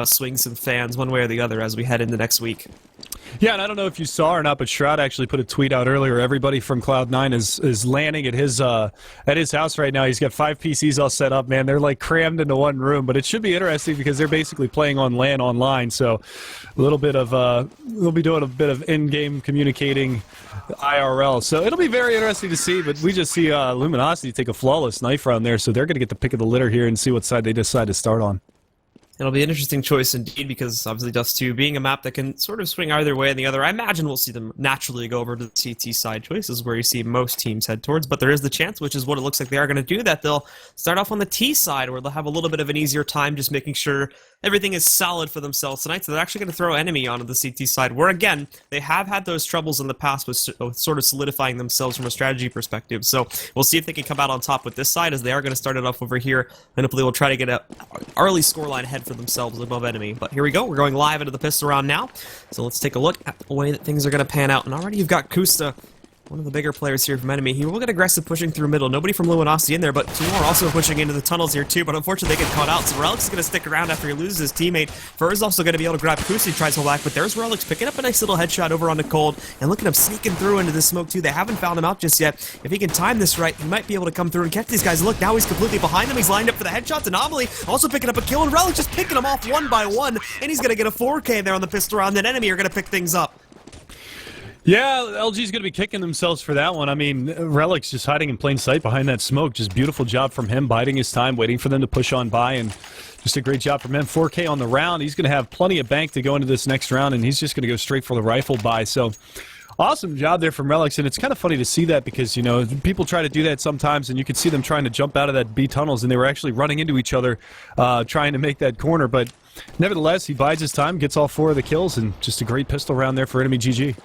swing some fans one way or the other as we head into next week. Yeah, and I don't know if you saw or not, but Shroud actually put a tweet out earlier. Everybody from Cloud9 is landing at his house right now. He's got 5 PCs all set up, man. They're like crammed into one room, but it should be interesting because they're basically playing on LAN online. So a little bit of we'll be doing a bit of in-game communicating IRL. So it'll be very interesting to see. But we just see Luminosity take a flawless knife round there, so they're going to get the pick of the litter here and see what side they decide to start on. It'll be an interesting choice indeed, because obviously Dust 2 being a map that can sort of swing either way and the other, I imagine we'll see them naturally go over to the CT side choices where you see most teams head towards, but there is the chance, which is what it looks like they are going to do, that they'll start off on the T side where they'll have a little bit of an easier time just making sure everything is solid for themselves tonight. So they're actually going to throw NME onto the CT side, where again, they have had those troubles in the past with sort of solidifying themselves from a strategy perspective. So we'll see if they can come out on top with this side, as they are going to start it off over here, and hopefully we'll try to get an early scoreline ahead for themselves above NME. But here we go, we're going live into the pistol round now. So let's take a look at the way that things are going to pan out. And already you've got Kusta, one of the bigger players here from NME. He will get aggressive pushing through middle. Nobody from Luminosity in there, but two more also pushing into the tunnels here too, but unfortunately they get caught out. So Relix is going to stick around after he loses his teammate. Fur is also going to be able to grab Kusi, tries to hold back, but there's Relix picking up a nice little headshot over onto Cold, and look at him sneaking through into the smoke too. They haven't found him out just yet. If he can time this right, he might be able to come through and catch these guys. Look, now he's completely behind them. He's lined up for the headshots. Anomaly also picking up a kill, and Relix just picking them off one by one, and he's going to get a 4K there on the pistol round. Then NME are going to pick things up. Yeah, LG's going to be kicking themselves for that one. I mean, Relic's just hiding in plain sight behind that smoke. Just beautiful job from him, biding his time, waiting for them to push on by, and just a great job from him. 4K on the round. He's going to have plenty of bank to go into this next round, and he's just going to go straight for the rifle buy. So awesome job there from Relix, and it's kind of funny to see that because, you know, people try to do that sometimes, and you could see them trying to jump out of that B tunnels, and they were actually running into each other trying to make that corner. But nevertheless, he bides his time, gets all 4 of the kills, and just a great pistol round there for enemy GG.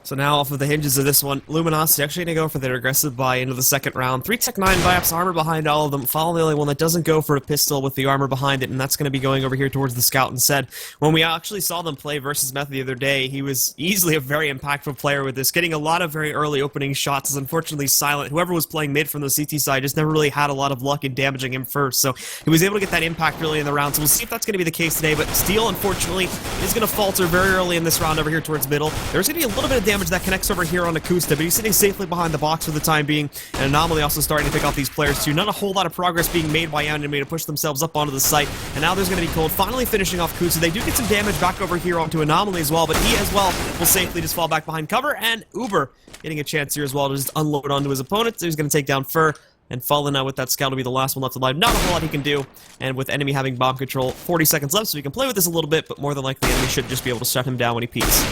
So now off of the hinges of this one, Luminosity actually going to go for their aggressive buy into the second round. 3 Tech 9 buy-ups, armor behind all of them. Follow the only one that doesn't go for a pistol with the armor behind it, and that's going to be going over here towards the Scout instead. When we actually saw them play versus Meth the other day, he was easily a very impactful player with this, getting a lot of very early opening shots. Is unfortunately silent. Whoever was playing mid from the CT side just never really had a lot of luck in damaging him first, so he was able to get that impact early in the round. So we'll see if that's going to be the case today, but Steel, unfortunately, is going to falter very early in this round over here towards middle. There's going to be a little bit of damage that connects over here on Akusta, but he's sitting safely behind the box for the time being, and Anomaly also starting to pick off these players too. Not a whole lot of progress being made by NME to push themselves up onto the site, and now there's going to be Cold finally finishing off Kusa. They do get some damage back over here onto Anomaly as well, but he as well will safely just fall back behind cover, and Uber getting a chance here as well to just unload onto his opponent, so he's going to take down Fur. And Fallen now with that Scout will be the last one left alive. Not a whole lot he can do. And with enemy having bomb control, 40 seconds left, so he can play with this a little bit, but more than likely enemy should just be able to shut him down when he peeks.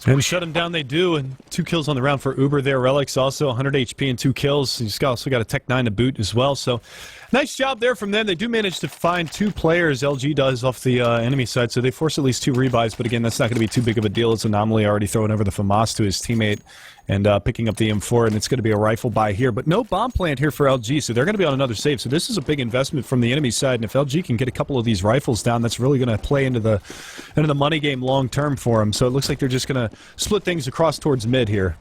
And shut him down they do, and 2 kills on the round for Uber there. Relix also 100 HP and 2 kills. He's also got a Tech 9 to boot as well, so nice job there from them. They do manage to find 2 players, LG does, off the enemy side, so they force at least 2 rebuys, but again, that's not going to be too big of a deal. It's Anomaly already throwing over the FAMAS to his teammate and picking up the M4, and it's going to be a rifle buy here, but no bomb plant here for LG, so they're going to be on another save. So this is a big investment from the enemy side, and if LG can get a couple of these rifles down, that's really going to play into the money game long term for them. So it looks like they're just going to split things across towards mid here.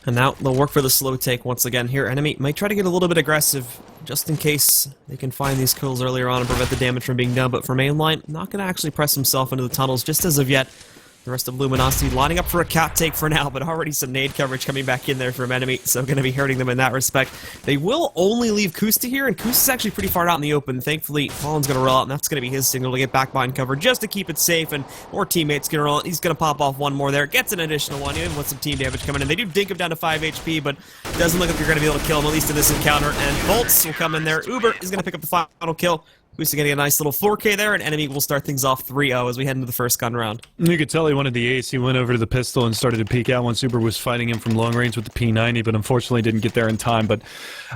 And now they'll work for the slow take once again here. Enemy might try to get a little bit aggressive just in case they can find these kills earlier on and prevent the damage from being done, but for mainline, not going to actually press himself into the tunnels just as of yet. The rest of Luminosity lining up for a cat take for now, but already some nade coverage coming back in there from enemy, so going to be hurting them in that respect. They will only leave Kusta here, and Kusta's actually pretty far out in the open. Thankfully, Fallen's going to roll out, and that's going to be his signal to get back behind cover just to keep it safe, and more teammates going to roll out. He's going to pop off one more there, gets an additional one, even with some team damage coming in. They do dink him down to 5 HP, but it doesn't look like you're going to be able to kill him, at least in this encounter, and Bolts will come in there. Uber is going to pick up the final kill. Kusa getting a nice little 4K there, and enemy will start things off 3-0 as we head into the first gun round. You could tell he wanted the ace. He went over to the pistol and started to peek out once Uber was fighting him from long range with the P90, but unfortunately didn't get there in time. But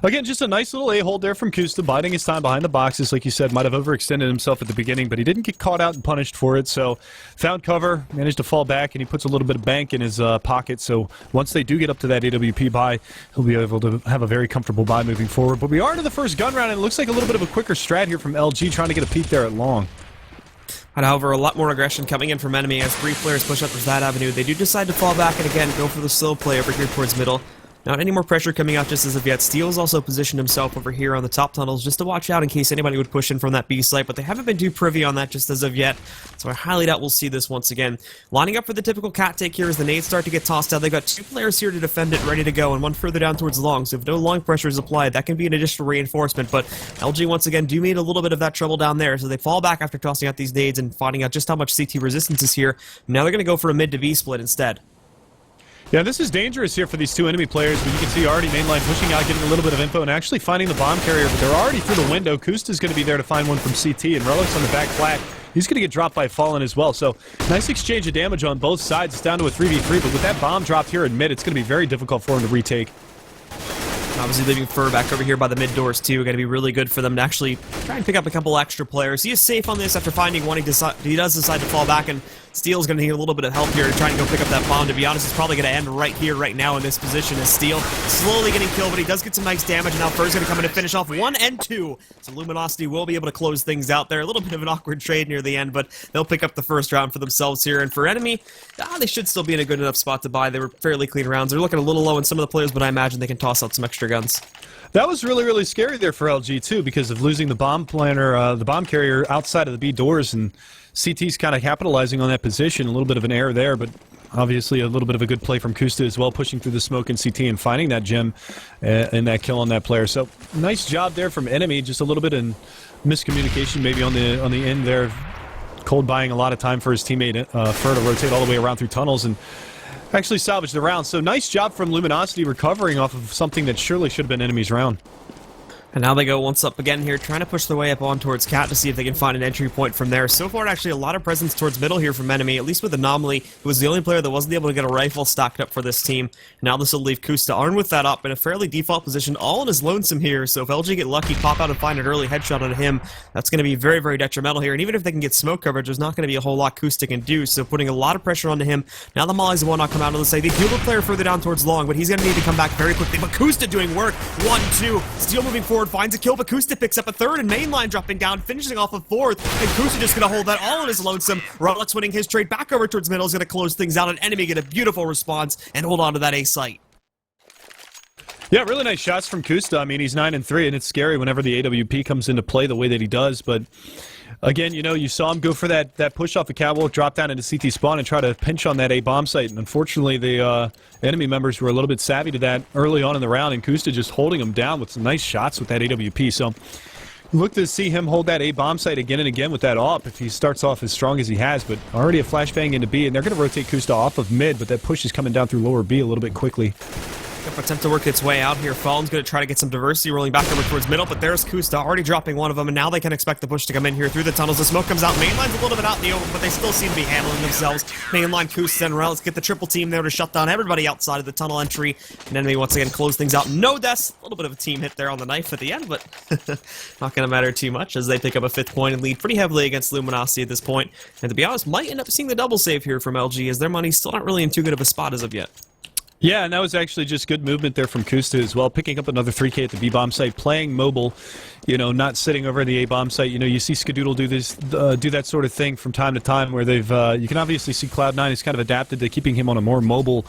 again, just a nice little A-hold there from Kusta, biding his time behind the boxes. Like you said, might have overextended himself at the beginning, but he didn't get caught out and punished for it. So found cover, managed to fall back, and he puts a little bit of bank in his pocket. So once they do get up to that AWP buy, he'll be able to have a very comfortable buy moving forward. But we are into the first gun round, and it looks like a little bit of a quicker strat here from LG, trying to get a peek there at long. However, a lot more aggression coming in from enemy as 3 players push up to that avenue. They do decide to fall back and again go for the slow play over here towards middle. Not any more pressure coming out just as of yet. Steel's also positioned himself over here on the top tunnels just to watch out in case anybody would push in from that B site, but they haven't been too privy on that just as of yet, so I highly doubt we'll see this once again. Lining up for the typical cat take here as the nades start to get tossed out. They've got 2 players here to defend it, ready to go, and one further down towards long, so if no long pressure is applied, that can be an additional reinforcement, but LG once again do meet a little bit of that trouble down there, so they fall back after tossing out these nades and finding out just how much CT resistance is here. Now they're going to go for a mid to B split instead. Yeah, this is dangerous here for these 2 enemy players, but you can see already mainline pushing out, getting a little bit of info, and actually finding the bomb carrier, but they're already through the window. Kusta's going to be there to find one from CT, and Relic's on the back flat. He's going to get dropped by Fallen as well, so nice exchange of damage on both sides. It's down to a 3v3, but with that bomb dropped here in mid, it's going to be very difficult for him to retake. Obviously leaving Fur back over here by the mid doors too, going to be really good for them to actually try and pick up a couple extra players. He is safe on this after finding one. He does decide to fall back, and Steel's going to need a little bit of help here to try and go pick up that bomb. To be honest, it's probably going to end right here, right now in this position as Steel slowly getting killed, but he does get some nice damage, and now Fur's going to come in and finish off 1 and 2. So Luminosity will be able to close things out there. A little bit of an awkward trade near the end, but they'll pick up the first round for themselves here. And for Enemy, they should still be in a good enough spot to buy. They were fairly clean rounds. They're looking a little low in some of the players, but I imagine they can toss out some extra guns. That was really, really scary there for LG, too, because of losing the bomb planner, the bomb carrier outside of the B doors, and CT's kind of capitalizing on that position. A little bit of an error there, but obviously a little bit of a good play from Kusta as well, pushing through the smoke in CT and finding that gem and that kill on that player. So nice job there from Enemy. Just a little bit in miscommunication maybe on the end there. Cold buying a lot of time for his teammate Fur to rotate all the way around through tunnels and actually salvage the round. So nice job from Luminosity recovering off of something that surely should have been Enemy's round. And now they go once up again here, trying to push their way up on towards Cat to see if they can find an entry point from there. So far, actually, a lot of presence towards middle here from Enemy, at least with Anomaly, who was the only player that wasn't able to get a rifle stacked up for this team. Now this will leave Kusta armed with that up in a fairly default position, all in his lonesome here. So if LG get lucky, pop out and find an early headshot on him, that's going to be very, very detrimental here. And even if they can get smoke coverage, there's not going to be a whole lot Kusta can do. So putting a lot of pressure onto him. Now the Mollies will not come out on the side. They heal the player further down towards long, but he's going to need to come back very quickly. But Kusta doing work. 1-2. Steel moving forward, finds a kill, but Kusta picks up a third, and Mainline dropping down, finishing off a fourth, and Kusta just going to hold that all in his lonesome. Relic's winning his trade back over towards middle, is going to close things out, and Enemy get a beautiful response and hold on to that A site. Yeah, really nice shots from Kusta. I mean, he's 9-3, and it's scary whenever the AWP comes into play the way that he does, but again, you know, you saw him go for that push off the catwalk, drop down into CT spawn, and try to pinch on that A bomb site. And unfortunately, the enemy members were a little bit savvy to that early on in the round, and Kusta just holding him down with some nice shots with that AWP. So look to see him hold that A bomb site again and again with that AWP if he starts off as strong as he has. But already a flashbang into B, and they're going to rotate Kusta off of mid, but that push is coming down through lower B a little bit quickly. Attempt to work its way out here. Fallen's going to try to get some diversity, rolling back over towards middle, but there's Kusta already dropping one of them, and now they can expect the push to come in here through the tunnels. The smoke comes out. Mainline's a little bit out in the open, but they still seem to be handling themselves. Mainline, Kusta, and Relics get the triple team there to shut down everybody outside of the tunnel entry, and Enemy once again close things out. No deaths. A little bit of a team hit there on the knife at the end, but not going to matter too much as they pick up a 5th point and lead pretty heavily against Luminosity at this point. And to be honest, might end up seeing the double save here from LG as their money's still not really in too good of a spot as of yet. Yeah, and that was actually just good movement there from Kusta as well, picking up another 3K at the B-bomb site, playing mobile, you know, not sitting over the A-bomb site. You know, you see Skadoodle do that sort of thing from time to time where they've, you can obviously see Cloud9 is kind of adapted to keeping him on a more mobile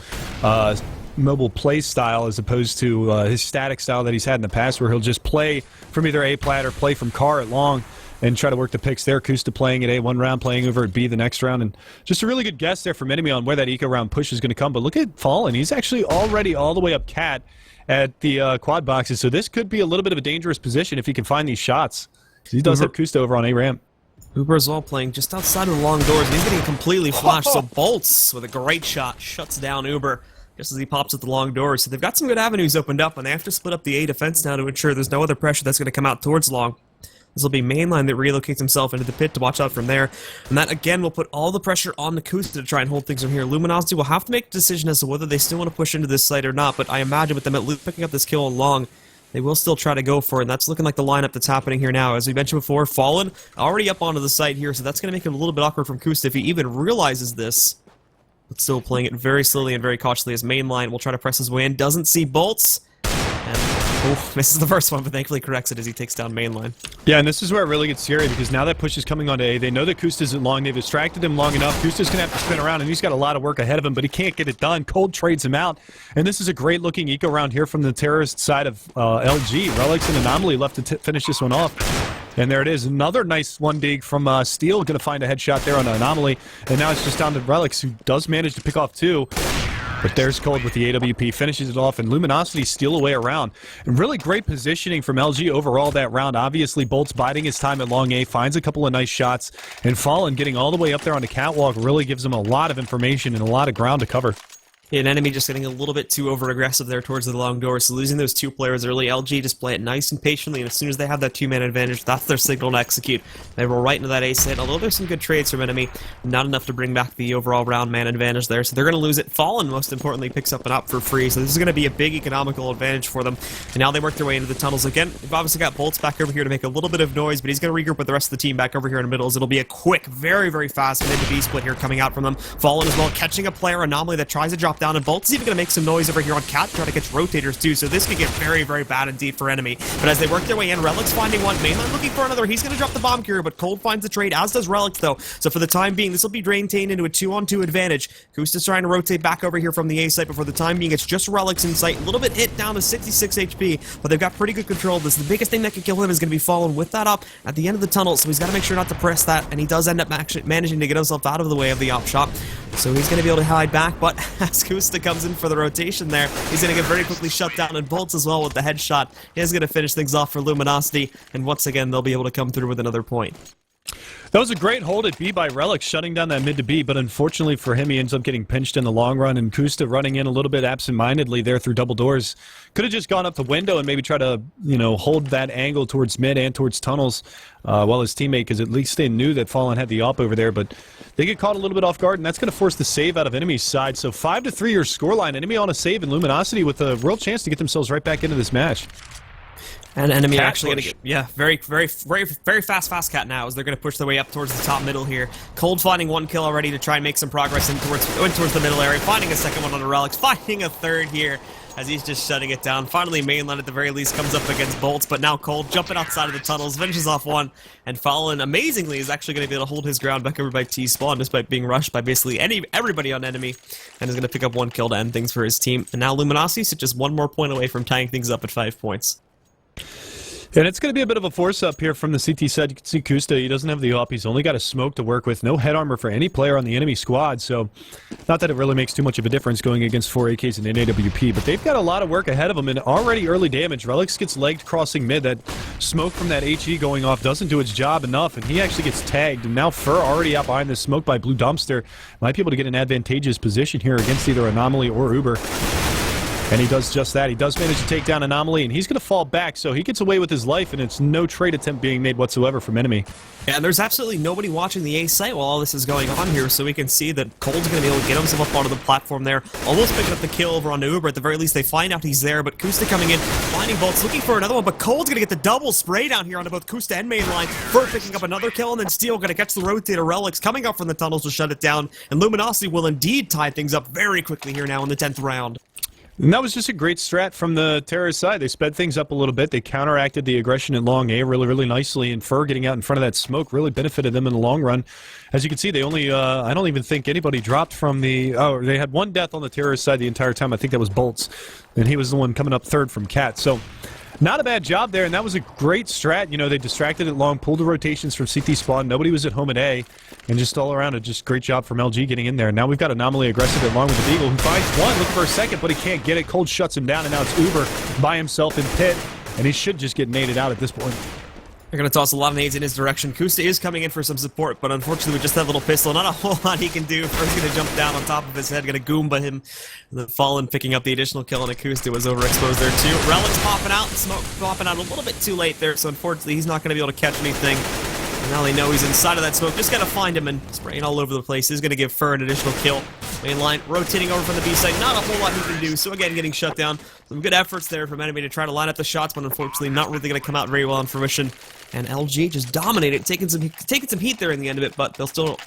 play style as opposed to his static style that he's had in the past where he'll just play from either A-plat or play from car at long and try to work the picks there. Kusta playing at A one round, playing over at B the next round, and just a really good guess there from Enemy on where that eco round push is going to come. But look at Fallen. He's actually already all the way up Cat at the quad boxes, so this could be a little bit of a dangerous position if he can find these shots. He does have Kusta over on A ramp. Uber as well playing just outside of the long doors, and he's getting completely flashed, so Bolts with a great shot shuts down Uber just as he pops at the long doors. So they've got some good avenues opened up, and they have to split up the A defense now to ensure there's no other pressure that's going to come out towards long. This will be Mainline that relocates himself into the pit to watch out from there. And that, again, will put all the pressure on the Kusta to try and hold things from here. Luminosity will have to make a decision as to whether they still want to push into this site or not, but I imagine with them at least picking up this kill on long, they will still try to go for it, and that's looking like the lineup that's happening here now. As we mentioned before, Fallen already up onto the site here, so that's going to make it a little bit awkward from Kusta if he even realizes this. But still playing it very slowly and very cautiously as Mainline will try to press his way in. Doesn't see Bolts. And Oh, misses the first one, but thankfully corrects it as he takes down mainline. Yeah, and this is where it really gets scary, because now that push is coming onto A. They know that Kusta isn't long. They've distracted him long enough. Kusta's going to have to spin around, and he's got a lot of work ahead of him, but he can't get it done. Cold trades him out, and this is a great-looking eco round here from the terrorist side of LG. Relics and Anomaly left to finish this one off. And there it is. Another nice one dig from Steel. Going to find a headshot there on Anomaly. And now it's just down to Relics, who does manage to pick off 2. But there's Cold with the AWP, finishes it off, and Luminosity steal away around. And really great positioning from LG overall that round. Obviously, Bolt's biding his time at long A, finds a couple of nice shots, and Fallen getting all the way up there on the catwalk really gives him a lot of information and a lot of ground to cover. An enemy just getting a little bit too over-aggressive there towards the long door, so losing those 2 players early. LG just play it nice and patiently, and as soon as they have that 2-man advantage, that's their signal to execute. They roll right into that ace hit, although there's some good trades from enemy, not enough to bring back the overall round man advantage there, so they're going to lose it. Fallen, most importantly, picks up an up for free, so this is going to be a big economical advantage for them. And now they work their way into the tunnels again. They've obviously got Bolts back over here to make a little bit of noise, but he's going to regroup with the rest of the team back over here in the middle, as it'll be a quick, very, very fast mid-to-B split here coming out from them. Fallen as well, catching a player, Anomaly, that tries to drop down, and Bolts is even going to make some noise over here on Cat, trying to catch rotators too, so this could get very, very bad indeed for enemy. But as they work their way in, Relic's finding one, Mainline looking for another. He's going to drop the bomb carrier, but Cold finds the trade, as does Relic though. So for the time being, this will be maintained into a 2-on-2 advantage. Kusta's trying to rotate back over here from the A site, but for the time being, it's just Relic's in sight. A little bit hit down to 66 HP, but they've got pretty good control of this. The biggest thing that could kill him is going to be Fallen with that up at the end of the tunnel, so he's got to make sure not to press that, and he does end up managing to get himself out of the way of the op shot. So he's going to be able to hide back, but as Kusta comes in for the rotation there, he's going to get very quickly shut down, and Bolts as well with the headshot. He is going to finish things off for Luminosity, and once again, they'll be able to come through with another point. That was a great hold at B by Relic, shutting down that mid to B, but unfortunately for him, he ends up getting pinched in the long run, and Kusta running in a little bit absent-mindedly there through double doors. Could have just gone up the window and maybe try to, hold that angle towards mid and towards tunnels while his teammate, because at least they knew that Fallen had the op over there, but they get caught a little bit off guard, and that's going to force the save out of enemy's side. So 5-3 your scoreline. Enemy on a save, and Luminosity with a real chance to get themselves right back into this match. And enemy actually going to get, very fast cat now, as they're going to push their way up towards the top middle here. Cold finding 1 kill already to try and make some progress in towards the middle area, finding a second one on the Relics, finding a third here, as he's just shutting it down. Finally, Mainline at the very least comes up against Bolts, but now Cold jumping outside of the tunnels, finishes off one, and Fallen, amazingly, is actually going to be able to hold his ground back over by T-Spawn, despite being rushed by basically everybody on enemy, and is going to pick up 1 kill to end things for his team. And now Luminosity is just 1 more point away from tying things up at 5 points. And it's going to be a bit of a force-up here from the CT side. You can see Kusta, he doesn't have the op. He's only got a smoke to work with. No head armor for any player on the enemy squad, so not that it really makes too much of a difference going against 4 AKs and an AWP, but they've got a lot of work ahead of them, and already early damage. Relics gets legged crossing mid. That smoke from that HE going off doesn't do its job enough, and he actually gets tagged, and now Fur already out behind this smoke by Blue Dumpster. Might be able to get an advantageous position here against either Anomaly or Uber. And he does just that. He does manage to take down Anomaly, and he's going to fall back, so he gets away with his life, and it's no trade attempt being made whatsoever from enemy. Yeah, and there's absolutely nobody watching the A site while all this is going on here, so we can see that Cold's going to be able to get himself up onto the platform there, almost picking up the kill over onto Uber. At the very least, they find out he's there, but Kusta coming in, finding Bolts, looking for another one, but Cold's going to get the double spray down here onto both Kusta and Mainline. Fur picking up another kill, and then Steel going to catch the rotator. Relics coming up from the tunnels to shut it down, and Luminosity will indeed tie things up very quickly here now in the 10th round. And that was just a great strat from the terrorist side. They sped things up a little bit. They counteracted the aggression at long A really, really nicely, and Fur getting out in front of that smoke really benefited them in the long run. As you can see, they only, I don't even think anybody dropped from the, they had 1 death on the terrorist side the entire time. I think that was Bolts, and he was the one coming up third from Cat. So not a bad job there, and that was a great strat. They distracted it long, pulled the rotations from CT spawn. Nobody was at home at A, and just all around, a just great job from LG getting in there. Now we've got Anomaly aggressive along with the Beagle, who finds one, looking for a second, but he can't get it. Cold shuts him down, and now it's Uber by himself in pit, and he should just get naded out at this point. They're going to toss a lot of nades in his direction. Kusta is coming in for some support, but unfortunately with just that little pistol, not a whole lot he can do. First going to jump down on top of his head, going to Goomba him. And then Fallen picking up the additional kill, and Kusta was overexposed there too. Relic's popping out, Smoke popping out a little bit too late there, so unfortunately he's not going to be able to catch anything. And now they know he's inside of that smoke. Just got to find him, and spraying all over the place is going to give Fur an additional kill. Main line rotating over from the B side. Not a whole lot he can do. So again, getting shut down. Some good efforts there from NME to try to line up the shots, but unfortunately not really going to come out very well in fruition. And LG just dominated, taking some heat there in the end of it, but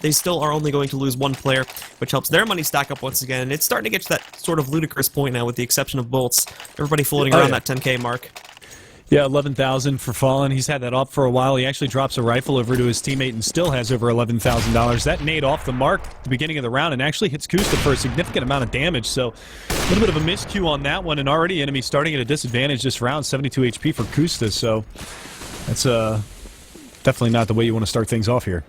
they still are only going to lose one player, which helps their money stack up once again. And it's starting to get to that sort of ludicrous point now, with the exception of Bolts. Everybody floating around that 10K mark. Yeah, 11,000 for Fallen. He's had that up for a while. He actually drops a rifle over to his teammate and still has over $11,000. That nade off the mark at the beginning of the round and actually hits Kusta for a significant amount of damage. So a little bit of a miscue on that one, and already enemy starting at a disadvantage this round, 72 HP for Kusta. So that's definitely not the way you want to start things off here.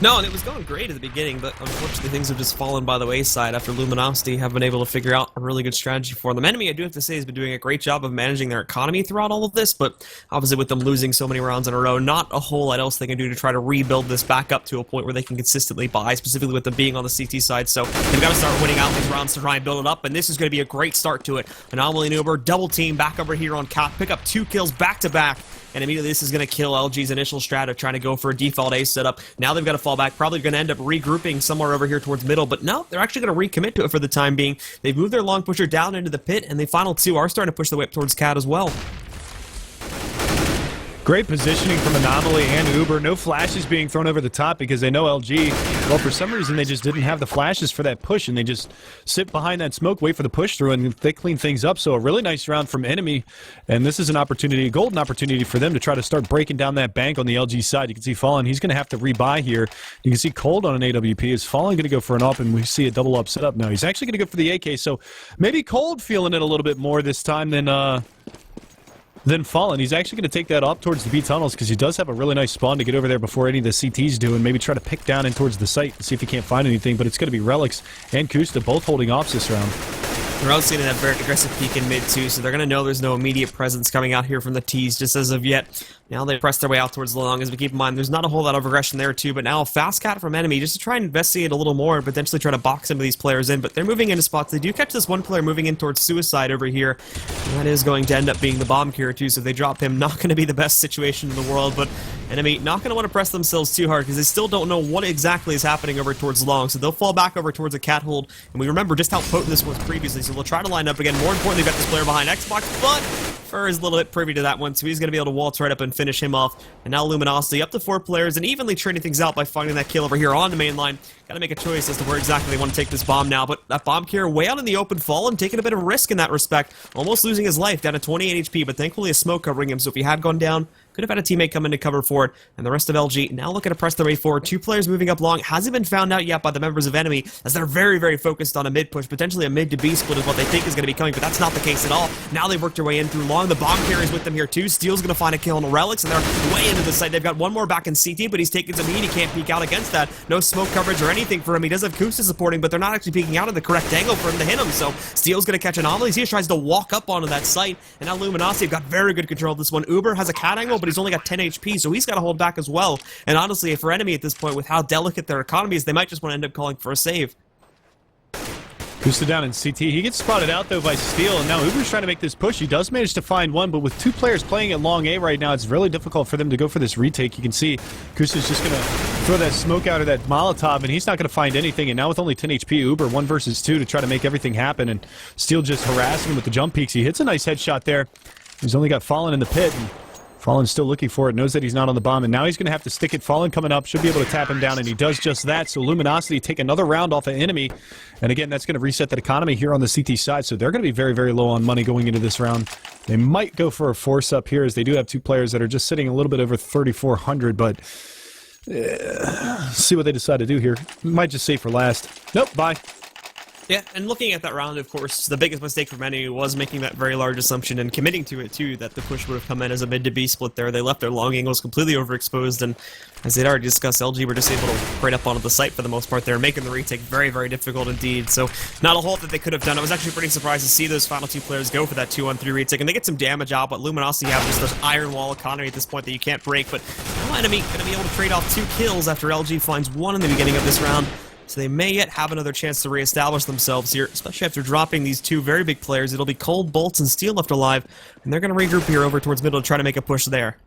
No, and it was going great at the beginning, but unfortunately things have just fallen by the wayside after Luminosity have been able to figure out a really good strategy for them. NME, I do have to say, has been doing a great job of managing their economy throughout all of this, but obviously with them losing so many rounds in a row, not a whole lot else they can do to try to rebuild this back up to a point where they can consistently buy, specifically with them being on the CT side. So they've got to start winning out these rounds to try and build it up, and this is going to be a great start to it. Anomaly and Uber, double team back over here on Cap, pick up 2 kills back to back. And immediately this is going to kill LG's initial strat of trying to go for a default A setup. Now they've got to fall back, probably going to end up regrouping somewhere over here towards middle, but no, they're actually going to recommit to it for the time being. They've moved their long pusher down into the pit, and the final 2 are starting to push the way up towards Cat as well. Great positioning from Anomaly and Uber. No flashes being thrown over the top because they know LG, well, for some reason they just didn't have the flashes for that push, and they just sit behind that smoke, wait for the push through, and they clean things up. So a really nice round from NME, and this is an opportunity, a golden opportunity for them to try to start breaking down that bank on the LG side. You can see Fallen, he's going to have to rebuy here. You can see Cold on an AWP. Is Fallen going to go for an up, and we see a double up setup now. He's actually going to go for the AK, so maybe Cold feeling it a little bit more this time than Fallen. He's actually going to take that up towards the B tunnels because he does have a really nice spawn to get over there before any of the CTs do, and maybe try to pick down in towards the site and see if he can't find anything, but it's going to be Relics and Kusta both holding ops this round. They're also seeing that very aggressive peek in mid too, so they're going to know there's no immediate presence coming out here from the T's just as of yet. Now they press their way out towards the long, as we keep in mind there's not a whole lot of aggression there too, but now a fast cat from NME just to try and investigate a little more and potentially try to box some of these players in, but they're moving into spots. They do catch this one player moving in towards Suicide over here, and that is going to end up being the bomb carrier too, so if they drop him, not going to be the best situation in the world, but NME not going to want to press themselves too hard because they still don't know what exactly is happening over towards long, so they'll fall back over towards a cat hold, and we remember just how potent this was previously, so they'll try to line up again. More importantly, they've got this player behind Xbox, but Fur is a little bit privy to that one, so he's going to be able to waltz right up and finish him off. And now Luminosity up to 4 players and evenly trading things out by finding that kill over here on the main line. Got to make a choice as to where exactly they want to take this bomb now, but that bomb carrier way out in the open, Fallen taking a bit of risk in that respect, almost losing his life down to 28 HP, but thankfully a smoke covering him, so if he had gone down, could have had a teammate come in to cover for it, and the rest of LG now looking to press their way forward. 2 players moving up long. Hasn't been found out yet by the members of NME, as they're very, very focused on a mid push. Potentially a mid to B split is what they think is going to be coming, but that's not the case at all. Now they've worked their way in through long. The bomb carrier's with them here too. Steel's going to find a kill on the Relics, and they're way into the site. They've got one more back in CT, but he's taking some heat. He can't peek out against that. No smoke coverage or anything for him. He does have Kusta supporting, but they're not actually peeking out in the correct angle for him to hit him, so Steel's going to catch anomalies. He just tries to walk up onto that site, and now Luminosity have got very good control of this one. Uber has a cat angle, but he's only got 10 HP. So he's got to hold back as well. And honestly, for NME at this point, with how delicate their economy is, they might just want to end up calling for a save. Kusta down in CT. He gets spotted out, though, by Steel, and now Uber's trying to make this push. He does manage to find one, but with 2 players playing at long A right now, it's really difficult for them to go for this retake. You can see Kusta's just going to throw that smoke out of that Molotov, and he's not going to find anything. And now with only 10 HP, Uber 1 versus 2 to try to make everything happen, and Steel just harassing him with the jump peaks. He hits a nice headshot there. He's only got Fallen in the pit, and Fallen's still looking for it, knows that he's not on the bomb, and now he's going to have to stick it. Fallen coming up, should be able to tap him down, and he does just that. So Luminosity take another round off of NME, and again, that's going to reset that economy here on the CT side, so they're going to be very, very low on money going into this round. They might go for a force up here, as they do have 2 players that are just sitting a little bit over 3,400, but see what they decide to do here. Might just save for last. Nope, bye. Yeah, and looking at that round, of course, the biggest mistake for many was making that very large assumption and committing to it, too, that the push would have come in as a mid to B split there. They left their long angles completely overexposed, and as they'd already discussed, LG were just able to right up onto the site for the most part there, making the retake very, very difficult indeed. So, not a whole lot that they could have done. I was actually pretty surprised to see those final 2 players go for that 2-on-3 retake, and they get some damage out, but Luminosity have just this iron wall economy at this point that you can't break, but no enemy going to be able to trade off 2 kills after LG finds 1 in the beginning of this round. So they may yet have another chance to reestablish themselves here, especially after dropping these 2 very big players. It'll be Cold, Bolts, and Steel left alive, and they're going to regroup here over towards middle to try to make a push there.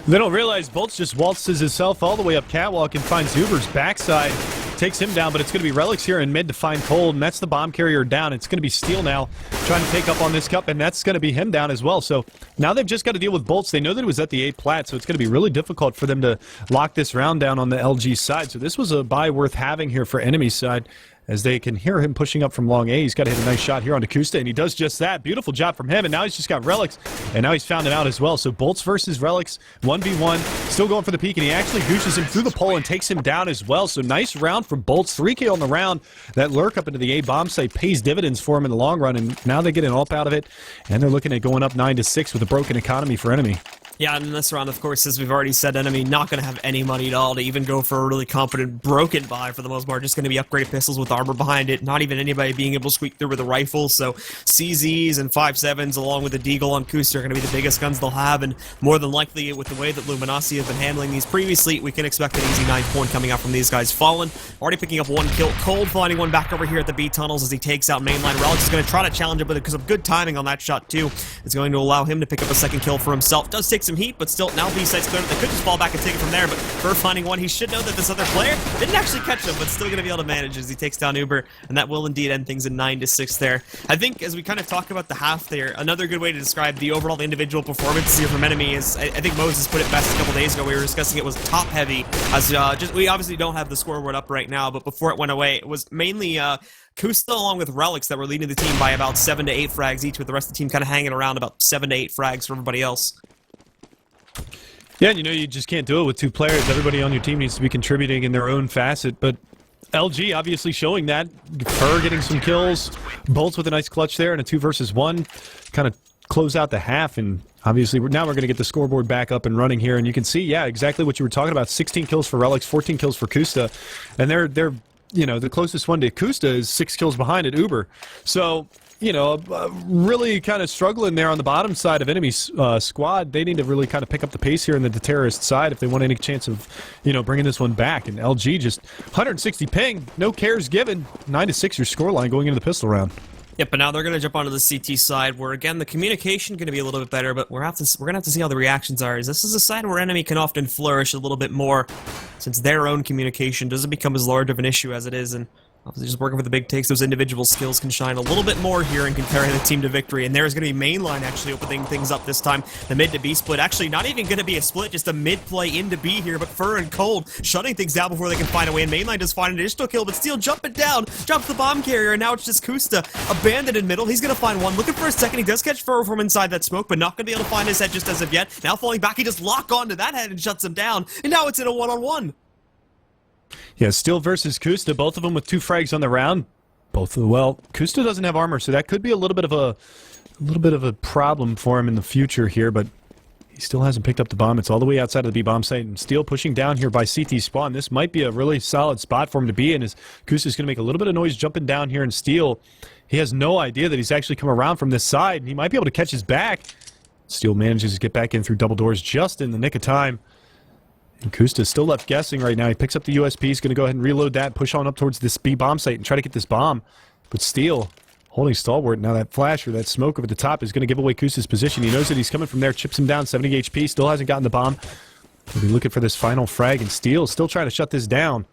They don't realize Bolts just waltzes himself all the way up catwalk and finds Uber's backside. takes him down, but it's going to be Relics here in mid to find Cold, and that's the bomb carrier down. It's going to be Steel now trying to take up on this cup, and that's going to be him down as well. So now they've just got to deal with Bolts. They know that it was at the 8 plat, so it's going to be really difficult for them to lock this round down on the LG side. So this was a buy worth having here for enemy side, as they can hear him pushing up from long A. He's got to hit a nice shot here onto Kusta, and he does just that. Beautiful job from him, and now he's just got Relics, and now he's found it out as well. So Bolts versus Relics, 1v1, still going for the peak, and he actually gooses him through the pole and takes him down as well. So nice round from Bolts, 3K on the round. That lurk up into the A bomb site pays dividends for him in the long run, and now they get an ult out of it, and they're looking at going up 9-6 with a broken economy for enemy. Yeah, and in this round, of course, as we've already said, enemy not going to have any money at all to even go for a really confident broken buy for the most part. Just going to be upgraded pistols with armor behind it. Not even anybody being able to squeak through with a rifle. So CZs and 5.7s along with the Deagle on Kusta are going to be the biggest guns they'll have. And more than likely, with the way that Luminosity have been handling these previously, we can expect an easy 9th point coming out from these guys. Fallen, already picking up 1 kill. Cold finding one back over here at the B tunnels as he takes out mainline. Relics is going to try to challenge it, but because of good timing on that shot too, it's going to allow him to pick up a 2nd kill for himself. Does take some heat, but still, now B site's clear. They could just fall back and take it from there, but for finding one, he should know that this other player didn't actually catch him, but still going to be able to manage as he takes down Uber, and that will indeed end things in 9-6 there. I think as we kind of talk about the half there, another good way to describe the overall individual performance here from enemy is, I think Moses put it best a couple days ago. We were discussing it was top heavy, as we obviously don't have the scoreboard up right now, but before it went away, it was mainly Kusta along with Relics that were leading the team by about 7 to 8 frags each, with the rest of the team kind of hanging around about 7 to 8 frags for everybody else. Yeah, and you know, you just can't do it with 2 players. Everybody on your team needs to be contributing in their own facet, but LG obviously showing that. Fur getting some kills, Bolts with a nice clutch there, and a 2 versus 1. Kind of close out the half, and obviously now we're going to get the scoreboard back up and running here, and you can see, yeah, exactly what you were talking about. 16 kills for Relics, 14 kills for Kusta, and they're you know, the closest one to Kusta is 6 kills behind at Uber. So, you know, really kind of struggling there on the bottom side of enemy squad. They need to really kind of pick up the pace here in the terrorist side if they want any chance of, you know, bringing this one back. And LG just 160 ping, no cares given. 9-6 your scoreline going into the pistol round. Yep, but now they're going to jump onto the CT side, where again the communication going to be a little bit better, but we're going to have to see how the reactions are. As this is a side where enemy can often flourish a little bit more, since their own communication doesn't become as large of an issue as it is, and obviously just working for the big takes, those individual skills can shine a little bit more here and can carry the team to victory. And there's going to be mainline actually opening things up this time. The mid to B split, actually not even going to be a split, just a mid play into B here, but Fur and Cold shutting things down before they can find a way. And mainline does find an additional kill, but Steel jumping down, jumps the bomb carrier, and now it's just Kusta abandoned in middle. He's going to find one, looking for a second. He does catch Fur from inside that smoke, but not going to be able to find his head just as of yet. Now falling back, he just lock onto that head and shuts him down. And now it's in a one-on-one. Yeah, Steel versus Kusta, both of them with 2 frags on the round. Well, Kusta doesn't have armor, so that could be a little bit of a problem for him in the future here, but he still hasn't picked up the bomb. It's all the way outside of the B bomb site, and Steel pushing down here by CT spawn. This might be a really solid spot for him to be in, as Kusta's going to make a little bit of noise jumping down here, and Steel, he has no idea that he's actually come around from this side, and he might be able to catch his back. Steel manages to get back in through double doors just in the nick of time. And Kusta's still left guessing right now. He picks up the USP. He's going to go ahead and reload that, push on up towards this B bomb site and try to get this bomb. But Steel holding stalwart. Now that flash or that smoke over the top is going to give away Kusta's position. He knows that he's coming from there, chips him down, 70 HP. Still hasn't gotten the bomb. He'll be looking for this final frag, and Steel still trying to shut this down.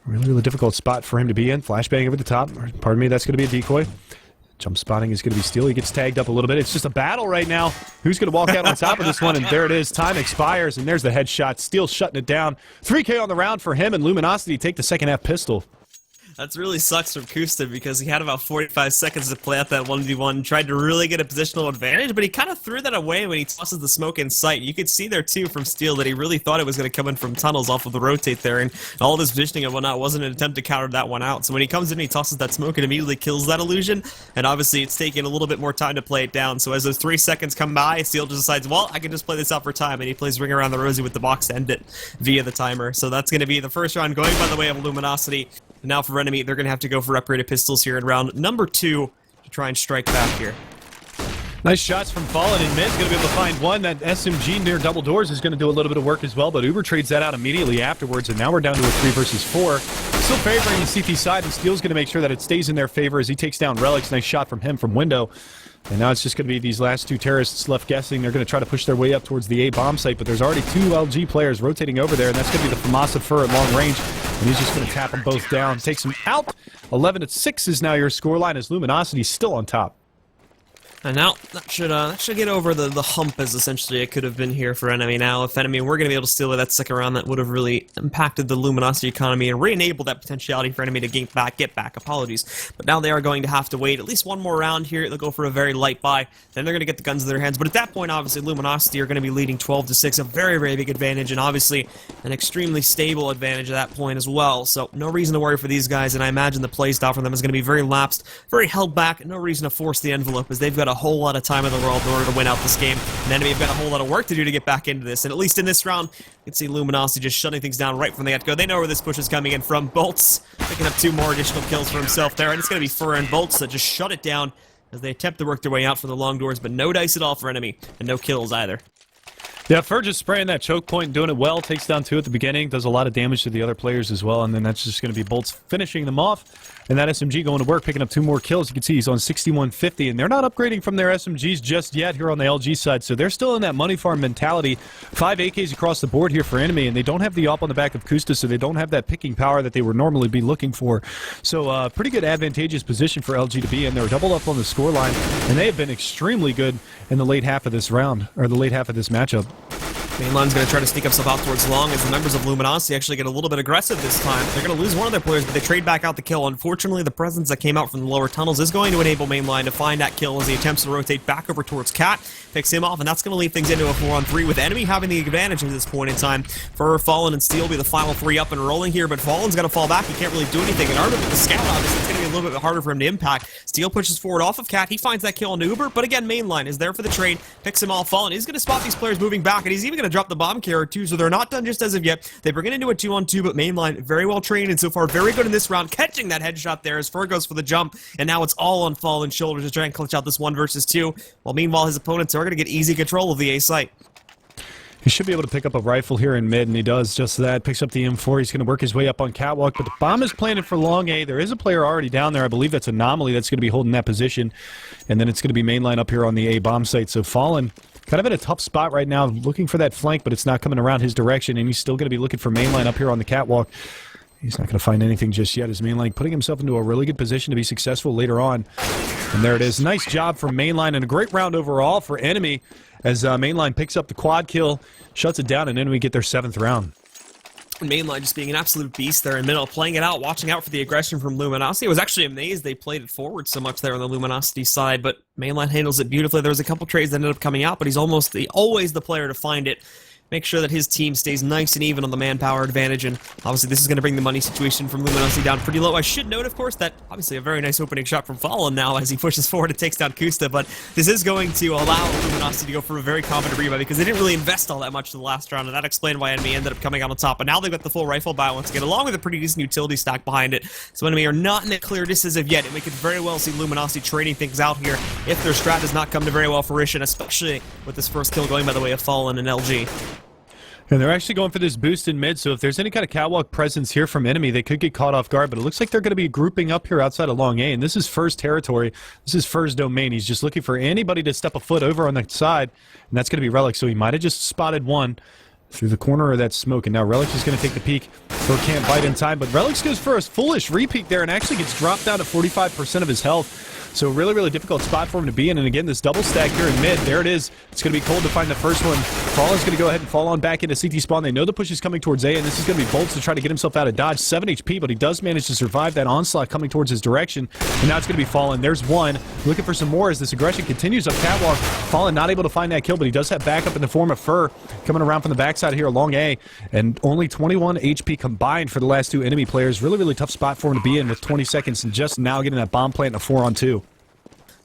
Really, really difficult spot for him to be in. Flashbang over the top. Pardon me, that's going to be a decoy. Jump spotting is going to be Steel. He gets tagged up a little bit. It's just a battle right now. Who's going to walk out on top of this one? And there it is. Time expires, and there's the headshot. Steel shutting it down. 3K on the round for him, and Luminosity take the second half pistol. That really sucks from Kusta because he had about 45 seconds to play out that 1v1, tried to really get a positional advantage, but he kind of threw that away when he tosses the smoke in sight. You could see there, too, from Steel that he really thought it was going to come in from tunnels off of the rotate there, and all of his positioning and whatnot wasn't an attempt to counter that one out. So when he comes in, he tosses that smoke and immediately kills that illusion, and obviously it's taking a little bit more time to play it down. So as those 3 seconds come by, Steel just decides, well, I can just play this out for time, and he plays Ring Around the Rosie with the box to end it via the timer. So that's going to be the first round going by the way of Luminosity. Now for enemy, they're going to have to go for upgraded pistols here in round number 2 to try and strike back here. Nice shots from Fallen, and Mid's going to be able to find one. That SMG near double doors is going to do a little bit of work as well, but Uber trades that out immediately afterwards, and now we're down to a 3 versus 4. Still favoring the CT side, and Steel's going to make sure that it stays in their favor as he takes down Relics. Nice shot from him from window. And now it's just going to be these last two terrorists left guessing. They're going to try to push their way up towards the A bomb site, but there's already two LG players rotating over there, and that's going to be the Famasa Fur at long range. And he's just going to tap them both down, takes them out. 11-6 is now your scoreline as Luminosity's still on top. And now, that should get over the hump as essentially it could have been here for NME. Now, if NME were going to be able to steal that second round, that would have really impacted the Luminosity economy and re-enabled that potentiality for NME to get back, apologies. But now they are going to have to wait at least one more round here. They'll go for a very light buy, then they're going to get the guns in their hands. But at that point, obviously, Luminosity are going to be leading 12-6, a very, very big advantage, and obviously an extremely stable advantage at that point as well. So, no reason to worry for these guys, and I imagine the playstyle for them is going to be very lapsed, very held back, no reason to force the envelope, as they've got a whole lot of time in the world in order to win out this game. And NME have got a whole lot of work to do to get back into this. And at least in this round, you can see Luminosity just shutting things down right from the get-go. They know where this push is coming in from. Bolts picking up 2 more additional kills for himself there. And it's going to be Fur and Bolts that just shut it down as they attempt to work their way out from the long doors. But no dice at all for NME. And no kills either. Yeah, Fur just spraying that choke point, doing it well, takes down 2 at the beginning, does a lot of damage to the other players as well, and then that's just going to be Bolts finishing them off, and that SMG going to work, picking up 2 more kills. You can see he's on 6150, and they're not upgrading from their SMGs just yet here on the LG side, so they're still in that money farm mentality. 5 AKs across the board here for NME, and they don't have the op on the back of Kusta, so they don't have that picking power that they would normally be looking for. So pretty good advantageous position for LG to be in. They're doubled up on the scoreline, and they have been extremely good in the late half of this round, or the late half of this matchup. Mainline's going to try to sneak himself out towards long as the members of Luminosity actually get a little bit aggressive this time. They're going to lose one of their players, but they trade back out the kill. Unfortunately, the presence that came out from the lower tunnels is going to enable Mainline to find that kill as he attempts to rotate back over towards Cat, picks him off, and that's going to leave things into a 4-on-3 with NME having the advantage at this point in time. For Fallen and Steel will be the final 3 up and rolling here, but Fallen's going to fall back. He can't really do anything. And Armin with the scout, obviously, it's going to be a little bit harder for him to impact. Steel pushes forward off of Cat. He finds that kill on Uber, but again, Mainline is there for the trade, picks him off. Fallen, he's going to spot these players moving back, and he's even going to drop the bomb carrier too, so they're not done just as of yet. They bring it into a 2-on-2, but Mainline very well trained and so far very good in this round, catching that headshot there as Fur goes for the jump, and now it's all on Fallen's shoulders to try and clutch out this 1 versus 2, while meanwhile his opponents are going to get easy control of the A site. He should be able to pick up a rifle here in mid, and he does just that. Picks up the M4. He's going to work his way up on Catwalk, but the bomb is planted for long A. There is a player already down there. I believe that's Anomaly that's going to be holding that position, and then it's going to be Mainline up here on the A bomb site. So Fallen kind of in a tough spot right now, looking for that flank, but it's not coming around his direction, and he's still going to be looking for Mainline up here on the Catwalk. He's not going to find anything just yet as Mainline putting himself into a really good position to be successful later on. And there it is. Nice job from Mainline, and a great round overall for NME as Mainline picks up the quad kill, shuts it down, and NME get their 7th round. Mainline just being an absolute beast there in middle, playing it out, watching out for the aggression from Luminosity. I was actually amazed they played it forward so much there on the Luminosity side, but Mainline handles it beautifully. There was a couple trades that ended up coming out, but he's always the player to find it. Make sure that his team stays nice and even on the manpower advantage, and obviously this is going to bring the money situation from Luminosity down pretty low. I should note, of course, that obviously a very nice opening shot from Fallen now as he pushes forward and takes down Kusta, but this is going to allow Luminosity to go for a very confident rebuy because they didn't really invest all that much in the last round, and that explained why NME ended up coming out on top. But now they've got the full rifle buy once again, along with a pretty decent utility stack behind it. So NME are not in the clear just as of yet, and we could very well see Luminosity trading things out here if their strat does not come to very well fruition, especially with this first kill going by the way of Fallen and LG. And they're actually going for this boost in mid, so if there's any kind of catwalk presence here from NME, they could get caught off guard, but it looks like they're going to be grouping up here outside of long A, and this is Fur's territory. This is Fur's domain. He's just looking for anybody to step a foot over on the side, and that's going to be Relic, so he might have just spotted one through the corner of that smoke, and now Relic is going to take the peek. Fur can't bite in time, but Relic goes for a foolish repeat there and actually gets dropped down to 45% of his health. So really, really difficult spot for him to be in. And again, this double stack here in mid, there it is. It's going to be cold to find the first one. Fallen's going to go ahead and fall on back into CT spawn. They know the push is coming towards A, and this is going to be Bolts to try to get himself out of dodge. 7 HP, but he does manage to survive that onslaught coming towards his direction. And now it's going to be Fallen. There's one. Looking for some more as this aggression continues up catwalk. Fallen not able to find that kill, but he does have backup in the form of Fur coming around from the backside here along A. And only 21 HP combined for the last 2 enemy players. Really, really tough spot for him to be in with 20 seconds and just now getting that bomb plant in a 4-on-2.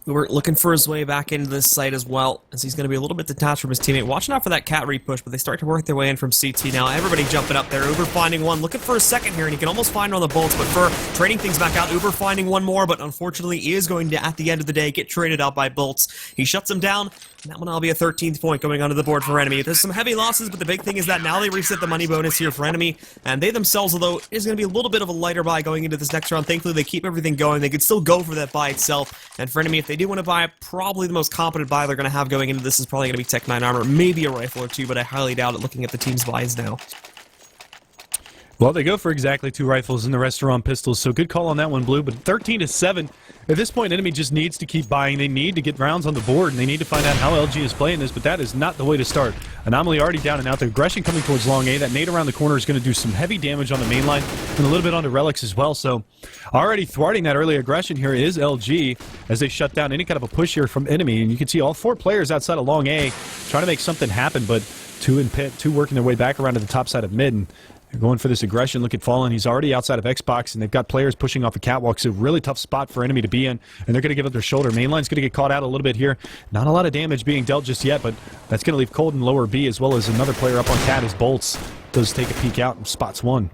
We're looking for his way back into this site as well, as he's going to be a little bit detached from his teammate. Watching out for that cat repush, but they start to work their way in from CT now. Everybody jumping up there. Uber finding one, looking for a second here, and he can almost find on the Bolts, but Fur trading things back out. Uber finding one more, but unfortunately he is going to, at the end of the day, get traded out by Bolts. He shuts him down, And that one will be a 13th point going onto the board for Enemy. There's some heavy losses, but the big thing is that now they reset the money bonus here for Enemy, and they themselves, although is going to be a little bit of a lighter buy going into this next round, thankfully they keep everything going. They could still go for that buy itself, and for Enemy, if they do want to buy, probably the most competent buy they're going to have going into this is probably going to be Tech 9 armor, maybe a rifle or two, but I highly doubt it looking at the team's buys now. Well, they go for exactly 2 rifles and the rest are on pistols, so good call on that one, Blue. But 13-7, at this point, Enemy just needs to keep buying. They need to get rounds on the board, and they need to find out how LG is playing this, but that is not the way to start. Anomaly already down and out. The aggression coming towards long A. That nade around the corner is going to do some heavy damage on the main line and a little bit onto Relics as well, so already thwarting that early aggression here is LG as they shut down any kind of a push here from Enemy, and you can see all 4 players outside of long A trying to make something happen, but 2 in pit, 2 working their way back around to the top side of mid, and they're going for this aggression. Look at Fallen. He's already outside of Xbox, and they've got players pushing off the catwalk, so really tough spot for Enemy to be in, and they're going to give up their shoulder. Mainline's going to get caught out a little bit here. Not a lot of damage being dealt just yet, but that's going to leave Cold in lower B, as well as another player up on Cat as Bolts does take a peek out and spots one.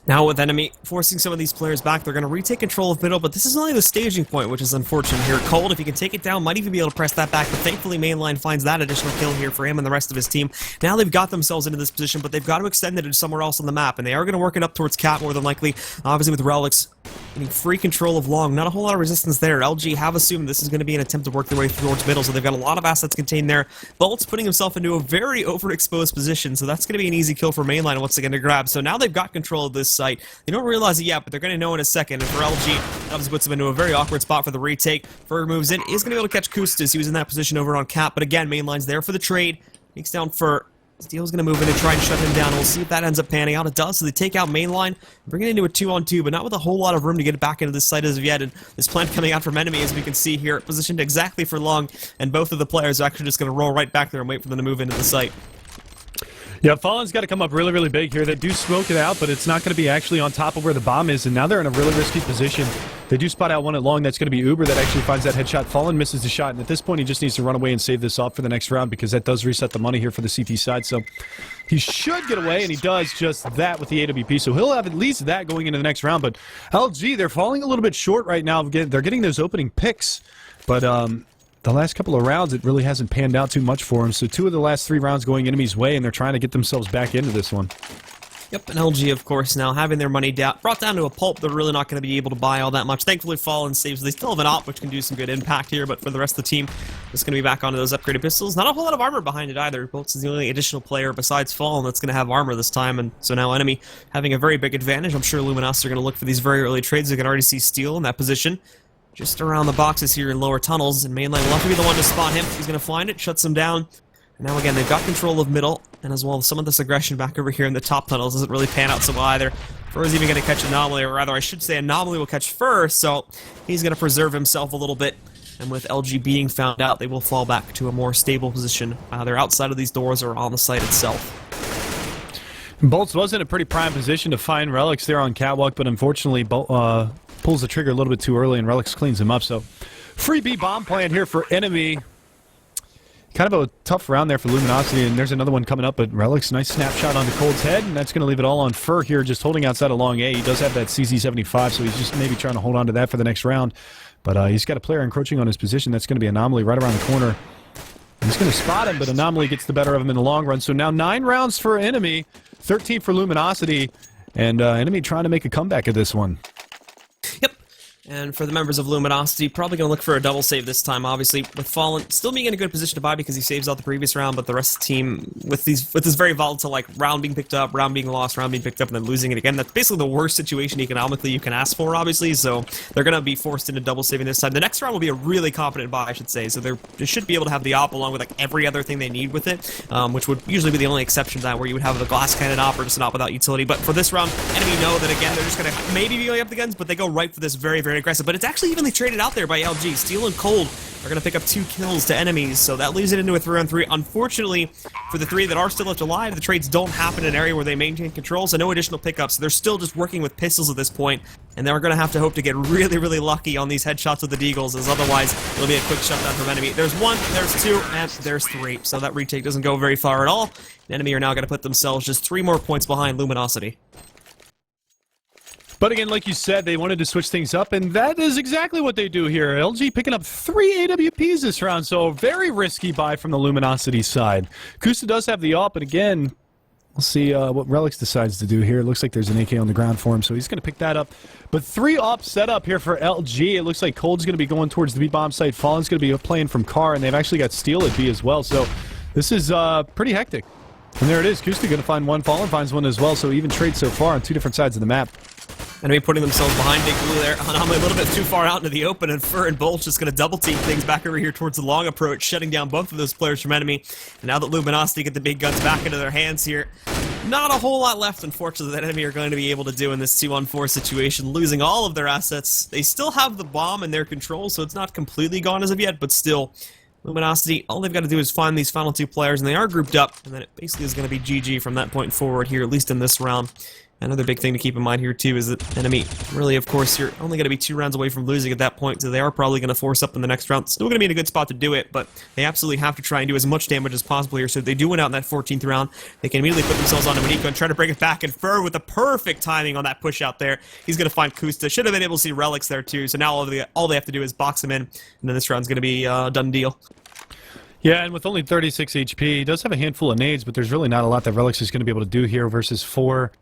Now with Enemy forcing some of these players back, they're going to retake control of middle, but this is only the staging point, which is unfortunate here. Cold, if he can take it down, might even be able to press that back, but thankfully Mainline finds that additional kill here for him and the rest of his team. Now they've got themselves into this position, but they've got to extend it to somewhere else on the map, and they are going to work it up towards Cat more than likely. Obviously with Relics getting free control of long, not a whole lot of resistance there. LG have assumed this is going to be an attempt to work their way towards middle, so they've got a lot of assets contained there. Bolt's putting himself into a very overexposed position, so that's going to be an easy kill for Mainline once again to grab. So now they've got control of this site. They don't realize it yet, but they're going to know in a second. And for LG, that obviously puts them into a very awkward spot for the retake. Ferg moves in, is going to be able to catch Kustas. He was in that position over on Cap, but again, Mainline's there for the trade. Takes down Fer. Steel's going to move in and try and shut him down. We'll see if that ends up panning out. It does, so they take out Mainline, bring it into a 2-on-2, but not with a whole lot of room to get it back into this site as of yet. And this plant coming out from Enemy, as we can see here, positioned exactly for long, and both of the players are actually just going to roll right back there and wait for them to move into the site. Yeah, Fallen's got to come up really, really big here. They do smoke it out, but it's not going to be actually on top of where the bomb is, and now they're in a really risky position. They do spot out one at long. That's going to be Uber that actually finds that headshot. Fallen misses the shot, and at this point, he just needs to run away and save this off for the next round because that does reset the money here for the CT side. So he should get away, and he does just that with the AWP. So he'll have at least that going into the next round. But LG, they're falling a little bit short right now. They're getting those opening picks, but the last couple of rounds, it really hasn't panned out too much for them. So 2 of the last 3 rounds going Enemy's way, and they're trying to get themselves back into this one. Yep, and LG, of course, now having their money brought down to a pulp, they're really not going to be able to buy all that much. Thankfully, Fallen saves. They still have an op, which can do some good impact here, but for the rest of the team, it's going to be back onto those upgraded pistols. Not a whole lot of armor behind it either. Bolts is the only additional player besides Fallen that's going to have armor this time, and so now Enemy having a very big advantage. I'm sure Luminos are going to look for these very early trades. You can already see Steel in that position, just around the boxes here in lower tunnels, and Mainline will have to be the one to spot him. He's going to find it, shuts him down. And now again, they've got control of middle, and as well, some of this aggression back over here in the top tunnels doesn't really pan out so well either. Fer is even going to catch Anomaly, or rather, I should say Anomaly will catch Fer, so he's going to preserve himself a little bit. And with LG being found out, they will fall back to a more stable position, either outside of these doors or on the site itself. Bolts was in a pretty prime position to find Relics there on catwalk, but unfortunately, pulls the trigger a little bit too early, and Relics cleans him up. So, free B bomb plant here for Enemy. Kind of a tough round there for Luminosity, and there's another one coming up, but Relics, nice snapshot onto Cold's head, and that's going to leave it all on Fer here, just holding outside of long A. He does have that CZ75, so he's just maybe trying to hold on to that for the next round. But he's got a player encroaching on his position. That's going to be Anomaly right around the corner. He's going to spot him, but Anomaly gets the better of him in the long run. So now 9 rounds for Enemy, 13 for Luminosity, and Enemy trying to make a comeback of this one. Yep. And for the members of Luminosity, probably going to look for a double save this time, obviously, with Fallen still being in a good position to buy because he saves out the previous round, but the rest of the team, with this very volatile, like, round being picked up, round being lost, round being picked up, and then losing it again, that's basically the worst situation economically you can ask for, obviously, so they're going to be forced into double saving this time. The next round will be a really competent buy, I should say, so they should be able to have the op along with, like, every other thing they need with it, which would usually be the only exception to that, where you would have a glass cannon op or just an op without utility, but for this round, Enemy know that, again, they're just going to maybe be going up the guns, but they go right for this very, very aggressive, but it's actually evenly traded out there by LG. Steel and Cold are going to pick up 2 kills to Enemies, so that leaves it into a 3-on-3. Unfortunately, for the 3 that are still left alive, the trades don't happen in an area where they maintain control, so no additional pickups. They're still just working with pistols at this point, and they're going to have to hope to get really, really lucky on these headshots with the Deagles, as otherwise it'll be a quick shutdown from Enemy. There's 1, there's 2, and there's 3, so that retake doesn't go very far at all. And Enemy are now going to put themselves just 3 more points behind Luminosity. But again, like you said, they wanted to switch things up, and that is exactly what they do here. LG picking up 3 AWPs this round, so a very risky buy from the Luminosity side. Kusta does have the AWP, but again, we'll see what Relix decides to do here. It looks like there's an AK on the ground for him, so he's going to pick that up. But 3 AWP set up here for LG. It looks like Cold's going to be going towards the B-bomb site. Fallen's going to be playing from Car, and they've actually got Steel at B as well, so this is pretty hectic. And there it is. Kusta going to find one. Fallen finds one as well, so even trade so far on 2 different sides of the map. NME putting themselves behind Big Blue there. Hanami a little bit too far out into the open, and Fur and Bolt just going to double team things back over here towards the long approach, shutting down both of those players from NME. And now that Luminosity get the big guns back into their hands here, not a whole lot left, unfortunately, that NME are going to be able to do in this 2-on-4 situation, losing all of their assets. They still have the bomb in their control, so it's not completely gone as of yet, but still, Luminosity, all they've got to do is find these final 2 players, and they are grouped up, and then it basically is going to be GG from that point forward here, at least in this round. Another big thing to keep in mind here, too, is that NME, really, of course, you're only going to be 2 rounds away from losing at that point, so they are probably going to force up in the next round. Still going to be in a good spot to do it, but they absolutely have to try and do as much damage as possible here, so if they do win out in that 14th round, they can immediately put themselves onto Maniko and try to bring it back, and Fur with the perfect timing on that push out there. He's going to find Kusta. Should have been able to see Relix there, too, so now all they have to do is box him in, and then this round's going to be a done deal. Yeah, and with only 36 HP, he does have a handful of nades, but there's really not a lot that Relix is going to be able to do here versus 4.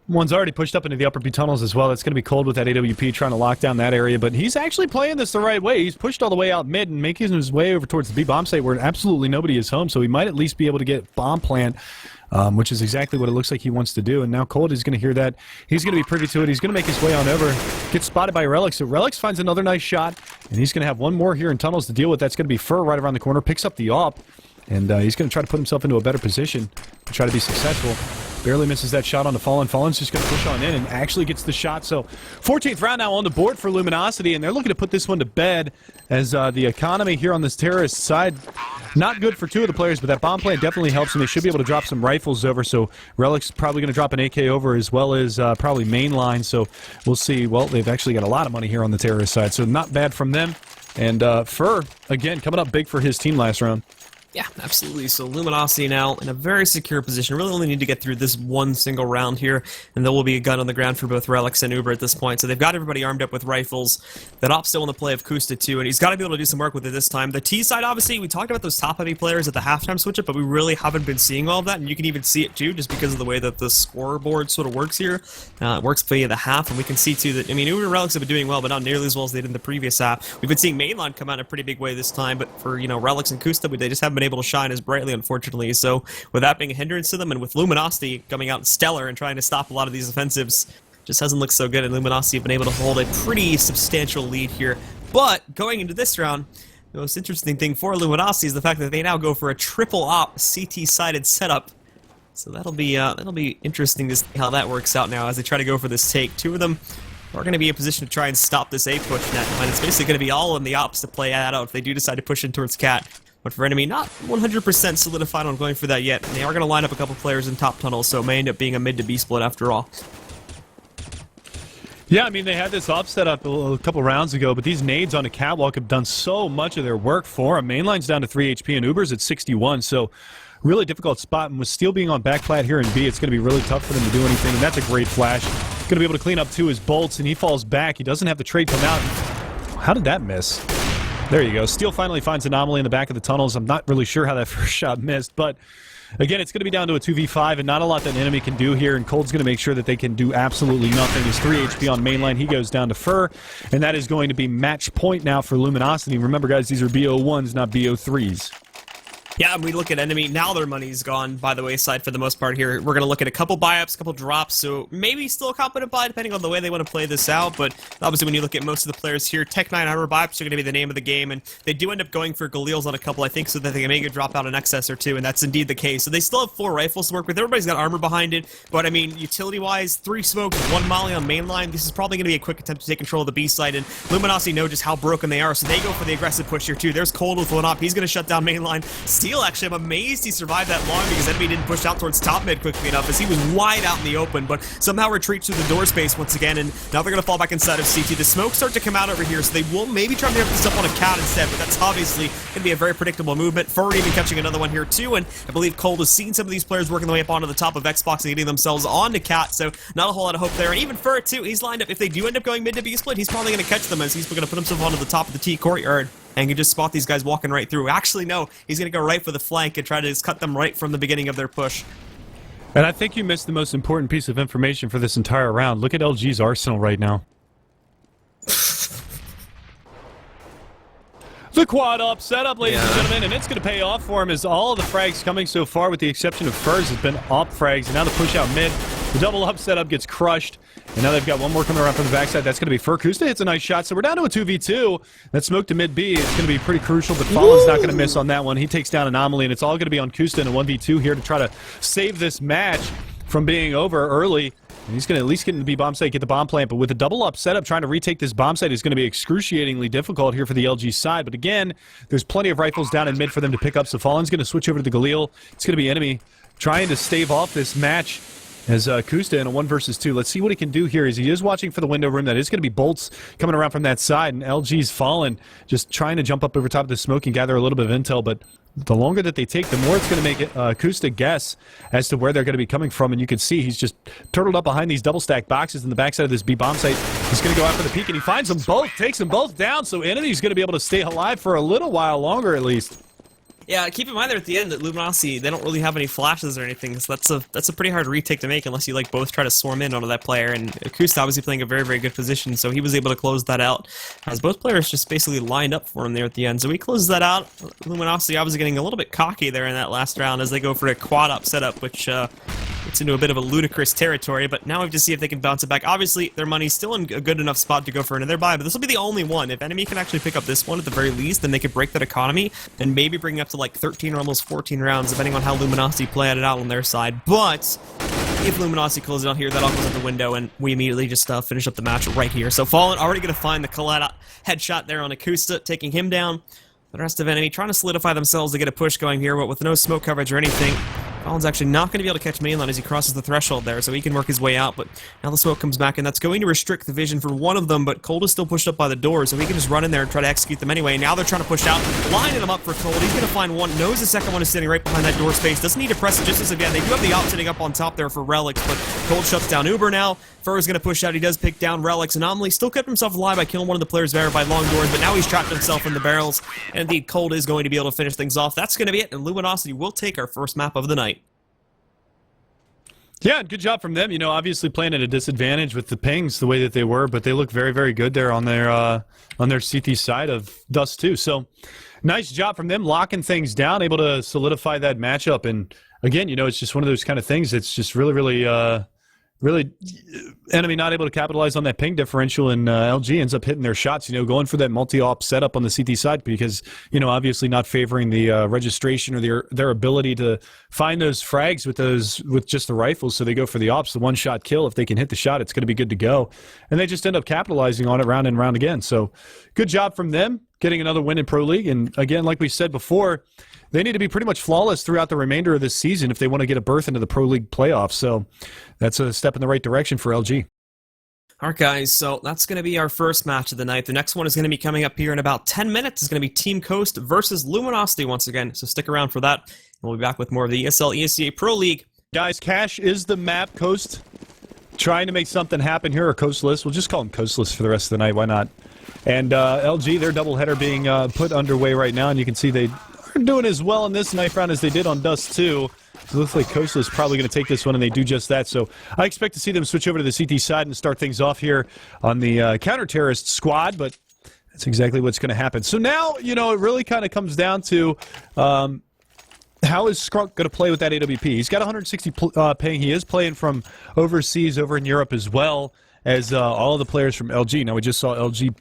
One's already pushed up into the upper B tunnels as well. It's going to be Cold with that AWP trying to lock down that area, but he's actually playing this the right way. He's pushed all the way out mid and making his way over towards the B bomb site where absolutely nobody is home, so he might at least be able to get bomb plant, which is exactly what it looks like he wants to do. And now Cold is going to hear that. He's going to be privy to it. He's going to make his way on over. Gets spotted by Relix. So Relix finds another nice shot, and he's going to have one more here in tunnels to deal with. That's going to be Fur right around the corner. Picks up the AWP, and he's going to try to put himself into a better position to try to be successful. Barely misses that shot on the Fallen. Fallen's just going to push on in and actually gets the shot. So 14th round now on the board for Luminosity, and they're looking to put this one to bed as the economy here on this terrorist side, not good for 2 of the players, but that bomb plant definitely helps, and they should be able to drop some rifles over. So Relic's probably going to drop an AK over as well as probably mainline. So we'll see. Well, they've actually got a lot of money here on the terrorist side, so not bad from them. And Fur, again, coming up big for his team last round. Yeah, absolutely. So Luminosity now in a very secure position. Really only need to get through this one single round here, and there will be a gun on the ground for both Relix and Uber at this point. So they've got everybody armed up with rifles. That op's still in the play of Kusta too, and he's got to be able to do some work with it this time. The T side, obviously, we talked about those top-heavy players at the halftime switch-up, but we really haven't been seeing all of that, and you can even see it too, just because of the way that the scoreboard sort of works here. It works via the half, and we can see too that, I mean, Uber and Relix have been doing well, but not nearly as well as they did in the previous half. We've been seeing mainline come out in a pretty big way this time, but for, you know, Relix and Kusta, they just haven't been able to shine as brightly, unfortunately. So with that being a hindrance to them, and with Luminosity coming out stellar and trying to stop a lot of these offensives, just hasn't looked so good, and Luminosity have been able to hold a pretty substantial lead here. But going into this round, the most interesting thing for Luminosity is the fact that they now go for a triple op CT-sided setup. So that'll be interesting to see how that works out now as they try to go for this take. 2 of them are going to be in position to try and stop this A push net, and it's basically going to be all in the ops to play that out if they do decide to push in towards Cat. But for NME, not 100% solidified on going for that yet. And they are going to line up a couple players in top tunnels, so it may end up being a mid to B split after all. Yeah, I mean, they had this op set up a couple rounds ago, but these nades on the catwalk have done so much of their work for them. Mainline's down to 3 HP, and Uber's at 61, so really difficult spot. And with Steel being on backplat here in B, it's going to be really tough for them to do anything, and that's a great flash. Going to be able to clean up 2 his bolts, and he falls back. He doesn't have the trade come out. How did that miss? There you go. Steel finally finds Anomaly in the back of the tunnels. I'm not really sure how that first shot missed, but again, it's going to be down to a 2v5 and not a lot that NME can do here, and Cold's going to make sure that they can do absolutely nothing. He's 3 HP on mainline. He goes down to Fur, and that is going to be match point now for Luminosity. Remember, guys, these are BO1s, not BO3s. Yeah, we look at NME, now their money's gone by the wayside for the most part here. We're going to look at a couple buy-ups, a couple drops, so maybe still a competent buy depending on the way they want to play this out, but obviously when you look at most of the players here, Tech 9 armor buy-ups are going to be the name of the game, and they do end up going for Galils on a couple, I think, so that they can make a drop out an excess or 2, and that's indeed the case. So they still have 4 rifles to work with. Everybody's got armor behind it, but I mean, utility-wise, 3 smokes, 1 molly on mainline. This is probably going to be a quick attempt to take control of the B side, and Luminosity know just how broken they are, so they go for the aggressive push here too. There's Cold with 1 op. He's going to shut down mainline. steal, actually. I'm amazed he survived that long because NME didn't push out towards top mid quickly enough as he was wide out in the open, but somehow retreats through the door space once again, and now they're going to fall back inside of CT. The smoke start to come out over here, so they will maybe try to pick this up on a cat instead, but that's obviously going to be a very predictable movement. Furry even catching another one here too, and I believe Cold has seen some of these players working their way up onto the top of Xbox and getting themselves onto cat, so not a whole lot of hope there. And even Fur too, he's lined up. If they do end up going mid to B split, he's probably going to catch them as he's going to put himself onto the top of the T courtyard and can just spot these guys walking right through. Actually, no, he's going to go right for the flank and try to just cut them right from the beginning of their push. And I think you missed the most important piece of information for this entire round. Look at LG's arsenal right now. The quad up setup, ladies and gentlemen, and it's going to pay off for him as all of the frags coming so far, with the exception of Furs, has been op frags, and now the push out mid. The double up setup gets crushed, and now they've got one more coming around from the backside. That's going to be Fur. Kusta hits a nice shot, so we're down to a 2v2. That smoke to mid B is going to be pretty crucial, but Fallen's not going to miss on that one. He takes down Anomaly, and it's all going to be on Kusta in a 1v2 here to try to save this match from being over early. And he's going to at least get into the B bomb site, get the bomb plant, but with a double up setup, trying to retake this bomb site is going to be excruciatingly difficult here for the LG side. But again, there's plenty of rifles down in mid for them to pick up, so Fallen's going to switch over to the Galil. It's going to be NME trying to stave off this match as Kusta in a 1 versus 2. Let's see what he can do here as he is watching for the window room. That is going to be bolts coming around from that side, and LG's Fallen just trying to jump up over top of the smoke and gather a little bit of intel, but the longer that they take, the more it's going to make it Kusta guess as to where they're going to be coming from, and you can see he's just turtled up behind these double stack boxes in the backside of this B bomb site. He's going to go after the peak, and he finds them both, takes them both down, so NME's going to be able to stay alive for a little while longer at least. Yeah, keep in mind there at the end that Luminosity, they don't really have any flashes or anything, so that's a pretty hard retake to make unless you like both try to swarm in onto that player, and Akusta obviously playing a very, very good position, so he was able to close that out as both players just basically lined up for him there at the end. So he closes that out. Luminosity obviously getting a little bit cocky there in that last round as they go for a quad up setup, which gets into a bit of a ludicrous territory, but now we have to see if they can bounce it back. Obviously, their money's still in a good enough spot to go for another buy, but this will be the only one. If NME can actually pick up this one at the very least, then they could break that economy and maybe bring it up to like 13 or almost 14 rounds, depending on how Luminosity play it out on their side. But if Luminosity closes it out here, that all goes out the window, and we immediately just finish up the match right here. So Fallen already going to find the Colette headshot there on Akusta, taking him down. The rest of NME trying to solidify themselves to get a push going here, but with no smoke coverage or anything, Fallen's actually not going to be able to catch mainline as he crosses the threshold there, so he can work his way out, but now the smoke comes back, and that's going to restrict the vision for one of them, but Cold is still pushed up by the door, so he can just run in there and try to execute them anyway. Now they're trying to push out, lining them up for Cold. He's going to find one, knows the second one is sitting right behind that door space, doesn't need to press it just as again. They do have the op sitting up on top there for Relics, but Cold shuts down Uber now. Fur is going to push out, he does pick down Relics. Anomaly still kept himself alive by killing one of the players there by long doors, but now he's trapped himself in the barrels, and indeed Cold is going to be able to finish things off. That's going to be it, and Luminosity will take our first map of the night. Yeah, good job from them. You know, obviously playing at a disadvantage with the pings the way that they were, but they look very, very good there on their CT side of Dust too. So nice job from them locking things down, able to solidify that matchup. And again, you know, it's just one of those kind of things that's just really, really NME not able to capitalize on that ping differential, and LG ends up hitting their shots, you know, going for that multi-op setup on the CT side because, you know, obviously not favoring the registration or their ability to find those frags with just the rifles, so they go for the ops, the one-shot kill. If they can hit the shot, it's going to be good to go. And they just end up capitalizing on it round and round again. So good job from them, getting another win in Pro League. And again, like we said before, they need to be pretty much flawless throughout the remainder of this season if they want to get a berth into the Pro League playoffs. So that's a step in the right direction for LG. All right, guys, so that's going to be our first match of the night. The next one is going to be coming up here in about 10 minutes. It's going to be Team Coast versus Luminosity once again, so stick around for that. And we'll be back with more of the ESL ESEA Pro League. Guys, Cash is the map. Coast trying to make something happen here, or Coastless. We'll just call them Coastless for the rest of the night. Why not? And LG, their doubleheader being put underway right now, and you can see they are doing as well in this knife round as they did on Dust 2. So it looks like Coastal is probably going to take this one, and they do just that. So I expect to see them switch over to the CT side and start things off here on the counter-terrorist squad, but that's exactly what's going to happen. So now, you know, it really kind of comes down to how is Skrunk going to play with that AWP? He's got 160 ping. He is playing from overseas over in Europe as well as all of the players from LG. Now, we just saw LG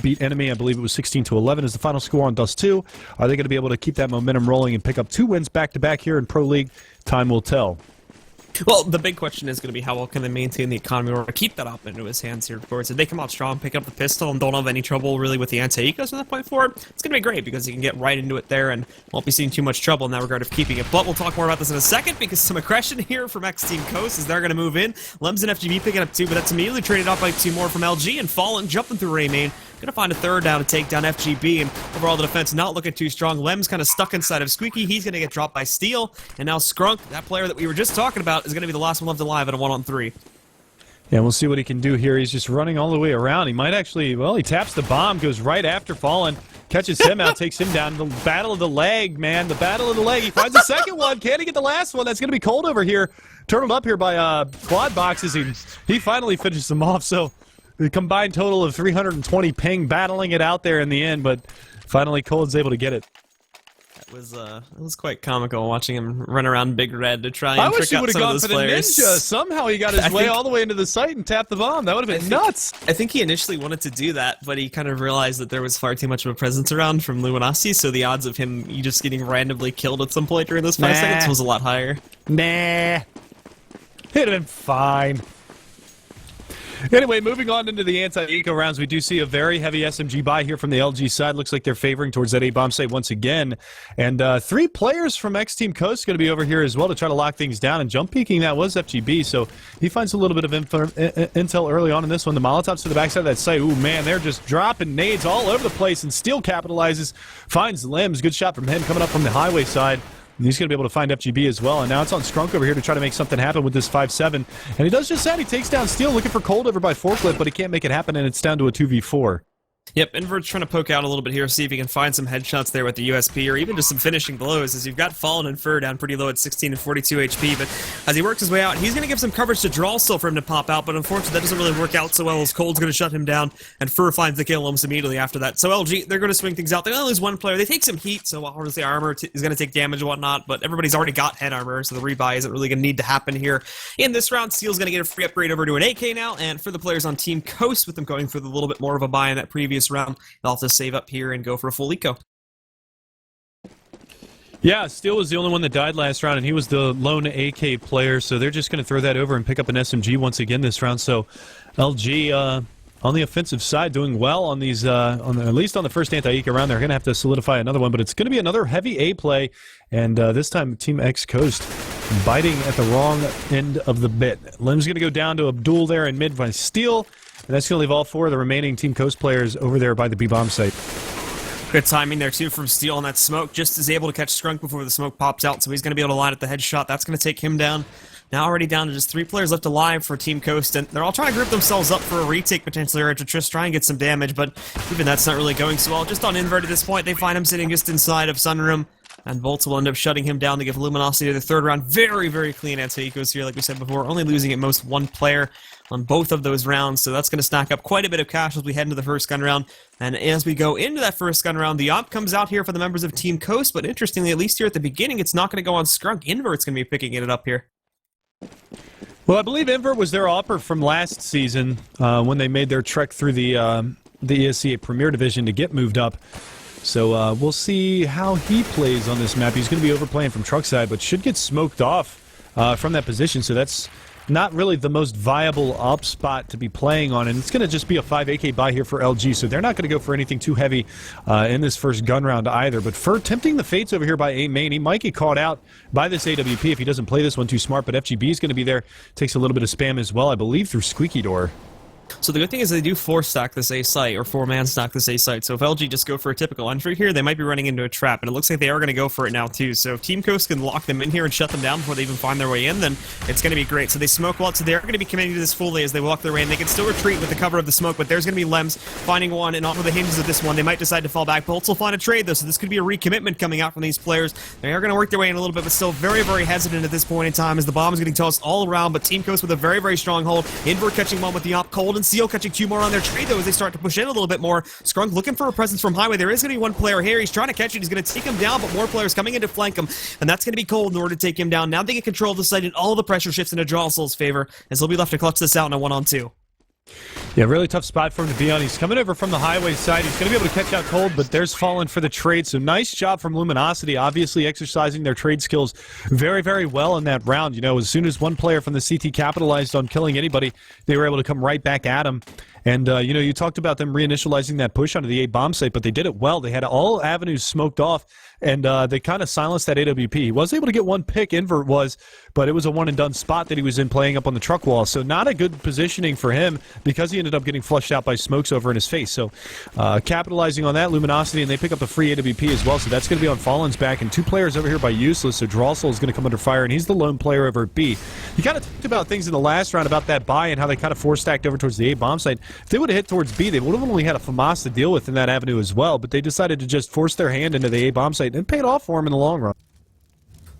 beat NME. I believe it was 16-11 is the final score on Dust 2. Are they going to be able to keep that momentum rolling and pick up 2 wins back-to-back here in Pro League? Time will tell. Well, the big question is going to be how well can they maintain the economy or keep that op into his hands here, of course. If they come out strong, pick up the pistol, and don't have any trouble really with the anti-ecos from that point forward, it's going to be great because he can get right into it there and won't be seeing too much trouble in that regard of keeping it. But we'll talk more about this in a second because some aggression here from X-Team Coast as they're going to move in. Lems and FGB picking up 2, but that's immediately traded off by 2 more from LG and Fallen jumping through Ray main. Gonna find a third down to take down FGB, and overall the defense not looking too strong. Lem's kind of stuck inside of Squeaky. He's gonna get dropped by Steel, and now Skrunk, that player that we were just talking about, is gonna be the last one left alive at a 1-on-3. Yeah, we'll see what he can do here. He's just running all the way around. He might actually, well, he taps the bomb, goes right after Fallen, catches him out, takes him down. The battle of the leg, man. The battle of the leg. He finds the second one. Can he get the last one? That's going to be cold over here. Turtled up here by quad boxes. He finally finishes them off. So the combined total of 320 ping, battling it out there in the end, but finally Cold's able to get it. It was quite comical watching him run around Big Red to try and trick out some of those players. I wish he would have gone for the ninja. Somehow he got his way all the way into the site and tapped the bomb. That would have been nuts. I think he initially wanted to do that, but he kind of realized that there was far too much of a presence around from Luminasi, so the odds of him just getting randomly killed at some point during those 5 seconds was a lot higher. Nah. It'd have been fine. Anyway, moving on into the anti-eco rounds, we do see a very heavy SMG buy here from the LG side. Looks like they're favoring towards that A-bomb site once again. And 3 players from X-Team Coast going to be over here as well to try to lock things down. And jump peeking, that was FGB, so he finds a little bit of intel early on in this one. The Molotovs to the backside of that site. Ooh, man, they're just dropping nades all over the place. And Steel capitalizes, finds Limbs. Good shot from him coming up from the highway side. And he's going to be able to find FGB as well. And now it's on Skrunk over here to try to make something happen with this 5-7. And he does just that. He takes down Steel, looking for Cold over by Forklift, but he can't make it happen, and it's down to a 2v4. Yep, Invert's trying to poke out a little bit here, see if he can find some headshots there with the USP, or even just some finishing blows, as you've got Fallen and Fur down pretty low at 16 and 42 HP, but as he works his way out, he's going to give some coverage to Draw still for him to pop out, but unfortunately that doesn't really work out so well, as Cold's going to shut him down, and Fur finds the kill almost immediately after that. So LG, they're going to swing things out. They only lose 1 player. They take some heat, so obviously armor is going to take damage and whatnot, but everybody's already got head armor, so the rebuy isn't really going to need to happen here. In this round, Steel's going to get a free upgrade over to an AK now, and for the players on Team Coast, with them going for a little bit more of a buy in that previous round, they'll have to save up here and go for a full eco. Yeah, Steel was the only one that died last round, and he was the lone AK player, so they're just going to throw that over and pick up an SMG once again this round. So LG on the offensive side doing well on these, at least on the first anti-eco round. They're going to have to solidify another one, but it's going to be another heavy A play, and this time Team X Coast biting at the wrong end of the bit. Lim's going to go down to Abdul there in mid by Steel, and that's going to leave all 4 of the remaining Team Coast players over there by the B-bomb site. Good timing there, too, from Steel on that smoke. Just is able to catch Skrunk before the smoke pops out, so he's going to be able to line up the headshot. That's going to take him down. Now already down to just 3 players left alive for Team Coast, and they're all trying to group themselves up for a retake potentially, or to just try and get some damage, but even that's not really going so well. Just on Invert at this point, they find him sitting just inside of Sunroom, and Bolts will end up shutting him down to give Luminosity the 3rd round. Very, very clean anti-ecos here, like we said before, only losing at most 1 player on both of those rounds, so that's going to stack up quite a bit of cash as we head into the first gun round. And as we go into that first gun round, the op comes out here for the members of Team Coast, but interestingly, at least here at the beginning, it's not going to go on Skrunk. Invert's going to be picking it up here. Well, I believe Invert was their opper from last season when they made their trek through the ESEA Premier Division to get moved up. So we'll see how he plays on this map. He's going to be overplaying from truck side, but should get smoked off from that position, so that's not really the most viable op spot to be playing on, and it's going to just be a 5 AK buy here for LG, so they're not going to go for anything too heavy in this first gun round either. But Fur tempting the fates over here by A main. He might get caught out by this AWP if he doesn't play this one too smart, but FGB is going to be there. Takes a little bit of spam as well, I believe, through Squeaky Door. So the good thing is they do 4-stack this A site, or 4-man stack this A site, so if LG just go for a typical entry here, they might be running into a trap, and it looks like they are going to go for it now too. So if Team Coast can lock them in here and shut them down before they even find their way in, then it's going to be great. So they smoke well, so they're going to be committing to this fully as they walk their way in. They can still retreat with the cover of the smoke, but there's going to be Lems finding one, and off of the hinges of this one, they might decide to fall back. Bolts will find a trade though, so this could be a recommitment coming out from these players. They are going to work their way in a little bit, but still very, very hesitant at this point in time as the bomb is getting tossed all around, but Team Coast with a very, very strong hold. Invert catching one with the op, Cold and Seal catching 2 more on their trade though as they start to push in a little bit more. Skrunk looking for a presence from Highway. There is going to be 1 player here. He's trying to catch it. He's going to take him down, but more players coming in to flank him, and that's going to be Cold in order to take him down. Now they get control of the site, and all the pressure shifts into Jawsel's favor as he'll be left to clutch this out in a 1-on-2. Yeah, really tough spot for him to be on. He's coming over from the highway side. He's going to be able to catch out Cold, but there's Fallen for the trade. So nice job from Luminosity, obviously exercising their trade skills very, very well in that round. You know, as soon as one player from the CT capitalized on killing anybody, they were able to come right back at him. And, you know, you talked about them reinitializing that push onto the A bomb site, but they did it well. They had all avenues smoked off, and they kind of silenced that AWP. He was able to get one pick, Invert was, but it was a one-and-done spot that he was in playing up on the truck wall. So not a good positioning for him because he ended up getting flushed out by smokes over in his face. So capitalizing on that, Luminosity, and they pick up the free AWP as well. So that's going to be on Fallen's back, and 2 players over here by Useless. So Drossel is going to come under fire, and he's the lone player over at B. You kind of talked about things in the last round about that buy and how they kind of force-stacked over towards the A bomb site. If they would have hit towards B, they would have only had a FAMAS to deal with in that avenue as well, but they decided to just force their hand into the A bomb site, and it paid off for them in the long run.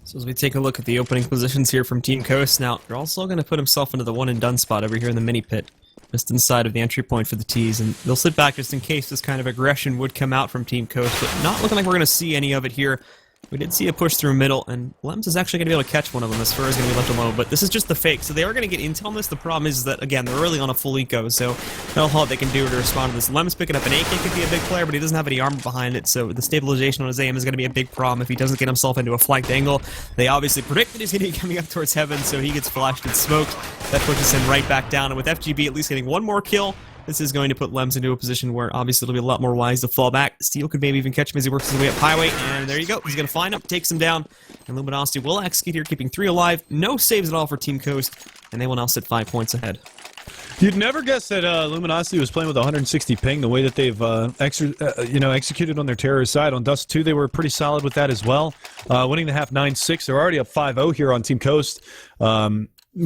So as we take a look at the opening positions here from Team Coast, now they're also going to put himself into the one-and-done spot over here in the mini pit, just inside of the entry point for the T's, and they'll sit back just in case this kind of aggression would come out from Team Coast, but not looking like we're going to see any of it here. We did see a push through middle, and Lems is actually going to be able to catch one of them as far as going to be left alone, but this is just the fake, so they are going to get intel on this. The problem is that, again, they're really on a full eco, so no halt they can do to respond to this. Lems picking up an AK could be a big player, but he doesn't have any armor behind it, so the stabilization on his aim is going to be a big problem if he doesn't get himself into a flanked angle. They obviously predict that he's going to be coming up towards heaven, so he gets flashed and smoked. That pushes him right back down, and with FGB at least getting one more kill, this is going to put Lems into a position where obviously it'll be a lot more wise to fall back. Steel could maybe even catch him as he works his way up highway, and there you go. He's going to find him, takes him down, and Luminosity will execute here, keeping 3 alive. No saves at all for Team Coast, and they will now sit 5 points ahead. You'd never guess that Luminosity was playing with 160 ping the way that they've executed on their terrorist side. On Dust 2, they were pretty solid with that as well, winning the half 9-6. They're already up 5-0 here on Team Coast.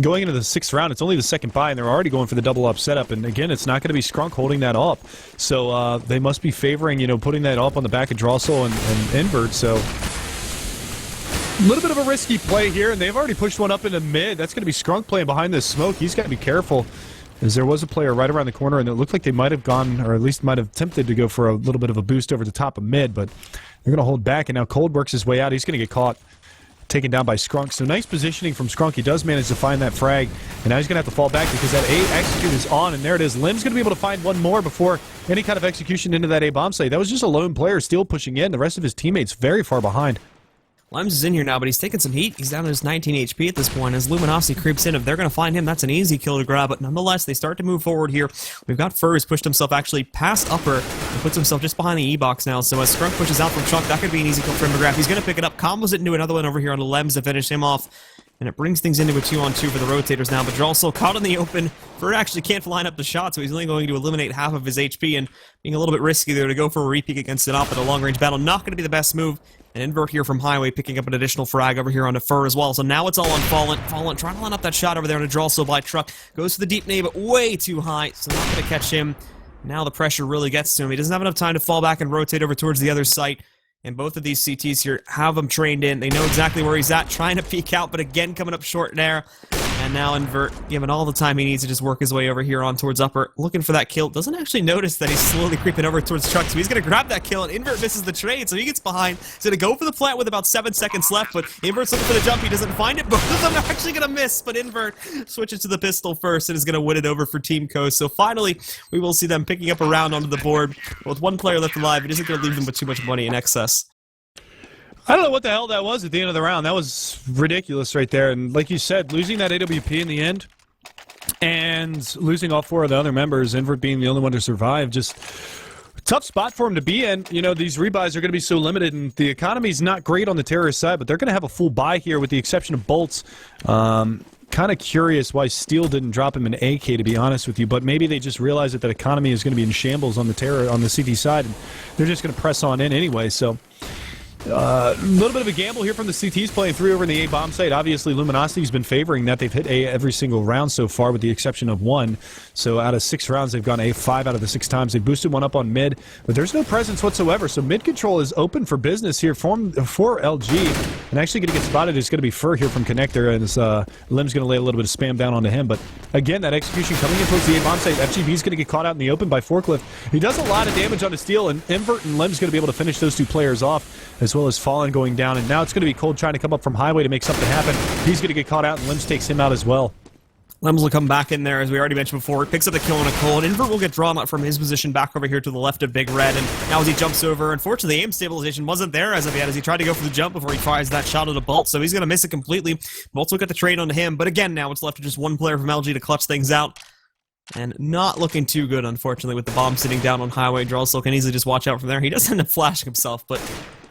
Going into the 6th round, it's only the second buy, and they're already going for the double up setup. And again, it's not going to be Scrunk holding that up. So they must be favoring, putting that up on the back of Drossel and Invert. So a little bit of a risky play here, and they've already pushed one up into mid. That's going to be Scrunk playing behind this smoke. He's got to be careful, as there was a player right around the corner, and it looked like they might have gone, or at least might have attempted to go for a little bit of a boost over the top of mid, but they're going to hold back, and now Cold works his way out. He's going to get caught, taken down by Scrunk. So nice positioning from Scrunk. He does manage to find that frag, and now he's going to have to fall back because that A execute is on, and there it is. Lim's going to be able to find one more before any kind of execution into that A bomb site. That was just a lone player still pushing in. The rest of his teammates very far behind. Lems is in here now, but he's taking some heat. He's down to his 19 HP at this point. As Luminosity creeps in, if they're going to find him, that's an easy kill to grab. But nonetheless, they start to move forward here. We've got Fur, who's pushed himself actually past upper and puts himself just behind the E-box now. So as Scrunk pushes out from Chuck, that could be an easy kill for him to grab. He's going to pick it up, combos it into another one over here on the Lems to finish him off. And it brings things into a 2-on-2 for the rotators now. But Drossel caught in the open. Fur actually can't line up the shot, so he's only going to eliminate half of his HP. And being a little bit risky there to go for a repeat against it off at a long-range battle. Not going to be the best move. And Invert here from Highway picking up an additional frag over here onto Fur as well. So now it's all on Fallen. Fallen trying to line up that shot over there on a Drossel by Truck. Goes for the deep nade, but way too high. So not going to catch him. Now the pressure really gets to him. He doesn't have enough time to fall back and rotate over towards the other site. And both of these CTs here have him trained in. They know exactly where he's at, trying to peek out, but again coming up short there. And now Invert, given all the time he needs to just work his way over here on towards upper, looking for that kill. Doesn't actually notice that he's slowly creeping over towards Chuck, so he's going to grab that kill, and Invert misses the trade, so he gets behind. He's going to go for the plant with about 7 seconds left, but Invert's looking for the jump. He doesn't find it. Both of them are actually going to miss, but Invert switches to the pistol first and is going to win it over for Team Coast. So finally, we will see them picking up a round onto the board. With one player left alive, it isn't going to leave them with too much money in excess. I don't know what the hell that was at the end of the round. That was ridiculous right there. And like you said, losing that AWP in the end and losing all 4 of the other members, Invert being the only one to survive, just tough spot for him to be in. These rebuys are going to be so limited, and the economy's not great on the terrorist side, but they're going to have a full buy here with the exception of Bolts. Kind of curious why Steel didn't drop him an AK, to be honest with you, but maybe they just realized that economy is going to be in shambles on the CT side, and they're just going to press on in anyway, so... A little bit of a gamble here from the CTs playing 3 over in the A bomb site. Obviously, Luminosity's been favoring that. They've hit A every single round so far, with the exception of 1. So out of 6 rounds, they've gone A 5 out of the 6 times. They boosted one up on mid, but there's no presence whatsoever. So mid control is open for business here for LG. And actually going to get spotted is going to be Fur here from Connector, and Lim's going to lay a little bit of spam down onto him. But again, that execution coming in towards the A bomb site. FGB's going to get caught out in the open by Forklift. He does a lot of damage on his Steel, and Invert and Lim's going to be able to finish those 2 players off, as well as Fallen going down, and now it's going to be Cold trying to come up from Highway to make something happen. He's going to get caught out, and Limbs takes him out as well. Lems will come back in there, as we already mentioned before. Picks up the kill on a Cold. Invert will get drawn out from his position back over here to the left of Big Red, and now as he jumps over, unfortunately, aim stabilization wasn't there as of yet, as he tried to go for the jump before he fires that shot at a Bolt, so he's going to miss it completely. Bolts will get the trade onto him, but again, now it's left to just one player from LG to clutch things out. And not looking too good, unfortunately, with the bomb sitting down on Highway. Drawsel can easily just watch out from there. He does end up flashing himself, but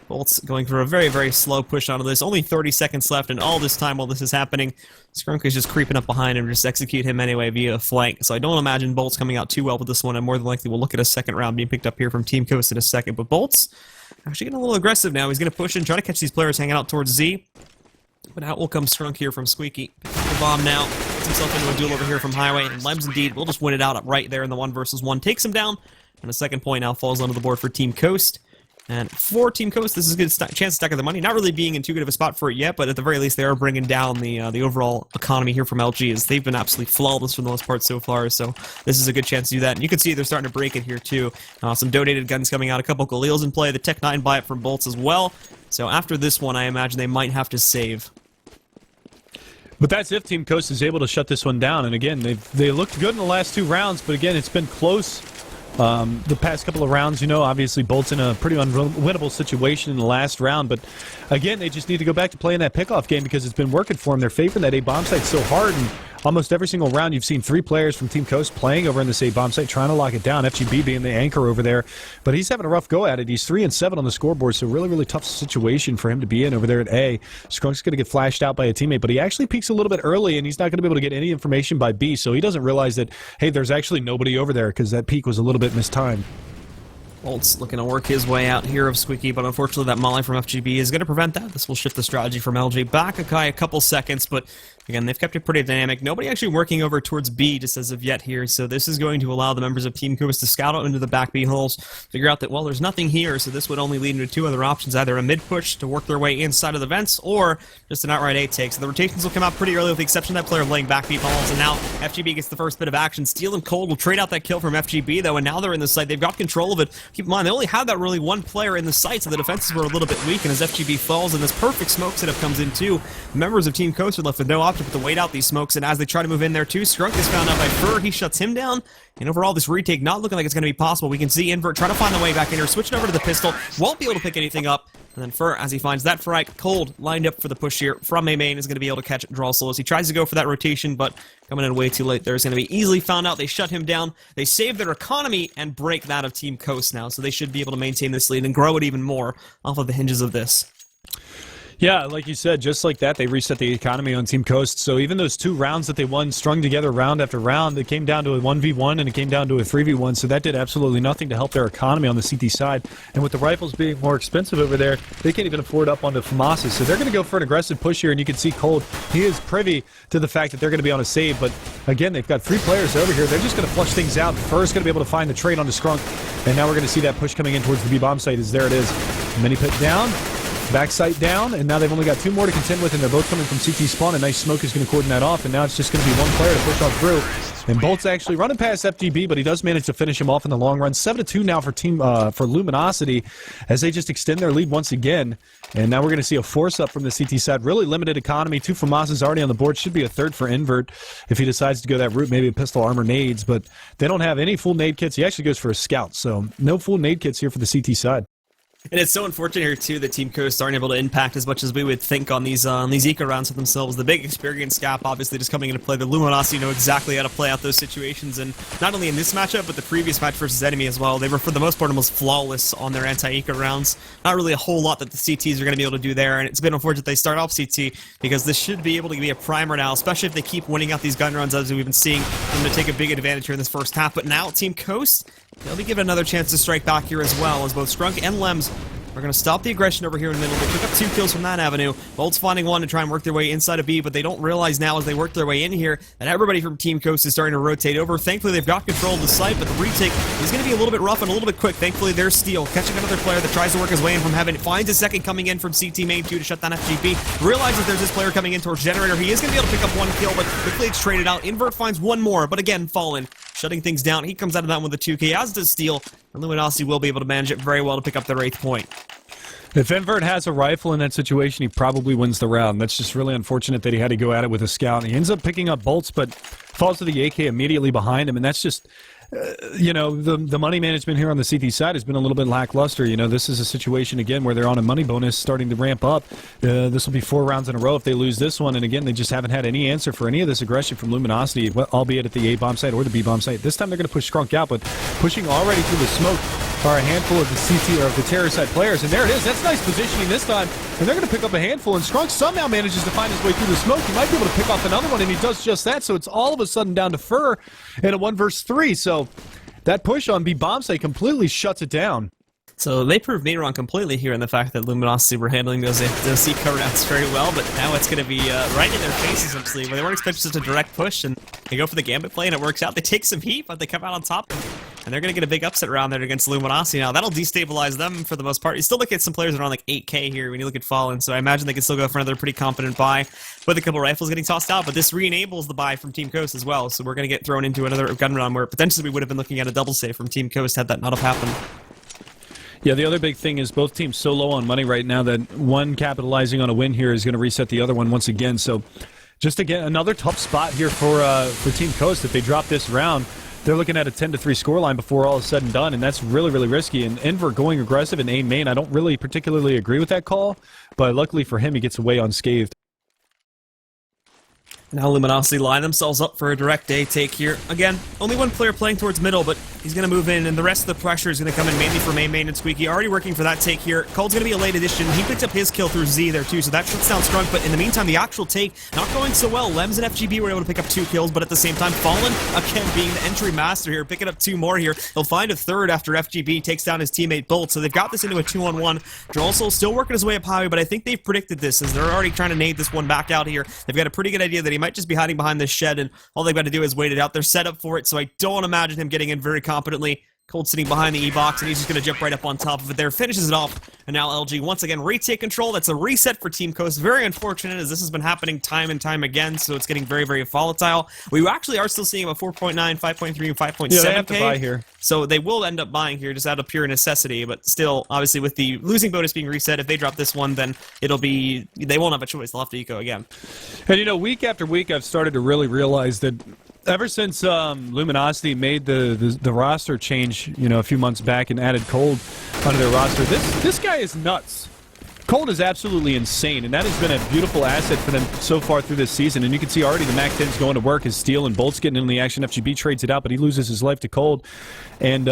Bolt's going for a very, very slow push onto this. Only 30 seconds left, and all this time while this is happening, Skrunk is just creeping up behind him, just execute him anyway via a flank. So I don't imagine Bolt's coming out too well with this one, and more than likely we'll look at a second round being picked up here from Team Coast in a second. But Bolt's actually getting a little aggressive now. He's going to push in, try to catch these players hanging out towards Z. But out will come Skrunk here from Squeaky. Picks up the bomb now, gets himself into a duel over here from Highway, and Lems indeed will just win it out right there in the 1 versus 1. Takes him down, and a second point now falls onto the board for Team Coast. And for Team Coast, this is a good chance to stack up the money. Not really being in too good of a spot for it yet, but at the very least, they are bringing down the overall economy here from LG, as they've been absolutely flawless for the most part so far. So this is a good chance to do that. And you can see they're starting to break it here too. Some donated guns coming out, a couple Galils in play, the Tech 9 buy-up from Bolts as well. So after this one, I imagine they might have to save. But that's if Team Coast is able to shut this one down. And again, they looked good in the last 2 rounds, but again, it's been close. The past couple of rounds, you know, obviously Bolt's in a pretty unwinnable situation in the last round, but again, they just need to go back to playing that pickoff game because it's been working for them. They're favoring that A bomb site so hard, and almost every single round you've seen 3 players from Team Coast playing over in this A bomb site, trying to lock it down. FGB being the anchor over there, but he's having a rough go at it. He's 3-7 on the scoreboard, so really, really tough situation for him to be in over there at A. Skrunk's going to get flashed out by a teammate, but he actually peeks a little bit early, and he's not going to be able to get any information by B, so he doesn't realize that, hey, there's actually nobody over there because that peek was a little bit mistimed. Bolt's looking to work his way out here of Squeaky, but unfortunately that molly from FGB is going to prevent that. This will shift the strategy from LG back a couple seconds, but again, they've kept it pretty dynamic. Nobody actually working over towards B just as of yet here, so this is going to allow the members of Team Coast to scout out into the back B holes, figure out that, well, there's nothing here, so this would only lead into 2 other options, either a mid-push to work their way inside of the vents, or just an outright A take. So the rotations will come out pretty early with the exception of that player laying back B holes, and now FGB gets the first bit of action. Steel and Cold will trade out that kill from FGB, though, and now they're in the site. They've got control of it. Keep in mind, they only had that really 1 player in the site, so the defenses were a little bit weak, and as FGB falls and this perfect smoke setup comes in too, members of Team Coast are left with no option but to wait out these smokes, and as they try to move in there too, Skrunk is found out by Fur. He shuts him down, and overall this retake not looking like it's going to be possible. We can see Invert trying to find the way back in here, switching over to the pistol, won't be able to pick anything up, and then Fur, as he finds that frag, Cold lined up for the push here from A main, is going to be able to catch Drawsel as he tries to go for that rotation, but coming in way too late there is going to be easily found out. They shut him down, they save their economy, and break that of Team Coast now, so they should be able to maintain this lead and grow it even more off of the hinges of this. Yeah, like you said, just like that, they reset the economy on Team Coast. So even those 2 rounds that they won, strung together round after round, it came down to a 1v1 and it came down to a 3v1. So that did absolutely nothing to help their economy on the CT side. And with the rifles being more expensive over there, they can't even afford up onto FAMASA. So they're going to go for an aggressive push here, and you can see Cold, he is privy to the fact that they're going to be on a save. But again, they've got 3 players over here. They're just going to flush things out. First, going to be able to find the trade onto Skrunk. And now we're going to see that push coming in towards the B bomb site. As there it is. Mini pit down. Backside down, and now they've only got 2 more to contend with, and they're both coming from CT spawn. A nice smoke is going to cordon that off, and now it's just going to be 1 player to push on through. And Bolt's actually running past FGB, but he does manage to finish him off in the long run. 7-2 now for Luminosity, as they just extend their lead once again. And now we're going to see a force up from the CT side. Really limited economy. 2 FAMASA's already on the board. Should be a 3rd for Invert if he decides to go that route. Maybe a pistol armor nades, but they don't have any full nade kits. He actually goes for a scout, so no full nade kits here for the CT side. And it's so unfortunate here, too, that Team Coast aren't able to impact as much as we would think on these eco rounds for themselves. The big experience gap, obviously, just coming into play. The Luminosity know exactly how to play out those situations, and not only in this matchup, but the previous match versus NME as well. They were, for the most part, almost flawless on their anti-eco rounds. Not really a whole lot that the CTs are going to be able to do there, and it's been unfortunate they start off CT, because this should be able to be a primer now, especially if they keep winning out these gun runs, as we've been seeing them to take a big advantage here in this first half. But now, Team Coast, they'll be given another chance to strike back here as well, as both Skrunk and Lems are going to stop the aggression over here in the middle. They pick up 2 kills from that avenue. Bolt's finding 1 to try and work their way inside of B, but they don't realize now as they work their way in here that everybody from Team Coast is starting to rotate over. Thankfully, they've got control of the site, but the retake is going to be a little bit rough and a little bit quick. Thankfully, there's Steel catching another player that tries to work his way in from heaven. Finds a second coming in from CT main 2 to shut down FGB. Realizes there's this player coming in towards Generator. He is going to be able to pick up 1 kill, but quickly it's traded out. Invert finds 1 more, but again, Fallen shutting things down. He comes out of that with a 2K, as does Steel. And Luminosity will be able to manage it very well to pick up their 8th point. If Invert has a rifle in that situation, he probably wins the round. That's just really unfortunate that he had to go at it with a scout. He ends up picking up bolts, but falls to the AK immediately behind him, and that's just... you know, the money management here on the CT side has been a little bit lackluster. You know, this is a situation, again, where they're on a money bonus starting to ramp up. This will be 4 rounds in a row if they lose this one. And again, they just haven't had any answer for any of this aggression from Luminosity, albeit at the A-bomb site or the B-bomb site. This time they're going to push Skrunk out, but pushing already through the smoke are a handful of the CT or of the terror side players. And there it is. That's nice positioning this time. And they're going to pick up a handful. And Skrunk somehow manages to find his way through the smoke. He might be able to pick off another one, and he does just that. So it's all of a sudden down to Fur in a 1 versus 3. So that push on B-bomb site completely shuts it down. So they proved me wrong completely here in the fact that Luminosity were handling those C cover rounds very well, but now it's going to be right in their faces, essentially, where they weren't expecting such a direct push, and they go for the gambit play, and it works out. They take some heat, but they come out on top, and they're going to get a big upset round there against Luminosity. Now, that'll destabilize them for the most part. You still look at some players around like 8K here when you look at Fallen, so I imagine they can still go for another pretty competent buy with a couple rifles getting tossed out, but this re-enables the buy from Team Coast as well, so we're going to get thrown into another gun run where potentially we would have been looking at a double save from Team Coast had that not have happened. Yeah, the other big thing is both teams so low on money right now that one capitalizing on a win here is going to reset the other one once again. So just again, another tough spot here for Team Coast. If they drop this round, they're looking at a 10-3 scoreline before all is said and done, and that's really, really risky. And Enver going aggressive in A main, I don't really particularly agree with that call, but luckily for him, he gets away unscathed. Now Luminosity line themselves up for a direct A take here. Again, only one player playing towards middle, but he's going to move in, and the rest of the pressure is going to come in mainly from main and Squeaky. Already working for that take here. Cold's going to be a late addition. He picked up his kill through Z there too, so that shuts down Skrunk, but in the meantime, the actual take not going so well. Lems and FGB were able to pick up 2 kills, but at the same time, Fallen, again, being the entry master here, picking up 2 more here. He'll find a third after FGB takes down his teammate Bolt, so they've got this into a 2-on-1. Drolso still working his way up high, but I think they've predicted this, as they're already trying to nade this one back out here. They've got a pretty good idea that he might just be hiding behind this shed, and all they've got to do is wait it out. They're set up for it, so I don't imagine him getting in very competently. Cold sitting behind the E-box, and he's just going to jump right up on top of it there. Finishes it off, and now LG once again retake control. That's a reset for Team Coast. Very unfortunate, as this has been happening time and time again, so it's getting very, very volatile. We actually are still seeing about 4.9, 5.3, and 5.7K. Yeah, they have to buy here. So they will end up buying here just out of pure necessity, but still, obviously, with the losing bonus being reset, if they drop this one, then it'll be... they won't have a choice. They'll have to eco again. And, you know, week after week, I've started to really realize that ever since Luminosity made the roster change, you know, a few months back and added Cold onto their roster, this guy is nuts. Cold is absolutely insane, and that has been a beautiful asset for them so far through this season. And you can see already the Mac 10's going to work. His Steel and Bolt's getting in the action. FGB trades it out, but he loses his life to Cold. And,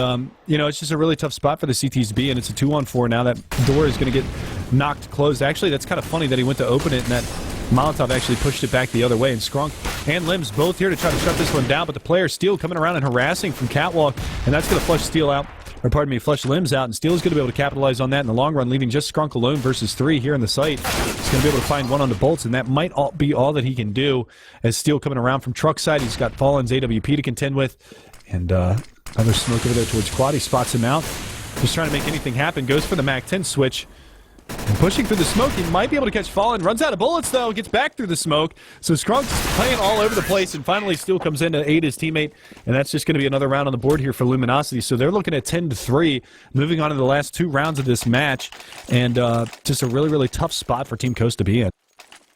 you know, it's just a really tough spot for the CTs to be, and it's a 2-on-4 now. That door is going to get knocked closed. Actually, that's kind of funny that he went to open it, and that Molotov actually pushed it back the other way, and Skrunk and Limbs both here to try to shut this one down, but the player Steel coming around and harassing from Catwalk, and that's going to flush Steel out, or pardon me, flush Limbs out, and Steel is going to be able to capitalize on that in the long run, leaving just Skrunk alone versus 3 here in the site. He's going to be able to find one on the bolts, and that might be all that he can do, as Steel coming around from truck side. He's got Fallen's AWP to contend with, and another smoke over there towards Quad. He spots him out, just trying to make anything happen, goes for the Mac 10 switch. And pushing through the smoke, he might be able to catch Fallen. Runs out of bullets, though. Gets back through the smoke. So Skrunk's playing all over the place, and finally Steel comes in to aid his teammate. And that's just going to be another round on the board here for Luminosity. So they're looking at 10-3, moving on to the last 2 rounds of this match. And just a really, really tough spot for Team Coast to be in.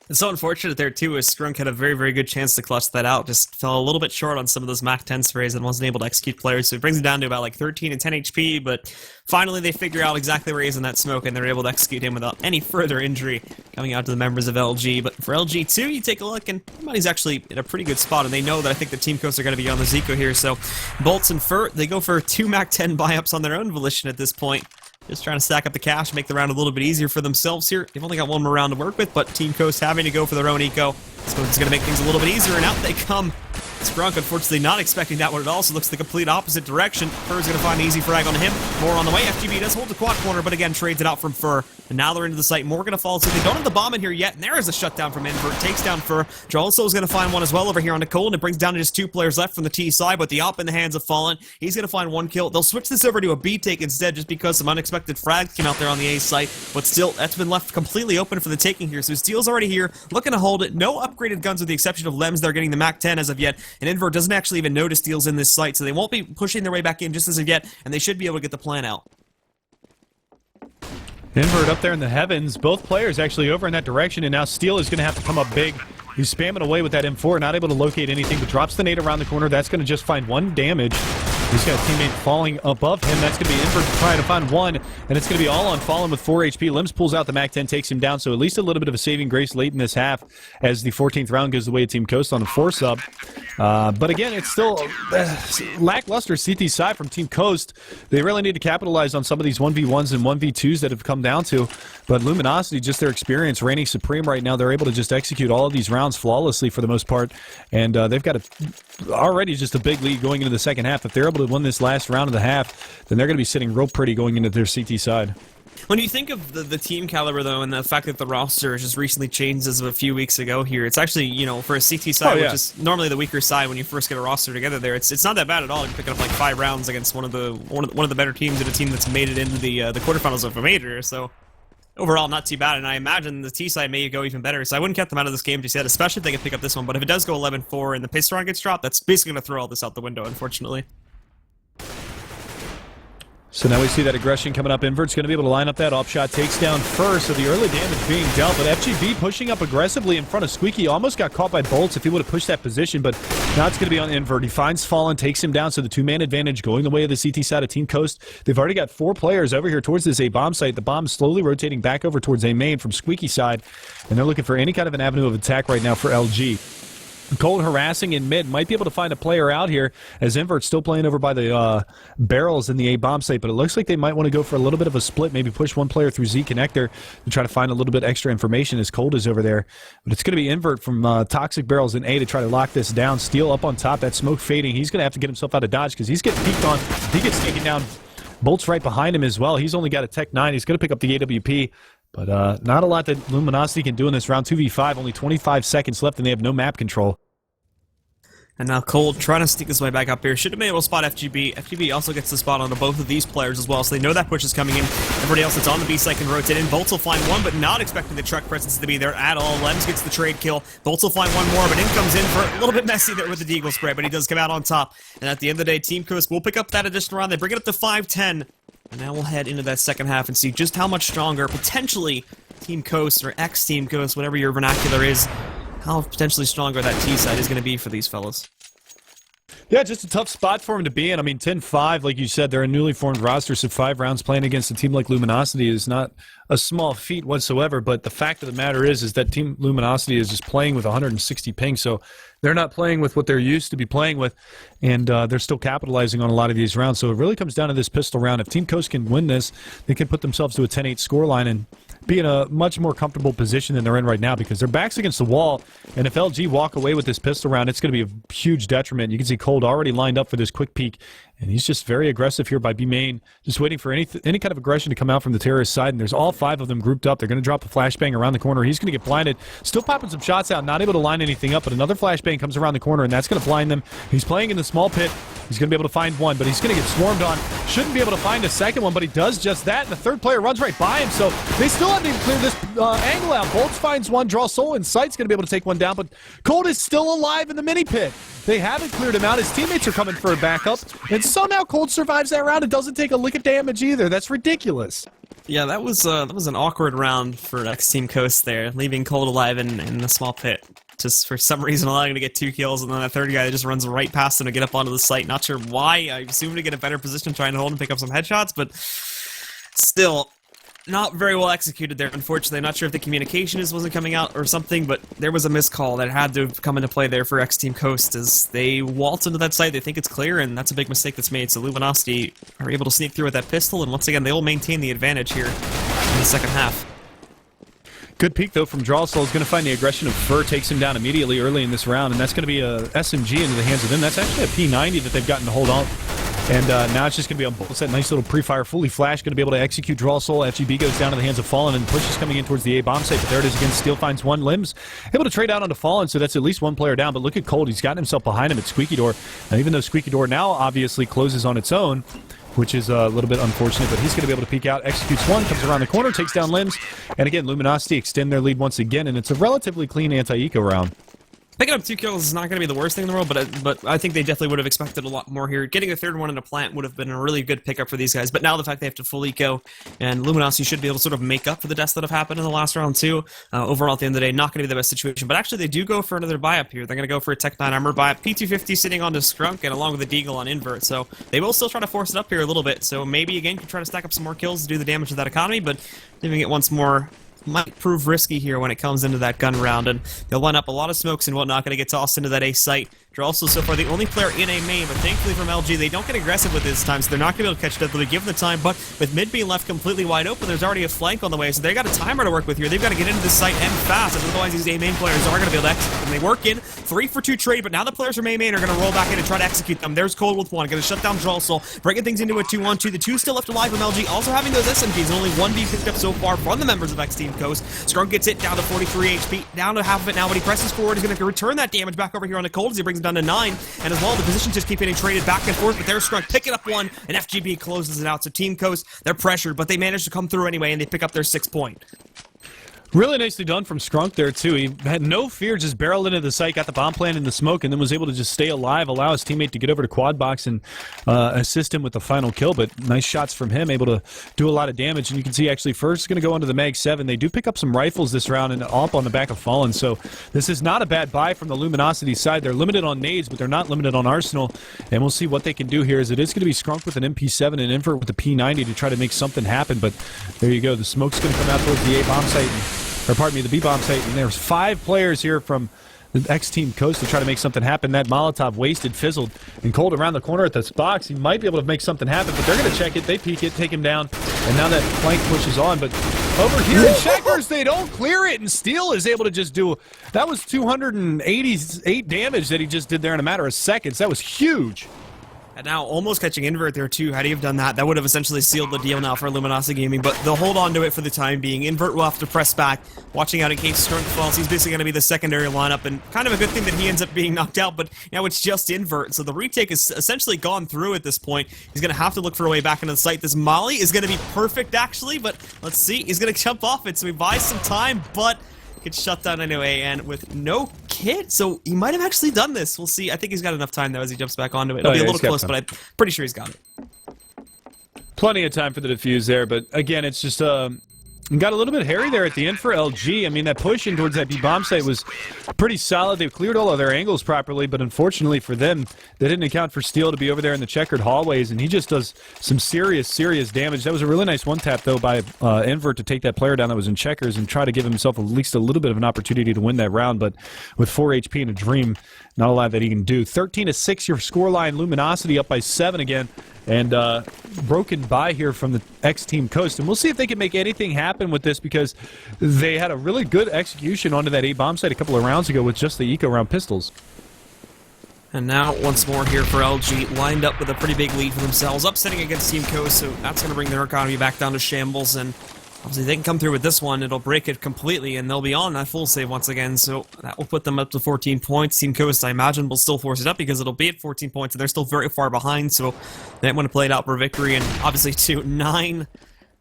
It's so unfortunate there, too, as Skrunk had a very, very good chance to clutch that out. Just fell a little bit short on some of those Mac 10 sprays and wasn't able to execute players. So it brings it down to about like 13 and 10 HP. But finally, they figure out exactly where he is in that smoke, and they're able to execute him without any further injury coming out to the members of LG. But for LG, too, you take a look, and everybody's actually in a pretty good spot. And they know that I think the Team Coast are going to be on the Zico here. So Bolts and Fur, they go for 2 Mac 10 buy-ups on their own volition at this point. Just trying to stack up the cash, make the round a little bit easier for themselves here. They've only got 1 more round to work with, but Team Coast having to go for their own eco. This is going to make things a little bit easier, and out they come. Skrunk, unfortunately, not expecting that one at all, so looks the complete opposite direction. Fur's going to find an easy frag on him. More on the way. FGB does hold the quad corner, but again, trades it out from Fur. And now they're into the site. More going to fall, so they don't have the bomb in here yet, and there is a shutdown from Invert. Takes down Fur. Drolso is going to find one as well over here on the Cold, and it brings down to just 2 players left from the T side, but the op in the hands of Fallen. He's going to find 1 kill. They'll switch this over to a B take instead, just because some unexpected frags came out there on the A site, but still, that's been left completely open for the taking here. So Steel's already here, looking to hold it. No upgraded guns with the exception of Lems. They're getting the Mac 10 as of yet, and Invert doesn't actually even notice Steel's in this site, so they won't be pushing their way back in just as of yet, and they should be able to get the plan out. Invert up there in the heavens. Both players actually over in that direction, and now Steel is going to have to come up big. He's spamming away with that M4, not able to locate anything, but drops the nade around the corner. That's going to just find 1 damage. He's got a teammate falling above him. That's going to be Invert trying to find 1, and it's going to be all on Fallen with 4 HP. Limbs pulls out the MAC-10, takes him down, so at least a little bit of a saving grace late in this half as the 14th round goes the way of Team Coast on a 4-sub. But again, it's still lackluster CT side from Team Coast. They really need to capitalize on some of these 1v1s and 1v2s that have come down to. But Luminosity, just their experience reigning supreme right now, they're able to just execute all of these rounds flawlessly for the most part. And they've got already just a big lead going into the second half. If they're able to win this last round of the half, then they're going to be sitting real pretty going into their CT side. When you think of the team caliber, though, and the fact that the roster has just recently changed as of a few weeks ago here, it's actually, you know, for a CT side, which is normally the weaker side when you first get a roster together there, it's not that bad at all. You're picking up like 5 rounds against one of the better teams and a team that's made it into the quarterfinals of a major, so overall not too bad, and I imagine the T side may go even better, so I wouldn't count them out of this game just yet, especially if they can pick up this one, but if it does go 11-4 and the pistol round gets dropped, that's basically going to throw all this out the window, unfortunately. So now we see that aggression coming up. Invert's going to be able to line up that op shot. Takes down first, so the early damage being dealt. But FGB pushing up aggressively in front of Squeaky. Almost got caught by Bolts if he would have pushed that position, but now it's going to be on Invert. He finds Fallen, takes him down, so the 2-man advantage going the way of the CT side of Team Coast. They've already got 4 players over here towards this A-bomb site. The bomb slowly rotating back over towards A-main from Squeaky side, and they're looking for any kind of an avenue of attack right now for LG. Cold harassing in mid, might be able to find a player out here as Invert's still playing over by the barrels in the A-bomb site, but it looks like they might want to go for a little bit of a split, maybe push one player through Z connector to try to find a little bit extra information as Cold is over there. But it's going to be Invert from Toxic Barrels in A to try to lock this down. Steel up on top, that smoke fading. He's going to have to get himself out of dodge because he's getting peeked on. He gets taken down. Bolt's right behind him as well. He's only got a Tech 9. He's going to pick up the AWP. But not a lot that Luminosity can do in this round. 2v5, only 25 seconds left, and they have no map control. And now Cold trying to sneak his way back up here. Should have been able to spot FGB. FGB also gets the spot onto both of these players as well, so they know that push is coming in. Everybody else that's on the B site can rotate in. Bolts will find 1, but not expecting the truck presence to be there at all. Lems gets the trade kill. Bolts will find 1 more, but in comes in for a little bit messy there with the Deagle spray, but he does come out on top. And at the end of the day, Team Coast will pick up that additional round. They bring it up to 5-10. And now we'll head into that second half and see just how much stronger, potentially, Team Coast or ex-Team Coast, whatever your vernacular is, how potentially stronger that T side is going to be for these fellas. Yeah, just a tough spot for him to be in. I mean, 10-5, like you said, they're a newly formed roster, so 5 rounds playing against a team like Luminosity is not a small feat whatsoever, but the fact of the matter is that Team Luminosity is just playing with 160 ping, so they're not playing with what they're used to be playing with, and they're still capitalizing on a lot of these rounds, so it really comes down to this pistol round. If Team Coast can win this, they can put themselves to a 10-8 scoreline and be in a much more comfortable position than they're in right now because their back's against the wall, and if LG walk away with this pistol round, it's going to be a huge detriment. You can see Cold already lined up for this quick peek, and he's just very aggressive here by B-main, just waiting for any kind of aggression to come out from the terrorist side, and there's all 5 of them grouped up. They're going to drop a flashbang around the corner. He's going to get blinded, still popping some shots out, not able to line anything up, but another flashbang comes around the corner, and that's going to blind them. He's playing in the small pit. He's going to be able to find 1, but he's going to get swarmed on. Shouldn't be able to find a second one, but he does just that, and the third player runs right by him, so they still haven't even cleared this angle out. Bolts finds 1, Draw Soul in sight's going to be able to take 1 down, but Cold is still alive in the mini pit. They haven't cleared him out. His teammates are coming for a backup, and somehow Cold survives that round and doesn't take a lick of damage either. That's ridiculous. Yeah, that was an awkward round for Team Coast there, leaving Cold alive in the small pit. Just for some reason allowing him to get 2 kills, and then that third guy that just runs right past him to get up onto the site. Not sure why. I assume to get a better position trying to hold and pick up some headshots, but still not very well executed there, unfortunately. Not sure if the communication wasn't coming out or something, but there was a missed call that had to come into play there for X-Team Coast as they waltz into that site. They think it's clear, and that's a big mistake that's made. So Luminosity are able to sneak through with that pistol, and once again, they will maintain the advantage here in the second half. Good peek, though, from Drawsoul. Is going to find the aggression of Fur, takes him down immediately early in this round, and that's going to be a SMG into the hands of them. That's actually a P90 that they've gotten to hold on. And now it's just going to be on Bolts. That nice little pre-fire, fully flash, going to be able to execute Drawsoul. FGB goes down to the hands of Fallen, and push is coming in towards the A-bomb site, but there it is again. Steel finds 1, Limbs able to trade out onto Fallen, so that's at least 1 player down. But look at Cold. He's gotten himself behind him at Squeaky Door. And even though Squeaky Door now obviously closes on its own, which is a little bit unfortunate, but he's going to be able to peek out, executes 1, comes around the corner, takes down Limbs, and again, Luminosity extend their lead once again, and it's a relatively clean anti-eco round. Picking up 2 kills is not going to be the worst thing in the world, but I think they definitely would have expected a lot more here. Getting a third one in a plant would have been a really good pickup for these guys, but now the fact they have to full eco, and Luminosity should be able to sort of make up for the deaths that have happened in the last round too. Overall, at the end of the day, not going to be the best situation, but actually they do go for another buy-up here. They're going to go for a Tech 9 armor buy-up, P250 sitting on the Skrunk, and along with the Deagle on Invert, so they will still try to force it up here a little bit, so maybe again can try to stack up some more kills to do the damage to that economy, but leaving it once more might prove risky here when it comes into that gun round, and they'll line up a lot of smokes and whatnot, going to get tossed into that A site. They're also so far the only player in a main, but thankfully from LG, they don't get aggressive with this time, so they're not going to be able to catch Deadly given the time, but with mid being left completely wide open, there's already a flank on the way, so they got a timer to work with here. They've got to get into this site and fast, and otherwise these A main players are going to be able to execute them. They work in, 3 for 2 trade, but now the players from A main are going to roll back in and try to execute them. There's Cold with 1, going to shut down Drolsel, breaking things into a 2-on-2. The 2 still left alive from LG, also having those SMGs, only 1B picked up so far from the members of X Team Coast. Skrunk gets it down to 43 HP, down to half of it now, but he presses forward. He's going to return that damage back over here on the Cold as he brings it down to 9. And as well, the positions just keep getting traded back and forth, but there's Skrunk picking up 1, and FGB closes it out. So Team Coast, they're pressured, but they manage to come through anyway, and they pick up their 6th point. Really nicely done from Skrunk there, too. He had no fear, just barreled into the site, got the bomb plant in the smoke, and then was able to just stay alive, allow his teammate to get over to quad box and assist him with the final kill. But nice shots from him, able to do a lot of damage. And you can see actually first going to go into the Mag 7. They do pick up some rifles this round and up on the back of Fallen. So this is not a bad buy from the Luminosity side. They're limited on nades, but they're not limited on arsenal. And we'll see what they can do here, as it is going to be Skrunk with an MP7 and Invert with the P90 to try to make something happen. But there you go. The smoke's going to come out towards the A bomb site. Or pardon me, the B-bomb site, and there's 5 players here from the X-Team Coast to try to make something happen. That Molotov wasted, fizzled, and Cold around the corner at this box. He might be able to make something happen, but they're going to check it. They peek it, take him down, and now that flank pushes on. But over here in Checkers, they don't clear it, and Steel is able to just do... That was 288 damage that he just did there in a matter of seconds. That was huge. And now almost catching Invert there too. Had he have done that, that would have essentially sealed the deal now for Luminosity Gaming, but they'll hold on to it for the time being. Invert will have to press back, watching out in case Skrunk falls. He's basically going to be the secondary lineup, and kind of a good thing that he ends up being knocked out, but now it's just Invert, so the retake is essentially gone through at this point. He's going to have to look for a way back into the site. This Molly is going to be perfect, actually, but let's see. He's going to jump off it, so he buys some time, but gets shut down anyway, and with no kit, so he might have actually done this. We'll see. I think he's got enough time, though, as he jumps back onto it. It'll be a little close, but I'm pretty sure he's got it. Plenty of time for the defuse there, but again, it's just got a little bit hairy there at the end for LG. I mean, that push in towards that B-bomb site was pretty solid. They've cleared all of their angles properly, but unfortunately for them, they didn't account for Steel to be over there in the checkered hallways, and he just does some serious damage. That was a really nice one-tap, though, by Invert to take that player down that was in checkers and try to give himself at least a little bit of an opportunity to win that round, but with 4 HP and a dream, not a lot that he can do. 13-6, your scoreline. Luminosity up by 7 again. And broken by here from the X-Team Coast. And we'll see if they can make anything happen with this, because they had a really good execution onto that A-bomb site a couple of rounds ago with just the eco-round pistols. And now, once more here for LG, lined up with a pretty big lead for themselves, upsetting against Team Coast, so that's going to bring their economy back down to shambles, and obviously they can come through with this one, it'll break it completely, and they'll be on that full save once again, so that will put them up to 14 points. Team Coast, I imagine, will still force it up because it'll be at 14 points, and they're still very far behind, so they want to play it out for victory, and obviously to 9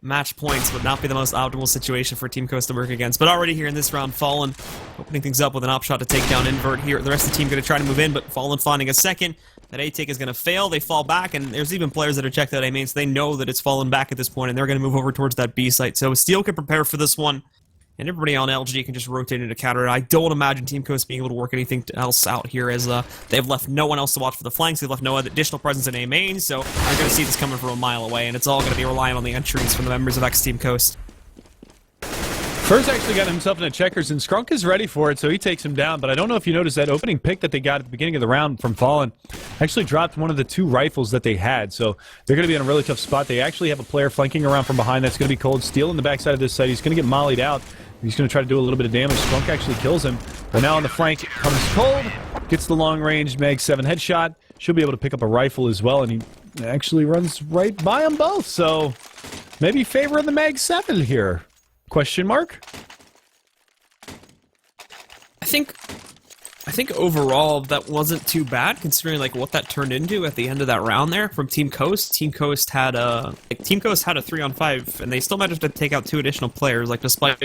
match points would not be the most optimal situation for Team Coast to work against. But already here in this round, Fallen opening things up with an op shot to take down Invert here. The rest of the team going to try to move in, but Fallen finding a second. That A-take is going to fail. They fall back, and there's even players that are checked out A-main, so they know that it's fallen back at this point, and they're going to move over towards that B site. So Steel can prepare for this one, and everybody on LG can just rotate into counter it. I don't imagine Team Coast being able to work anything else out here, as they've left no one else to watch for the flanks. They've left no additional presence in A-main, so they're going to see this coming from a mile away, and it's all going to be relying on the entries from the members of X Team Coast. First actually got himself into checkers, and Skrunk is ready for it, so he takes him down. But I don't know if you noticed that opening pick that they got at the beginning of the round from Fallen actually dropped one of the 2 rifles that they had, so they're going to be in a really tough spot. They actually have a player flanking around from behind that's going to be Cold. Steel in the backside of this site. He's going to get mollied out. He's going to try to do a little bit of damage. Skrunk actually kills him. But now on the flank comes Cold, gets the long-range Mag 7 headshot. She'll be able to pick up a rifle as well, and he actually runs right by them both, so maybe favoring the Mag 7 here. Question mark? I think I think overall that wasn't too bad considering like what that turned into at the end of that round there from Team Coast. Team Coast had a 3-on-5 and they still managed to take out 2 additional players, like despite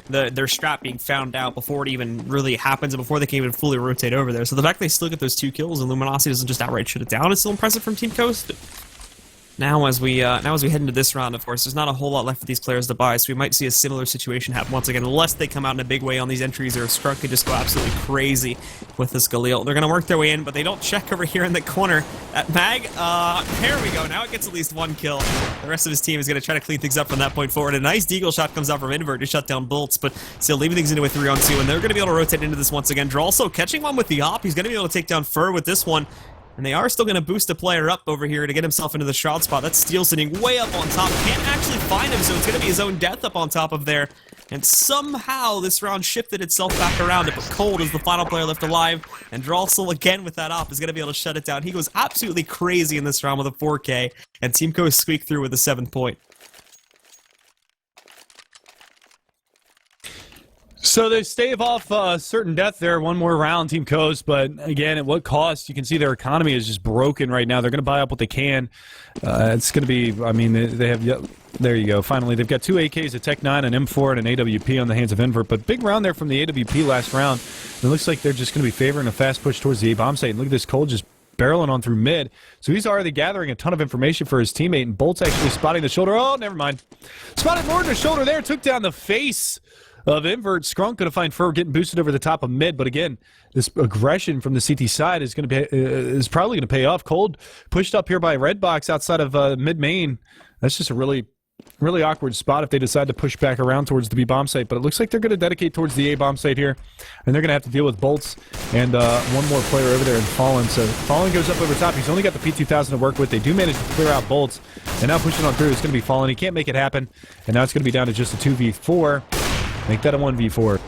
their strat being found out before it even really happens and before they can even fully rotate over there. So the fact they still get those 2 kills and Luminosity doesn't just outright shut it down is still impressive from Team Coast. Now as we head into this round, of course, there's not a whole lot left for these players to buy, so we might see a similar situation happen once again, unless they come out in a big way on these entries, or Scrunk could just go absolutely crazy with this Galil. They're going to work their way in, but they don't check over here in the corner at Mag. There we go. Now it gets at least 1 kill. The rest of his team is going to try to clean things up from that point forward. A nice deagle shot comes out from Invert to shut down Bolts, but still leaving things into a 3-on-2, and they're going to be able to rotate into this once again. Also catching one with the op. He's going to be able to take down Fur with this one. And they are still going to boost a player up over here to get himself into the shroud spot. That's Steel sitting way up on top. Can't actually find him, so it's going to be his own death up on top of there. And somehow this round shifted itself back around. But Cold is the final player left alive. And Drawsel again with that op is going to be able to shut it down. He goes absolutely crazy in this round with a 4K. And Team Co squeaked through with a 7th point. So they stave off certain death there, one more round, Team Coast, but again, at what cost? You can see their economy is just broken right now. They're going to buy up what they can. It's going to be, I mean, they have, there you go, finally. They've got 2 AKs, a Tech 9, an M4, and an AWP on the hands of Invert, but big round there from the AWP last round. It looks like they're just going to be favoring a fast push towards the A-bomb site. And look at this Cold just barreling on through mid. So he's already gathering a ton of information for his teammate, and Bolt's actually spotting the shoulder. Oh, never mind. Spotted more than the shoulder there, took down the face of Invert. Scrunk going to find Fur getting boosted over the top of mid, but again, this aggression from the CT side is going to be is probably going to pay off. Cold pushed up here by Redbox outside of mid main. That's just a really awkward spot if they decide to push back around towards the B bomb site, but it looks like they're going to dedicate towards the A bomb site here, and they're going to have to deal with Bolts and one more player over there in Fallen. So Fallen goes up over top. He's only got the P2000 to work with. They do manage to clear out Bolts, and now pushing on through is going to be Fallen. He can't make it happen, and now it's going to be down to just a 2v4. Make that a 1v4.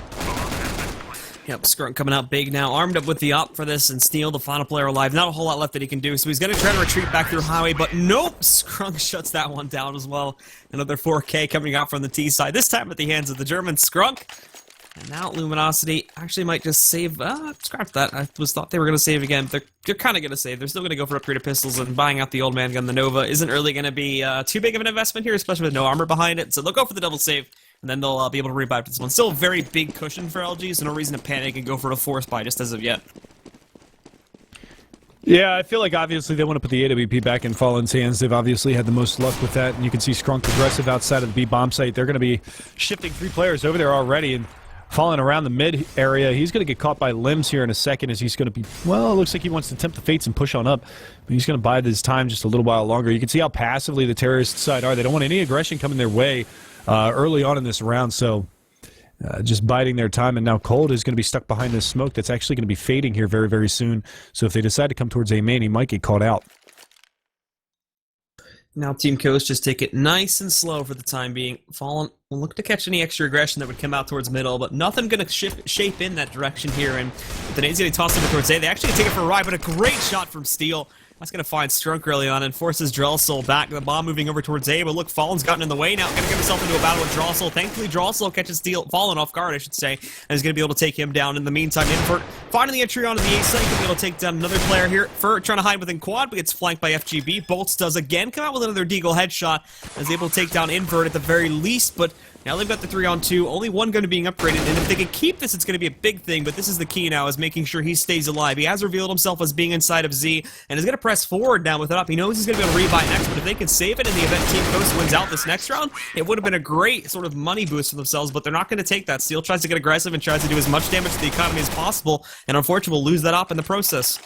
Yep, Scrunk coming out big now, armed up with the op for this, and Steel, the final player alive. Not a whole lot left that he can do, so he's going to try to retreat back through Highway, but nope! Scrunk shuts that one down as well. Another 4K coming out from the T side, this time at the hands of the German Scrunk. And now Luminosity actually might just save, scratch that. I thought they were going to save again, but they're kind of going to save. They're still going to go for upgraded pistols, and buying out the old man gun, the Nova, isn't really going to be too big of an investment here, especially with no armor behind it, so they'll go for the double save. And then they'll be able to rebuy this one. Still a very big cushion for LG, so no reason to panic and go for a force buy just as of yet. Yeah, I feel like obviously they want to put the AWP back in Fallen's hands. They've obviously had the most luck with that, and you can see Scrunk aggressive outside of the B bomb site. They're going to be shifting 3 players over there already, and Fallen around the mid area. He's going to get caught by Limbs here in a second as he's going to be, well, it looks like he wants to tempt the fates and push on up, but he's going to bide his time just a little while longer. You can see how passively the terrorist side are. They don't want any aggression coming their way early on in this round, so just biding their time. And now Cold is going to be stuck behind this smoke that's actually going to be fading here very, very soon. So if they decide to come towards A main, he might get caught out. Now Team Coast just take it nice and slow for the time being. Fallen will look to catch any extra aggression that would come out towards middle, but nothing going to shape in that direction here. And with the nades getting tossed over towards A, they actually take it for a ride, but a great shot from Steel. That's going to find Strunk early on and forces Drawsel back. The bomb moving over towards A, but look, Fallen's gotten in the way now. Going to get himself into a battle with Drawsel. Thankfully, Drawsel catches Fallen off guard, I should say, and is going to be able to take him down. In the meantime, Invert finding the entry onto the A site, going to be able to take down another player here. Fur trying to hide within quad, but gets flanked by FGB. Bolts does again come out with another deagle headshot, and is able to take down Invert at the very least, but now they've got the 3-on-2, only one gun being upgraded, and if they can keep this, it's going to be a big thing, but this is the key now, is making sure he stays alive. He has revealed himself as being inside of Z, and is going to press forward now with it up. He knows he's going to be able to rebuy next, but if they can save it in the event Team Coast wins out this next round, it would have been a great sort of money boost for themselves, but they're not going to take that. Steel tries to get aggressive and tries to do as much damage to the economy as possible, and unfortunately will lose that op in the process.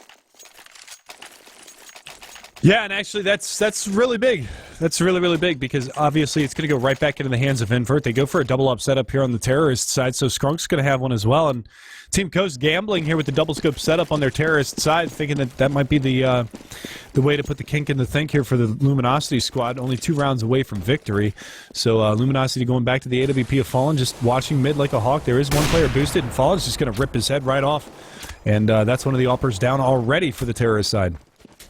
Yeah, and actually that's really big. That's really, really big because obviously it's going to go right back into the hands of Invert. They go for a double up setup here on the terrorist side, so Skrunk's going to have one as well. And Team Coast gambling here with the double scope setup on their terrorist side, thinking that that might be the way to put the kink in the think here for the Luminosity squad. Only 2 rounds away from victory. So Luminosity going back to the AWP of Fallen, just watching mid like a hawk. There is one player boosted, and Fallen's just going to rip his head right off. And that's one of the uppers down already for the terrorist side.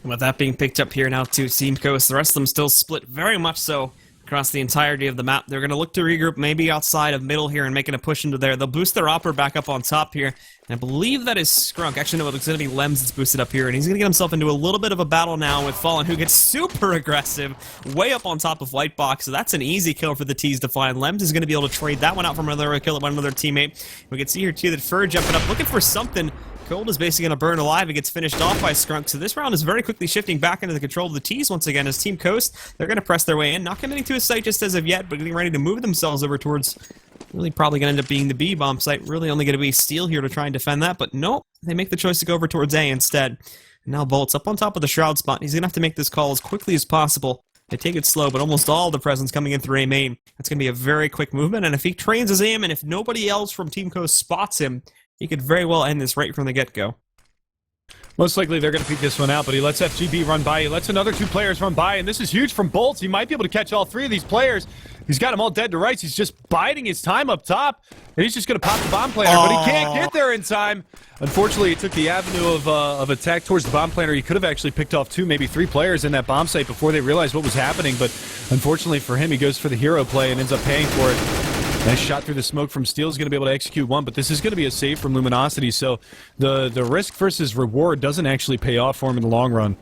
With that being picked up here now to Team Coast, the rest of them still split very much so. across the entirety of the map. They're going to look to regroup maybe outside of middle here and making a push into there. They'll boost their Opera back up on top here. And I believe that is Skrunk. Actually, no, it's going to be Lems that's boosted up here. And he's going to get himself into a little bit of a battle now with Fallen, who gets super aggressive way up on top of Whitebox. So that's an easy kill for the T's to find. Lems is going to be able to trade that one out from another kill at another teammate. We can see here, too, that Fur jumping up, looking for something. Cold is basically going to burn alive and gets finished off by Skrunk. So this round is very quickly shifting back into the control of the T's once again as Team Coast. They're going to press their way in, not committing to a site just as of yet, but getting ready to move themselves over towards really probably going to end up being the B bomb site. Really only going to be Steel here to try and defend that, but nope. They make the choice to go over towards A instead. And now Bolt's up on top of the Shroud spot. He's going to have to make this call as quickly as possible. They take it slow, but almost all the presence coming in through A main. That's going to be a very quick movement, and if he trains his aim, and if nobody else from Team Coast spots him, he could very well end this right from the get-go. Most likely they're going to peek this one out, but he lets FGB run by. He lets another two players run by, and this is huge from Bolts. He might be able to catch all three of these players. He's got them all dead to rights. He's just biding his time up top, and he's just going to pop the bomb planter, but he can't get there in time. Unfortunately, he took the avenue of attack towards the bomb planter. He could have actually picked off 2, maybe 3 players in that bomb site before they realized what was happening, but unfortunately for him, he goes for the hero play and ends up paying for it. Nice shot through the smoke from Steel. Is going to be able to execute one, but this is going to be a save from Luminosity, so the risk versus reward doesn't actually pay off for him in the long run.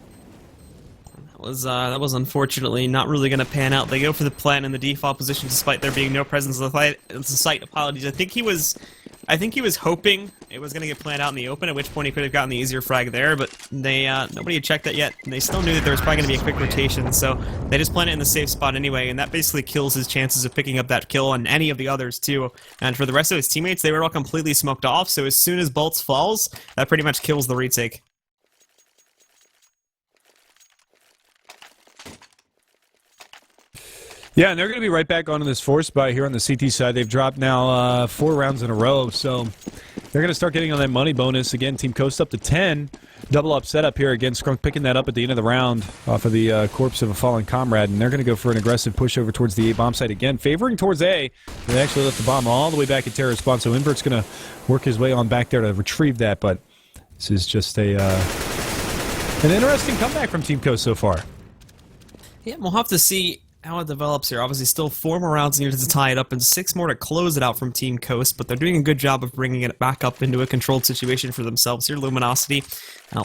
That was unfortunately not really going to pan out. They go for the plant in the default position despite there being no presence of the site. Apologies. I think he was hoping it was going to get planned out in the open, at which point he could have gotten the easier frag there, but they nobody had checked that yet. And they still knew that there was probably going to be a quick rotation, so they just plant it in the safe spot anyway, and that basically kills his chances of picking up that kill and any of the others too. And for the rest of his teammates, they were all completely smoked off, so as soon as Bolts falls, that pretty much kills the retake. Yeah, and they're going to be right back onto this force buy here on the CT side. They've dropped now 4 rounds in a row, so they're going to start getting on that money bonus. Again, Team Coast up to 10. Double up setup here. Again, Skrunk picking that up at the end of the round off of the corpse of a fallen comrade, and they're going to go for an aggressive push over towards the A bomb site again, favoring towards A. They actually left the bomb all the way back at terror spawn, so Invert's going to work his way on back there to retrieve that, but this is just an interesting comeback from Team Coast so far. Yeah, we'll have to see how it develops here. Obviously, still 4 more rounds needed to tie it up and 6 more to close it out from Team Coast, but they're doing a good job of bringing it back up into a controlled situation for themselves here. Luminosity,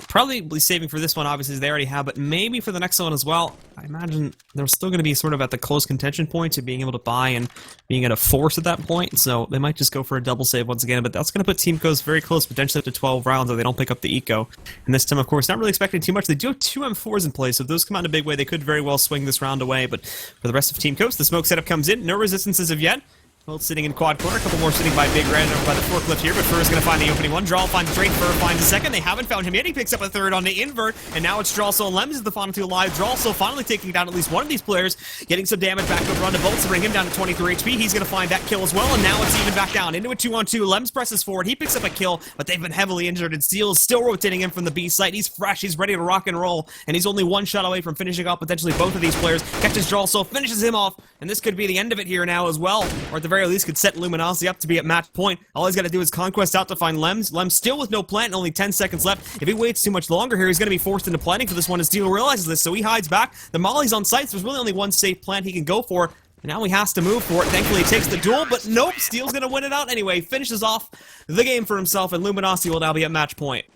probably saving for this one, obviously, as they already have, but maybe for the next one as well. I imagine they're still going to be sort of at the close contention point to being able to buy and being at a force at that point, so they might just go for a double save once again, but that's going to put Team Coast very close, potentially up to 12 rounds if they don't pick up the eco. And this time, of course, not really expecting too much. They do have 2 M4s in play, so if those come out in a big way, they could very well swing this round away, but for the rest of Team Coast, the smoke setup comes in. No resistance as of yet. Both sitting in quad corner, a couple more sitting by Big Red over by the forklift here, but Fur is going to find the opening one. Draw finds Drake, Fur finds a second. They haven't found him yet. He picks up a third on the invert, and now it's Drawso and Lems is the final 2 alive. Drawso finally taking down at least one of these players, getting some damage back over onto Bolts to bring him down to 23 HP. He's going to find that kill as well, and now it's even back down into a 2-on-2. Lems presses forward. He picks up a kill, but they've been heavily injured, and Steel is still rotating in from the B site. He's fresh. He's ready to rock and roll, and he's only 1 shot away from finishing off potentially both of these players. Catches Drawso, finishes him off, and this could be the end of it here now as well, or at the very least could set Luminosity up to be at match point. All he's got to do is conquest out to find Lems. Lems still with no plant and only 10 seconds left. If he waits too much longer here, he's going to be forced into planting for this one, and Steel realizes this, so he hides back. The molly's on site, so there's really only one safe plant he can go for, and now he has to move for it. Thankfully, he takes the duel, but nope, Steel's going to win it out anyway. Finishes off the game for himself, and Luminosity will now be at match point.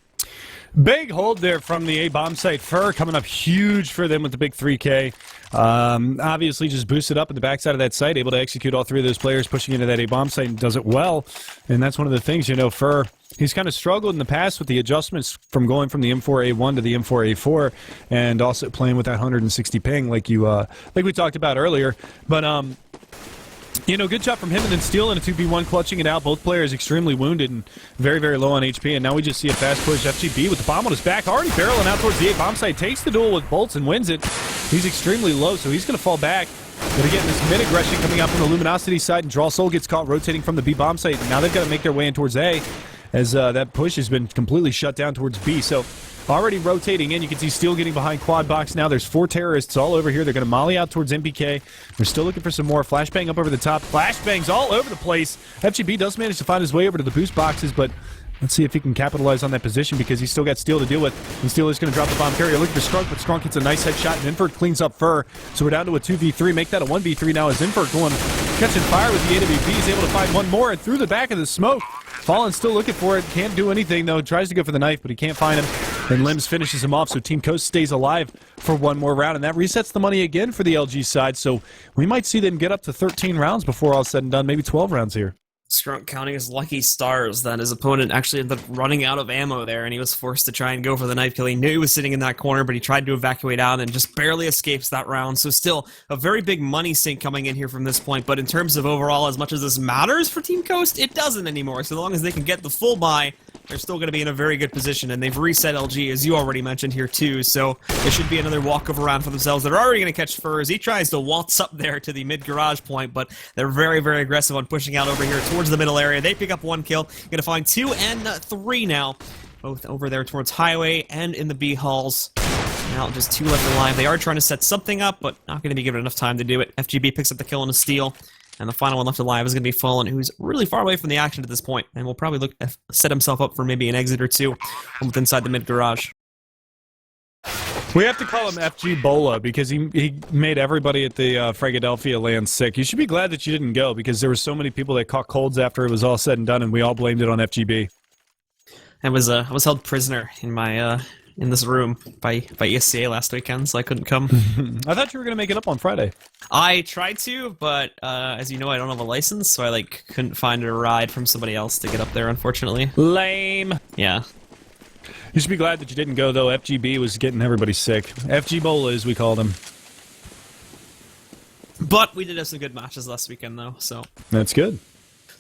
Big hold there from the A bomb site. Fur coming up huge for them with the big 3K. Obviously just boosted up at the backside of that site, able to execute all 3 of those players, pushing into that A bomb site, and does it well. And that's one of the things, you know, Fur, he's kind of struggled in the past with the adjustments from going from the M4A1 to the M4A4, and also playing with that 160 ping like we talked about earlier. But you know, good job from him, and then Steel in a 2v1 clutching it out. Both players extremely wounded and very, very low on HP, and now we just see a fast push. FGB with the bomb on his back, already barreling out towards the A bomb site, takes the duel with Bolts and wins it. He's extremely low, so he's going to fall back. But again, this mid-aggression coming out from the Luminosity side, and Drawsoul gets caught rotating from the B bomb site. Now they've got to make their way in towards A, as that push has been completely shut down towards B. So already rotating in. You can see Steel getting behind quad box now. There's 4 terrorists all over here. They're going to molly out towards MPK. They're still looking for some more. Flashbang up over the top. Flashbangs all over the place. FGB does manage to find his way over to the boost boxes, but Let's see if he can capitalize on that position because he's still got Steel to deal with. And Steel is going to drop the bomb carrier. Look for Strunk, but Strunk hits a nice headshot, and Invert cleans up Fur. So we're down to a 2v3. Make that a 1v3 now as Invert going catching fire with the AWP. He's able to find one more and through the back of the smoke. Fallen still looking for it. Can't do anything, though. Tries to go for the knife, but he can't find him. And Limbs finishes him off, so Team Coast stays alive for one more round. And that resets the money again for the LG side. So we might see them get up to 13 rounds before all said and done. Maybe 12 rounds here. Strunk counting his lucky stars that his opponent actually ended up running out of ammo there, and he was forced to try and go for the knife kill. He knew he was sitting in that corner, but he tried to evacuate out and just barely escapes that round. So still, a very big money sink coming in here from this point, but in terms of overall, as much as this matters for Team Coast, it doesn't anymore. So long as they can get the full buy, they're still going to be in a very good position, and they've reset LG, as you already mentioned here too, so it should be another walkover round for themselves. They're already going to catch Furs. He tries to waltz up there to the mid-garage point, but they're very, very aggressive on pushing out over here towards the middle area. They pick up one kill. Going to find 2 and 3 now, both over there towards Highway and in the B halls. Now just 2 left alive. They are trying to set something up, but not going to be given enough time to do it. FGB picks up the kill and a steal. And the final one left alive is going to be Fallen, who's really far away from the action at this point, and will probably look set himself up for maybe an exit or two from inside the mid-garage. We have to call him FG Bola because he made everybody at the Philadelphia land sick. You should be glad that you didn't go because there were so many people that caught colds after it was all said and done, and we all blamed it on FGB. I was held prisoner in my in this room by ESEA last weekend, so I couldn't come. I thought you were going to make it up on Friday. I tried to, but as you know, I don't have a license, so I couldn't find a ride from somebody else to get up there, unfortunately. Lame. Yeah. You should be glad that you didn't go, though. FGB was getting everybody sick. FG Bola, as we called him. But we did have some good matches last weekend, though, so... That's good.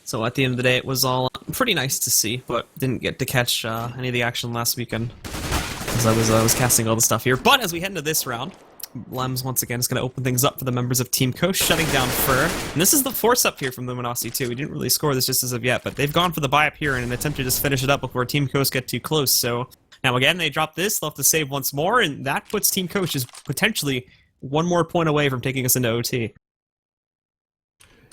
So at the end of the day, it was all pretty nice to see, but didn't get to catch any of the action last weekend. As I was casting all the stuff here. But as we head into this round, Lems once again is going to open things up for the members of Team Coast, shutting down Fur. And this is the force up here from Luminosity too. We didn't really score this just as of yet, but they've gone for the buy up here in an attempt to just finish it up before Team Coast get too close. So now again, they drop this, they'll have to save once more, and that puts Team Coast just potentially one more point away from taking us into OT.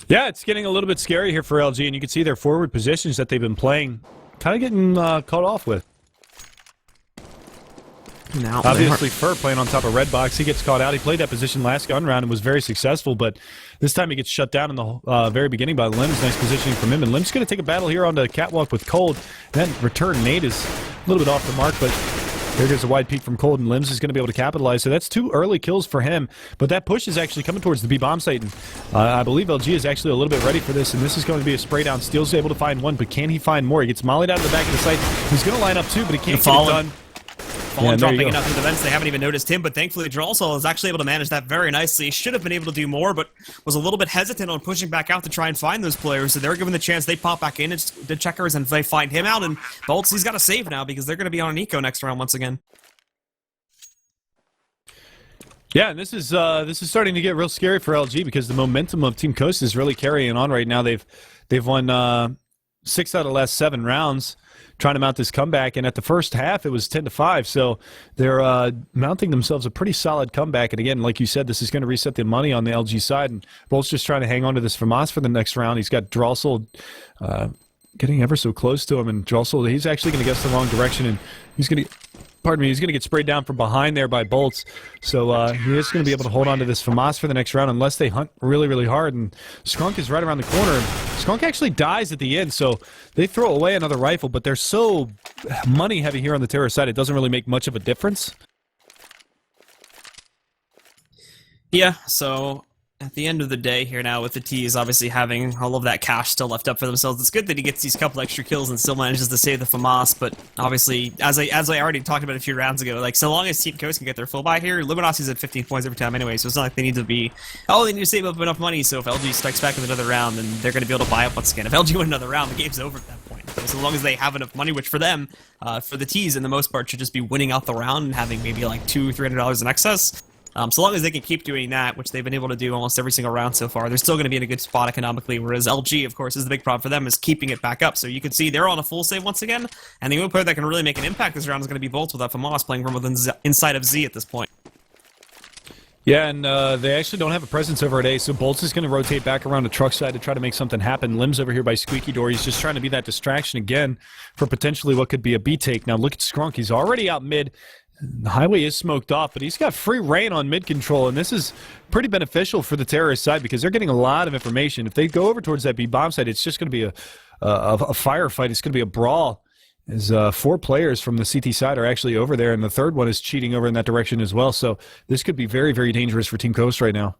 Yeah, it's getting a little bit scary here for LG, and you can see their forward positions that they've been playing kind of getting caught off with. Now, obviously, Fur playing on top of Red Box. He gets caught out. He played that position last gun round and was very successful, but this time he gets shut down in the very beginning by Limbs. Nice positioning from him, and Limbs going to take a battle here onto the catwalk with Cold. Then return nade is a little bit off the mark, but there goes a wide peek from Cold, and Limbs is going to be able to capitalize. So that's 2 early kills for him, but that push is actually coming towards the B-bomb site, and I believe LG is actually a little bit ready for this, and this is going to be a spray down. Steel's able to find 1, but can he find more? He gets mollied out of the back of the site. He's going to line up 2, but he can't get it done. Fallen dropping it up through the vents. They haven't even noticed him, but thankfully Drawsall is actually able to manage that very nicely. He should have been able to do more, but was a little bit hesitant on pushing back out to try and find those players. So they're given the chance. They pop back in. It's the checkers, and they find him out. And Bolts, he's got to save now because they're going to be on an eco next round once again. Yeah, and this is starting to get real scary for LG because the momentum of Team Coast is really carrying on right now. They've won 6 out of the last 7 rounds, trying to mount this comeback, and at the first half it was 10-5, so they're mounting themselves a pretty solid comeback. And again, like you said, this is going to reset the money on the LG side, and Bolt's just trying to hang on to this FAMAS for the next round. He's got Drossel getting ever so close to him, and Drossel, he's actually going to guess the wrong direction, and he's going to... Pardon me, he's going to get sprayed down from behind there by Bolts. So he is going to be able to hold on to this FAMAS for the next round unless they hunt really, really hard. And Skunk is right around the corner. Skunk actually dies at the end, so they throw away another rifle, but they're so money heavy here on the terror side, it doesn't really make much of a difference. Yeah, so at the end of the day here now with the T's obviously having all of that cash still left up for themselves, it's good that he gets these couple extra kills and still manages to save the FAMAS, but obviously, as I already talked about a few rounds ago, like, so long as Team Coast can get their full buy here, Luminosity's at 15 points every time anyway, so it's not like they need to be, they need to save up enough money, so if LG strikes back with another round, then they're going to be able to buy up once again. If LG win another round, the game's over at that point. So long as they have enough money, which for them, for the T's, in the most part, should just be winning out the round and having maybe like $200-300 in excess. So long as they can keep doing that, which they've been able to do almost every single round so far, they're still going to be in a good spot economically, whereas LG, of course, is the big problem for them, is keeping it back up. So you can see they're on a full save once again, and the only player that can really make an impact this round is going to be Bolts with that FAMAS playing from within inside of Z at this point. Yeah, and they actually don't have a presence over at A, so Bolts is going to rotate back around the truck side to try to make something happen. Lim's over here by Squeaky Door. He's just trying to be that distraction again for potentially what could be a B take. Now look at Skrunk. He's already out mid. The highway is smoked off, but he's got free reign on mid control, and this is pretty beneficial for the terrorist side because they're getting a lot of information. If they go over towards that B bomb site, it's just going to be a firefight. It's going to be a brawl. As 4 players from the CT side are actually over there, and the third one is cheating over in that direction as well. So this could be very, very dangerous for Team Coast right now.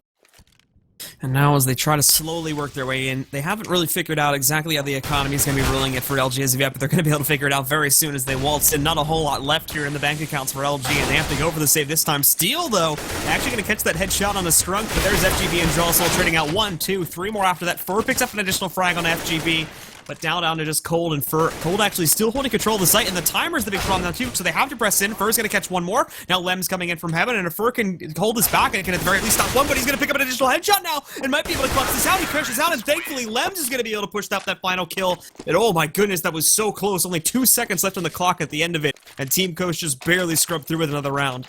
And now as they try to slowly work their way in, they haven't really figured out exactly how the economy is going to be ruling it for LG as of yet, but they're going to be able to figure it out very soon as they waltz in. Not a whole lot left here in the bank accounts for LG, and they have to go for the save this time. Steel, though, actually going to catch that headshot on the Strunk, but there's FGB and Jawsoul trading out 1, 2, 3 more after that. Fur picks up an additional frag on FGB. But down to just Cold and Fur. Cold actually still holding control of the site, and the timer's the big problem now too, so they have to press in. Fur's gonna catch one more. Now Lem's coming in from heaven, and if Fur can hold this back, and can at the very least stop one, but he's gonna pick up an additional headshot now, and might be able to clutch this out. He crashes out, and thankfully Lems is gonna be able to push up that final kill. And oh my goodness, that was so close. Only 2 seconds left on the clock at the end of it, and Team Coast just barely scrubbed through with another round.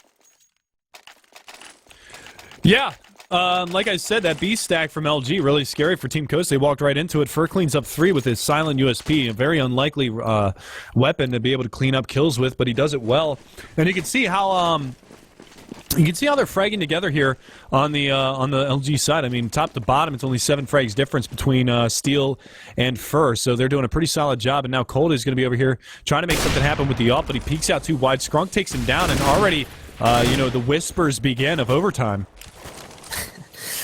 Yeah. Like I said, that B stack from LG, really scary for Team Coast. They walked right into it. Fur cleans up 3 with his silent USP, a very unlikely weapon to be able to clean up kills with, but he does it well. And you can see how they're fragging together here on the LG side. I mean, top to bottom, it's only 7 frags difference between Steel and Fur, so they're doing a pretty solid job. And now Cold is going to be over here trying to make something happen with the AWP, but he peeks out too wide. Skrunk takes him down, and already, the whispers begin of overtime.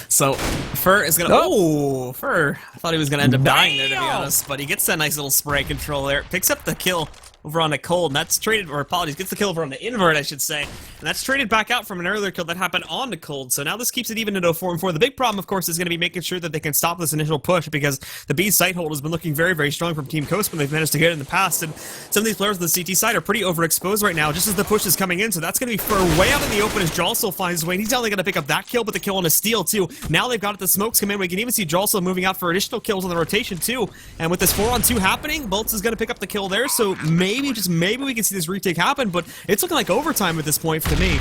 So, Fur is gonna... Oh, Fur. I thought he was gonna end up dying there, to be honest. But he gets that nice little spray control there. Picks up the kill over on the Cold, and that's traded... Or, apologies, gets the kill over on the Invert, I should say. And that's traded back out from an earlier kill that happened on the Cold. So now this keeps it even at 4-4. The big problem, of course, is going to be making sure that they can stop this initial push, because the B site hold has been looking very, very strong from Team Coast when they've managed to get it in the past. And some of these players on the CT side are pretty overexposed right now, just as the push is coming in. So that's going to be Fur way out in the open as Jawsoul finds his way. And he's not only going to pick up that kill, but the kill on a Steel, too. Now they've got it, the smokes come in. We can even see Jawsoul moving out for additional kills on the rotation, too. And with this 4-on-2 happening, Bolts is going to pick up the kill there. So maybe, just maybe, we can see this retake happen. But it's looking like overtime at this point to me.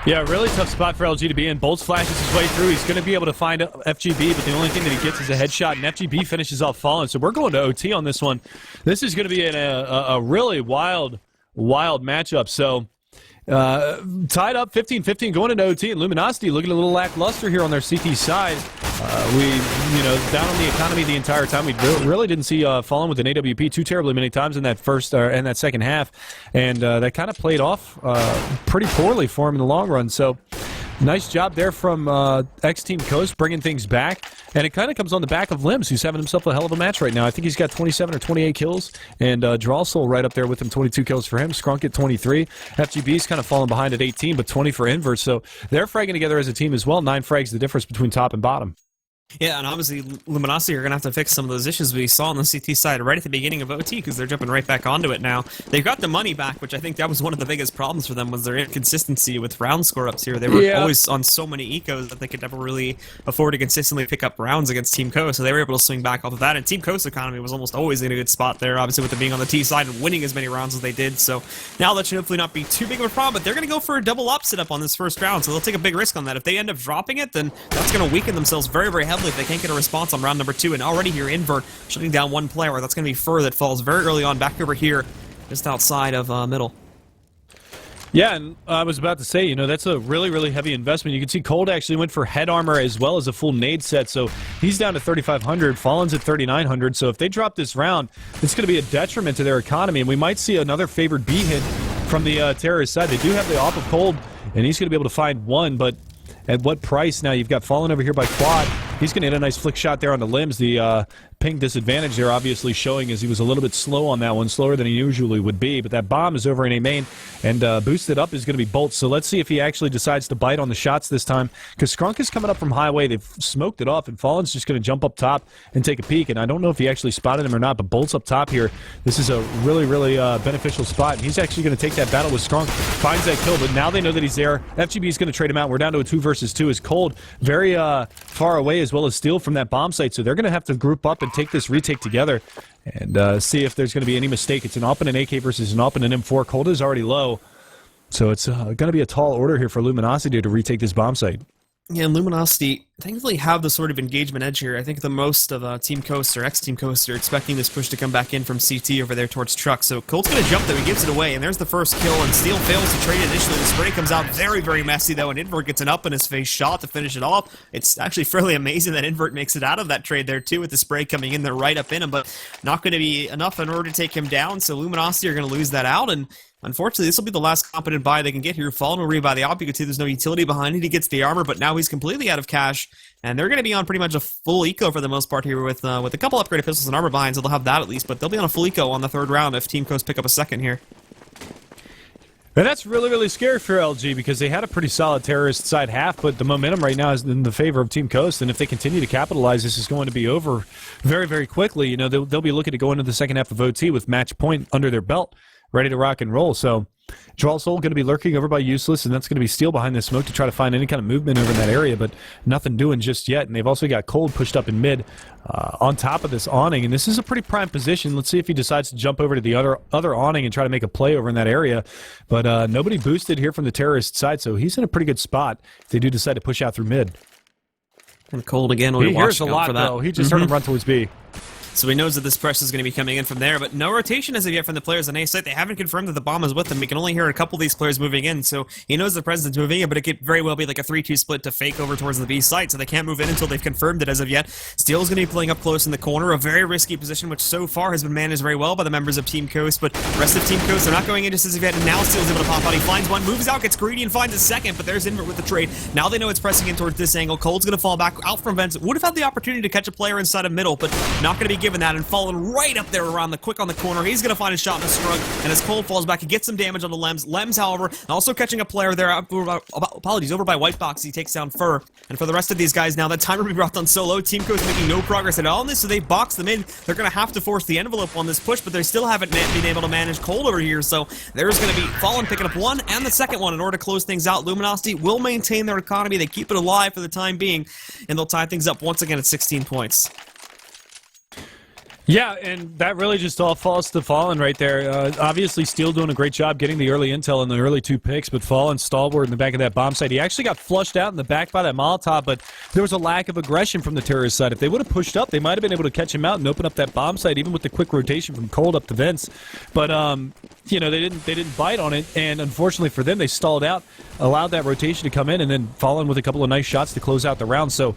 Yeah, really tough spot for LG to be in. Bolts flashes his way through. He's going to be able to find FGB, but the only thing that he gets is a headshot, and FGB finishes off Fallen. So we're going to OT on this one. This is going to be a really wild matchup. So tied up 15-15 going into OT, and Luminosity looking a little lackluster here on their CT side. Down on the economy the entire time. We really didn't see Fallen with an AWP too terribly many times in that second half, and that kind of played off pretty poorly for him in the long run. So nice job there from X-Team Coast bringing things back, and it kind of comes on the back of Limbs, who's having himself a hell of a match right now. I think he's got 27 or 28 kills, and Jawsoul right up there with him, 22 kills for him. Skrunk at 23. FGB's kind of falling behind at 18, but 20 for Invert, so they're fragging together as a team as well. 9 frags the difference between top and bottom. Yeah, and obviously Luminosity are going to have to fix some of those issues we saw on the CT side right at the beginning of OT, because they're jumping right back onto it now. They've got the money back, which I think that was one of the biggest problems for them, was their inconsistency with round score ups here. They were always on so many ecos that they could never really afford to consistently pick up rounds against Team Coast, so they were able to swing back off of that. And Team Coast economy was almost always in a good spot there, obviously with them being on the T side and winning as many rounds as they did. So now that should hopefully not be too big of a problem, but they're going to go for a double upset up on this first round, so they'll take a big risk on that. If they end up dropping it, then that's going to weaken themselves very, very heavily if they can't get a response on round number 2, and already here Invert shutting down one player. That's going to be Fur that falls very early on back over here just outside of middle. Yeah, and I was about to say, that's a really, really heavy investment. You can see Cold actually went for head armor as well as a full nade set, so he's down to 3,500. Fallen's at 3,900, so if they drop this round, it's going to be a detriment to their economy, and we might see another favored B hit from the terrorist side. They do have the AWP of Cold, and he's going to be able to find one, but at what price? Now you've got Fallen over here by Quad. He's going to hit a nice flick shot there on the Limbs. The ping disadvantage there obviously showing as he was a little bit slow on that one, slower than he usually would be. But that bomb is over in A main, and boosted up is going to be Bolts. So let's see if he actually decides to bite on the shots this time, because Skrunk is coming up from highway. They've smoked it off, and Fallen's just going to jump up top and take a peek. And I don't know if he actually spotted him or not, but Bolts up top here. This is a really, really beneficial spot. And he's actually going to take that battle with Skrunk, finds that kill, but now they know that he's there. FGB is going to trade him out. We're down to a 2 versus 2 as Cold very far away, as well as Steel from that bomb site. So they're going to have to group up and take this retake together and see if there's going to be any mistake. It's an AWP and an AK versus an AWP and an M4. Cold is already low. So it's going to be a tall order here for Luminosity to retake this bomb site. Yeah, and Luminosity thankfully have the sort of engagement edge here. I think the most of Team Coast or ex-Team Coast are expecting this push to come back in from CT over there towards Truck. So Colt's going to jump though, he gives it away, and there's the first kill, and Steel fails to trade initially. The spray comes out very, very messy though, and Invert gets an up-in-his-face shot to finish it off. It's actually fairly amazing that Invert makes it out of that trade there too, with the spray coming in there right up in him, but not going to be enough in order to take him down, so Luminosity are going to lose that out, and unfortunately, this will be the last competent buy they can get here. Fallen will rebuy the op. You can see there's no utility behind it. He gets the armor, but now he's completely out of cash. And they're going to be on pretty much a full eco for the most part here with a couple upgraded pistols and armor behind, so they'll have that at least. But they'll be on a full eco on the third round if Team Coast pick up a second here. And that's really, really scary for LG because they had a pretty solid terrorist side half, but the momentum right now is in the favor of Team Coast, and if they continue to capitalize, this is going to be over very, very quickly. You know, they'll be looking to go into the second half of OT with match point under their belt, ready to rock and roll. So Draw Soul going to be lurking over by Useless, and that's going to be Steel behind the smoke to try to find any kind of movement over in that area, but nothing doing just yet. And they've also got Cold pushed up in mid on top of this awning, and this is a pretty prime position. Let's see if he decides to jump over to the other awning and try to make a play over in that area. But nobody boosted here from the terrorist side, so he's in a pretty good spot if they do decide to push out through mid. And Cold again will He be hears a watching out lot, for that. though. He just heard him run towards B. So he knows that this pressure is going to be coming in from there, but no rotation as of yet from the players on A site. They haven't confirmed that the bomb is with them. We can only hear a couple of these players moving in, so he knows the president's moving in, but it could very well be like a 3-2 split to fake over towards the B site, so they can't move in until they've confirmed it as of yet. Steel's going to be playing up close in the corner, a very risky position, which so far has been managed very well by the members of Team Coast, but the rest of Team Coast are not going in just as of yet, and now Steel's able to pop out. He finds one, moves out, gets greedy, and finds a second, but there's Invert with the trade. Now they know it's pressing in towards this angle. Cold's going to fall back out from vents. Would have had the opportunity to catch a player inside of middle, but not going to be given that, and fallen right up there around the quick on the corner. He's going to find a shot in the scrug, and as Cold falls back, he gets some damage on the Lems. Lems, however, also catching a player there, apologies, over by White Box. He takes down Fur, and for the rest of these guys now, that timer will be brought on solo. Team Coast making no progress at all in this, so they box them in. They're going to have to force the envelope on this push, but they still haven't been able to manage Cold over here, so there's going to be Fallen picking up one and the second one in order to close things out. Luminosity will maintain their economy. They keep it alive for the time being, and they'll tie things up once again at 16 points. Yeah, and that really just all falls to Fallen right there. Obviously, Steel doing a great job getting the early intel and the early 2 picks, but Fallen stalwart in the back of that bomb site. He actually got flushed out in the back by that Molotov, but there was a lack of aggression from the terrorist side. If they would have pushed up, they might have been able to catch him out and open up that bomb site, even with the quick rotation from Cold up to Vince. But you know, they didn't bite on it, and unfortunately for them, they stalled out, allowed that rotation to come in, and then Fallen with a couple of nice shots to close out the round. So,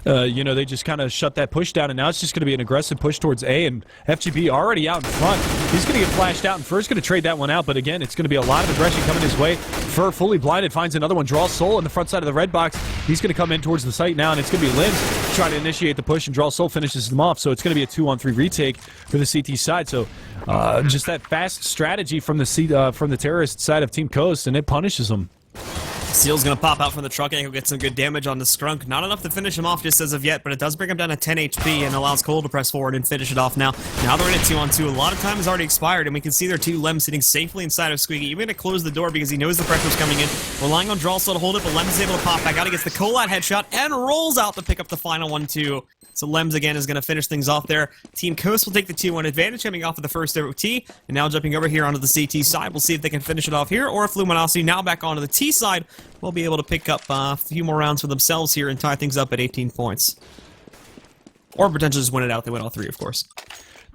you know, they just kind of shut that push down, and now it's just going to be an aggressive push towards A, and FGB already out in front. He's going to get flashed out, and Fur's going to trade that one out, but again, it's going to be a lot of aggression coming his way. Fur fully blinded, finds another one, draws Soul on the front side of the red box. He's going to come in towards the site now, and it's going to be Limbs trying to initiate the push, and Draw Soul finishes him off, so it's going to be a 2-on-3 retake for the CT side. So just that fast strategy from the terrorist side of Team Coast, and it punishes them. Steel's going to pop out from the truck angle, get some good damage on the Scrunk. Not enough to finish him off just as of yet, but it does bring him down to 10 HP and allows Cold to press forward and finish it off now. Now they're in a 2-on-2. A lot of time has already expired, and we can see their two Lems sitting safely inside of Squeaky. Even going to close the door because he knows the pressure's coming in. Relying on Drawsell to hold it, but Lems is able to pop back out. He gets the Colat headshot and rolls out to pick up the final one, too. So Lems again is going to finish things off there. Team Coast will take the 2-1 advantage, coming off of the first OT, and now jumping over here onto the CT side. We'll see if they can finish it off here, or if Luminosity now back onto the T side will be able to pick up a few more rounds for themselves here and tie things up at 18 points. Or potentially just win it out. They win all three, of course.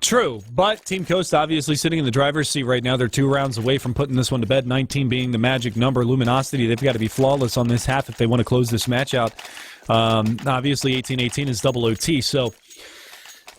True, but Team Coast obviously sitting in the driver's seat right now. They're 2 rounds away from putting this one to bed, 19 being the magic number. Luminosity, they've got to be flawless on this half if they want to close this match out. Obviously, 18-18 is double OT, so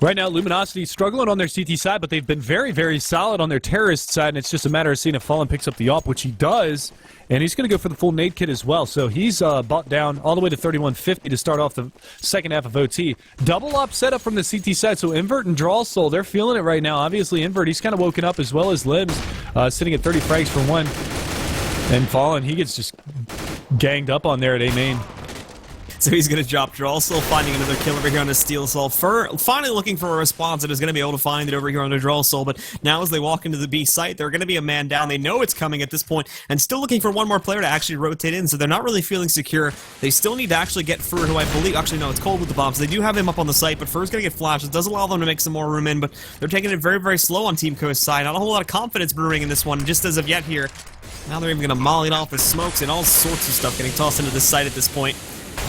right now, Luminosity struggling on their CT side, but they've been very, very solid on their terrorist side, and it's just a matter of seeing if Fallen picks up the AWP, which he does, and he's going to go for the full nade kit as well. So he's bought down all the way to 3150 to start off the second half of OT. Double up setup from the CT side, so Invert and Draw Soul, they're feeling it right now. Obviously, Invert, he's kind of woken up as well as Limbs, sitting at 30 frags for one, and Fallen, he gets just ganged up on there at A main. So he's going to drop draw, still finding another kill over here on the Steel Soul. Finally looking for a response and is going to be able to find it over here on the Draw Soul, but now as they walk into the B site, they're going to be a man down. They know it's coming at this point, and still looking for one more player to actually rotate in, so they're not really feeling secure. They still need to actually get Fur, who I believe, actually no, it's Cold with the bombs. They do have him up on the site, but Fur's going to get flashed. It does allow them to make some more room in, but they're taking it very, very slow on Team Coast's side. Not a whole lot of confidence brewing in this one, just as of yet here. Now they're even going to molly it off with smokes and all sorts of stuff getting tossed into this site at this point.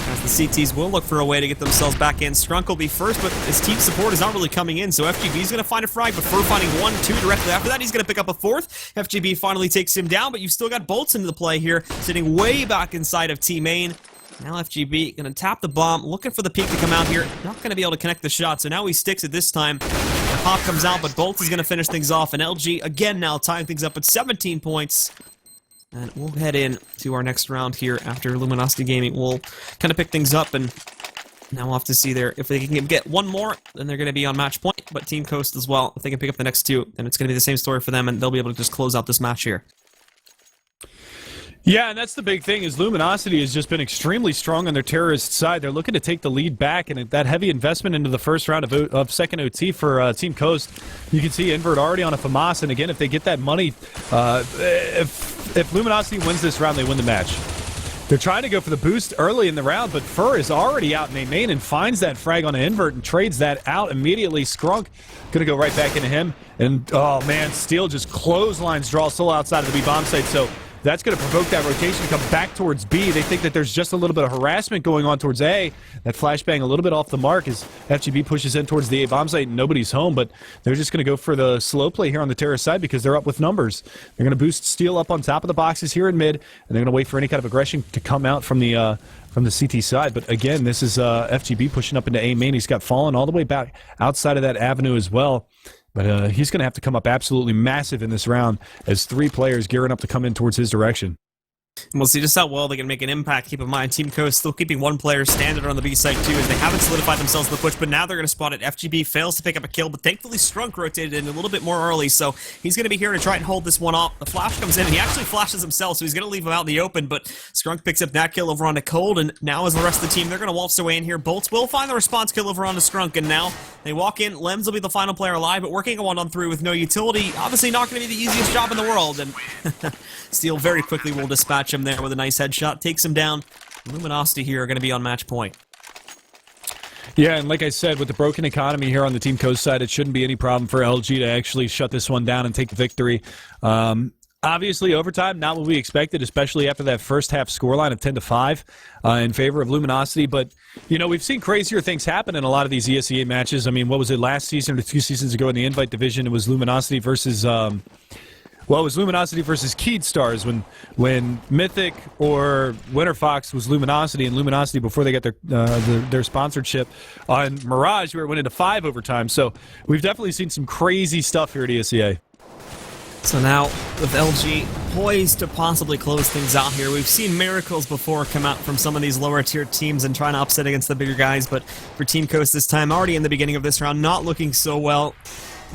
As the CTs will look for a way to get themselves back in. Strunk will be first, but his team support is not really coming in, so FGB's going to find a frag, but Fur finding 1-2 directly after that. He's going to pick up a fourth. FGB finally takes him down, but you've still got Bolts into the play here, sitting way back inside of Team Main. Now FGB going to tap the bomb, looking for the peek to come out here. Not going to be able to connect the shot, so now he sticks it this time. The pop comes out, but Bolts is going to finish things off, and LG again now tying things up at 17 points. And we'll head in to our next round here after Luminosity Gaming. We'll kind of pick things up, and now we'll have to see there. If they can get one more, then they're going to be on match point, but Team Coast as well. If they can pick up the next two, then it's going to be the same story for them, and they'll be able to just close out this match here. Yeah, and that's the big thing, is Luminosity has just been extremely strong on their terrorist side. They're looking to take the lead back, and that heavy investment into the first round of second OT for Team Coast. You can see Invert already on a FAMAS, and again, if they get that money, if Luminosity wins this round, they win the match. They're trying to go for the boost early in the round, but Fur is already out in main and finds that frag on an Invert and trades that out immediately. Skrunk gonna go right back into him, and oh man, Steel just clotheslines Draw Soul outside of the B bomb site, so that's going to provoke that rotation to come back towards B. They think that there's just a little bit of harassment going on towards A. That flashbang a little bit off the mark as FGB pushes in towards the A bomb site and nobody's home, but they're just going to go for the slow play here on the terrorist side because they're up with numbers. They're going to boost Steel up on top of the boxes here in mid, and they're going to wait for any kind of aggression to come out from the CT side. But again, this is FGB pushing up into A main. He's got Fallen all the way back outside of that avenue as well. But he's going to have to come up absolutely massive in this round as three players gearing up to come in towards his direction. And we'll see just how well they can make an impact. Keep in mind, Team Coast still keeping one player standard on the B site too, as they haven't solidified themselves in the push, but now they're going to spot it. FGB fails to pick up a kill, but thankfully Strunk rotated in a little bit more early, so he's going to be here to try and hold this one off. The flash comes in, and he actually flashes himself, so he's going to leave him out in the open, but Strunk picks up that kill over onto Cold, and now as the rest of the team, they're going to waltz their way in here. Bolts will find the response kill over onto Strunk, and now they walk in. Lems will be the final player alive, but working a 1-on-3 with no utility, obviously not going to be the easiest job in the world, and Steel very quickly will dispatch him there with a nice headshot, takes him down. Luminosity here are going to be on match point. Yeah, and like I said, with the broken economy here on the Team Coast side, it shouldn't be any problem for LG to actually shut this one down and take the victory. Obviously, overtime, not what we expected, especially after that first half scoreline of 10-5 in favor of Luminosity. But, you know, we've seen crazier things happen in a lot of these ESEA matches. I mean, what was it, last season or 2 seasons ago in the Invite Division? It was Luminosity versus... Well, it was Luminosity versus Keed Stars when Mythic or Winter Fox was Luminosity, and Luminosity, before they got their sponsorship on Mirage, we went into 5 overtime. So we've definitely seen some crazy stuff here at ESEA. So now, with LG poised to possibly close things out here, we've seen miracles before come out from some of these lower tier teams and trying to upset against the bigger guys, but for Team Coast this time, already in the beginning of this round, not looking so well.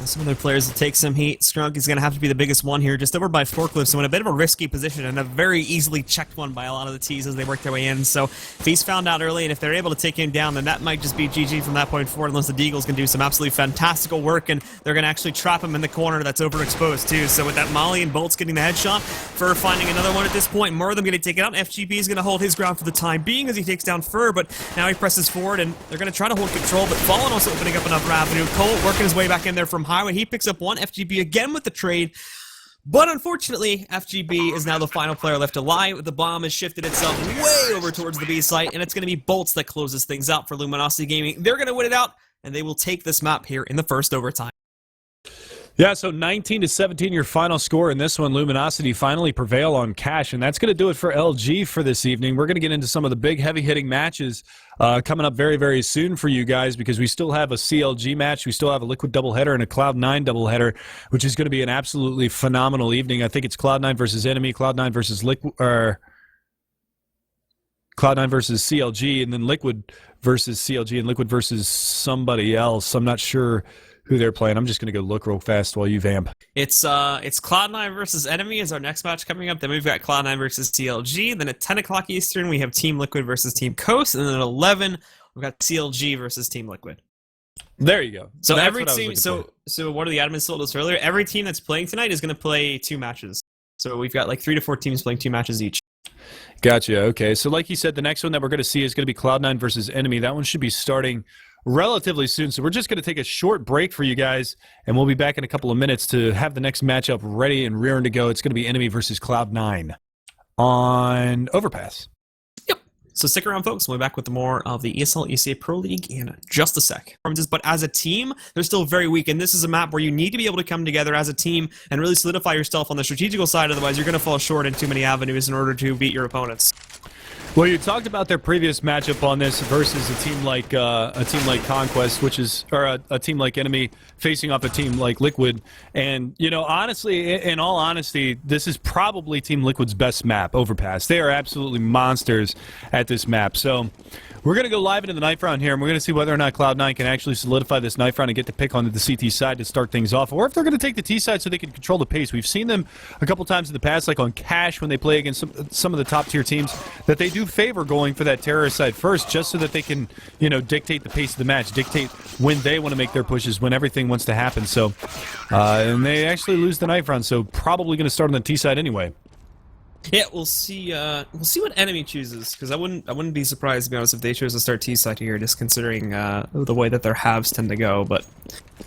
Some other players will take some heat. Strunk is going to have to be the biggest one here, just over by Forklift, so in a bit of a risky position and a very easily checked one by a lot of the T's as they work their way in. So if he's found out early and if they're able to take him down, then that might just be GG from that point forward, unless the Deagles can do some absolutely fantastical work and they're going to actually trap him in the corner that's overexposed too. So with that Molly and Bolts getting the headshot, Fur finding another one at this point, more of them getting taken out. FGB is going to hold his ground for the time being as he takes down Fur, but now he presses forward and they're going to try to hold control, but Fallen also opening up another avenue. Cole working his way back in there from Highway. He picks up one. FGB again with the trade, but unfortunately FGB is now the final player left alive. The bomb has shifted itself way over towards the B site, and it's going to be Bolts that closes things out for Luminosity Gaming. They're going to win it out, and they will take this map here in the first overtime. Yeah, so 19-17 your final score in this one. Luminosity finally prevail on Cash, and that's going to do it for LG for this evening. We're going to get into some of the big heavy-hitting matches coming up very, very soon for you guys, because we still have a CLG match, we still have a Liquid doubleheader and a Cloud9 doubleheader, which is going to be an absolutely phenomenal evening. I think it's Cloud9 versus NME, Cloud9 versus Cloud9 versus CLG, and then Liquid versus CLG, and Liquid versus somebody else. I'm not sure who they're playing. I'm just going to go look real fast while you vamp. It's Cloud9 versus Enemy is our next match coming up. Then we've got Cloud9 versus CLG. Then at 10 o'clock Eastern, we have Team Liquid versus Team Coast. And then at 11, we've got CLG versus Team Liquid. There you go. So every team. So what are the admins told us earlier? Every team that's playing tonight is going to play 2 matches. So we've got like 3 to 4 teams playing 2 matches each. Gotcha. Okay. So like you said, the next one that we're going to see is going to be Cloud9 versus Enemy. That one should be starting relatively soon. So we're just going to take a short break for you guys, and we'll be back in a couple of minutes to have the next matchup ready and rearing to go. It's going to be Enemy versus Cloud9 on Overpass. Yep. So stick around, folks. We'll be back with more of the ESL ESEA Pro League in just a sec. But as a team, they're still very weak, and this is a map where you need to be able to come together as a team and really solidify yourself on the strategical side. Otherwise, you're going to fall short in too many avenues in order to beat your opponents. Well, you talked about their previous matchup on this versus a team like Conquest, which is a team like Enemy facing off a team like Liquid, and you know, honestly, in all honesty, this is probably Team Liquid's best map, Overpass. They are absolutely monsters at this map. So we're going to go live into the knife round here, and we're going to see whether or not Cloud9 can actually solidify this knife round and get to pick on the CT side to start things off, or if they're going to take the T side so they can control the pace. We've seen them a couple times in the past, like on Cash when they play against some of the top tier teams, that they do favor going for that terrorist side first, just so that they can, you know, dictate the pace of the match, dictate when they want to make their pushes, when everything wants to happen. So, and they actually lose the knife round, so probably going to start on the T side anyway. Yeah, we'll see what Enemy chooses, because I wouldn't be surprised, to be honest, if they chose to start T side here, just considering the way that their halves tend to go. But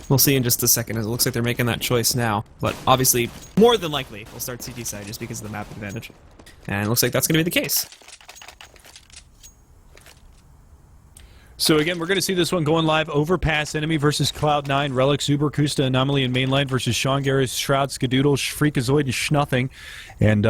we'll see in just a second, as it looks like they're making that choice now. But obviously, more than likely, we'll start CT side just because of the map advantage, and it looks like that's going to be the case. So again, we're going to see this one going live. Overpass, Enemy versus Cloud9, Relics, Uber, Kusta, Anomaly, and Mainline versus Sean Garris, Shroud, Skadoodle, Freakazoid, and Schnothing. And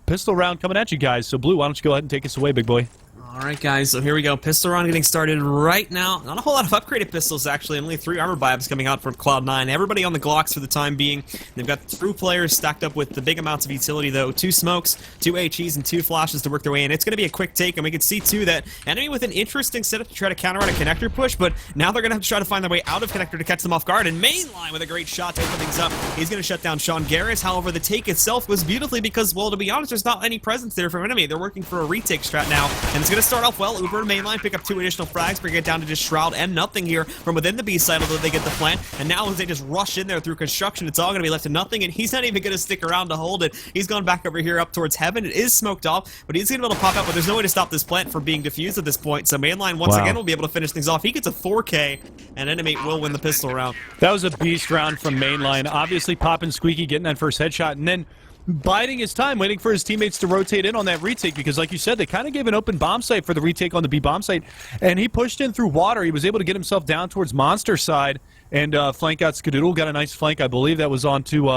pistol round coming at you guys. So Blue, why don't you go ahead and take us away, big boy? Alright guys, so here we go. Pistol round getting started right now. Not a whole lot of upgraded pistols, actually. Only 3 armor buybs coming out from Cloud9. Everybody on the Glocks for the time being. They've got 3 players stacked up with the big amounts of utility, though. 2 smokes, 2 HEs, and 2 flashes to work their way in. It's going to be a quick take, and we can see, too, that Enemy with an interesting setup to try to counter on a connector push, but now they're going to have to try to find their way out of connector to catch them off guard. And Mainline with a great shot to open things up. He's going to shut down Sean Garris. However, the take itself was beautifully because, well, to be honest, there's not any presence there from Enemy. They're working for a retake strat now, and it's going to start off well. Uber Mainline pick up 2 additional frags, bring it down to just Shroud and nothing here from within the B side, although they get the plant. And now as they just rush in there through construction, it's all going to be left to nothing, and he's not even going to stick around to hold it. He's gone back over here up towards Heaven. It is smoked off, but he's going to be able to pop out, but there's no way to stop this plant from being defused at this point. So Mainline once again will be able to finish things off. He gets a 4K, and Enemy will win the pistol round. That was a beast round from Mainline. Obviously popping Squeaky, getting that first headshot, and then biding his time, waiting for his teammates to rotate in on that retake, because like you said, they kind of gave an open bomb site for the retake on the B bomb site, and he pushed in through water. He was able to get himself down towards Monster side and flank out Skadoodle. Got a nice flank, I believe that was onto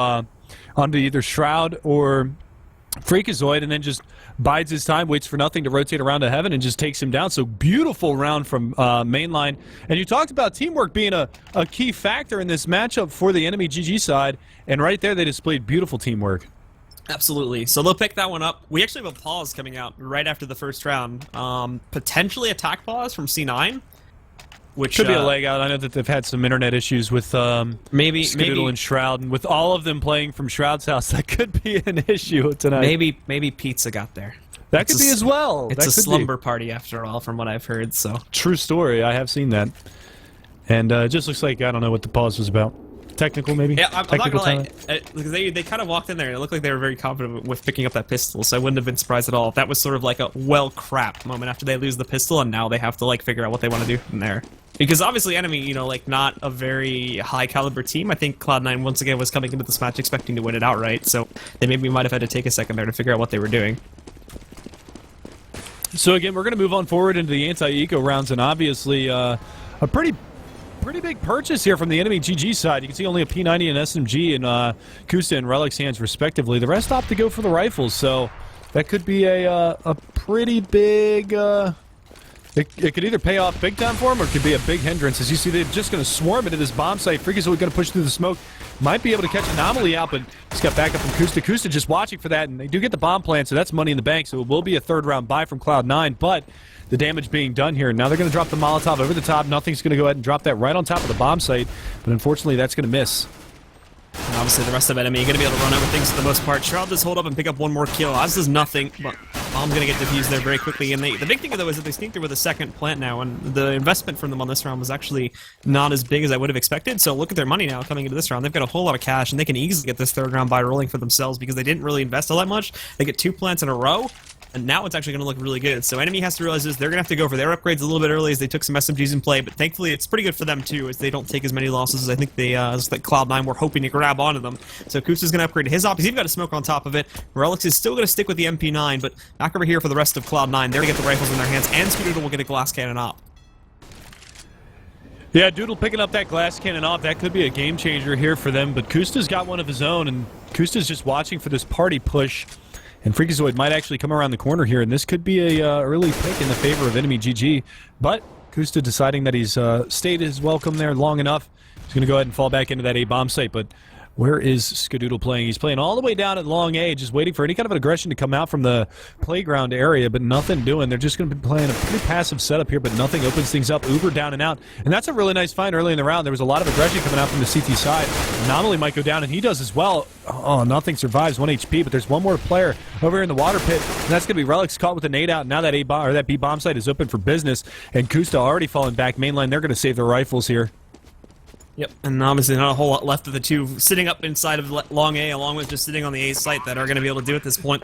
either Shroud or Freakazoid, and then just bides his time, waits for nothing to rotate around to Heaven, and just takes him down. So beautiful round from Mainline. And you talked about teamwork being a key factor in this matchup for the Enemy GG side, and right there they displayed beautiful teamwork. Absolutely. So they'll pick that one up. We actually have a pause coming out right after the first round. Potentially attack pause from C9. Which could be a leg out. I know that they've had some internet issues with maybe Skadoodle and Shroud, and with all of them playing from Shroud's house, that could be an issue tonight. Maybe Pizza got there. That could be as well. It's a slumber party after all, from what I've heard. So true story. I have seen that, and it just looks like I don't know what the pause was about. Technical, maybe? Yeah, I'm not gonna lie. Because they kind of walked in there and it looked like they were very confident with picking up that pistol, so I wouldn't have been surprised at all if that was sort of like a, well, crap moment after they lose the pistol and now they have to, like, figure out what they want to do from there. Because obviously Enemy, you know, like, not a very high caliber team. I think Cloud9 once again was coming into this match expecting to win it outright, so they maybe might have had to take a second there to figure out what they were doing. So again, we're going to move on forward into the anti-eco rounds, and obviously a pretty big purchase here from the Enemy GG side. You can see only a P90 and SMG in Kusta and Relic's hands respectively. The rest opt to go for the rifles, so that could be a pretty big... It could either pay off big time for him, or it could be a big hindrance. As you see, they're just going to swarm into this bomb site. Freakazoid going to push through the smoke. Might be able to catch Anomaly out, but he's got backup from Kusta. Kusta just watching for that, and they do get the bomb plant, so that's money in the bank. So it will be a third round buy from Cloud9, but the damage being done here. Now they're going to drop the Molotov over the top. Nothing's going to go ahead and drop that right on top of the bomb site, but unfortunately that's going to miss. And obviously the rest of NME going to be able to run over things for the most part. Shroud does hold up and pick up one more kill. Oz does nothing, but Bomb's going to get defused there very quickly. And the big thing, though, is that they sneak through with a second plant now, and the investment from them on this round was actually not as big as I would have expected. So look at their money now coming into this round. They've got a whole lot of cash, and they can easily get this third round by rolling for themselves because they didn't really invest all that much. They get 2 plants in a row, and now it's actually going to look really good. So NME has to realize this. They're going to have to go for their upgrades a little bit early as they took some SMGs in play, but thankfully it's pretty good for them too, as they don't take as many losses as I think they, as like Cloud9 were hoping to grab onto them. So Kusta's going to upgrade his op. He's even got a smoke on top of it. Relics is still going to stick with the MP9, but back over here for the rest of Cloud9, they're going to get the rifles in their hands, and Skadoodle will get a glass cannon op. Yeah, Doodle picking up that glass cannon off. That could be a game changer here for them, but Kusta's got one of his own, and Kusta's just watching for this party push. And Freakazoid might actually come around the corner here, and this could be a early pick in the favor of enemy GG. But Kusta deciding that he's stayed his welcome there long enough. He's going to go ahead and fall back into that A bomb site. But where is Skadoodle playing? He's playing all the way down at long A, just waiting for any kind of an aggression to come out from the playground area, but nothing doing. They're just going to be playing a pretty passive setup here, but nothing opens things up. Uber down and out. And that's a really nice find early in the round. There was a lot of aggression coming out from the CT side. Anomaly might go down, and he does as well. Oh, nothing survives, 1 HP, but there's one more player over here in the water pit, and that's going to be Relics caught with a nade out. Now that A bomb, or that B bomb site is open for business, and Kusta already falling back mainline. They're going to save their rifles here. Yep, and obviously not a whole lot left of the two sitting up inside of long A, along with just sitting on the A site that are going to be able to do at this point.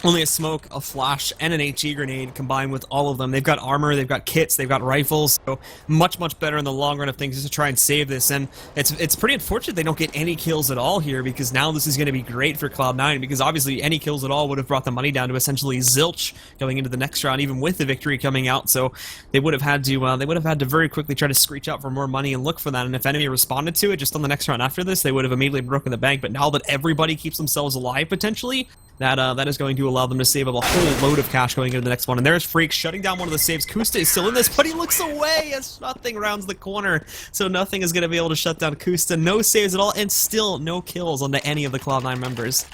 Only a smoke, a flash, and an HE grenade combined with all of them. They've got armor, they've got kits, they've got rifles, so much, much better in the long run of things just to try and save this. And it's pretty unfortunate they don't get any kills at all here, because now this is going to be great for Cloud9, because obviously any kills at all would have brought the money down to essentially zilch going into the next round, even with the victory coming out. So they would have had to very quickly try to screech out for more money and look for that. And if enemy responded to it just on the next round after this, they would have immediately broken the bank. But now that everybody keeps themselves alive potentially, that is going to allow them to save up a whole load of cash going into the next one. And there's Freak shutting down one of the saves. Kusta is still in this, but he looks away as nothing rounds the corner. So nothing is going to be able to shut down Kusta. No saves at all, and still no kills onto any of the Cloud9 members.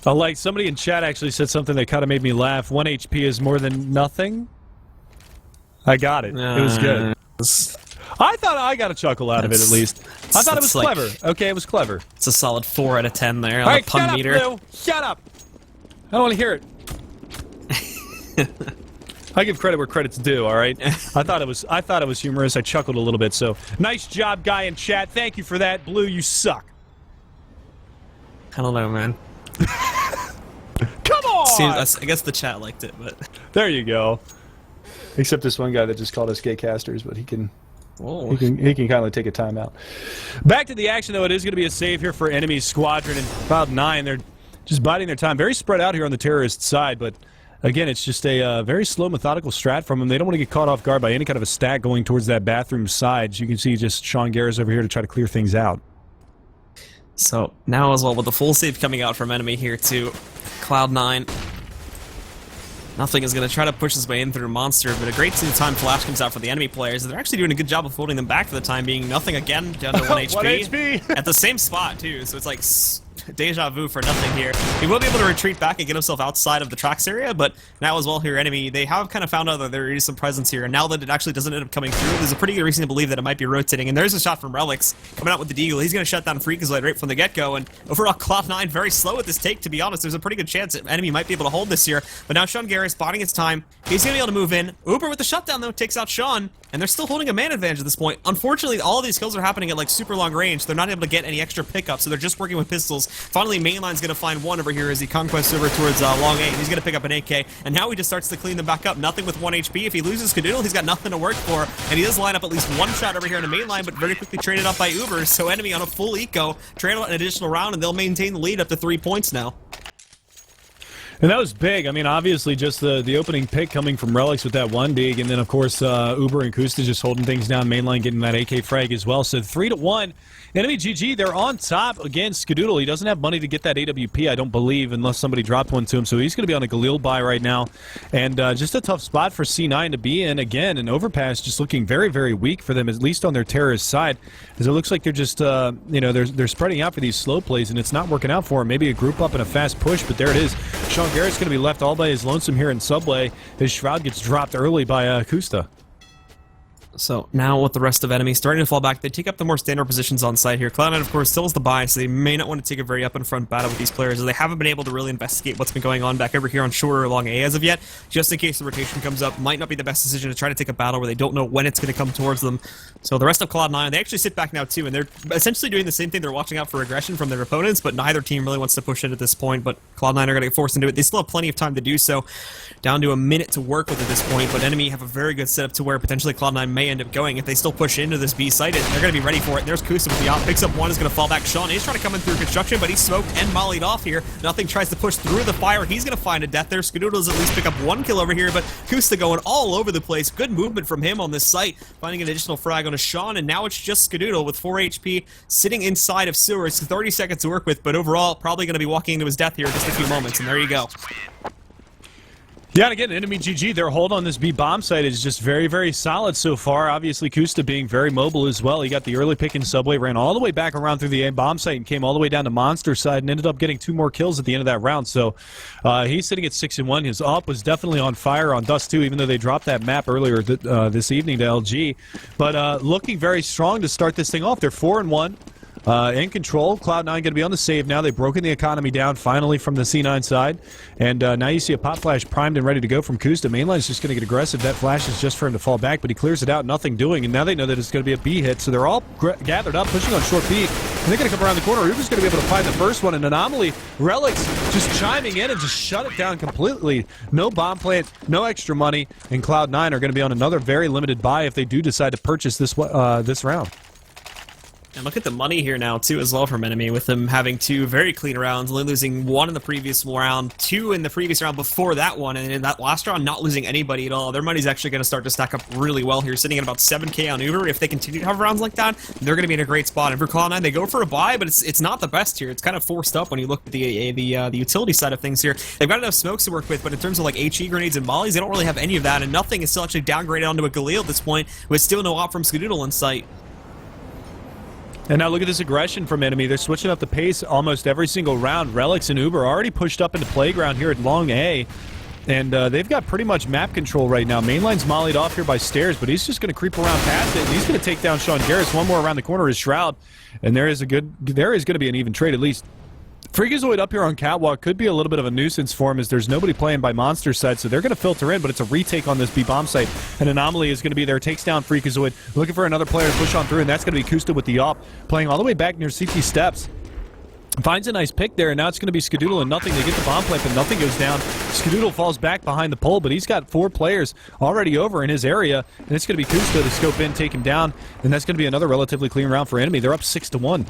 Like, somebody in chat actually said something that kind of made me laugh. 1 HP is more than nothing. I got it. It was good. I thought I got a chuckle out of it, at least. I thought it was clever. Okay, it was clever. It's a solid 4 out of 10 there on the pun meter. Shut up, Blue. Shut up! I don't want to hear it. I give credit where credit's due, all right? I thought it was humorous. I chuckled a little bit, so nice job, guy in chat. Thank you for that. Blue, you suck. I don't know, man. Come on! I guess the chat liked it, but... There you go. Except this one guy that just called us gay casters, but he can kind of take a timeout. Back to the action, though. It is going to be a save here for enemy squadron and Cloud9. They're just biding their time. Very spread out here on the terrorist side, but again, it's just a very slow, methodical strat from them. They don't want to get caught off guard by any kind of a stack going towards that bathroom side. As you can see, just Sean Garris over here to try to clear things out. So now as well, with the full save coming out from enemy here to Cloud9. Nothing is going to try to push his way in through Monster, but a great time flash comes out for the enemy players. They're actually doing a good job of holding them back for the time being. Nothing again, down to 1 HP. 1 HP! At the same spot, too, so it's like deja vu for nothing here. He will be able to retreat back and get himself outside of the tracks area, but now as well here, enemy, they have kind of found out that there is some presence here, and now that it actually doesn't end up coming through, there's a pretty good reason to believe that it might be rotating, and there's a shot from Relics coming out with the Deagle. He's going to shut down Freakazoid right from the get-go, and overall Cloud9 very slow at this take, to be honest. There's a pretty good chance that enemy might be able to hold this here, but now Sean Garris botting his time. He's going to be able to move in. Uber with the shutdown, though, takes out Sean, and they're still holding a man advantage at this point. Unfortunately, all of these kills are happening at like super long range. They're not able to get any extra pickups, so they're just working with pistols. Finally, Mainline's going to find one over here as he conquests over towards long A, and he's going to pick up an AK, and now he just starts to clean them back up. Nothing with 1 HP. If he loses Skadoodle, he's got nothing to work for, and he does line up at least one shot over here in the Mainline, but very quickly traded up by Uber, so enemy on a full eco, trade out an additional round, and they'll maintain the lead up to 3 points now. And that was big. I mean, obviously, just the opening pick coming from Relics with that one dig, and then, of course, Uber and Kusta just holding things down, mainline getting that AK frag as well. So 3-1. Enemy GG, they're on top against Skadoodle. He doesn't have money to get that AWP, I don't believe, unless somebody dropped one to him. So he's going to be on a Galil buy right now. And just a tough spot for C9 to be in. Again, an overpass just looking very, very weak for them, at least on their terrorist side. As it looks like they're just, you know, they're spreading out for these slow plays, and it's not working out for them. Maybe a group up and a fast push, but there it is. Sean Garrett's going to be left all by his lonesome here in Subway. His Shroud gets dropped early by Kusta. So now with the rest of enemy starting to fall back, they take up the more standard positions on site here. Cloud9, of course, still has the buy, so they may not want to take a very up in front battle with these players, as they haven't been able to really investigate what's been going on back over here on short or along A as of yet. Just in case the rotation comes up, might not be the best decision to try to take a battle where they don't know when it's going to come towards them. So the rest of Cloud9, they actually sit back now too, and they're essentially doing the same thing. They're watching out for aggression from their opponents, but neither team really wants to push it at this point. But Cloud9 are going to get forced into it. They still have plenty of time to do so. Down to a minute to work with at this point, but enemy have a very good setup to where potentially Cloud9 may end up going. If they still push into this B site, they're going to be ready for it. There's Kusa with the op, picks up one, is going to fall back. Sean is trying to come in through construction, but he's smoked and mollied off here. Nothing tries to push through the fire. He's going to find a death there. Skadoodle does at least pick up one kill over here, but Kusa going all over the place. Good movement from him on this site, finding an additional frag on a Sean, and now it's just Skadoodle with 4 HP sitting inside of sewers. 30 seconds to work with, but overall probably going to be walking into his death here in just a few moments, and there you go. Yeah, and again, enemy GG, their hold on this B bomb site is just very, very solid so far. Obviously, Kusta being very mobile as well. He got the early pick in subway, ran all the way back around through the A bomb site and came all the way down to Monster side and ended up getting 2 more kills at the end of that round. So he's sitting at 6-1. His op was definitely on fire on Dust 2, even though they dropped that map earlier this evening to LG. But looking very strong to start this thing off. They're 4-1. In control. Cloud9 going to be on the save now. They've broken the economy down finally from the C9 side. And now you see a pop flash primed and ready to go from Kusta. Mainline's just going to get aggressive. That flash is just for him to fall back, but he clears it out, nothing doing. And now they know that it's going to be a B hit. So they're all gathered up, pushing on short B. And they're going to come around the corner. Uber's going to be able to find the first one. An anomaly. Relics just chiming in and just shut it down completely. No bomb plant, no extra money. And Cloud9 are going to be on another very limited buy if they do decide to purchase this round. And look at the money here now, too, as well from enemy, with them having 2 very clean rounds, only losing 1 in the previous round, 2 in the previous round before that one, and in that last round, not losing anybody at all. Their money's actually going to start to stack up really well here, sitting at about 7K on Uber. If they continue to have rounds like that, they're going to be in a great spot. And for Cloud9, they go for a buy, but it's not the best here. It's kind of forced up when you look at the utility side of things here. They've got enough smokes to work with, but in terms of like HE grenades and mollies, they don't really have any of that, and nothing is still actually downgraded onto a Galil at this point, with still no op from Skadoodle in sight. And now look at this aggression from enemy. They're switching up the pace almost every single round. Relics and Uber already pushed up into playground here at long A. And they've got pretty much map control right now. Mainline's mollied off here by stairs, but he's just going to creep around past it. And he's going to take down Sean Garris. One more around the corner is Shroud. And there is going to be an even trade at least. Freakazoid up here on Catwalk could be a little bit of a nuisance for him as there's nobody playing by Monster side, so they're going to filter in, but it's a retake on this B-bomb site. An Anomaly is going to be there, takes down Freakazoid, looking for another player to push on through, and that's going to be Kusta with the op, playing all the way back near CT steps. Finds a nice pick there, and now it's going to be Skadoodle and nothing. They get the bomb plant, but nothing goes down. Skadoodle falls back behind the pole, but he's got 4 players already over in his area, and it's going to be Kusta to scope in, take him down, and that's going to be another relatively clean round for enemy. They're up 6-1.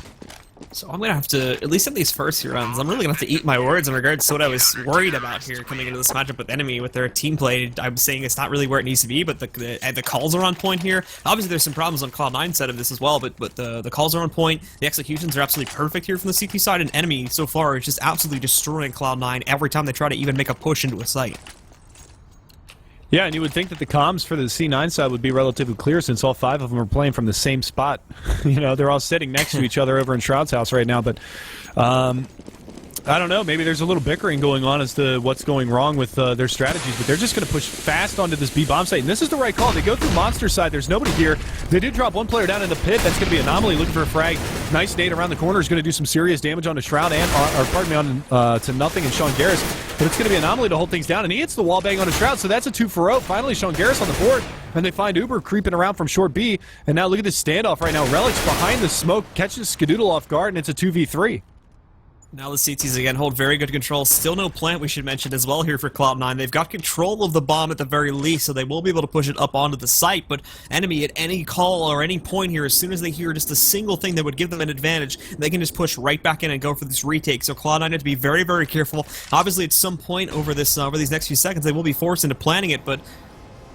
So I'm going to have to, at least in these first few rounds, I'm really going to have to eat my words in regards to what I was worried about here coming into this matchup with enemy with their team play. I'm saying it's not really where it needs to be, but the calls are on point here. Obviously, there's some problems on Cloud9 side of this as well, but the calls are on point. The executions are absolutely perfect here from the CT side, and enemy so far is just absolutely destroying Cloud9 every time they try to even make a push into a site. Yeah, and you would think that the comms for the C9 side would be relatively clear since all 5 of them are playing from the same spot. You know, they're all sitting next to each other over in Shroud's house right now, but I don't know, maybe there's a little bickering going on as to what's going wrong with their strategies, but they're just going to push fast onto this B-bomb site, and this is the right call. They go through Monster side, there's nobody here. They did drop 1 player down in the pit, that's going to be Anomaly looking for a frag. Nice nade around the corner is going to do some serious damage onto Shroud and, to Nothing and Sean Garris, but it's going to be Anomaly to hold things down, and he hits the wall bang on a Shroud, so that's a 2-for-0. Finally, Sean Garris on the board, and they find Uber creeping around from short B, and now look at this standoff right now. Relics behind the smoke, catches Skadoodle off guard, and it's a 2v3. Now the CTs again hold very good control. Still no plant, we should mention as well here for Cloud9. They've got control of the bomb at the very least, so they will be able to push it up onto the site, but enemy at any call or any point here, as soon as they hear just a single thing that would give them an advantage, they can just push right back in and go for this retake. So Cloud9 have to be very, very careful. Obviously, at some point over these next few seconds, they will be forced into planning it, but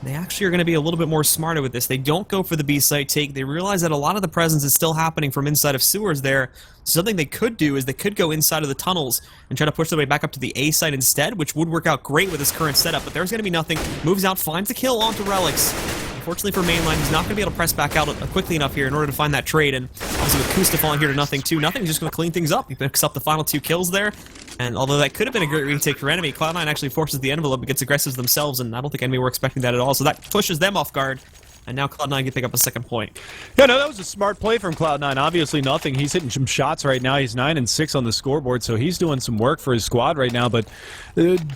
they actually are going to be a little bit more smarter with this. They don't go for the B site take. They realize that a lot of the presence is still happening from inside of sewers there. Something they could do is they could go inside of the tunnels and try to push their way back up to the A site instead, which would work out great with this current setup, but there's going to be nothing. Moves out, finds a kill onto Relics. Unfortunately for Mainline, he's not going to be able to press back out quickly enough here in order to find that trade, and obviously with Kusta falling here to Nothing too, Nothing's just going to clean things up. He picks up the final 2 kills there, and although that could have been a great retake for enemy, Cloud9 actually forces the envelope and gets aggressive themselves, and I don't think enemy were expecting that at all, so that pushes them off guard. and now Cloud9 can pick up a second point. Yeah, no, that was a smart play from Cloud9. Obviously nothing. He's hitting some shots right now. He's 9 and 6 on the scoreboard, so he's doing some work for his squad right now. But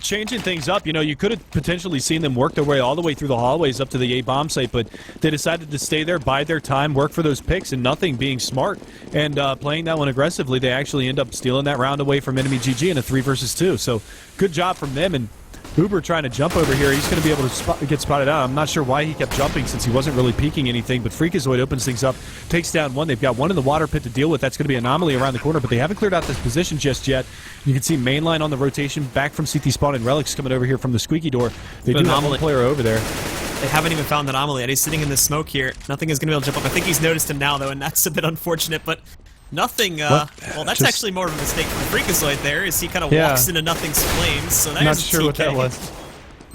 changing things up, you know, you could have potentially seen them work their way all the way through the hallways up to the A bomb site, but they decided to stay there, bide their time, work for those picks, and nothing, being smart and playing that one aggressively. They actually end up stealing that round away from Enemy GG in a 3 versus 2. So good job from them. And Uber trying to jump over here. He's going to be able to get spotted out. I'm not sure why he kept jumping since he wasn't really peeking anything, but Freakazoid opens things up, takes down one. They've got one in the water pit to deal with. That's going to be an anomaly around the corner, but they haven't cleared out this position just yet. You can see mainline on the rotation, back from CT spawn, and Relics coming over here from the squeaky door. They do have one player over there. They haven't even found the anomaly yet. He's sitting in the smoke here. Nothing is going to be able to jump up. I think he's noticed him now, though, and that's a bit unfortunate, but nothing, well, that's actually more of a mistake from Freakazoid there, as he kind of walks into nothing's flames, so there's not sure what that was.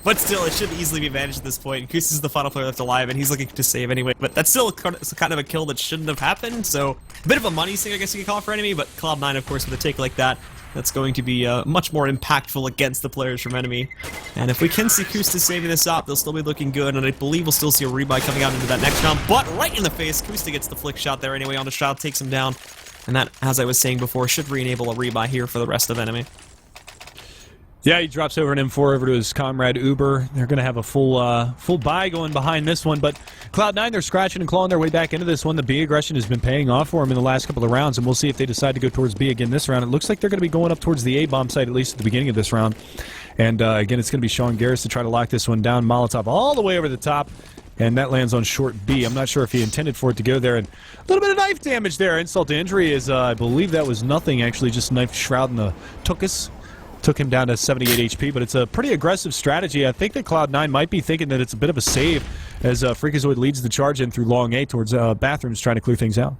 But still, it should easily be managed at this point. Kus is the final player left alive, and he's looking to save anyway. But that's still kind of a kill that shouldn't have happened, so a bit of a money thing, I guess you could call it for Enemy, but Cloud9, of course, with a take like that, that's going to be much more impactful against the players from Enemy. And if we can see Kusta saving this up, they'll still be looking good, and I believe we'll still see a rebuy coming out into that next round. But right in the face, Kusta gets the flick shot there anyway on the shot, takes him down. And that, as I was saying before, should re-enable a rebuy here for the rest of Enemy. Yeah, he drops over an M4 over to his comrade Uber. They're going to have a full buy going behind this one, but Cloud9, they're scratching and clawing their way back into this one. The B aggression has been paying off for them in the last couple of rounds, and we'll see if they decide to go towards B again this round. It looks like they're going to be going up towards the A bomb site, at least at the beginning of this round. And again, it's going to be Sean Garris to try to lock this one down. Molotov all the way over the top, and that lands on short B. I'm not sure if he intended for it to go there. And a little bit of knife damage there. Insult to injury is, I believe that was nothing, actually, just knife shroud in the tuchus. Took him down to 78 HP, but it's a pretty aggressive strategy. I think that Cloud9 might be thinking that it's a bit of a save as Freakazoid leads the charge in through long A towards bathrooms, trying to clear things out.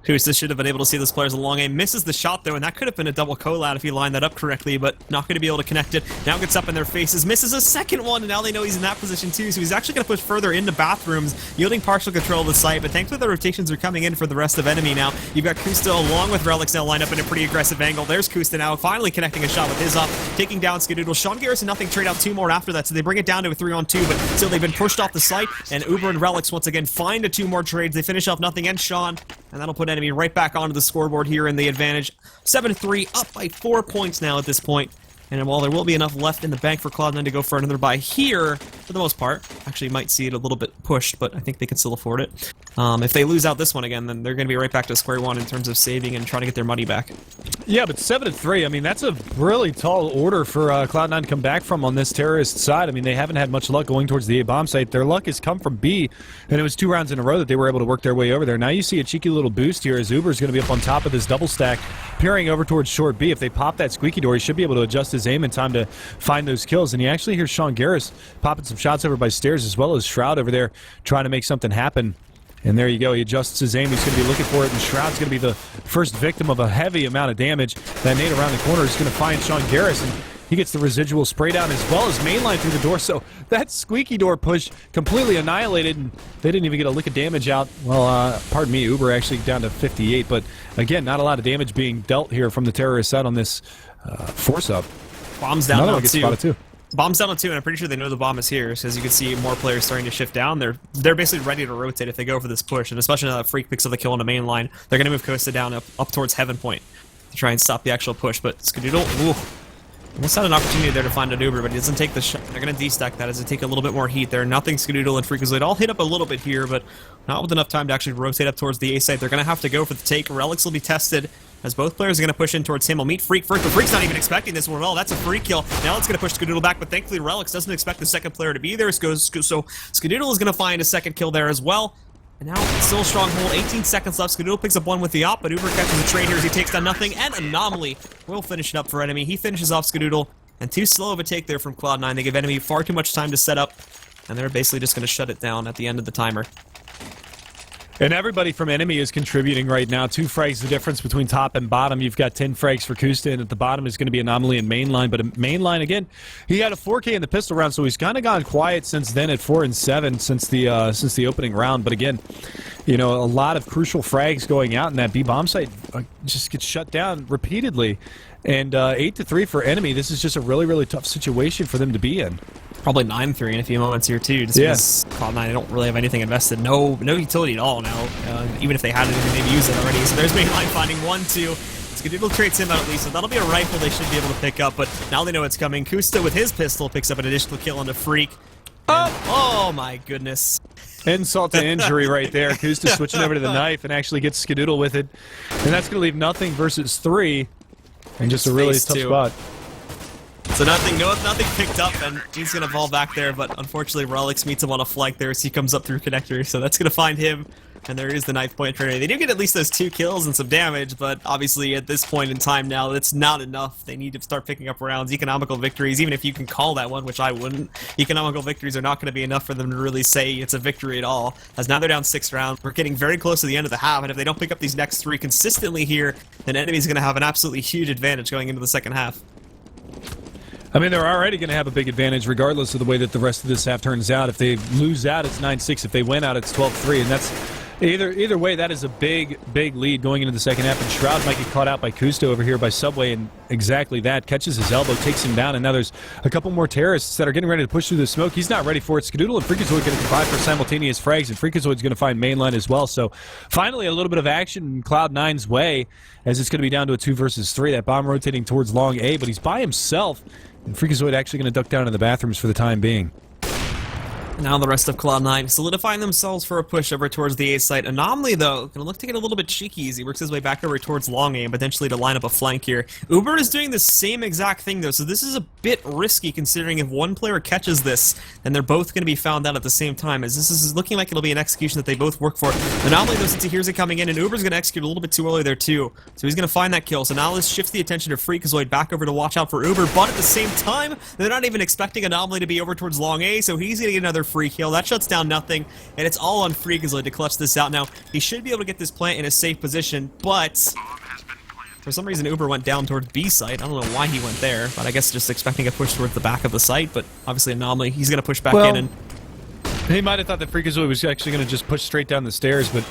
Kusta should have been able to see those players along A. Misses the shot, though, and that could have been a double call-out if he lined that up correctly, but not going to be able to connect it. Now gets up in their faces, misses a second one, and now they know he's in that position, too, so he's actually going to push further into bathrooms, yielding partial control of the site, but thankfully the rotations are coming in for the rest of Enemy now. You've got Kusta along with Relics now lined up in a pretty aggressive angle. There's Kusta now, finally connecting a shot with his up, taking down Skadoodle. Sean Garrison, nothing, trade out 2 more after that, so they bring it down to a 3-on-2, but still they've been pushed off the site, and Uber and Relics once again find a 2 more trades. They finish off nothing and Sean, and that'll put Enemy right back on the scoreboard here in the advantage. 7-3, up by 4 points now at this point. And while there will be enough left in the bank for Cloud9 to go for another buy here, for the most part, actually you might see it a little bit pushed, but I think they can still afford it. If they lose out this one again, then they're going to be right back to square one in terms of saving and trying to get their money back. Yeah, but 7-3, I mean, that's a really tall order for Cloud9 to come back from on this terrorist side. I mean, they haven't had much luck going towards the A bomb site. Their luck has come from B, and it was 2 rounds in a row that they were able to work their way over there. Now you see a cheeky little boost here as Uber's going to be up on top of this double stack, peering over towards short B. If they pop that squeaky door, he should be able to adjust his aim in time to find those kills. And you actually hear Sean Garris popping some shots over by stairs, as well as Shroud over there trying to make something happen. And there you go, he adjusts his aim, he's going to be looking for it, and Shroud's going to be the first victim of a heavy amount of damage. That nade around the corner is going to find Sean Garris, and he gets the residual spray down as well as mainline through the door. So that squeaky door push completely annihilated, and they didn't even get a lick of damage out. Well, pardon me, Uber actually down to 58, but again, not a lot of damage being dealt here from the terrorist side on this force-up. Bombs down on 2. Bomb's down on 2, and I'm pretty sure they know the bomb is here, so as you can see more players starting to shift down. They're basically ready to rotate if they go for this push, and especially now that Freak picks up the kill on the main line, they're going to move Costa down up towards Heaven Point to try and stop the actual push. But Skadoodle, almost had an opportunity there to find an Uber, but he doesn't take the shot. They're going to destack that as they take a little bit more heat there. Nothing Skadoodle and Freakazoid all hit up a little bit here, but not with enough time to actually rotate up towards the A site. They're going to have to go for the take. Relics will be tested, as both players are going to push in towards him. We'll meet Freak first, but Freak's not even expecting this one. Well, that's a free kill. Now it's going to push Skadoodle back, but thankfully Relics doesn't expect the second player to be there, so Skadoodle is going to find a second kill there as well. And now it's still a strong hold. 18 seconds left. Skadoodle picks up one with the op, but Uber catches a trade here as he takes down nothing. And Anomaly will finish it up for Enemy. He finishes off Skadoodle, and too slow of a take there from Cloud9. They give Enemy far too much time to set up, and they're basically just going to shut it down at the end of the timer. And everybody from Enemy is contributing right now. 2 frags the difference between top and bottom. You've got 10 frags for Kusta, and at the bottom is going to be Anomaly and Mainline. But Mainline, again, he had a 4K in the pistol round, so he's kind of gone quiet since then at 4 and 7 since the opening round. But again, you know, a lot of crucial frags going out, and that B bomb site just gets shut down repeatedly. And 8-3 for Enemy. This is just a really, really tough situation for them to be in. Probably 9-3 in a few moments here too, just because Cloud9 I don't really have anything invested. No utility at all now. Even if they had anything, they've used it already. So there's mainline finding 1-2. Skadoodle traits him out at least, so that'll be a rifle they should be able to pick up, but now they know it's coming. Kusta with his pistol picks up an additional kill on the Freak. Oh my goodness. Insult to injury right there. Kusta switching over to the knife and actually gets Skadoodle with it. And that's going to leave nothing versus 3. And just a really tough spot. So nothing picked up, and he's going to fall back there, but unfortunately Relix meets him on a flank there as he comes up through connector, so that's going to find him, and there is the knife point for They do get at least those 2 kills and some damage, but obviously at this point in time now, that's not enough. They need to start picking up rounds. Economical victories, even if you can call that one, which I wouldn't, economical victories are not going to be enough for them to really say it's a victory at all, as now they're down 6 rounds. We're getting very close to the end of the half, and if they don't pick up these next 3 consistently here, then NME's going to have an absolutely huge advantage going into the second half. I mean, they're already going to have a big advantage regardless of the way that the rest of this half turns out. If they lose out, it's 9-6. If they win out, it's 12-3. And that's either way, that is a big lead going into the second half. And Shroud might get caught out by Kusto over here by Subway, and exactly that. Catches his elbow, takes him down, and now there's a couple more terrorists that are getting ready to push through the smoke. He's not ready for it. Skadoodle and Freakazoid going to combine for simultaneous frags, and Freakazoid's going to find mainline as well. So finally, a little bit of action in Cloud9's way, as it's going to be down to a 2 versus 3. That bomb rotating towards long A, but he's by himself. And Freakazoid actually going to duck down in the bathrooms for the time being. Now the rest of Cloud9 solidifying themselves for a push over towards the A site. Anomaly, though, going to look to get a little bit cheeky as he works his way back over towards long A and potentially to line up a flank here. Uber is doing the same exact thing, though, so this is a bit risky considering if one player catches this, then they're both going to be found out at the same time, as this is looking like it'll be an execution that they both work for. Anomaly, though, since he hears it coming in, and Uber's going to execute a little bit too early there, too. So he's going to find that kill. So now this shifts the attention of Freakazoid back over to watch out for Uber, but at the same time, they're not even expecting Anomaly to be over towards long A, so he's going to get another free kill. That shuts down nothing, and it's all on Freakazoid to clutch this out. Now, he should be able to get this plant in a safe position, but for some reason Uber went down towards B site. I don't know why he went there, but I guess just expecting a push towards the back of the site, but obviously Anomaly, he's going to push back in, and he might have thought that Freakazoid was actually going to just push straight down the stairs, but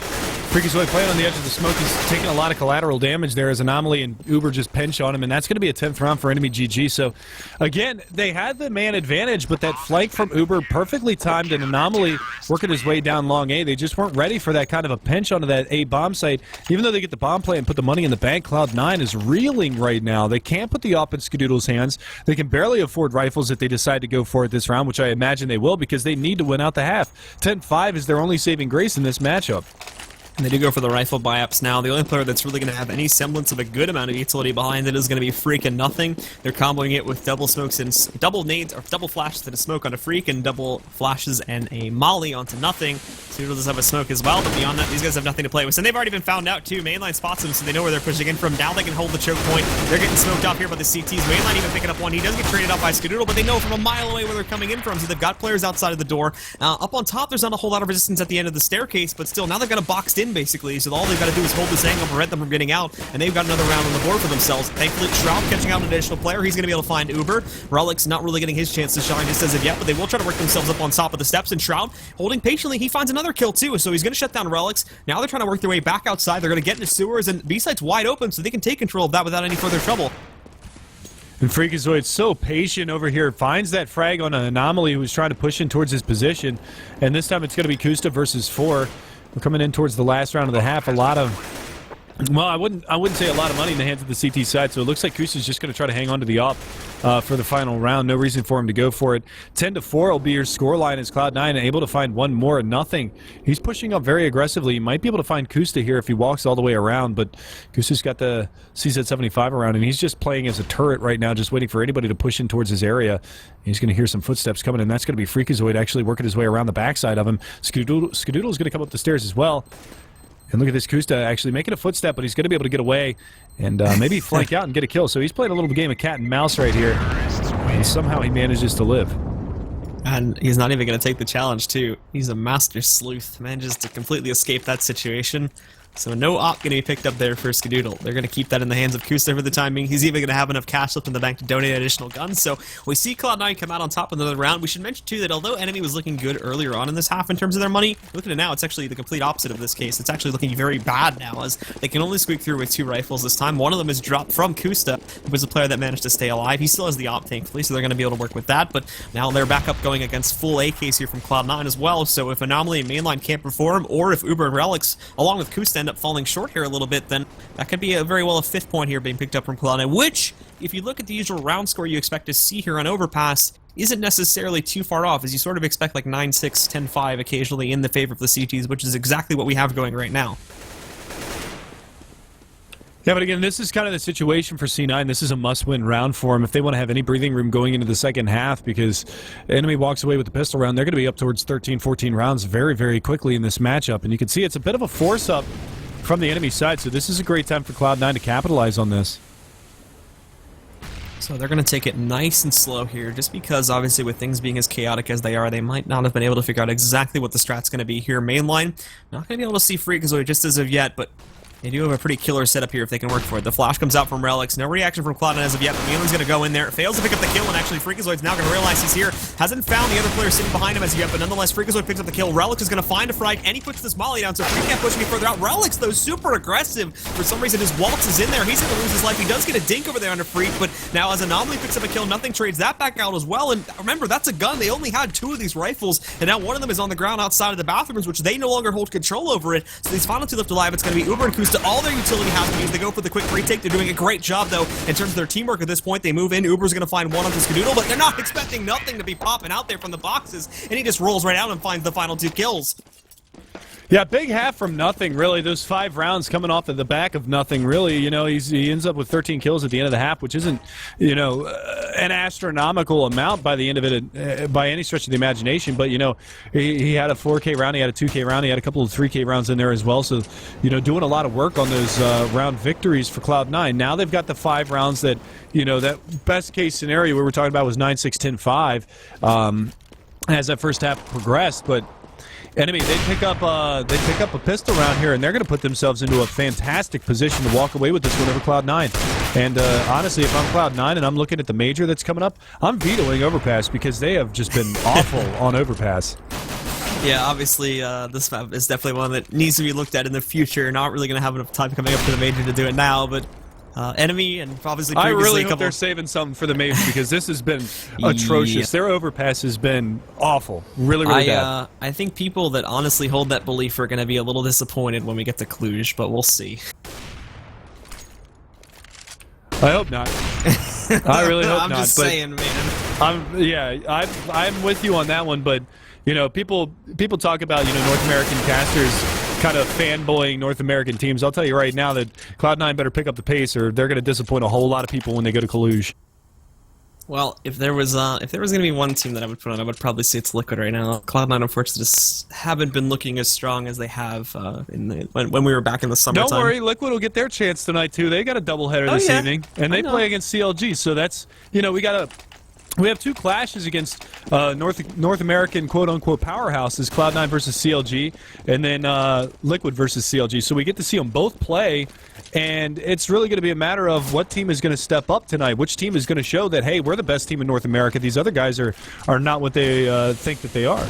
Freakazoid playing on the edge of the smoke. He's taking a lot of collateral damage there as Anomaly and Uber just pinch on him, and that's going to be a 10th round for enemy GG. So, again, they had the man advantage, but that flank from Uber perfectly timed, and Anomaly working his way down long A. They just weren't ready for that kind of a pinch onto that A bomb site. Even though they get the bomb play and put the money in the bank, Cloud9 is reeling right now. They can't put the op in Skadoodle's hands. They can barely afford rifles if they decide to go for it this round, which I imagine they will because they need to win out the half. 10-5 is their only saving grace in this matchup. And they do go for the rifle buy-ups now. The only player that's really going to have any semblance of a good amount of utility behind it is going to be Freak and nothing. They're comboing it with double smokes and double nades, or double flashes and a smoke on a Freak, and double flashes and a molly onto nothing. Skadoodle does have a smoke as well, but beyond that, these guys have nothing to play with. And they've already been found out too. Mainline spots them, so they know where they're pushing in from. Now they can hold the choke point. They're getting smoked off here by the CTs. Mainline even picking up one. He does get traded up by Skadoodle, but they know from a mile away where they're coming in from, so they've got players outside of the door. Up on top, there's not a whole lot of resistance at the end of the staircase, but still, now they've got it boxed in, basically, so all they've got to do is hold this angle, prevent them from getting out, and they've got another round on the board for themselves. Thankfully, Shroud catching out an additional player. He's going to be able to find Uber. Relix not really getting his chance to shine just as of yet, but they will try to work themselves up on top of the steps, and Shroud holding patiently. He finds another kill too, so he's going to shut down Relix. Now they're trying to work their way back outside. They're going to get into sewers, and B-site's wide open, so they can take control of that without any further trouble. And Freakazoid so patient over here, finds that frag on an Anomaly who was trying to push in towards his position, and this time it's going to be Kusta versus 4. We're coming in towards the last round of the half. A lot of, well, I wouldn't say a lot of money in the hands of the CT side, so it looks like Kusta's just going to try to hang on to the op for the final round. No reason for him to go for it. 10-4 will be your scoreline as Cloud9 able to find one more. Nothing. He's pushing up very aggressively. He might be able to find Kusta here if he walks all the way around, but Kusta's got the CZ75 around, and he's just playing as a turret right now, just waiting for anybody to push in towards his area. He's going to hear some footsteps coming, and that's going to be Freakazoid actually working his way around the backside of him. Skadoodle is going to come up the stairs as well. And look at this, Kusta actually making a footstep, but he's going to be able to get away and maybe flank out and get a kill. So he's playing a little game of cat and mouse right here, and somehow he manages to live. And he's not even going to take the challenge, too. He's a master sleuth. Manages to completely escape that situation. So no op going to be picked up there for Skadoodle. They're going to keep that in the hands of Kusta for the time being. He's even going to have enough cash left in the bank to donate additional guns. So we see Cloud9 come out on top of another round. We should mention too that although NME was looking good earlier on in this half in terms of their money, looking at it now, it's actually the complete opposite of this case. It's actually looking very bad now as they can only squeak through with 2 rifles this time. One of them is dropped from Kusta, who was a player that managed to stay alive. He still has the op, thankfully, so they're going to be able to work with that. But now they're back up going against full AKs here from Cloud9 as well. So if Anomaly and Mainline can't perform, or if Uber and Relics, along with Kusta, end up falling short here a little bit, then that could be very well a 5th point here being picked up from Cloud9, which, if you look at the usual round score you expect to see here on Overpass, isn't necessarily too far off, as you sort of expect like 9-6, 10-5 occasionally in the favor of the CTs, which is exactly what we have going right now. Yeah, but again, this is kind of the situation for C9. This is a must-win round for them if they want to have any breathing room going into the second half, because enemy walks away with the pistol round. They're going to be up towards 13, 14 rounds very, very quickly in this matchup. And you can see it's a bit of a force-up from the enemy side, so this is a great time for Cloud9 to capitalize on this. So they're going to take it nice and slow here, just because obviously with things being as chaotic as they are, they might not have been able to figure out exactly what the strat's going to be here. Mainline, not going to be able to see Freakazoid just as of yet, but they do have a pretty killer setup here if they can work for it. The flash comes out from Relics. No reaction from Cloud9 as of yet, but Mainline's going to go in there. Fails to pick up the kill, and actually Freakazoid's now going to realize he's here. Hasn't found the other player sitting behind him as yet, but nonetheless, Freakazoid picks up the kill. Relics is going to find a frag, and he puts this molly down, so Freak can't push any further out. Relics, though, super aggressive. For some reason, his Waltz is in there. He's going to lose his life. He does get a dink over there under Freak, but now as Anomaly picks up a kill, nothing trades that back out as well. And remember, that's a gun. They only had 2 of these rifles, and now one of them is on the ground outside of the bathrooms, which they no longer hold control over it. So these final 2 left alive, it's going to be Uber and Kusta. All their utility has to be. They go for the quick retake. They're doing a great job, though, in terms of their teamwork at this point. They move in. Uber's going to find one on the Skadoodle, but they're not expecting nothing to be popping out there from the boxes, and he just rolls right out and finds the final 2 kills. Yeah, big half from nothing, really. Those 5 rounds coming off of the back of nothing, really. You know, he ends up with 13 kills at the end of the half, which isn't, you know, an astronomical amount by the end of it, by any stretch of the imagination. But, you know, he had a 4K round, he had a 2K round, he had a couple of 3K rounds in there as well. So, you know, doing a lot of work on those round victories for Cloud9. Now they've got the 5 rounds that, you know, that best case scenario we were talking about was 9-6, 10-5 as that first half progressed. But Enemy, they pick up a pistol round here, and they're going to put themselves into a fantastic position to walk away with this one over Cloud9. And honestly, if I'm Cloud9 and I'm looking at the major that's coming up, I'm vetoing Overpass because they have just been awful on Overpass. Yeah, obviously, this map is definitely one that needs to be looked at in the future. Not really going to have enough time coming up to the major to do it now, but Enemy and obviously I previously really hope they're saving something for the major because this has been atrocious. Yeah. Their Overpass has been awful. Really, really bad. I think people that honestly hold that belief are going to be a little disappointed when we get to Cluj, but we'll see. I hope not. I really hope I'm not. just saying, man. I'm with you on that one, but you know, people talk about, you know, North American casters kind of fanboying North American teams. I'll tell you right now that Cloud9 better pick up the pace, or they're going to disappoint a whole lot of people when they go to Cluj. Well, if there was going to be one team that I would put on, I would probably say it's Liquid right now. Cloud9, unfortunately, just haven't been looking as strong as they have when we were back in the summertime. Don't worry, Liquid will get their chance tonight too. They got a doubleheader this evening, and they play against CLG. So that's, you know, we have 2 clashes against North American quote-unquote powerhouses, Cloud9 versus CLG, and then Liquid versus CLG. So we get to see them both play, and it's really going to be a matter of what team is going to step up tonight, which team is going to show that, hey, we're the best team in North America. These other guys are not what they think that they are.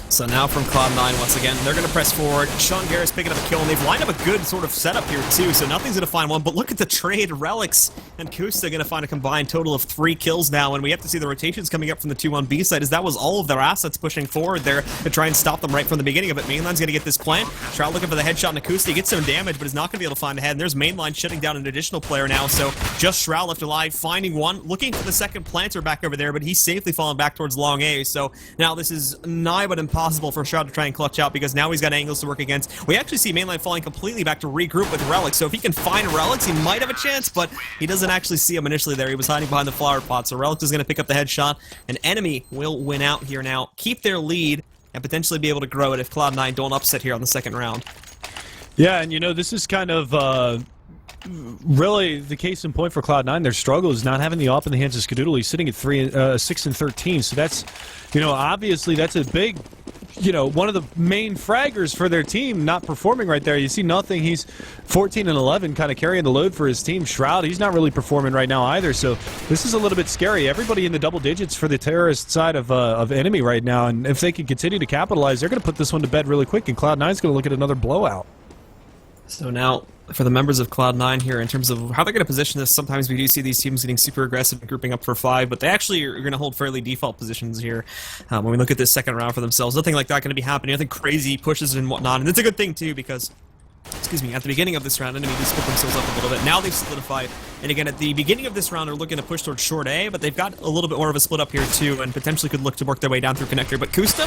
So now from Cloud9, once again, they're going to press forward. Sean Garrett's picking up a kill, and they've lined up a good sort of setup here, too, so nothing's going to find one. But look at the trade. Relics and Kusta going to find a combined total of 3 kills now, and we have to see the rotations coming up from the 2-1B side, as that was all of their assets pushing forward there to try and stop them right from the beginning of it. Mainline's going to get this plant. Shroud looking for the headshot, and Kusta gets some damage, but is not going to be able to find a head. And there's Mainline shutting down an additional player now, so just Shroud left alive, finding one, looking for the second planter back over there, but he's safely fallen back towards long A. So now this is nigh but impossible for Shroud to try and clutch out, because now he's got angles to work against. We actually see Mainline falling completely back to regroup with Relics, so if he can find Relics, he might have a chance, but he doesn't actually see him initially there. He was hiding behind the flower pot, so Relics is going to pick up the headshot, and Enemy will win out here now, keep their lead, and potentially be able to grow it if Cloud9 don't upset here on the second round. Yeah, and you know, this is kind of really the case in point for Cloud9. Their struggle is not having the op in the hands of Skadoodle. He's sitting at 6 and 13, so that's, you know, obviously that's a big you know, one of the main fraggers for their team not performing right there. You see Nothing, he's 14 and 11, kind of carrying the load for his team. Shroud, he's not really performing right now either, so this is a little bit scary. Everybody in the double digits for the terrorist side of Enemy right now, and if they can continue to capitalize, they're going to put this one to bed really quick, and Cloud9's going to look at another blowout. So now, for the members of Cloud9 here, in terms of how they're going to position this, sometimes we do see these teams getting super aggressive and grouping up for 5, but they actually are going to hold fairly default positions here when we look at this second round for themselves. Nothing like that going to be happening, nothing crazy pushes and whatnot, and it's a good thing too, because excuse me, at the beginning of this round, Enemy did split themselves up a little bit. Now they've solidified. And again, at the beginning of this round, they're looking to push towards short A, but they've got a little bit more of a split up here too, and potentially could look to work their way down through connector. But Kusta,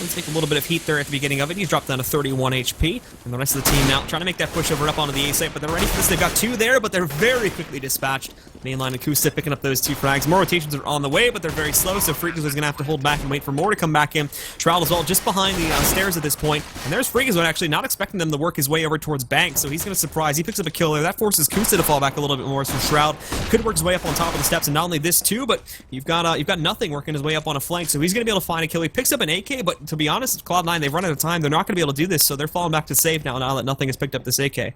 let's take a little bit of heat there at the beginning of it. He's dropped down to 31 HP, and the rest of the team now trying to make that push over up onto the A site, but they're ready for this. They've got 2 there, but they're very quickly dispatched. Mainline and Kusta picking up those 2 frags. More rotations are on the way, but they're very slow, so Freakers is going to have to hold back and wait for more to come back in. Shroud as well, just behind the stairs at this point, and there's Freakers actually not expecting them to work his way over towards Bank, so he's going to surprise. He picks up a kill there. That forces Kusta to fall back a little bit more, so Shroud could work his way up on top of the steps, and not only this too, but you've got Nothing working his way up on a flank, so he's going to be able to find a kill. He picks up an AK, but to be honest, Cloud9, they've run out of time. They're not going to be able to do this, so they're falling back to safe now that Nothing has picked up this AK.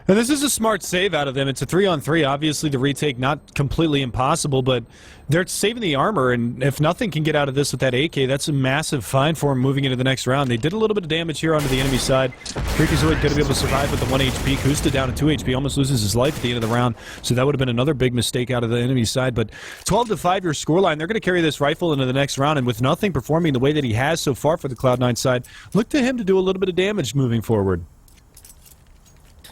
And this is a smart save out of them. It's a 3-on-3. Obviously, the retake not completely impossible, but they're saving the armor, and if Nothing can get out of this with that AK, that's a massive find for him moving into the next round. They did a little bit of damage here onto the enemy side. Freakazoid going to be able to survive with the 1 HP. Kusta down to 2 HP, almost loses his life at the end of the round, so that would have been another big mistake out of the enemy side. But 12-5 your scoreline. They're going to carry this rifle into the next round, and with Nothing performing the way that he has so far for the Cloud9 side, look to him to do a little bit of damage moving forward.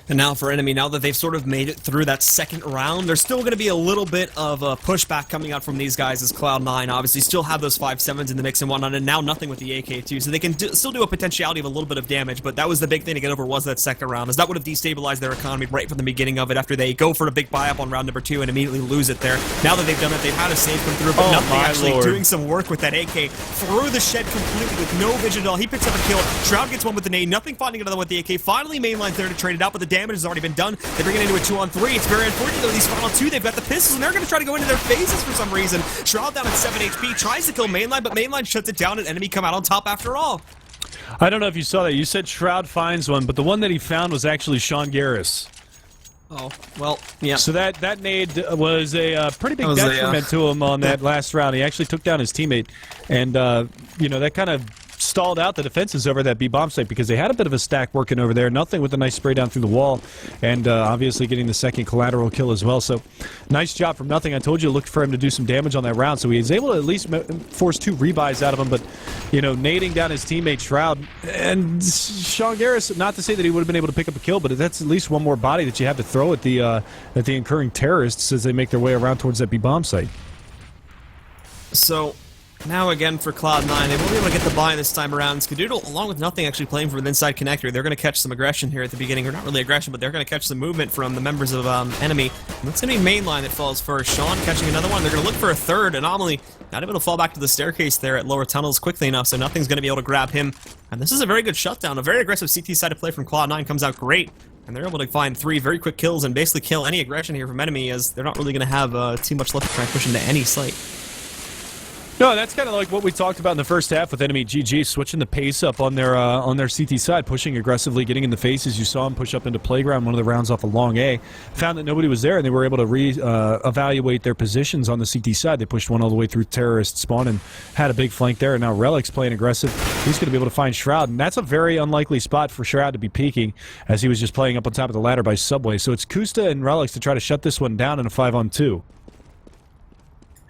And now for Enemy, now that they've sort of made it through that second round, there's still going to be a little bit of a pushback coming out from these guys as Cloud9 obviously still have those 5.7s in the mix and whatnot, and now Nothing with the AK too, so they can still do a potentiality of a little bit of damage, but that was the big thing to get over was that second round, as that would have destabilized their economy right from the beginning of it after they go for a big buy-up on round number 2 and immediately lose it there. Now that they've done it, they've had a save come through, but Nothing actually doing some work with that AK through the shed completely with no vision at all. He picks up a kill, Shroud gets one with the nade, Nothing finding another one with the AK, finally Mainline's there to trade it out, but the damage has already been done. They bring it into a 2-on-3. It's very unfortunate though, these final 2, they've got the pistols, and they're going to try to go into their faces for some reason. Shroud down at 7 HP, tries to kill Mainline, but Mainline shuts it down, and Enemy come out on top after all. I don't know if you saw that. You said Shroud finds one, but the one that he found was actually Sean Garris. Oh, well, yeah. So that nade was a pretty big detriment to him on that last round. He actually took down his teammate, and, you know, that kind of stalled out the defenses over that B-bomb site because they had a bit of a stack working over there. Nothing with a nice spray down through the wall, and obviously getting the second collateral kill as well. So nice job from Nothing. I told you to look for him to do some damage on that round, so he was able to at least force 2 rebuys out of him, but, you know, nading down his teammate Shroud. And Sean Garris, not to say that he would have been able to pick up a kill, but that's at least one more body that you have to throw at the incurring terrorists as they make their way around towards that B-bomb site. So now again for Cloud9, they won't be able to get the buy this time around. Skadoodle, along with Nothing actually playing from the inside connector, they're going to catch some aggression here at the beginning, or not really aggression, but they're going to catch some movement from the members of Enemy. And that's going to be Mainline that falls first. Sean catching another one. They're going to look for a third. Anomaly not able to fall back to the staircase there at lower tunnels quickly enough, so Nothing's going to be able to grab him. And this is a very good shutdown. A very aggressive CT side of play from Cloud9 comes out great. And they're able to find 3 very quick kills and basically kill any aggression here from Enemy, as they're not really going to have too much left to try and push into any site. No, that's kind of like what we talked about in the first half with Enemy GG, switching the pace up on their CT side, pushing aggressively, getting in the faces. You saw them push up into Playground, one of the rounds off a long A. Found that nobody was there, and they were able to evaluate their positions on the CT side. They pushed one all the way through terrorist spawn and had a big flank there, and now Relic's playing aggressive. He's going to be able to find Shroud, and that's a very unlikely spot for Shroud to be peeking, as he was just playing up on top of the ladder by Subway. So it's Kusta and Relics to try to shut this one down in a 5-on-2.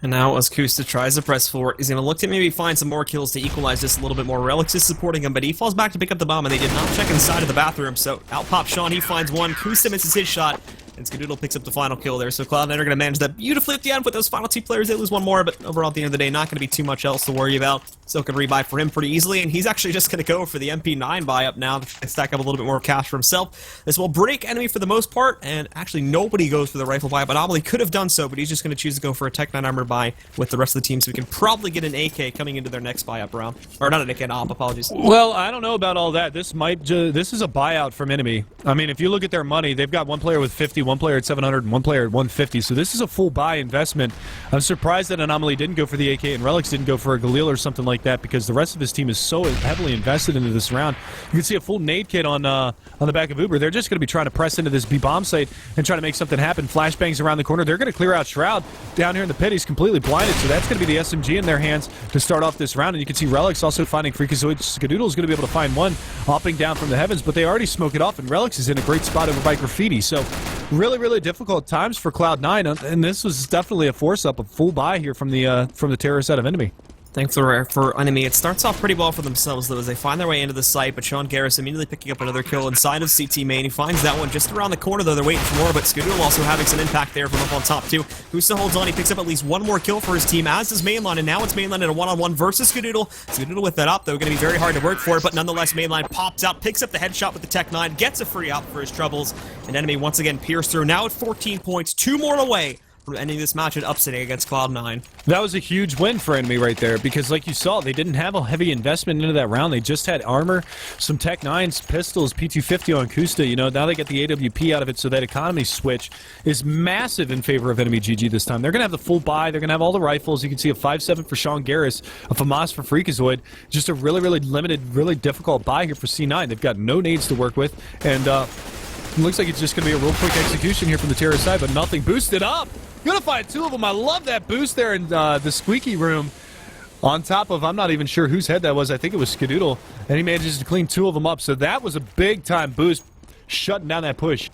And now as Kusta tries to press forward, he's going to look to maybe find some more kills to equalize this a little bit more. Relics is supporting him, but he falls back to pick up the bomb, and they did not check inside of the bathroom, so out pops Sean, he finds one. Kusta misses his shot, and Skadoodle picks up the final kill there, so Cloud9 are going to manage that beautifully at the end with those final 2 players. They lose one more, but overall at the end of the day, not going to be too much else to worry about. Still can rebuy for him pretty easily, and he's actually just going to go for the MP9 buy up now to stack up a little bit more cash for himself. This will break Enemy for the most part, and actually nobody goes for the rifle buy, but Anomaly could have done so, but he's just going to choose to go for a Tech 9 armor buy with the rest of the team, so we can probably get an AK coming into their next buy up round. Or not an AK, an op, apologies. Well, I don't know about all that. This is a buyout from Enemy. I mean, if you look at their money, they've got one player with 51 one player at 700 and one player at 150. So this is a full buy investment. I'm surprised that Anomaly didn't go for the AK and Relics didn't go for a Galil or something like that, because the rest of his team is so heavily invested into this round. You can see a full nade kit on the back of Uber. They're just going to be trying to press into this B bomb site and try to make something happen. Flashbangs around the corner. They're going to clear out Shroud down here in the pit. He's completely blinded, so that's going to be the SMG in their hands to start off this round. And you can see Relics also finding Freakazoid. Skadoodle is going to be able to find one hopping down from the heavens, but they already smoke it off, and Relics is in a great spot over by Graffiti. So really, really difficult times for Cloud9, and this was definitely a force-up, a full buy here from the terrorist out of Enemy. Thankfully for NME, it starts off pretty well for themselves, though, as they find their way into the site, but Sean Garris immediately picking up another kill inside of CT main. He finds that one just around the corner, though. They're waiting for more, but Skadoodle also having some impact there from up on top, too. Husa holds on. He picks up at least one more kill for his team, as does Mainline, and now it's Mainline in a one-on-one versus Skadoodle. Skadoodle with that up, though, going to be very hard to work for, but nonetheless, Mainline pops out, picks up the headshot with the Tech 9, gets a free up for his troubles, and Enemy once again pierced through, now at 14 points, 2 more away from ending this match at upsetting against Cloud9. That was a huge win for Enemy right there, because like you saw, they didn't have a heavy investment into that round. They just had armor, some Tech 9s, pistols, P250 on Kusta. You know, now they get the AWP out of it, so that economy switch is massive in favor of Enemy GG this time. They're going to have the full buy. They're going to have all the rifles. You can see a 5.7 for Sean Garris, a FAMAS for Freakazoid. Just a really, really limited, really difficult buy here for C9. They've got no nades to work with, and it looks like it's just going to be a real quick execution here from the terrorist side, but nothing boosted up. Gonna find two of them. I love that boost there in the squeaky room. On top of, I'm not even sure whose head that was. I think it was Skadoodle. And he manages to clean two of them up. So that was a big-time boost, shutting down that push.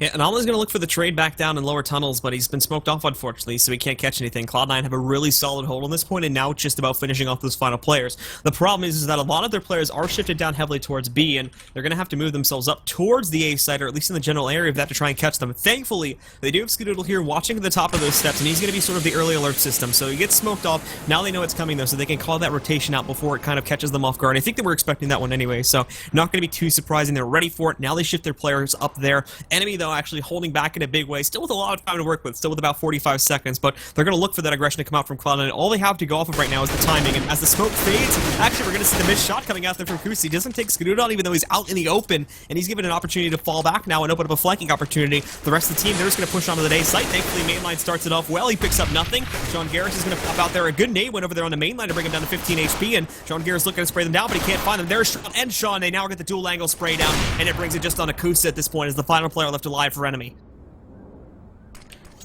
Yeah, and Amal's going to look for the trade back down in lower tunnels, but he's been smoked off, unfortunately, so he can't catch anything. Cloud9 have a really solid hold on this point, and now it's just about finishing off those final players. The problem is that a lot of their players are shifted down heavily towards B, and they're going to have to move themselves up towards the A site, or at least in the general area of that, to try and catch them. Thankfully, they do have Skadoodle here watching at the top of those steps, and he's going to be sort of the early alert system, so he gets smoked off. Now they know it's coming, though, so they can call that rotation out before it kind of catches them off guard. I think they were expecting that one anyway, so not going to be too surprising. They're ready for it. Now they shift their players up there. Enemy, though, actually holding back in a big way, still with a lot of time to work with, still with about 45 seconds, but they're going to look for that aggression to come out from Cloud9. All they have to go off of right now is the timing, and as the smoke fades, actually we're going to see the missed shot coming out there from Kusi. He doesn't take Skadoodle on, even though he's out in the open, and he's given an opportunity to fall back now and open up a flanking opportunity. The rest of the team, they're just going to push onto the A site. Thankfully, Mainline starts it off well. He picks up nothing. Sean Garris is going to pop out there. A good nade went over there on the Mainline to bring him down to 15 HP, and Sean Garris looking to spray them down, but he can't find them. There's Sean and Sean. They now get the dual angle spray down, and it brings it just on Akusa at this point as the final player left alive for Enemy.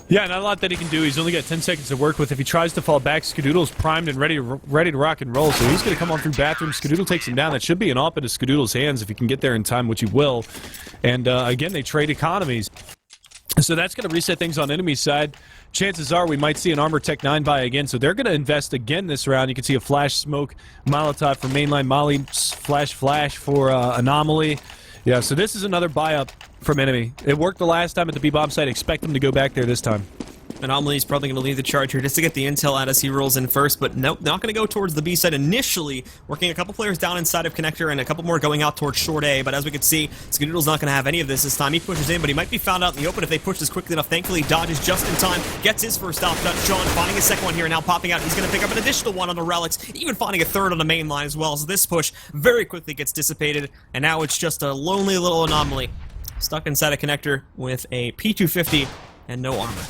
Yeah, not a lot that he can do. He's only got 10 seconds to work with. If he tries to fall back, Skadoodle's primed and ready to rock and roll. So he's going to come on through bathroom. Skadoodle takes him down. That should be an op into Skadoodle's hands if he can get there in time, which he will. And again, they trade economies. So that's going to reset things on Enemy's side. Chances are we might see an Armor Tech 9 buy again. So they're going to invest again this round. You can see a Flash Smoke Molotov for Mainline, Molly Flash for Anomaly. Yeah, so this is another buy-up from Enemy. It worked the last time at the B-bomb site. Expect them to go back there this time. Anomaly's probably going to leave the charge here just to get the intel out as he rolls in first, but nope, not going to go towards the B side initially, working a couple players down inside of Connector and a couple more going out towards Short A, but as we can see, Skadoodle's not going to have any of this time. He pushes in, but he might be found out in the open if they push this quickly enough. Thankfully, dodges just in time, gets his first stop. Sean finding his second one here, and now popping out. He's going to pick up an additional one on the Relics, even finding a third on the main line as well, so this push very quickly gets dissipated, and now it's just a lonely little Anomaly stuck inside a Connector with a P250 and no armor.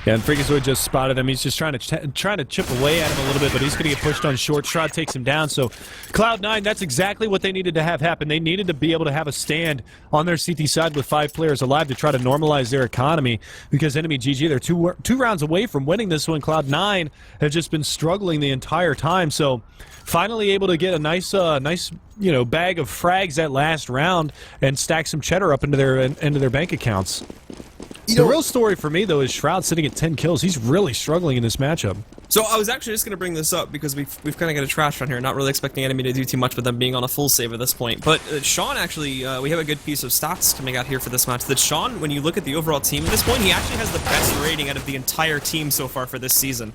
Yeah, and Freakazoid just spotted him. He's just trying to chip away at him a little bit, but he's going to get pushed on short. Shroud takes him down. So Cloud9, that's exactly what they needed to have happen. They needed to be able to have a stand on their CT side with 5 players alive to try to normalize their economy, because Enemy GG, they're two rounds away from winning this one. Cloud9 have just been struggling the entire time. So finally able to get a nice bag of frags that last round and stack some cheddar up into their bank accounts. The real story for me, though, is Shroud sitting at 10 kills. He's really struggling in this matchup. So I was actually just going to bring this up because we've kind of got a trash run here, not really expecting Enemy to do too much with them being on a full save at this point. But Sean actually, we have a good piece of stats coming out here for this match. That Sean, when you look at the overall team at this point, he actually has the best rating out of the entire team so far for this season.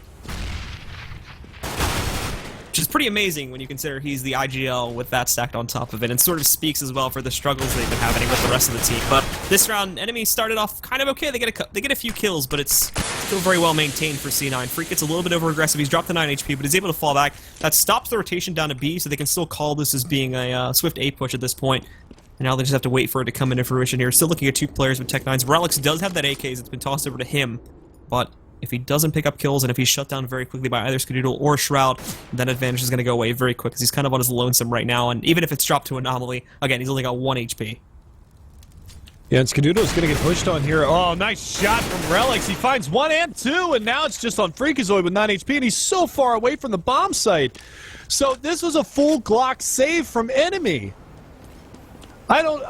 Which is pretty amazing when you consider he's the IGL with that stacked on top of it, and sort of speaks as well for the struggles they've been having with the rest of the team. But this round, Enemy started off kind of okay. They get a few kills, but it's still very well maintained for C9. Freak gets a little bit over aggressive. He's dropped to 9 HP, but he's able to fall back. That stops the rotation down to B, so they can still call this as being a swift A push at this point. And now they just have to wait for it to come into fruition here. Still looking at 2 players with Tech-9s. Relics does have that AKs. It's been tossed over to him. But if he doesn't pick up kills and if he's shut down very quickly by either Skadoodle or Shroud, then advantage is going to go away very quick because he's kind of on his lonesome right now. And even if it's dropped to Anomaly, again, he's only got 1 HP. Yeah, and Skadoodle's going to get pushed on here. Oh, nice shot from Relics. He finds 1 and 2, and now it's just on Freakazoid with 9 HP, and he's so far away from the bomb site. So this was a full Glock save from NME. I don't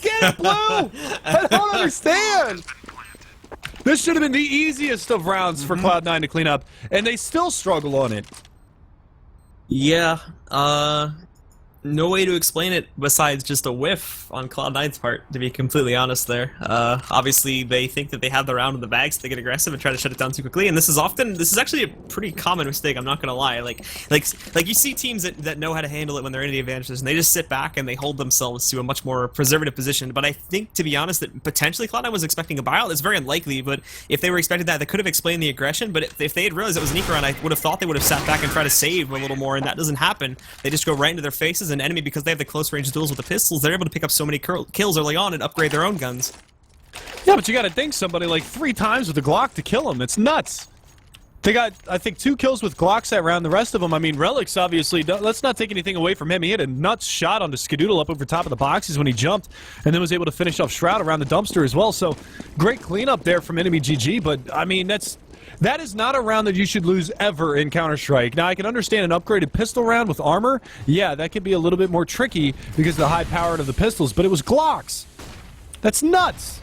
get it, Blue! I don't understand! This should have been the easiest of rounds for Cloud9 to clean up, and they still struggle on it. Yeah, no way to explain it besides just a whiff on Cloud9's part, to be completely honest there. Obviously, they think that they have the round in the bag, so they get aggressive and try to shut it down too quickly, and this is actually a pretty common mistake, I'm not gonna lie. Like you see teams that know how to handle it when they're in the advantages, and they just sit back and they hold themselves to a much more preservative position, but I think, to be honest, that potentially Cloud9 was expecting a buyout. It's very unlikely, but if they were expecting that, they could have explained the aggression, but if they had realized it was an eco round, I would have thought they would have sat back and tried to save a little more, and that doesn't happen. They just go right into their faces, and Enemy, because they have the close range duels with the pistols, they're able to pick up so many kills early on and upgrade their own guns. Yeah, but you gotta think somebody like 3 times with a Glock to kill him. It's nuts. They got, I think, 2 kills with Glocks that round. The rest of them, I mean, Relics, obviously, let's not take anything away from him. He had a nuts shot onto Skadoodle up over top of the boxes when he jumped, and then was able to finish off Shroud around the dumpster as well. So, great cleanup there from Enemy GG, but, I mean, that is not a round that you should lose ever in Counterstrike. Now, I can understand an upgraded pistol round with armor. Yeah, that could be a little bit more tricky because of the high power of the pistols, but it was Glocks. That's nuts.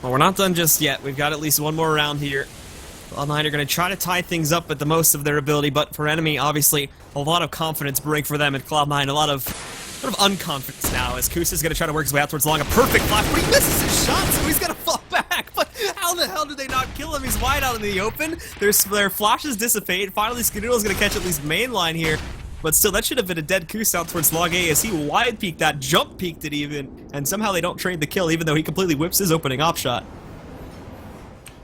Well, we're not done just yet. We've got at least one more round here. Cloud9 are going to try to tie things up at the most of their ability, but for Enemy, obviously, a lot of confidence brewing for them at Cloud9. A lot of unconfidence now as Kusa's going to try to work his way out towards long. A perfect flash, but he misses his shot, so he's going to fall back. But how the hell did they not kill him? He's wide out in the open. Their flashes dissipate. Finally, Skadoodle's going to catch at least mainline here. But still, that should have been a dead Kus out towards log A as he wide peeked that, jump peeked it even, and somehow they don't trade the kill even though he completely whips his opening op shot.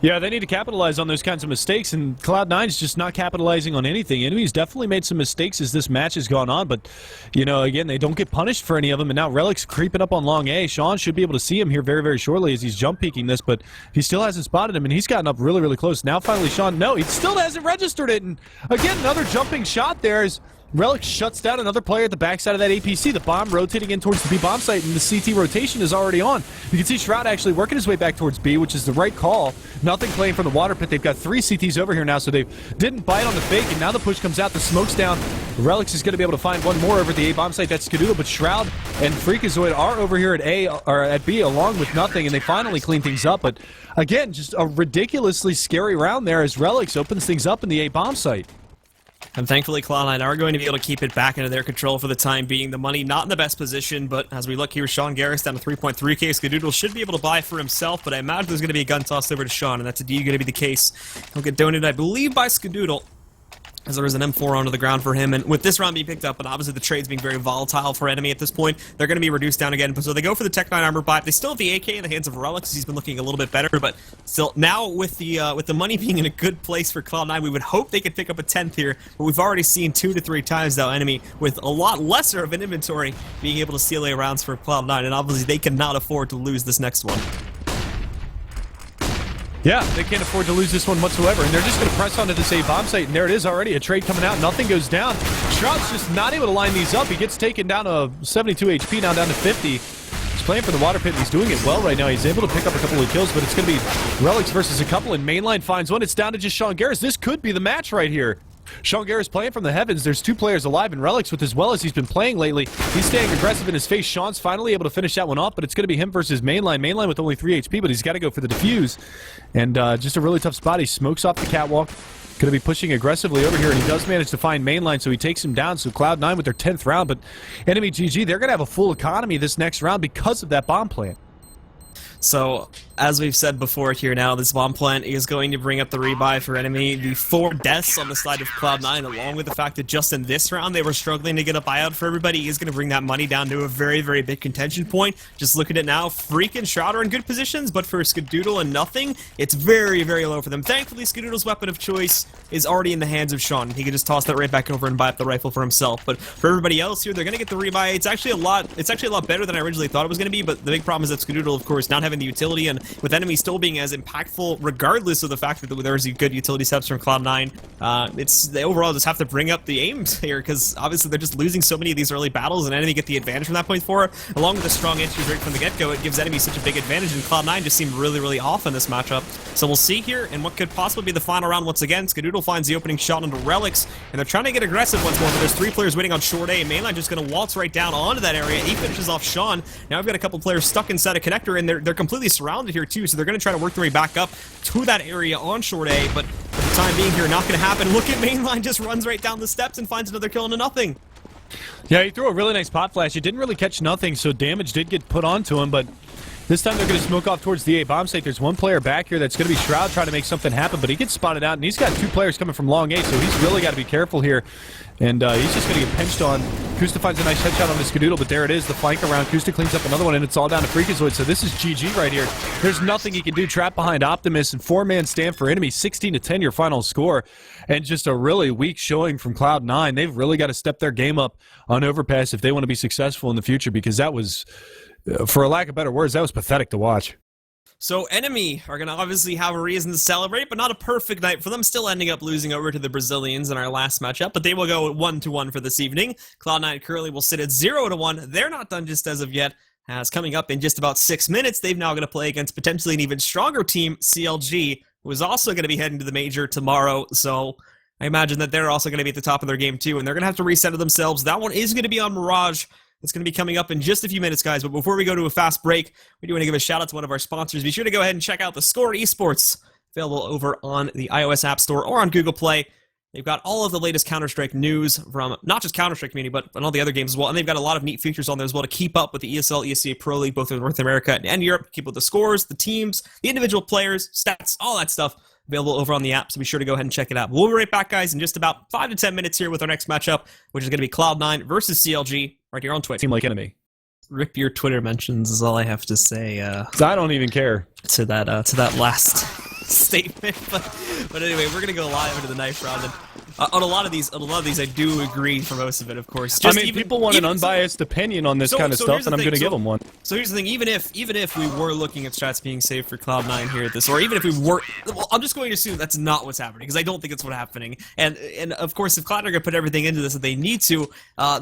Yeah, they need to capitalize on those kinds of mistakes, and Cloud9's just not capitalizing on anything. Enemy's definitely made some mistakes as this match has gone on, but, you know, again, they don't get punished for any of them, and now Relic's creeping up on long A. Sean should be able to see him here very, very shortly as he's jump peeking this, but he still hasn't spotted him, and he's gotten up really, really close. Now, finally, Sean, no, he still hasn't registered it, and again, another jumping shot there as Relic shuts down another player at the backside of that APC. The bomb rotating in towards the B bomb site, and the CT rotation is already on. You can see Shroud actually working his way back towards B, which is the right call. Nothing playing from the water pit. They've got 3 CTs over here now, so they didn't bite on the fake, and now the push comes out. The smoke's down. Relics is going to be able to find one more over at the A bomb site. That's Skadoodle, but Shroud and Freakazoid are over here at A or at B along with nothing, and they finally clean things up. But again, just a ridiculously scary round there as Relics opens things up in the A bomb site. And thankfully, Cloud9 are going to be able to keep it back into their control for the time being. The money not in the best position, but as we look here, Sean Garris down to 3.3k. Skadoodle should be able to buy for himself, but I imagine there's going to be a gun tossed over to Sean, and that's indeed going to be the case. He'll get donated, I believe, by Skadoodle, as there is an M4 onto the ground for him. And with this round being picked up, and obviously the trade's being very volatile for Enemy at this point, they're going to be reduced down again. So they go for the Tech-9 armor buy. They still have the AK in the hands of Relics. He's been looking a little bit better, but still, now with the money being in a good place for Cloud9, we would hope they could pick up a 10th here. But we've already seen 2 to 3 times now Enemy with a lot lesser of an inventory being able to steal A rounds for Cloud9, and obviously they cannot afford to lose this next one. Yeah, they can't afford to lose this one whatsoever, and they're just going to press onto this A bomb site, and there it is already, a trade coming out, nothing goes down. Shroud's just not able to line these up. He gets taken down to 72 HP, now down to 50. He's playing for the water pit, and he's doing it well right now. He's able to pick up a couple of kills, but it's going to be Relics versus a couple, and mainline finds one. It's down to just Sean Garris. This could be the match right here. Sean Garris playing from the heavens. There's 2 players alive, and Relics with as well as he's been playing lately. He's staying aggressive in his face. Sean's finally able to finish that one off, but it's going to be him versus mainline. Mainline with only 3 HP, but he's got to go for the defuse. And just a really tough spot. He smokes off the catwalk. Going to be pushing aggressively over here, and he does manage to find mainline, so he takes him down. So Cloud9 with their 10th round, but Enemy GG, they're going to have a full economy this next round because of that bomb plant. So As we've said before here now, this bomb plant is going to bring up the rebuy for enemy. The 4 deaths on the side of Cloud9, along with the fact that just in this round they were struggling to get a buyout for everybody, is going to bring that money down to a very, very big contention point. Just look at it now. Freak and Shroud are in good positions, but for Skadoodle and Nothing, it's very, very low for them. Thankfully, Skadoodle's weapon of choice is already in the hands of Sean. He can just toss that right back over and buy up the rifle for himself. But for everybody else here, they're going to get the rebuy. It's actually a lot better than I originally thought it was going to be, but the big problem is that Skadoodle, of course, not having the utility, and with enemy still being as impactful, regardless of the fact that there's good utility steps from Cloud9, they overall just have to bring up the aims here, because obviously they're just losing so many of these early battles, and enemy get the advantage from that point forward. Along with the strong entries right from the get-go, it gives enemy such a big advantage, and Cloud9 just seemed really, really off in this matchup. So we'll see here, and what could possibly be the final round once again. Skadoodle finds the opening shot into Relics, and they're trying to get aggressive once more, but there's 3 players waiting on short A. Mainline just going to waltz right down onto that area. He finishes off Sean. Now I've got a couple players stuck inside a connector, and they're completely surrounded here too, so they're going to try to work their way back up to that area on short A, but for the time being here, not going to happen. Look at Mainline, just runs right down the steps and finds another kill into Nothing. Yeah, he threw a really nice pot flash. It didn't really catch Nothing, so damage did get put onto him, but this time they're going to smoke off towards the A bomb site. There's one player back here that's going to be Shroud trying to make something happen, but he gets spotted out, and he's got 2 players coming from long A, so he's really got to be careful here. And he's just going to get pinched on. Kusta finds a nice headshot on the Skadoodle, but there it is, the flank around. Kusta cleans up another one, and it's all down to Freakazoid, so this is GG right here. There's nothing he can do. Trapped behind Optimus, and 4-man stand for enemy. 16-10 your final score, and just a really weak showing from Cloud9. They've really got to step their game up on Overpass if they want to be successful in the future, because that was, for a lack of better words, that was pathetic to watch. So Enemy are going to obviously have a reason to celebrate, but not a perfect night for them, still ending up losing over to the Brazilians in our last matchup, but they will go 1-1 for this evening. Cloud9 currently will sit at 0-1. They're not done just as of yet, as coming up in just about 6 minutes, they've now going to play against potentially an even stronger team, CLG, who is also going to be heading to the Major tomorrow, so I imagine that they're also going to be at the top of their game too, and they're going to have to recenter themselves. That one is going to be on Mirage. It's going to be coming up in just a few minutes, guys. But before we go to a fast break, we do want to give a shout out to one of our sponsors. Be sure to go ahead and check out the Score Esports, available over on the iOS App Store or on Google Play. They've got all of the latest Counterstrike news from not just Counterstrike community, but on all the other games as well. And they've got a lot of neat features on there as well to keep up with the ESL ESEA Pro League, both in North America and Europe. Keep up with the scores, the teams, the individual players, stats, all that stuff. Available over on the app, so be sure to go ahead and check it out. We'll be right back, guys, in just about 5 to 10 minutes here with our next matchup, which is going to be Cloud9 versus CLG right here on Twitch. Seem like enemy. Rip your Twitter mentions is all I have to say. I don't even care to that last statement. But anyway, we're gonna go live into the knife round. And, on a lot of these, I do agree for most of it, of course. Just people want an unbiased opinion on this kind of stuff, and I'm going to give them one. So here's the thing: even if we were looking at strats being saved for Cloud9 here at this, or even if we were, well, I'm just going to assume that's not what's happening, because I don't think it's what's happening. And of course, if Cloud9 are going to put everything into this that they need to,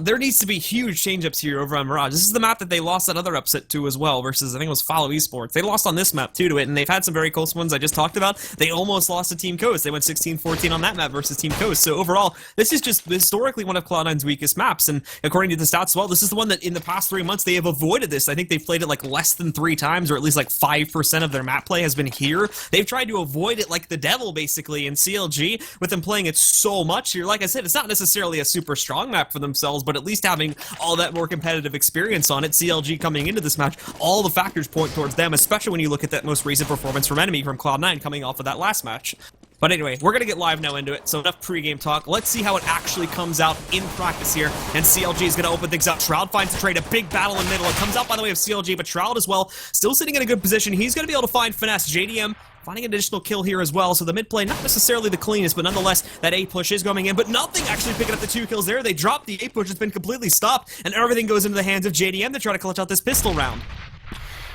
there needs to be huge change-ups here over on Mirage. This is the map that they lost that other upset to as well, versus I think it was Follow Esports. They lost on this map too to it, and they've had some very close ones I just talked about. They almost lost to Team Coast. They went 16-14 on that map versus Team Coast. So overall, this is just historically one of Cloud9's weakest maps, and according to the stats as well, this is the one that in the past 3 months they have avoided this. I think they've played it like less than 3 times, or at least like 5% of their map play has been here. They've tried to avoid it like the devil, basically, in CLG, with them playing it so much here. Like I said, it's not necessarily a super strong map for themselves, but at least having all that more competitive experience on it, CLG coming into this match, all the factors point towards them, especially when you look at that most recent performance from Enemy from Cloud9 coming off of that last match. But anyway, we're going to get live now into it, so enough pregame talk. Let's see how it actually comes out in practice here, and CLG is going to open things up. Shroud finds a trade, a big battle in the middle. It comes out by the way of CLG, but Shroud as well, still sitting in a good position. He's going to be able to find Finesse. JDM finding an additional kill here as well, so the mid play not necessarily the cleanest, but nonetheless, that A push is going in, but Nothing actually picking up the 2 kills there. They drop the A push, it's been completely stopped, and everything goes into the hands of JDM to try to clutch out this pistol round.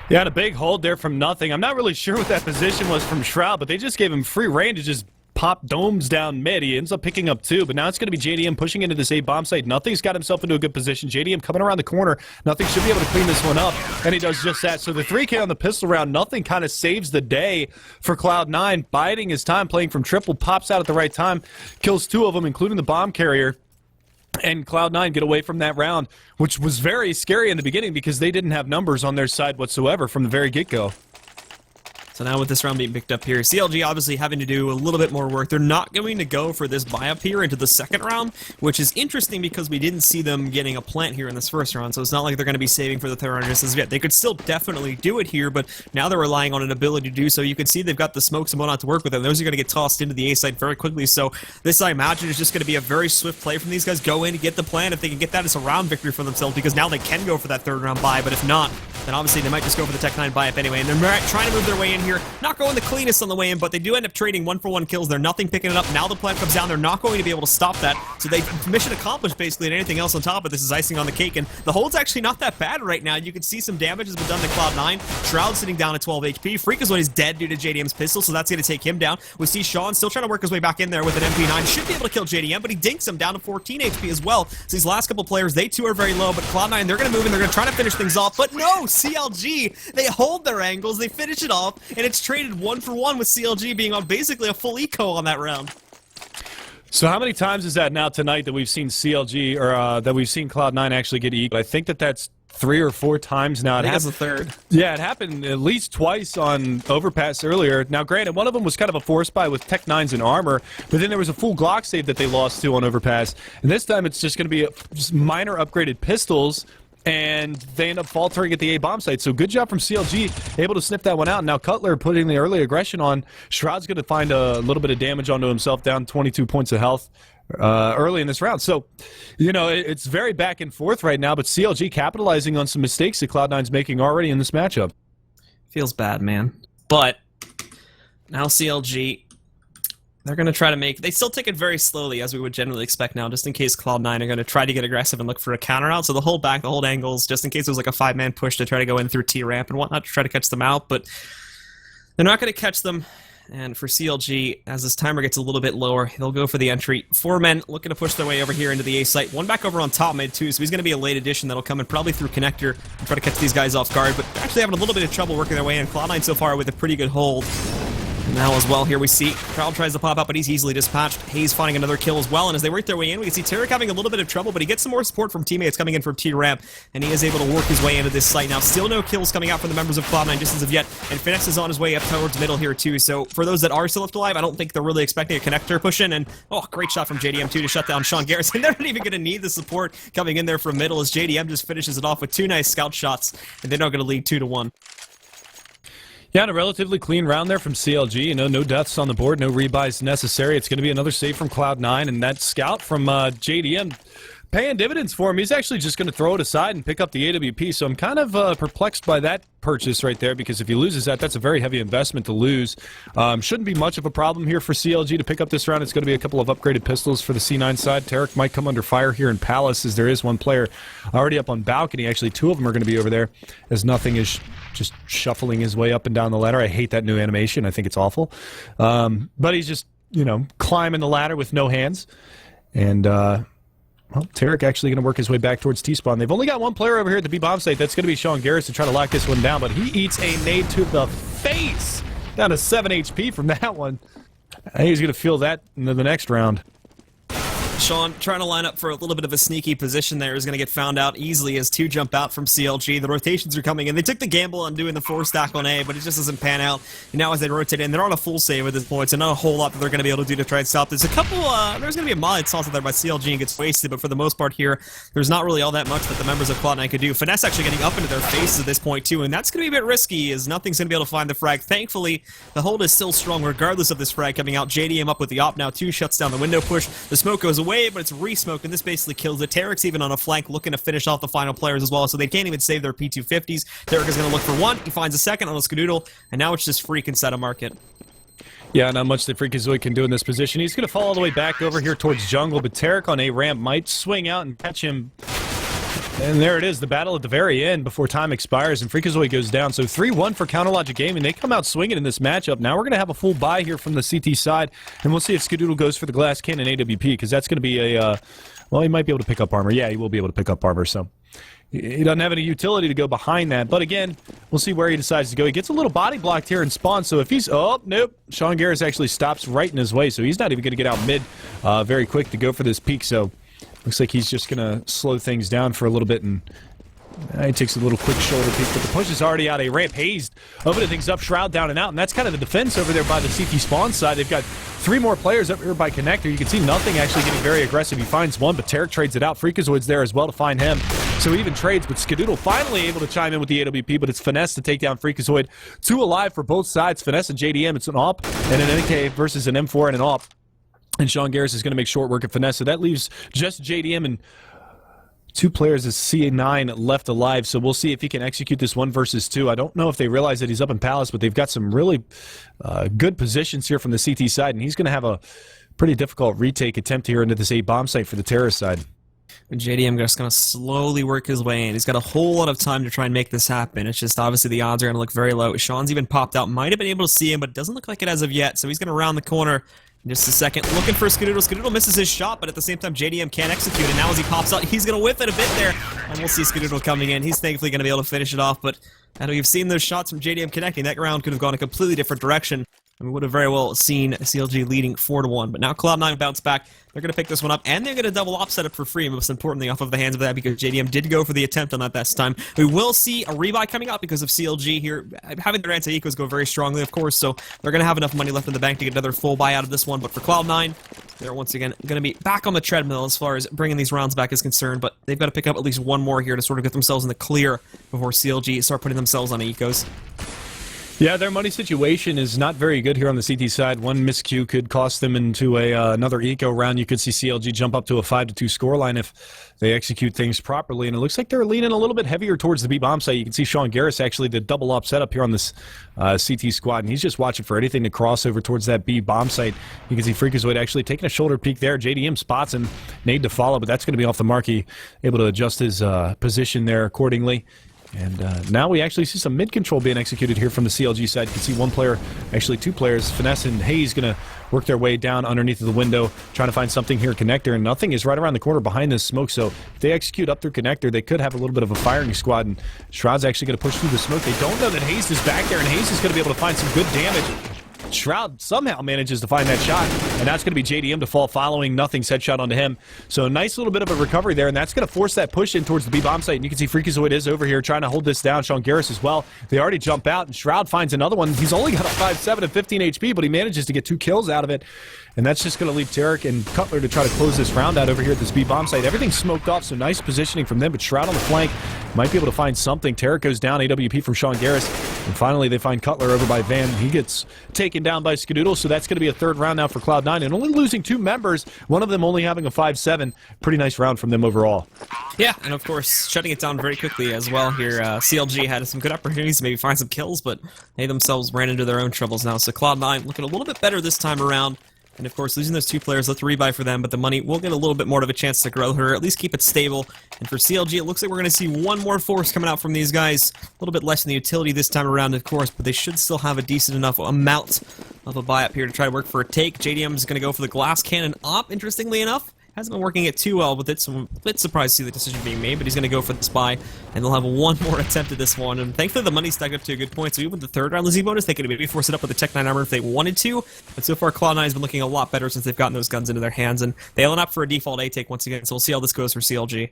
Yeah, and a big hold there from Nothing. I'm not really sure what that position was from Shroud, but they just gave him free reign to just pop domes down mid. He ends up picking up 2, but now it's going to be JDM pushing into this A bomb site. Nothing's got himself into a good position. JDM coming around the corner. Nothing should be able to clean this one up, and he does just that. So the 3K on the pistol round, Nothing kind of saves the day for Cloud9, biding his time, playing from triple, pops out at the right time, kills 2 of them, including the bomb carrier. And Cloud9 get away from that round, which was very scary in the beginning because they didn't have numbers on their side whatsoever from the very get-go. So now with this round being picked up here, CLG obviously having to do a little bit more work. They're not going to go for this buy-up here into the second round, which is interesting because we didn't see them getting a plant here in this first round, so it's not like they're going to be saving for the third round just as yet. They could still definitely do it here, but now they're relying on an ability to do so. You can see they've got the smokes and whatnot to work with, and those are going to get tossed into the A site very quickly, so this, I imagine, is just going to be a very swift play from these guys. Go in and get the plant. If they can get that, it's a round victory for themselves, because now they can go for that third round buy, but if not, then obviously they might just go for the Tech 9 buy-up anyway, and they're trying to move their way in here. Not going the cleanest on the way in, but they do end up trading 1-for-1 kills. They're nothing picking it up. Now the plant comes down. They're not going to be able to stop that, so they've mission accomplished basically, and anything else on top of this is icing on the cake, and the hold's actually not that bad right now. You can see some damage has been done to Cloud9. Shroud sitting down at 12 HP. Freakazoid is dead due to JDM's pistol, so that's going to take him down. We see Sean still trying to work his way back in there with an MP9. Should be able to kill JDM, but he dinks him down to 14 HP as well. So these last couple players, they too are very low, but Cloud9, they're going to move in. They're going to try to finish things off, but no! CLG, they hold their angles, they finish it off, and it's traded 1-for-1 with CLG being on basically a full eco on that round. So how many times is that now tonight that we've seen CLG, or that we've seen Cloud9 actually get eco? I think that's 3 or 4 times now. I think it's the third. Yeah, it happened at least twice on Overpass earlier. Now, granted, one of them was kind of a force buy with Tech 9s and armor, but then there was a full Glock save that they lost to on Overpass. And this time it's just going to be just minor upgraded pistols, and they end up faltering at the A bomb site. So good job from CLG, able to sniff that one out. Now Cutler putting the early aggression on. Shroud's going to find a little bit of damage onto himself, down 22 points of health early in this round. So, you know, it's very back and forth right now, but CLG capitalizing on some mistakes that Cloud9's making already in this matchup. Feels bad, man. But now CLG, they're going to try to make... They still take it very slowly, as we would generally expect now, just in case Cloud9 are going to try to get aggressive and look for a counter out. So they'll hold back, they'll hold angles, just in case it was like a 5-man push to try to go in through T-ramp and whatnot to try to catch them out. But they're not going to catch them. And for CLG, as this timer gets a little bit lower, they'll go for the entry. 4 men looking to push their way over here into the A site. One back over on top mid, too, so he's going to be a late addition that'll come in probably through connector and try to catch these guys off guard. But they're actually having a little bit of trouble working their way in. Cloud9 so far with a pretty good hold. And now as well, here we see Crowd tries to pop out, but he's easily dispatched. Hayes finding another kill as well, and as they work their way in, we can see Tarek having a little bit of trouble, but he gets some more support from teammates coming in from T-Ramp, and he is able to work his way into this site. Now, still no kills coming out from the members of Cloud9 just as of yet, and Finesse is on his way up towards middle here too, so for those that are still left alive, I don't think they're really expecting a connector push in, and great shot from JDM too to shut down Sean Garrison. They're not even going to need the support coming in there from middle as JDM just finishes it off with 2 nice scout shots, and they're not going to lead 2-1. Yeah, and a relatively clean round there from CLG. You know, no deaths on the board, no rebuys necessary. It's going to be another save from Cloud9, and that scout from JDM paying dividends for him. He's actually just going to throw it aside and pick up the AWP, so I'm kind of perplexed by that purchase right there, because if he loses that, that's a very heavy investment to lose. Shouldn't be much of a problem here for CLG to pick up this round. It's going to be a couple of upgraded pistols for the C9 side. Tarek might come under fire here in Palace, as there is one player already up on balcony. Actually, 2 of them are going to be over there, as Nothing is just shuffling his way up and down the ladder. I hate that new animation. I think it's awful. But he's just, you know, climbing the ladder with no hands. And, well, Tarek actually going to work his way back towards T-spawn. They've only got 1 player over here at the B bomb site. That's going to be Sean Garrison to try to lock this one down, but he eats a nade to the face. Down to 7 HP from that one. I think he's going to feel that into the next round. Sean trying to line up for a little bit of a sneaky position there is going to get found out easily as 2 jump out from CLG. The rotations are coming in. They took the gamble on doing the 4 stack on A, but it just doesn't pan out. And now as they rotate in, they're on a full save at this point, so not a whole lot that they're going to be able to do to try and stop this. A couple, there's going to be a molly toss out there by CLG and gets wasted, but for the most part here, there's not really all that much that the members of Cloud9 could do. Finesse actually getting up into their faces at this point too, and that's going to be a bit risky as Nothing's going to be able to find the frag. Thankfully, the hold is still strong regardless of this frag coming out. JDM up with the op now too, shuts down the window push. The smoke goes away, but it's re-smoke, and this basically kills it. Tarek's even on a flank looking to finish off the final players as well, so they can't even save their P250s. Tarek is going to look for 1. He finds a second on a Skadoodle, and now it's just Freak inside of market. Yeah, not much that Freakazoid can do in this position. He's going to fall all the way back over here towards jungle, but Tarek on A ramp might swing out and catch him. And there it is, the battle at the very end before time expires, and Freakazoid goes down. So 3-1 for Counterlogic Gaming. They come out swinging in this matchup. Now we're going to have a full buy here from the CT side, and we'll see if Skadoodle goes for the glass cannon AWP, because that's going to be a, well, he might be able to pick up armor. Yeah, he will be able to pick up armor, so he doesn't have any utility to go behind that. But again, we'll see where he decides to go. He gets a little body blocked here in spawn, so if he's... Oh, nope. Sean Garris actually stops right in his way, so he's not even going to get out mid very quick to go for this peek, so looks like he's just going to slow things down for a little bit and He takes a little quick shoulder peek, but the push is already out. A ramp. Hazed opening things up. Shroud down and out, and that's kind of the defense over there by the CT spawn side. They've got 3 more players up here by Connector. You can see Nothing actually getting very aggressive. He finds one, but Tarek trades it out. Freakazoid's there as well to find him. So he even trades, but Skadoodle finally able to chime in with the AWP, but it's Finesse to take down Freakazoid. 2 alive for both sides. Finesse and JDM. It's an AWP and an NK versus an M4 and an AWP. And Sean Garris is going to make short work of Finesse. So that leaves just JDM and 2 players as CA9 left alive, so we'll see if he can execute this 1 versus 2. I don't know if they realize that he's up in Palace, but they've got some really good positions here from the CT side, and he's going to have a pretty difficult retake attempt here into this A bomb site for the terrorist side. JDM just going to slowly work his way in. He's got a whole lot of time to try and make this happen. It's just obviously the odds are going to look very low. Sean's even popped out, might have been able to see him, but it doesn't look like it as of yet, so he's going to round the corner. In just a second, looking for Skadoodle. Skadoodle misses his shot, but at the same time, JDM can't execute, and now as he pops out, he's going to whiff it a bit there, and we'll see Skadoodle coming in. He's thankfully going to be able to finish it off, but as we've seen those shots from JDM connecting, that round could have gone a completely different direction, and we would have very well seen CLG leading 4-1, but now Cloud9 bounce back. They're going to pick this one up, and they're going to double op setup for free, most importantly off of the hands of that, because JDM did go for the attempt on that this time. We will see a rebuy coming up because of CLG here, having their anti-ecos go very strongly, of course, so they're going to have enough money left in the bank to get another full buy out of this one, but for Cloud9, they're once again going to be back on the treadmill as far as bringing these rounds back is concerned, but they've got to pick up at least 1 more here to sort of get themselves in the clear before CLG start putting themselves on ecos. Yeah, their money situation is not very good here on the CT side. 1 miscue could cost them into another eco round. You could see CLG jump up to a 5-2 scoreline if they execute things properly. And it looks like they're leaning a little bit heavier towards the B bomb site. You can see Sean Garris actually the double up setup here on this CT squad, and he's just watching for anything to cross over towards that B bomb site. You can see Freakazoid actually taking a shoulder peek there. JDM spots him, nade to follow, but that's going to be off the mark. He able to adjust his position there accordingly. And now we actually see some mid-control being executed here from the CLG side. You can see 1 player, actually 2 players, Finesse and Hayes, going to work their way down underneath of the window, trying to find something here, Connector, and Nothing is right around the corner behind this smoke, so if they execute up through Connector, they could have a little bit of a firing squad, and Shroud's actually going to push through the smoke. They don't know that Hayes is back there, and Hayes is going to be able to find some good damage. Shroud somehow manages to find that shot, and that's going to be JDM to fall following Nothing's headshot onto him. So a nice little bit of a recovery there, and that's going to force that push in towards the B-bomb site. And you can see Freakazoid is over here trying to hold this down. Sean Garris as well. They already jump out, and Shroud finds another one. He's only got a 5-7 and 15 HP, but he manages to get 2 kills out of it. And that's just going to leave Tarek and Cutler to try to close this round out over here at this B-bomb site. Everything's smoked off, so nice positioning from them, but Shroud on the flank might be able to find something. Tarek goes down, AWP from Sean Garris, and finally they find Cutler over by Van. He gets taken down by Skadoodle, so that's going to be a 3rd round now for Cloud9, and only losing 2 members, one of them only having a 5-7. Pretty nice round from them overall. Yeah, and of course, shutting it down very quickly as well here. CLG had some good opportunities to maybe find some kills, but they themselves ran into their own troubles now, so Cloud9 looking a little bit better this time around. And of course, losing those 2 players, let's rebuy for them, but the money will get a little bit more of a chance to grow her, at least keep it stable. And for CLG, it looks like we're going to see 1 more force coming out from these guys. A little bit less than the utility this time around, of course, but they should still have a decent enough amount of a buy up here to try to work for a take. JDM is going to go for the glass cannon op, interestingly enough. Hasn't been working it too well with it, so I'm a bit surprised to see the decision being made, but he's going to go for the spy, and they'll have 1 more attempt at this one, and thankfully the money's stacked up to a good point, so even with the 3rd round Lizzie bonus, they could maybe force it up with the Tech 9 armor if they wanted to, but so far Cloud9 has been looking a lot better since they've gotten those guns into their hands, and they line up for a default A take once again, so we'll see how this goes for CLG.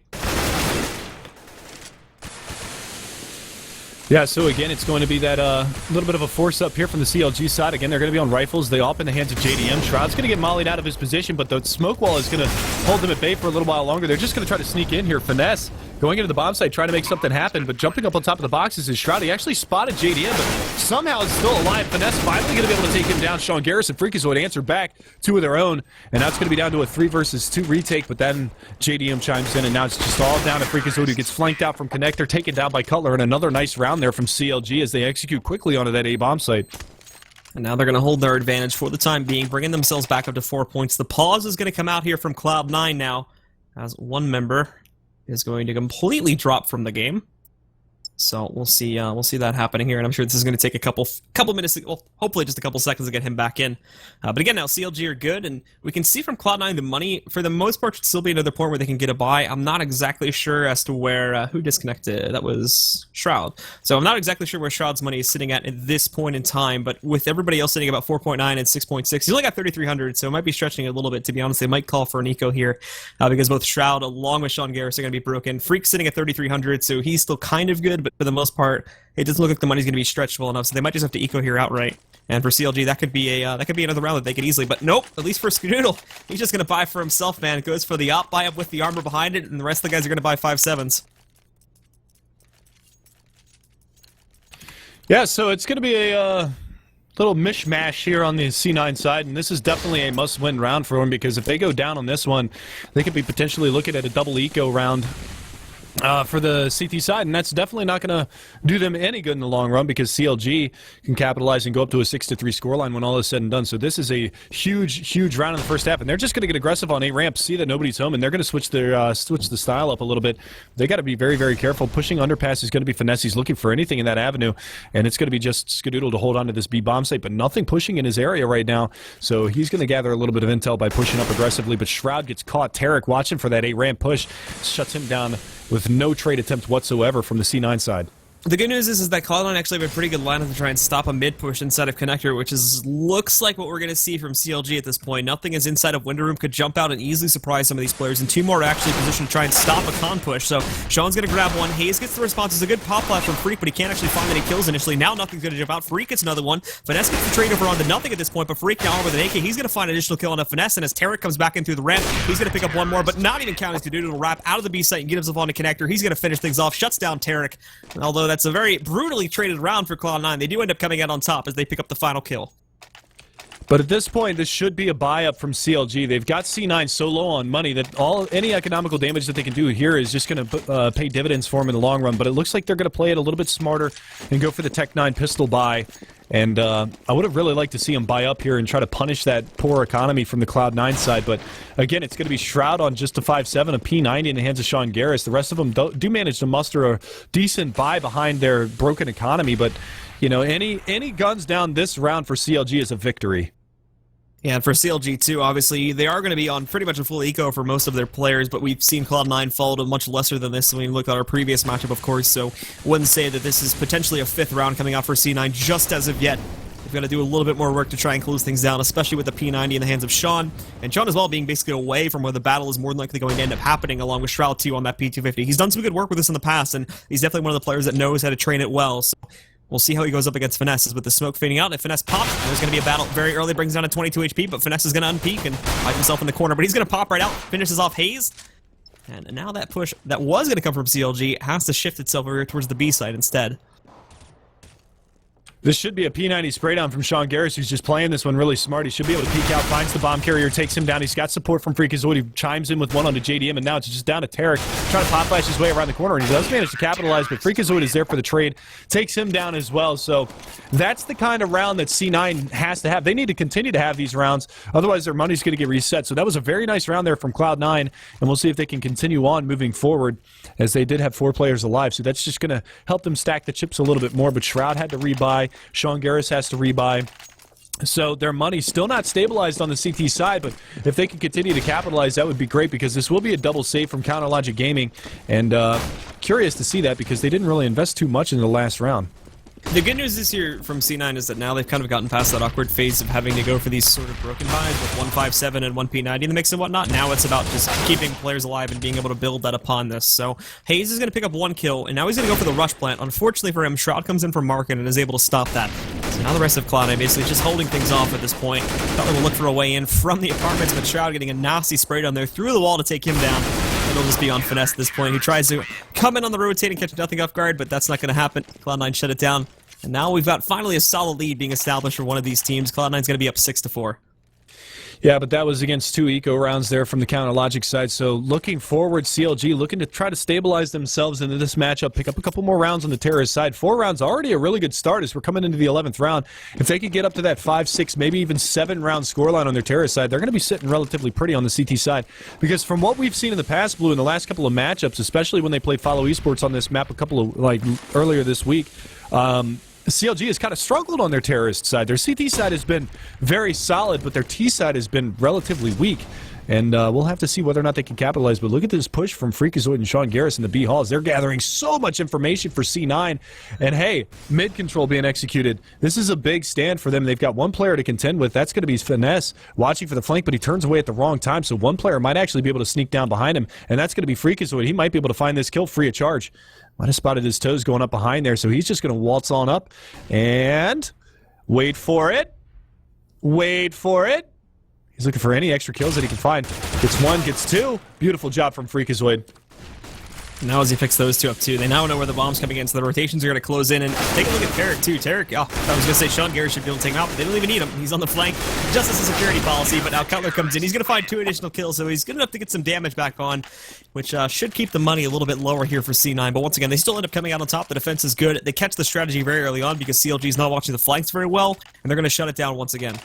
Yeah, so again, it's going to be that little bit of a force up here from the CLG side. Again, they're going to be on rifles. They op in the hands of JDM. Shroud's going to get mollied out of his position, but the smoke wall is going to hold them at bay for a little while longer. They're just going to try to sneak in here. Finesse going into the bomb site, trying to make something happen, but jumping up on top of the boxes is Shroud. He actually spotted JDM, but somehow is still alive. Finesse finally going to be able to take him down. Sean Garris and Freakazoid answer back, 2 of their own, and now it's going to be down to a 3 versus 2 retake, but then JDM chimes in, and now it's just all down to Freakazoid, who gets flanked out from Connector, taken down by Cutler, and another nice round there from CLG as they execute quickly onto that A bomb site. And now they're going to hold their advantage for the time being, bringing themselves back up to 4 points. The pause is going to come out here from Cloud9 now, as 1 member is going to completely drop from the game. So we'll see that happening here, and I'm sure this is going to take a couple minutes, well, hopefully just a couple seconds to get him back in. But again, now CLG are good, and we can see from Cloud9 the money, for the most part, should still be another point where they can get a buy. I'm not exactly sure as to where, who disconnected, that was Shroud. So I'm not exactly sure where Shroud's money is sitting at this point in time, but with everybody else sitting about 4.9 and 6.6, he's only got 3,300, so it might be stretching a little bit, to be honest. They might call for an eco here, because both Shroud along with Sean Garris are going to be broken. Freak's sitting at 3,300, so he's still kind of good, but for the most part, it doesn't look like the money's going to be stretchable enough, so they might just have to eco here outright. And for CLG, that could be another round that they could easily. But nope, at least for Skadoodle, he's just going to buy for himself, man. Goes for the op buy up with the armor behind it, and the rest of the guys are going to buy 5.7s. Yeah, so it's going to be a little mishmash here on the C9 side, and this is definitely a must-win round for them, because if they go down on this one, they could be potentially looking at a double eco round for the CT side, and that's definitely not going to do them any good in the long run, because CLG can capitalize and go up to a 6-3 scoreline when all is said and done. So this is a huge round in the first half, and they're just going to get aggressive on A ramp, see that nobody's home, and they're going to switch their switch the style up a little bit. They got to be very careful. Pushing underpass is going to be finesse. He's looking for anything in that avenue, and it's going to be just Skadoodle to hold on to this B bomb site, but nothing pushing in his area right now. So he's going to gather a little bit of intel by pushing up aggressively, but Shroud gets caught. Tarek watching for that A ramp push, shuts him down with no trade attempt whatsoever from the C9 side. The good news is that Cloud9 actually have a pretty good lineup to try and stop a mid push inside of connector, which looks like what we're going to see from CLG at this point. Nothing is inside of window room, could jump out and easily surprise some of these players, and two more are actually positioned to try and stop a con push. So Sean's going to grab one. Hayes gets the response. It's a good pop flash from Freak, but he can't actually find any kills initially. Now nothing's going to jump out. Freak gets another one. Finesse gets the trade over onto nothing at this point, but Freak now with an AK, he's going to find an additional kill on a Finesse, and as Tarek comes back in through the ramp, he's going to pick up one more, but not even counting to do. It'll wrap out of the B site and get himself onto connector. He's going to finish things off, shuts down Tarek, although that's a very brutal traded round for Cloud9. They do end up coming out on top as they pick up the final kill. But at this point, this should be a buy-up from CLG. They've got C9 so low on money that any economical damage that they can do here is just going to pay dividends for them in the long run. But it looks like they're going to play it a little bit smarter and go for the Tech 9 pistol buy. And I would have really liked to see them buy up here and try to punish that poor economy from the Cloud9 side. But again, it's going to be Shroud on just a 5.7, a P90 in the hands of Sean Garris. The rest of them do manage to muster a decent buy behind their broken economy. But, you know, any guns down this round for CLG is a victory. Yeah, and for CLG too, obviously, they are going to be on pretty much a full eco for most of their players, but we've seen Cloud9 fall to much lesser than this when we look at our previous matchup, of course, so wouldn't say that this is potentially a fifth round coming out for C9 just as of yet. We've got to do a little bit more work to try and close things down, especially with the P90 in the hands of Sean, and Sean as well being basically away from where the battle is more than likely going to end up happening, along with Shroud too on that P250. He's done some good work with this in the past, and he's definitely one of the players that knows how to train it well, so we'll see how he goes up against Finesse. With the smoke fading out, if Finesse pops, there's going to be a battle very early, brings down to 22 HP, but Finesse is going to unpeak and hide himself in the corner, but he's going to pop right out, finishes off Hayes, and now that push that was going to come from CLG has to shift itself over towards the B side instead. This should be a P90 spray down from Sean Garris, who's just playing this one really smart. He should be able to peek out, finds the bomb carrier, takes him down. He's got support from Freakazoid. He chimes in with one onto JDM, and now it's just down to Tarek, trying to pop flash his way around the corner, and he does manage to capitalize, but Freakazoid is there for the trade, takes him down as well. So that's the kind of round that C9 has to have. They need to continue to have these rounds, otherwise their money's going to get reset. So that was a very nice round there from Cloud9, and we'll see if they can continue on moving forward, as they did have 4 players alive. So that's just going to help them stack the chips a little bit more, but Shroud had to rebuy, Sean Garris has to rebuy. So their money's still not stabilized on the CT side, but if they can continue to capitalize, that would be great, because this will be a double save from Counterlogic Gaming, and curious to see that, because they didn't really invest too much in the last round. The good news this year from C9 is that now they've kind of gotten past that awkward phase of having to go for these sort of broken buys with 157 and 1 P90 in the mix and whatnot. Now it's about just keeping players alive and being able to build that upon this. So Hayes is going to pick up 1 kill, and now he's going to go for the rush plant. Unfortunately for him, Shroud comes in from market and is able to stop that. So now the rest of Cloud9 basically just holding things off at this point. Thought they would look for a way in from the apartments, but Shroud getting a nasty spray down there through the wall to take him down. It'll just be on Finesse at this point. He tries to come in on the rotate and catch nothing off guard, but that's not going to happen. Cloud9 shut it down. And now we've got finally a solid lead being established for one of these teams. Cloud9's going to be up 6-4. Yeah, but that was against 2 eco rounds there from the Counterlogic side. So looking forward, CLG looking to try to stabilize themselves into this matchup, pick up a couple more rounds on the Terrorist side. 4 rounds, already a really good start as we're coming into the 11th round. If they could get up to that 5, 6, maybe even 7 round scoreline on their Terrorist side, they're going to be sitting relatively pretty on the CT side. Because from what we've seen in the past, Blue, in the last couple of matchups, especially when they played Follow Esports on this map a couple of, earlier this week, CLG has kind of struggled on their Terrorist side. Their CT side has been very solid, but their T side has been relatively weak. And we'll have to see whether or not they can capitalize. But look at this push from Freakazoid and Sean Garris in the B halls. They're gathering so much information for C9. And hey, mid control being executed. This is a big stand for them. They've got one player to contend with. That's going to be Finesse watching for the flank, but he turns away at the wrong time. So one player might actually be able to sneak down behind him. And that's going to be Freakazoid. He might be able to find this kill free of charge. Might have spotted his toes going up behind there. So he's just going to waltz on up. And wait for it. Wait for it. He's looking for any extra kills that he can find. Gets 1, gets 2. Beautiful job from Freakazoid. Now as he picks those 2 up too, they now know where the bomb's coming in, so the rotations are going to close in. And take a look at Tarek too. Tarek, I was going to say Sean Garris should be able to take him out, but they don't even need him. He's on the flank, just as a security policy, but now Cutler comes in. He's going to find 2 additional kills, so he's good enough to get some damage back on, which should keep the money a little bit lower here for C9. But once again, they still end up coming out on top. The defense is good. They catch the strategy very early on because CLG is not watching the flanks very well, and they're going to shut it down once again.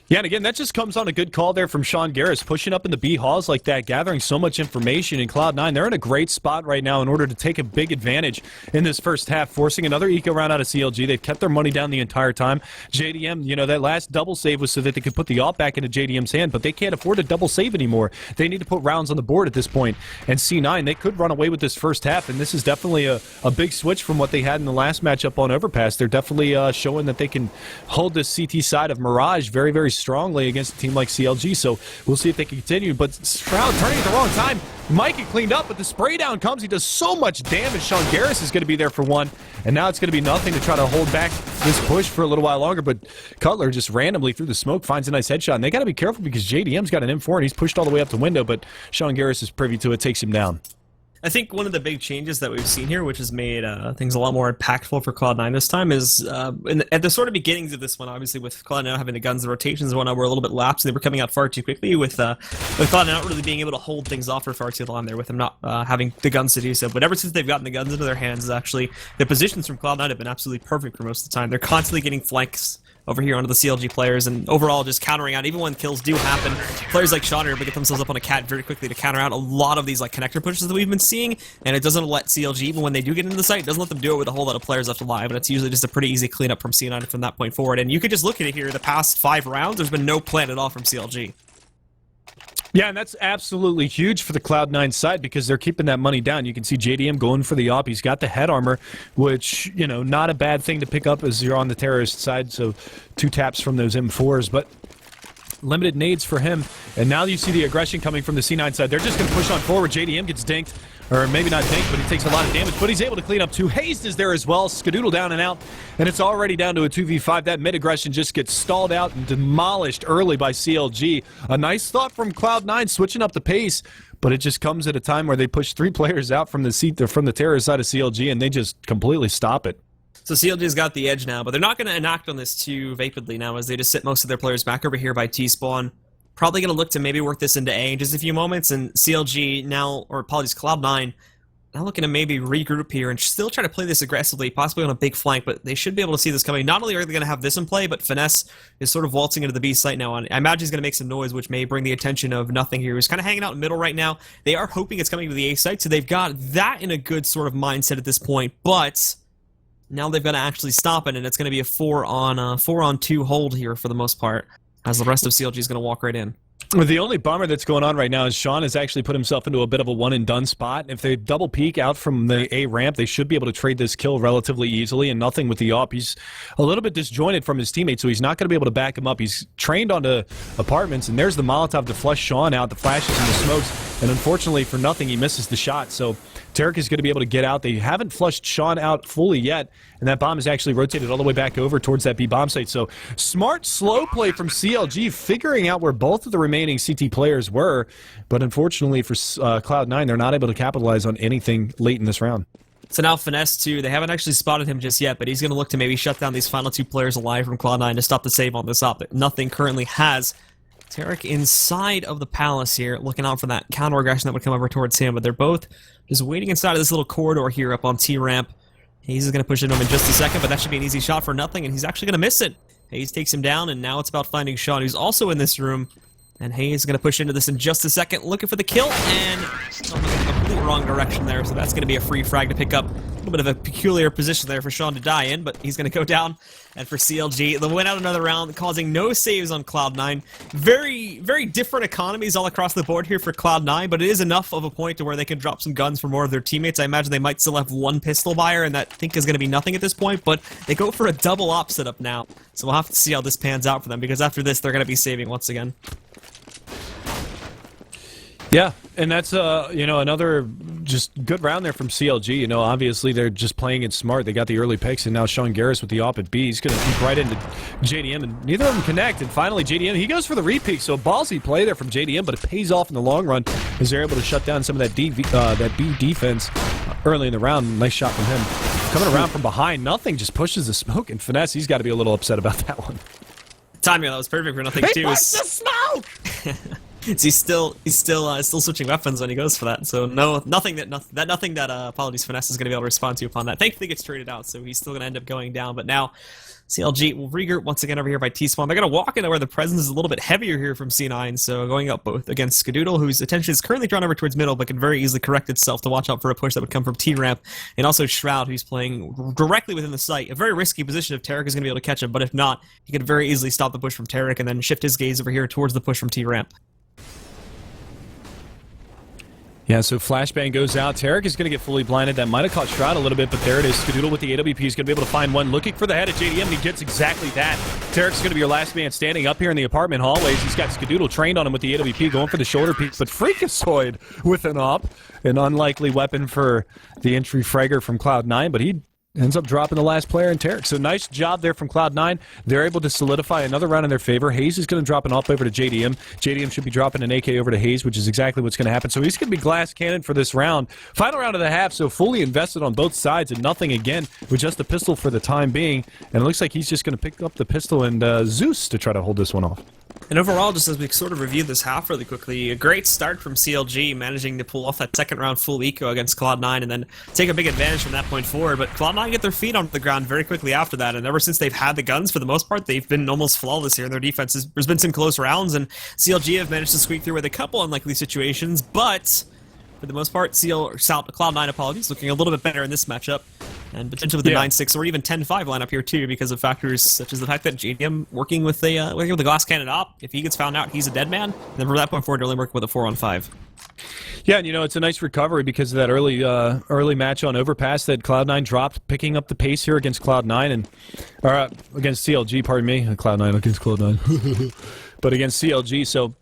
Yeah, and again, that just comes on a good call there from Sean Garris, pushing up in the B halls like that, gathering so much information in Cloud9. They're in a great spot right now in order to take a big advantage in this first half, forcing another eco round out of CLG. They've kept their money down the entire time. JDM, that last double save was so that they could put the AWP back into JDM's hand, but they can't afford to double save anymore. They need to put rounds on the board at this point. And C9, they could run away with this first half, and this is definitely a big switch from what they had in the last matchup on Overpass. They're definitely showing that they can hold this CT side of Mirage very, very strongly against a team like CLG, so we'll see if they can continue. But Shroud turning at the wrong time. Mike get cleaned up, but the spray down comes. He does so much damage. Sean Garris is going to be there for 1, and now it's going to be nothing to try to hold back this push for a little while longer. But Cutler just randomly through the smoke finds a nice headshot, and they got to be careful because JDM's got an M4 and he's pushed all the way up the window, but Sean Garris is privy to it, takes him down. I think one of the big changes that we've seen here, which has made things a lot more impactful for Cloud9 this time, is at the sort of beginnings of this one, obviously with Cloud9 having the guns, the rotations and whatnot were a little bit lapsed. They were coming out far too quickly with Cloud9 not really being able to hold things off for far too long there, with them not having the guns to do so. But ever since they've gotten the guns into their hands, actually, the positions from Cloud9 have been absolutely perfect for most of the time. They're constantly getting flanks over here onto the CLG players, and overall just countering out, even when kills do happen, players like Sean are able to get themselves up on a cat very quickly to counter out a lot of these connector pushes that we've been seeing, and it doesn't let CLG, even when they do get into the site, it doesn't let them do it with a whole lot of players left alive, and it's usually just a pretty easy cleanup from C9 from that point forward. And you could just look at it here, the past 5 rounds, there's been no plan at all from CLG. Yeah, and that's absolutely huge for the Cloud9 side because they're keeping that money down. You can see JDM going for the AWP. He's got the head armor, which, not a bad thing to pick up as you're on the Terrorist side, so 2 taps from those M4s, but limited nades for him. And now you see the aggression coming from the C9 side. They're just going to push on forward. JDM gets dinked. Or maybe not dinked, but he takes a lot of damage. But he's able to clean up 2. Hazed is there as well. Skadoodle down and out. And it's already down to a 2v5. That mid-aggression just gets stalled out and demolished early by CLG. A nice thought from Cloud9, switching up the pace. But it just comes at a time where they push 3 players out from the Terrorist side of CLG, and they just completely stop it. So CLG's got the edge now, but they're not going to enact on this too vapidly now, as they just sit most of their players back over here by T-spawn. Probably going to look to maybe work this into A in just a few moments, and CLG now, or apologies, Cloud9, now looking to maybe regroup here and still try to play this aggressively, possibly on a big flank, but they should be able to see this coming. Not only are they going to have this in play, but Finesse is sort of waltzing into the B site now. I imagine he's going to make some noise, which may bring the attention of Nothing here. He's kind of hanging out in the middle right now. They are hoping it's coming to the A site, so they've got that in a good sort of mindset at this point, but now they've got to actually stop it, and it's going to be a 4-on-2 hold here for the most part, as the rest of CLG is going to walk right in. The only bummer that's going on right now is Sean has actually put himself into a bit of a one-and-done spot. If they double peek out from the A ramp, they should be able to trade this kill relatively easily, and Nothing with the AWP. He's a little bit disjointed from his teammates, so he's not going to be able to back him up. He's trained onto apartments, and there's the Molotov to flush Sean out, the flashes and the smokes, and unfortunately for Nothing, he misses the shot. So Tarek is going to be able to get out. They haven't flushed Sean out fully yet, and that bomb is actually rotated all the way back over towards that B bomb site. So smart, slow play from CLG, figuring out where both of the remaining CT players were, but unfortunately for Cloud9, they're not able to capitalize on anything late in this round. So now Finesse too, they haven't actually spotted him just yet, but he's going to look to maybe shut down these final 2 players alive from Cloud9 to stop the save on this op that nothing currently has. Tarek inside of the palace here, looking out for that counter aggression that would come over towards him, but they're both just waiting inside of this little corridor here up on T-ramp. Hayes is going to push into him in just a second, but that should be an easy shot for nothing, and he's actually going to miss it. Hayes takes him down, and now it's about finding Sean, who's also in this room. And Hayes is going to push into this in just a second, looking for the kill, and in the complete wrong direction there, so that's going to be a free frag to pick up. A little bit of a peculiar position there for Sean to die in, but he's going to go down. And for CLG, they'll win out another round, causing no saves on Cloud9. Very, very different economies all across the board here for Cloud9, but it is enough of a point to where they can drop some guns for more of their teammates. I imagine they might still have 1 pistol buyer, and that I think is going to be nothing at this point, but they go for a double op setup now. So we'll have to see how this pans out for them, because after this, they're going to be saving once again. Yeah, and that's another just good round there from CLG. You know, obviously they're just playing it smart. They got the early picks, and now Sean Garris with the op at B. He's going to peek right into JDM, and neither of them connect. And finally, JDM, he goes for the repeat. So a ballsy play there from JDM, but it pays off in the long run as they're able to shut down some of that B defense early in the round. Nice shot from him. Coming around from behind, nothing, just pushes the smoke. And Finesse, he's got to be a little upset about that one. Timing, that was perfect for nothing too. He likes the smoke! So he's still switching weapons when he goes for that. So nothing that Apologies Finesse is going to be able to respond to upon that. Thankfully, he gets traded out, so he's still going to end up going down. But now CLG will regroup once again over here by T-Spawn. They're going to walk into where the presence is a little bit heavier here from C9. So going up both against Skadoodle, whose attention is currently drawn over towards middle, but can very easily correct itself to watch out for a push that would come from T-Ramp. And also Shroud, who's playing directly within the site. A very risky position if Tarek is going to be able to catch him, but if not, he could very easily stop the push from Tarek and then shift his gaze over here towards the push from T-Ramp. Yeah, so flashbang goes out. Tarek is going to get fully blinded. That might have caught Shroud a little bit, but there it is. Skadoodle with the AWP is going to be able to find one. Looking for the head of JDM, and he gets exactly that. Tarek's going to be your last man standing up here in the apartment hallways. He's got Skadoodle trained on him with the AWP, going for the shoulder piece, but Freakazoid with an op. An unlikely weapon for the entry fragger from Cloud9, but he ends up dropping the last player in Tarek. So nice job there from Cloud9. They're able to solidify another round in their favor. Hayes is going to drop an op over to JDM. JDM should be dropping an AK over to Hayes, which is exactly what's going to happen. So he's going to be glass cannon for this round. Final round of the half, so fully invested on both sides and nothing again with just a pistol for the time being. And it looks like he's just going to pick up the pistol and Zeus to try to hold this one off. And overall, just as we sort of reviewed this half really quickly, a great start from CLG, managing to pull off that second round full eco against Cloud9 and then take a big advantage from that point forward. But Cloud9 get their feet onto the ground very quickly after that, and ever since they've had the guns, for the most part, they've been almost flawless here in their defenses. There's been some close rounds, and CLG have managed to squeak through with a couple unlikely situations, but for the most part, Cloud9, apologies, looking a little bit better in this matchup. And potentially with the 9-6 or even 10-5 lineup here too, because of factors such as the fact that JDM working with the glass cannon op, if he gets found out, he's a dead man. And then from that point forward, they're only working with a 4-on-5. Yeah, and you know, it's a nice recovery because of that early match on Overpass that Cloud9 dropped, picking up the pace here against Cloud9 or against CLG, pardon me, Cloud9 against Cloud9, but against CLG. So,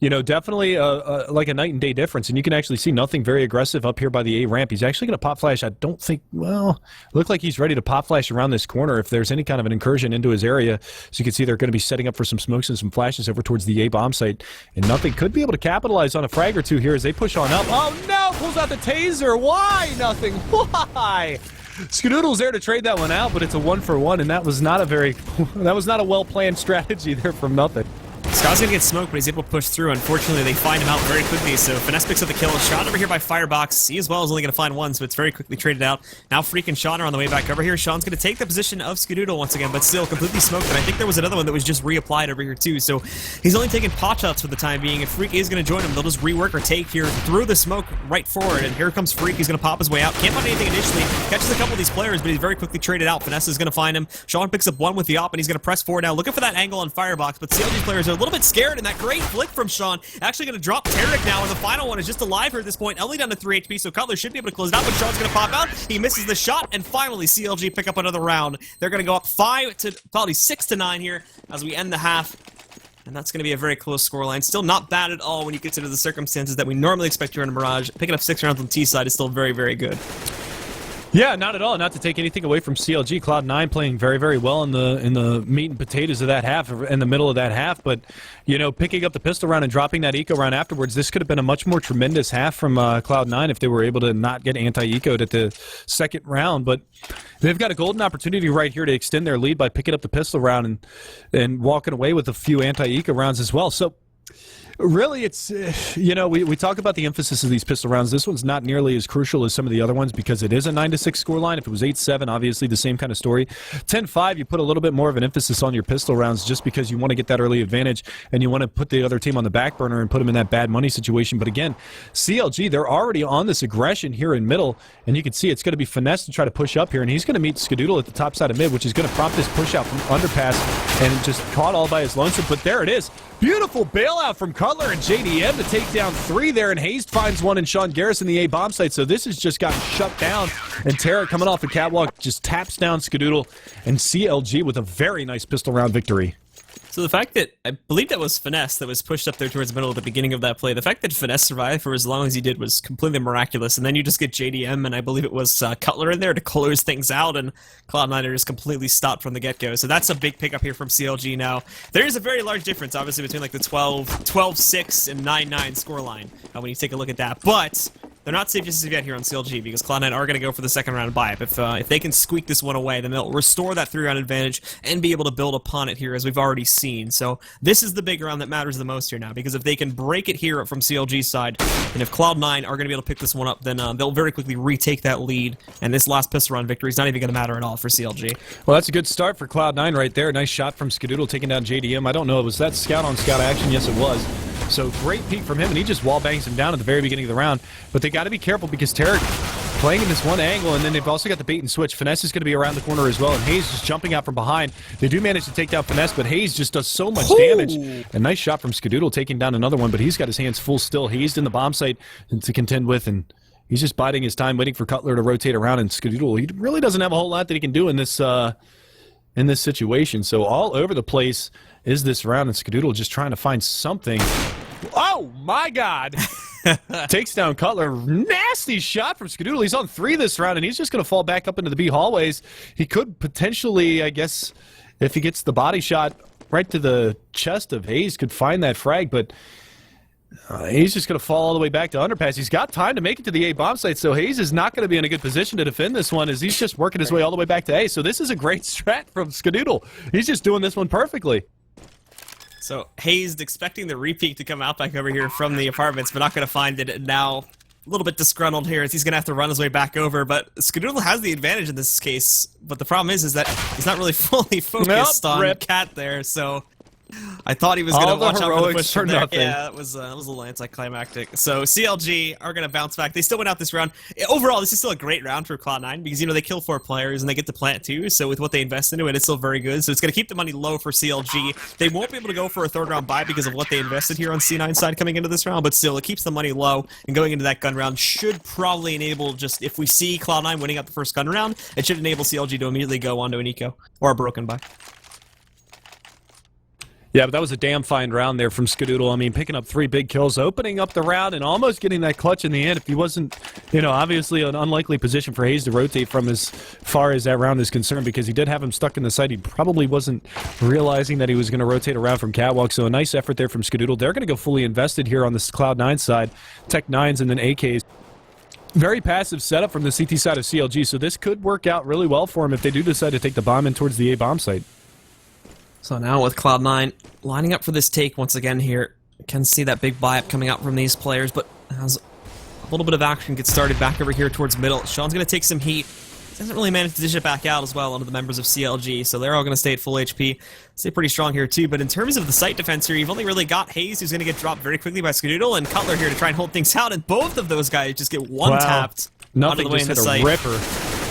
you know, definitely like a night and day difference, and you can actually see nothing very aggressive up here by the A ramp. He's actually going to pop flash. I don't think, well, look like he's ready to pop flash around this corner if there's any kind of an incursion into his area. So you can see they're going to be setting up for some smokes and some flashes over towards the A bomb site, and nothing could be able to capitalize on a frag or two here as they push on up. Oh no, pulls out the taser. Why nothing? Why? Skadoodle's there to trade that one out, but it's a 1-for-1, and that was not a well-planned strategy there from nothing. Scott's gonna get smoked, but he's able to push through. Unfortunately, they find him out very quickly, so Finesse picks up the kill. Shot over here by Firebox. He as well is only gonna find one, so it's very quickly traded out. Now Freak and Sean are on the way back over here. Sean's gonna take the position of Skadoodle once again, but still completely smoked, and I think there was another one that was just reapplied over here too, so he's only taking pot shots for the time being. If Freak is gonna join him, they'll just rework or take here through the smoke right forward, and here comes Freak. He's gonna pop his way out. Can't find anything initially. Catches a couple of these players, but he's very quickly traded out. Finesse is gonna find him. Sean picks up one with the op, and he's gonna press forward now, looking for that angle on Firebox, but CLG players are a little bit scared, and that great flick from Sean. Actually going to drop Tarek now, and the final one is just alive here at this point. Only down to 3 HP, so Cutler should be able to close it out, but Sean's going to pop out. He misses the shot, and finally CLG pick up another round. They're going to go up 6-9 here as we end the half. And that's going to be a very close scoreline. Still not bad at all when you consider the circumstances that we normally expect here in a Mirage. Picking up 6 rounds on T side is still very, very good. Yeah, not at all. Not to take anything away from CLG. Cloud9 playing very, very well in the meat and potatoes of that half, in the middle of that half. But, you know, picking up the pistol round and dropping that eco round afterwards, this could have been a much more tremendous half from Cloud9 if they were able to not get anti-eco'd at the second round. But they've got a golden opportunity right here to extend their lead by picking up the pistol round and walking away with a few anti-eco rounds as well. So, really, it's, you know, we talk about the emphasis of these pistol rounds. This one's not nearly as crucial as some of the other ones because it is a 9-6 scoreline. If it was 8-7, obviously the same kind of story. 10-5, you put a little bit more of an emphasis on your pistol rounds just because you want to get that early advantage and you want to put the other team on the back burner and put them in that bad money situation. But again, CLG, they're already on this aggression here in middle, and you can see it's going to be Finesse to try to push up here, and he's going to meet Skadoodle at the top side of mid, which is going to prompt this push out from underpass, and just caught all by his lonesome. But there it is. Beautiful bailout from Cutler and JDM to take down 3 there, and Hayes finds 1 and Sean Garrison the A bomb site. So this has just gotten shut down, and Tara coming off the catwalk just taps down Skadoodle, and CLG with a very nice pistol round victory. So the fact that, I believe that was Finesse that was pushed up there towards the middle at the beginning of that play, the fact that Finesse survived for as long as he did was completely miraculous, and then you just get JDM, and I believe it was Cutler in there to close things out, and Cloud9 are just completely stopped from the get-go. So that's a big pickup here from CLG now. There is a very large difference, obviously, between like the 12-6 and 9-9 scoreline when you take a look at that, but they're not safe just as yet here on CLG because Cloud9 are going to go for the second round buy-up. If they can squeak this one away, then they'll restore that 3-round advantage and be able to build upon it here, as we've already seen. So this is the big round that matters the most here now, because if they can break it here from CLG's side, and if Cloud9 are going to be able to pick this one up, then they'll very quickly retake that lead, and this last pistol round victory is not even going to matter at all for CLG. Well, that's a good start for Cloud9 right there. Nice shot from Skadoodle taking down JDM. I don't know, was that scout-on-scout action? Yes, it was. So great peek from him, and he just wall bangs him down at the very beginning of the round. But they got to be careful because Tarek playing in this one angle, and then they've also got the bait and switch. Finesse is going to be around the corner as well, and Hayes just jumping out from behind. They do manage to take down Finesse, but Hayes just does so much damage. A nice shot from Skadoodle taking down another one, but he's got his hands full still. Hayes in the bomb site to contend with, and he's just biding his time, waiting for Cutler to rotate around, and Skadoodle, he really doesn't have a whole lot that he can do in this situation. So all over the place is this round, and Skadoodle just trying to find something. Oh my God! Takes down Cutler. Nasty shot from Skadoodle. He's on 3 this round, and he's just going to fall back up into the B hallways. He could potentially, I guess, if he gets the body shot right to the chest of Hayes, could find that frag, but he's just going to fall all the way back to underpass. He's got time to make it to the A bomb site, so Hayes is not going to be in a good position to defend this one, as he's just working his way all the way back to A. So this is a great strat from Skadoodle. He's just doing this one perfectly. So Hayes expecting the repeat to come out back over here from the apartments, but not going to find it. Now a little bit disgruntled here as he's going to have to run his way back over. But Skadoodle has the advantage in this case. But the problem is that he's not really fully focused on Cat there. So I thought he was going to watch out for the push from there. Yeah, it was a little anticlimactic. So CLG are going to bounce back. They still went out this round. Overall, this is still a great round for Cloud9 because, you know, they kill 4 players and they get to plant 2. So with what they invest into it, it's still very good. So it's going to keep the money low for CLG. They won't be able to go for a 3rd round buy because of what they invested here on C9 side coming into this round. But still, it keeps the money low. And going into that gun round should probably enable, just if we see Cloud9 winning out the first gun round, it should enable CLG to immediately go onto an eco or a broken buy. Yeah, but that was a damn fine round there from Skadoodle. I mean, picking up 3 big kills, opening up the round, and almost getting that clutch in the end. If he wasn't, you know, obviously an unlikely position for Hayes to rotate from as far as that round is concerned, because he did have him stuck in the site. He probably wasn't realizing that he was going to rotate around from catwalk, so a nice effort there from Skadoodle. They're going to go fully invested here on this Cloud9 side. Tech 9s and then AKs. Very passive setup from the CT side of CLG, so this could work out really well for him if they do decide to take the bomb in towards the A bomb site. So now with Cloud9 lining up for this take once again here, you can see that big buy-up coming out from these players, but as a little bit of action gets started back over here towards middle, Sean's going to take some heat. Doesn't really manage to dish it back out as well onto the members of CLG, so they're all going to stay at full HP. Stay pretty strong here too, but in terms of the site defense here, you've only really got Hayes, who's going to get dropped very quickly by Skadoodle, and Cutler here to try and hold things out, and both of those guys just get one-tapped. Nothing, the way just in the hit site. a ripper.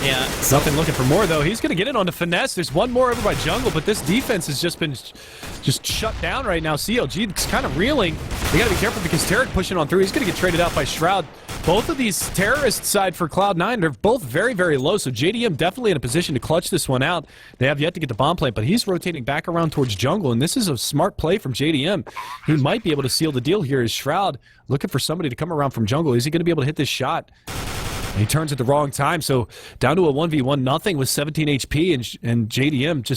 Yeah. So Nothing looking for more, though. He's going to get it onto Finesse. There's one more over by Jungle, but this defense has just been shut down right now. CLG is kind of reeling. They got to be careful because Tarek pushing on through. He's going to get traded out by Shroud. Both of these terrorist side for Cloud9, they're both very, very low, so JDM definitely in a position to clutch this one out. They have yet to get the bomb plant, but he's rotating back around towards Jungle, and this is a smart play from JDM. He might be able to seal the deal here as Shroud looking for somebody to come around from Jungle. Is he going to be able to hit this shot? He turns at the wrong time, so down to a 1v1 nothing with 17 HP, and JDM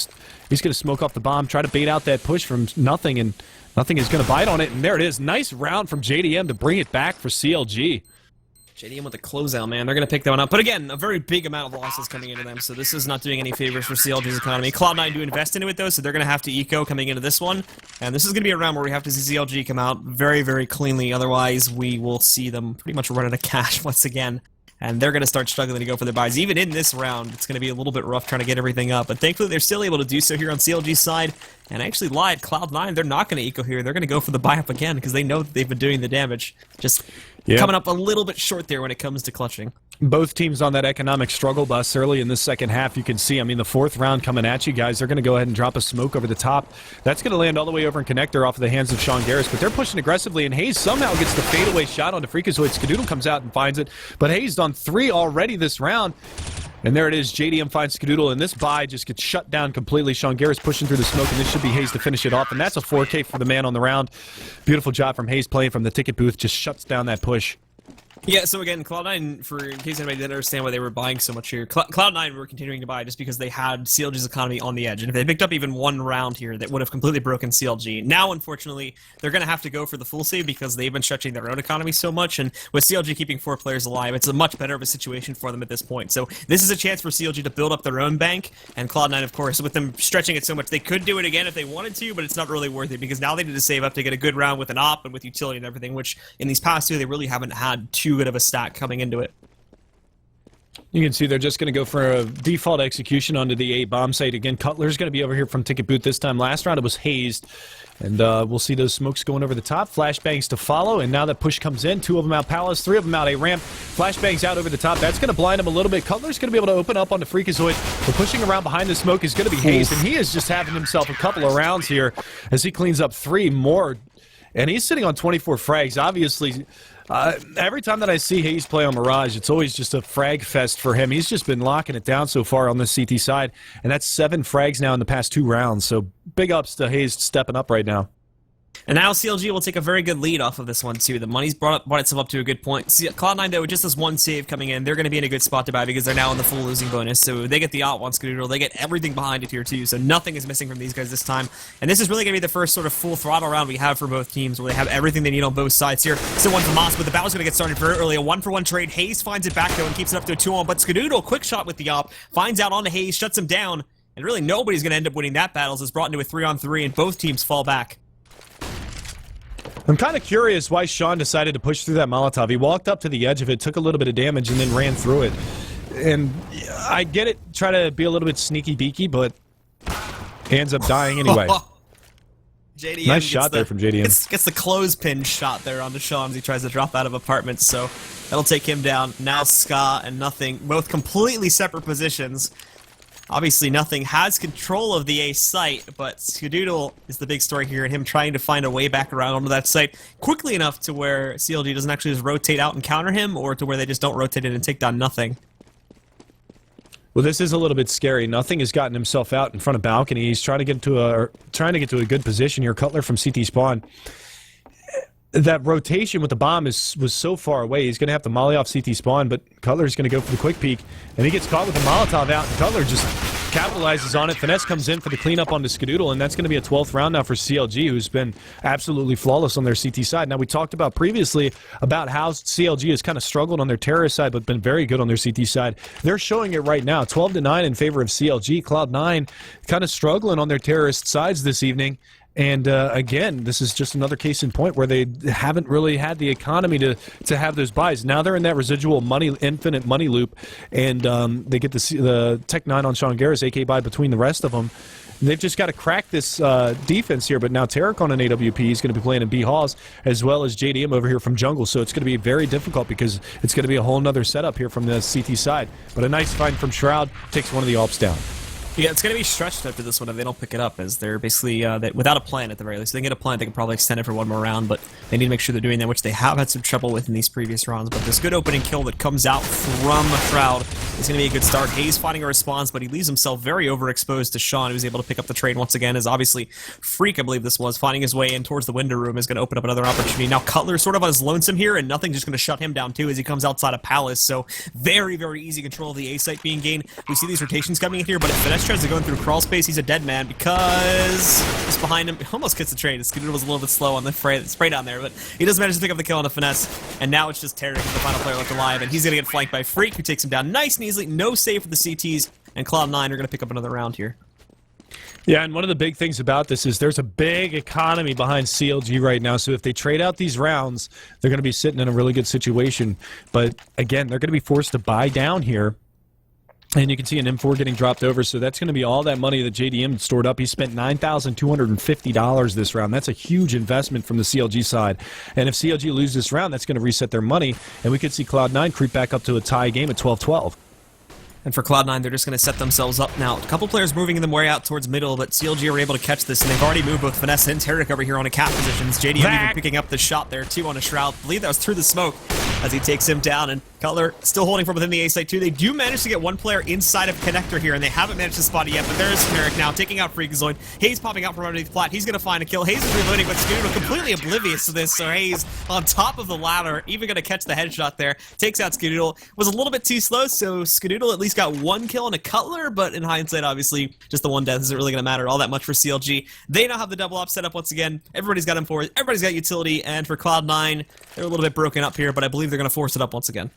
he's going to smoke off the bomb, try to bait out that push from nothing, and nothing is going to bite on it, and there it is. Nice round from JDM to bring it back for CLG. JDM with the closeout, man. They're going to pick that one up. But again, a very big amount of losses coming into them, so this is not doing any favors for CLG's economy. Cloud9 do invest into it, though, so they're going to have to eco coming into this one. And this is going to be a round where we have to see CLG come out very, very cleanly. Otherwise, we will see them pretty much run out of cash once again. And they're going to start struggling to go for their buys. Even in this round, it's going to be a little bit rough trying to get everything up. But thankfully, they're still able to do so here on CLG's side. And I actually lied. Cloud9, they're not going to eco here. They're going to go for the buy up again because they know that they've been doing the damage. Just coming up a little bit short there when it comes to clutching. Both teams on that economic struggle bus early in the second half. You can see, I mean, the fourth round coming at you guys. They're going to go ahead and drop a smoke over the top. That's going to land all the way over in Connector off of the hands of Sean Garris, but they're pushing aggressively, and Hayes somehow gets the fadeaway shot onto Freakazoid. Skadoodle comes out and finds it, but Hayes on 3 already this round. And there it is. JDM finds Skadoodle, and this buy just gets shut down completely. Sean Garris pushing through the smoke, and this should be Hayes to finish it off. And that's a 4K for the man on the round. Beautiful job from Hayes playing from the ticket booth. Just shuts down that push. Yeah, so again, Cloud9, in case anybody didn't understand why they were buying so much here, Cloud9 were continuing to buy just because they had CLG's economy on the edge. And if they picked up even one round here, that would have completely broken CLG. Now, unfortunately, they're going to have to go for the full save because they've been stretching their own economy so much. And with CLG keeping 4 players alive, it's a much better of a situation for them at this point. So this is a chance for CLG to build up their own bank. And Cloud9, of course, with them stretching it so much, they could do it again if they wanted to, but it's not really worth it because now they need to save up to get a good round with an op and with utility and everything, which in these past 2, they really haven't had too good of a stack coming into it. You can see they're just going to go for a default execution onto the A bomb site. Again, Cutler's going to be over here from Ticket Boot this time. Last round it was Hazed. And we'll see those smokes going over the top. Flashbangs to follow, and now that push comes in. 2 of them out Palace, 3 of them out A ramp. Flashbangs out over the top. That's going to blind him a little bit. Cutler's going to be able to open up onto Freakazoid. But pushing around behind the smoke is going to be Hazed, and he is just having himself a couple of rounds here as he cleans up 3 more. And he's sitting on 24 frags. Obviously, every time that I see Hayes play on Mirage, it's always just a frag fest for him. He's just been locking it down so far on the CT side, and that's 7 frags now in the past 2 rounds. So big ups to Hayes stepping up right now. And now CLG will take a very good lead off of this one, too. The money's brought itself up to a good point. Cloud9, though, with just this 1 save coming in, they're going to be in a good spot to buy because they're now in the full losing bonus. So they get the Out One Skadoodle. They get everything behind it here, too. So nothing is missing from these guys this time. And this is really going to be the first sort of full throttle round we have for both teams where they have everything they need on both sides here. Still one from Moss, but the battle's going to get started very early. A 1-for-1 trade. Hayes finds it back, though, and keeps it up to a 2-on. But Skadoodle, quick shot with the op, finds out onto Hayes, shuts him down. And really nobody's going to end up winning that battle as it's brought into a 3-on-3, and both teams fall back. I'm kind of curious why Sean decided to push through that Molotov. He walked up to the edge of it, took a little bit of damage, and then ran through it. And I get it, try to be a little bit sneaky-beaky, but ends up dying anyway. JDM nice shot there from JDM. Gets the clothespin shot there onto Sean as he tries to drop out of apartments, so that'll take him down. Now Ska and Nothing, both completely separate positions. Obviously, Nothing has control of the A site, but Skadoodle is the big story here, and him trying to find a way back around onto that site quickly enough to where CLG doesn't actually just rotate out and counter him, or to where they just don't rotate in and take down Nothing. Well, this is a little bit scary. Nothing has gotten himself out in front of balcony. He's trying to get to a good position here. Cutler from CT spawn. That rotation with the bomb was so far away. He's going to have to molly off CT spawn, but Cutler's going to go for the quick peek, and he gets caught with the Molotov out, and Cutler just capitalizes on it. Finesse comes in for the cleanup onto Skadoodle, and that's going to be a 12th round now for CLG, who's been absolutely flawless on their CT side. Now, we talked about previously about how CLG has kind of struggled on their terrorist side, but been very good on their CT side. They're showing it right now, 12-9 in favor of CLG. Cloud9 kind of struggling on their terrorist sides this evening. And again, this is just another case in point where they haven't really had the economy to have those buys. Now they're in that residual money, infinite money loop, and they get the Tech 9 on Sean Garris, AK buy between the rest of them. And they've just got to crack this defense here, but now Tarek on an AWP is going to be playing in B Halls, as well as JDM over here from Jungle, so it's going to be very difficult because it's going to be a whole nother setup here from the CT side. But a nice find from Shroud, takes one of the AWPs down. Yeah, it's going to be stretched after this one if they don't pick it up, as they're basically without a plan at the very least. If they can get a plan, they can probably extend it for one more round, but they need to make sure they're doing that, which they have had some trouble with in these previous rounds. But this good opening kill that comes out from Shroud is going to be a good start. Hayes finding a response, but he leaves himself very overexposed to Sean, who's able to pick up the trade once again, as obviously Freak, I believe this was, finding his way in towards the window room is going to open up another opportunity. Now Cutler sort of on his lonesome here, and nothing just going to shut him down too as he comes outside of Palace, so very, very easy control of the A site being gained. We see these rotations coming in here, but if Finesse tries to go in through crawl space, he's a dead man because just behind him, almost gets the trade. The Scooter was a little bit slow on the spray down there, but he does manage to pick up the kill on a Finesse, and now it's just Tarek, the final player left alive, and he's going to get flanked by Freak, who takes him down nice and easily. No save for the CTs, and Cloud9 are going to pick up another round here. Yeah, and one of the big things about this is there's a big economy behind CLG right now, so if they trade out these rounds, they're going to be sitting in a really good situation. But again, they're going to be forced to buy down here. And you can see an M4 getting dropped over, so that's going to be all that money that JDM stored up. He spent $9,250 this round. That's a huge investment from the CLG side. And if CLG loses this round, that's going to reset their money, and we could see Cloud9 creep back up to a tie game at 12-12. And for Cloud9, they're just going to set themselves up now. A couple players moving them way out towards middle, but CLG are able to catch this, and they've already moved both Finesse and Tarek over here on a cap positions. JDM even picking up the shot there, too, on a Shroud. I believe that was through the smoke as he takes him down, and Cutler still holding from within the A site, too. They do manage to get one player inside of Connector here, and they haven't managed to spot it yet, but there's Tarek now taking out Freakazoid. Hayes popping out from underneath Plat. He's going to find a kill. Hayes is reloading, but Skadoodle completely oblivious to this, so Hayes on top of the ladder, even going to catch the headshot there. Takes out Skadoodle. Was a little bit too slow, so Skadoodle at least got one kill on a Cutler, but in hindsight, obviously, just the one death isn't really going to matter all that much for CLG. They now have the double op set up once again. Everybody's got M4, everybody's got utility, and for Cloud9, they're a little bit broken up here, but I believe they're going to force it up once again.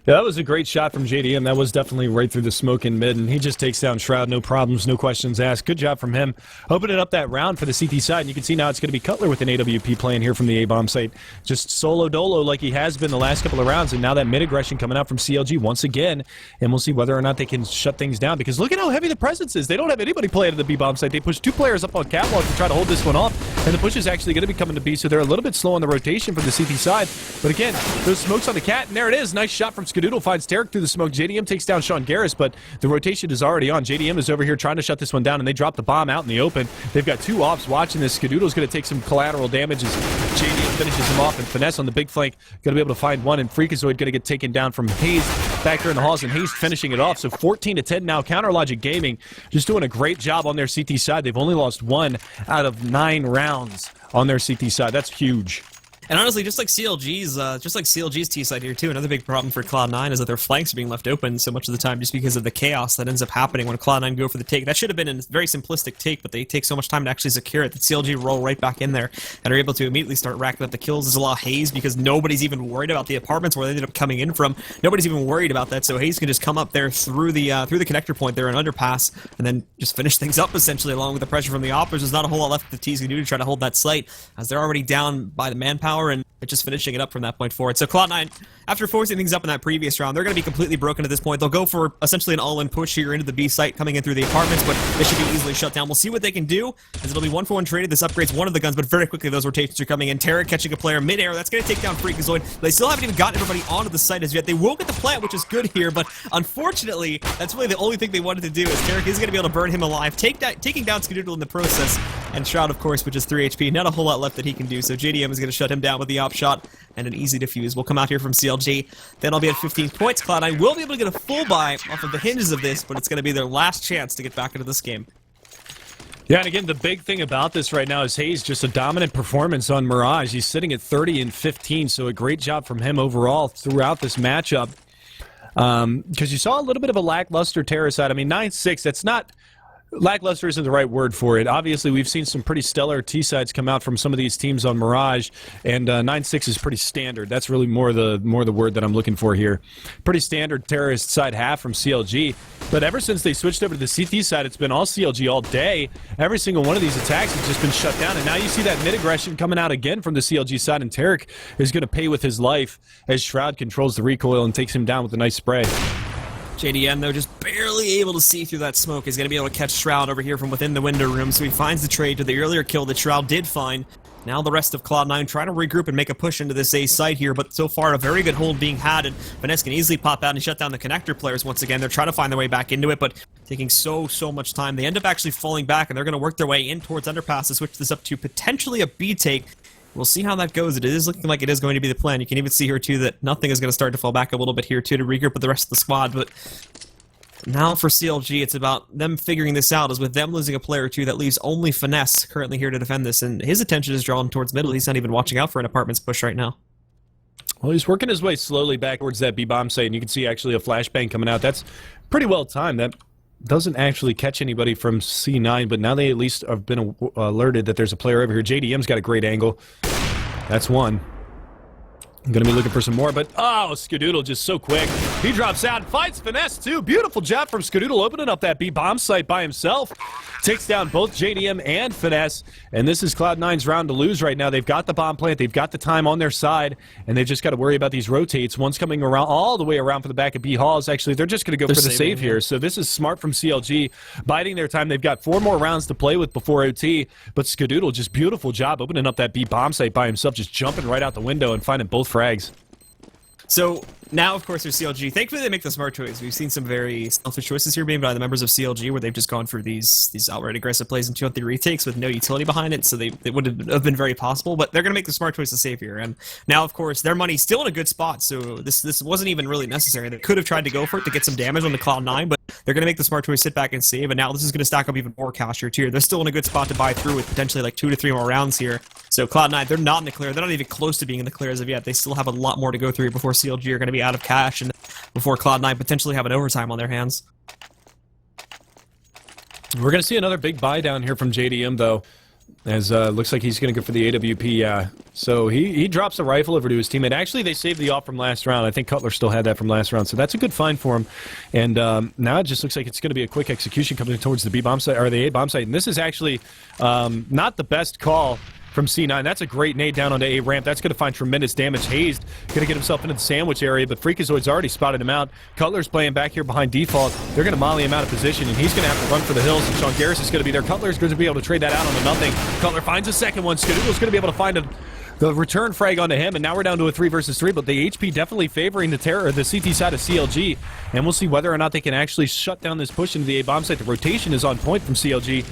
Yeah, that was a great shot from JDM. That was definitely right through the smoke in mid, and he just takes down Shroud, no problems, no questions asked. Good job from him. Opening up that round for the CT side, and you can see now it's going to be Cutler with an AWP playing here from the A-bomb site. Just solo dolo like he has been the last couple of rounds, and now that mid-aggression coming out from CLG once again, and we'll see whether or not they can shut things down, because look at how heavy the presence is. They don't have anybody playing at the B-bomb site. They push two players up on catwalk to try to hold this one off, and the push is actually going to be coming to B, so they're a little bit slow on the rotation from the CT side. But again, those smokes on the cat, and there it is. Nice shot from Skadoodle, finds Tarek through the smoke. JDM takes down Sean Garris, but the rotation is already on. JDM is over here trying to shut this one down, and they drop the bomb out in the open. They've got two offs watching this. Skadoodle's going to take some collateral damage as JDM finishes him off, and Finesse on the big flank going to be able to find one, and Freakazoid going to get taken down from Hayes back here in the halls, and Hayes finishing it off. So 14-10 now. Counterlogic Gaming just doing a great job on their CT side. They've only lost 1 out of 9 rounds on their CT side. That's huge. And honestly, just like CLG's T side here too, another big problem for Cloud9 is that their flanks are being left open so much of the time just because of the chaos that ends up happening when Cloud9 go for the take. That should have been a very simplistic take, but they take so much time to actually secure it that CLG roll right back in there and are able to immediately start racking up the kills. There's a lot of Hayes because nobody's even worried about the apartments where they ended up coming in from. Nobody's even worried about that, so Hayes can just come up there through the connector point there, an underpass, and then just finish things up essentially along with the pressure from the off. There's not a whole lot left that the T's can do to try to hold that site as they're already down by the manpower and just finishing it up from that point forward. So Cloud9, after forcing things up in that previous round, they're going to be completely broken at this point. They'll go for essentially an all-in push here into the B site coming in through the apartments, but they should be easily shut down. We'll see what they can do, as it'll be 1-for-1 traded. This upgrades one of the guns, but very quickly those rotations are coming in. Tarek catching a player mid-air. That's going to take down Freakazoid. They still haven't even gotten everybody onto the site as yet. They will get the plant, which is good here, but unfortunately, that's really the only thing they wanted to do, is Tarek is going to be able to burn him alive, taking down Skadoodle in the process, and Shroud, of course, which is 3 HP. Not a whole lot left that he can do, so JDM is going to shut him down with the op shot, and an easy defuse will come out here from CLG. Then I'll be at 15 points. Cloud9 will be able to get a full buy off of the hinges of this, but it's going to be their last chance to get back into this game. Yeah, and again, the big thing about this right now is Hayes, just a dominant performance on Mirage. He's sitting at 30-15, so a great job from him overall throughout this matchup. Because you saw a little bit of a lackluster Terra side. I mean, 9-6, that's not... Lackluster isn't the right word for it. Obviously, we've seen some pretty stellar T-sides come out from some of these teams on Mirage, and 9-6 is pretty standard. That's really more the word that I'm looking for here. Pretty standard terrorist side half from CLG, but ever since they switched over to the CT side, it's been all CLG all day. Every single one of these attacks has just been shut down, and now you see that mid-aggression coming out again from the CLG side, and Tarek is going to pay with his life as Shroud controls the recoil and takes him down with a nice spray. JDM, though, just barely able to see through that smoke, is going to be able to catch Shroud over here from within the window room, so he finds the trade to the earlier kill that Shroud did find. Now the rest of Cloud9 trying to regroup and make a push into this A site here, but so far a very good hold being had, and Finesse can easily pop out and shut down the connector players once again. They're trying to find their way back into it, but taking so much time. They end up actually falling back, and they're going to work their way in towards underpass to switch this up to potentially a B take. we'll see how that goes. It is looking like it is going to be the plan. You can even see here, too, that nothing is going to start to fall back a little bit here, too, to regroup with the rest of the squad. But now for CLG, it's about them figuring this out, as with them losing a player or two, that leaves only Finesse currently here to defend this, and his attention is drawn towards middle. He's not even watching out for an apartments push right now. Well, he's working his way slowly back towards that B-bomb site, and you can see actually a flashbang coming out. That's pretty well timed. That doesn't actually catch anybody from C9, but now they at least have been alerted that there's a player over here. JDM's got a great angle. That's one. I'm going to be looking for some more, but oh, Skadoodle just so quick. He drops out and finds Finesse, too. Beautiful job from Skadoodle opening up that B-bomb site by himself. Takes down both JDM and Finesse, and this is Cloud9's round to lose right now. They've got the bomb plant, they've got the time on their side, and they've just got to worry about these rotates. One's coming around all the way around for the back of B Halls. Actually, they're just going to go for the save here. So this is smart from CLG, biding their time. They've got 4 more rounds to play with before OT, but Skadoodle, just beautiful job opening up that B-bomb site by himself, just jumping right out the window and finding both frags. So now, of course, there's CLG. Thankfully, they make the smart choice. We've seen some very selfish choices here made by the members of CLG, where they've just gone for these outright aggressive plays and 2-on-3 retakes with no utility behind it, so they wouldn't have been very possible. But they're going to make the smart choice to save here. And now, of course, their money's still in a good spot, so this wasn't even really necessary. They could have tried to go for it to get some damage on the Cloud9, but they're going to make the smart choice, sit back and save. And now this is going to stack up even more cash here, too. They're still in a good spot to buy through with potentially like 2 to 3 more rounds here. So Cloud9, they're not in the clear. They're not even close to being in the clear as of yet. They still have a lot more to go through before CLG are going to be out of cash and before Cloud9 potentially have an overtime on their hands. We're going to see another big buy down here from JDM, though, as looks like he's going to go for the AWP. So he drops a rifle over to his teammate. Actually, they saved the off from last round. I think Cutler still had that from last round, so that's a good find for him. And now it just looks like it's going to be a quick execution coming towards the B-bomb site, or the A-bomb site. And this is actually not the best call from C9. That's a great nade down onto A ramp. That's going to find tremendous damage. Hazed going to get himself into the sandwich area, but Freakazoid's already spotted him out. Cutler's playing back here behind default. They're going to molly him out of position, and he's going to have to run for the hills, and Sean Garris is going to be there. Cutler's going to be able to trade that out onto nothing. Cutler finds a second one. Skadoodle's going to be able to find the return frag onto him, and now we're down to a 3 versus 3, but the HP definitely favoring the CT side of CLG, and we'll see whether or not they can actually shut down this push into the A-bomb site. The rotation is on point from CLG.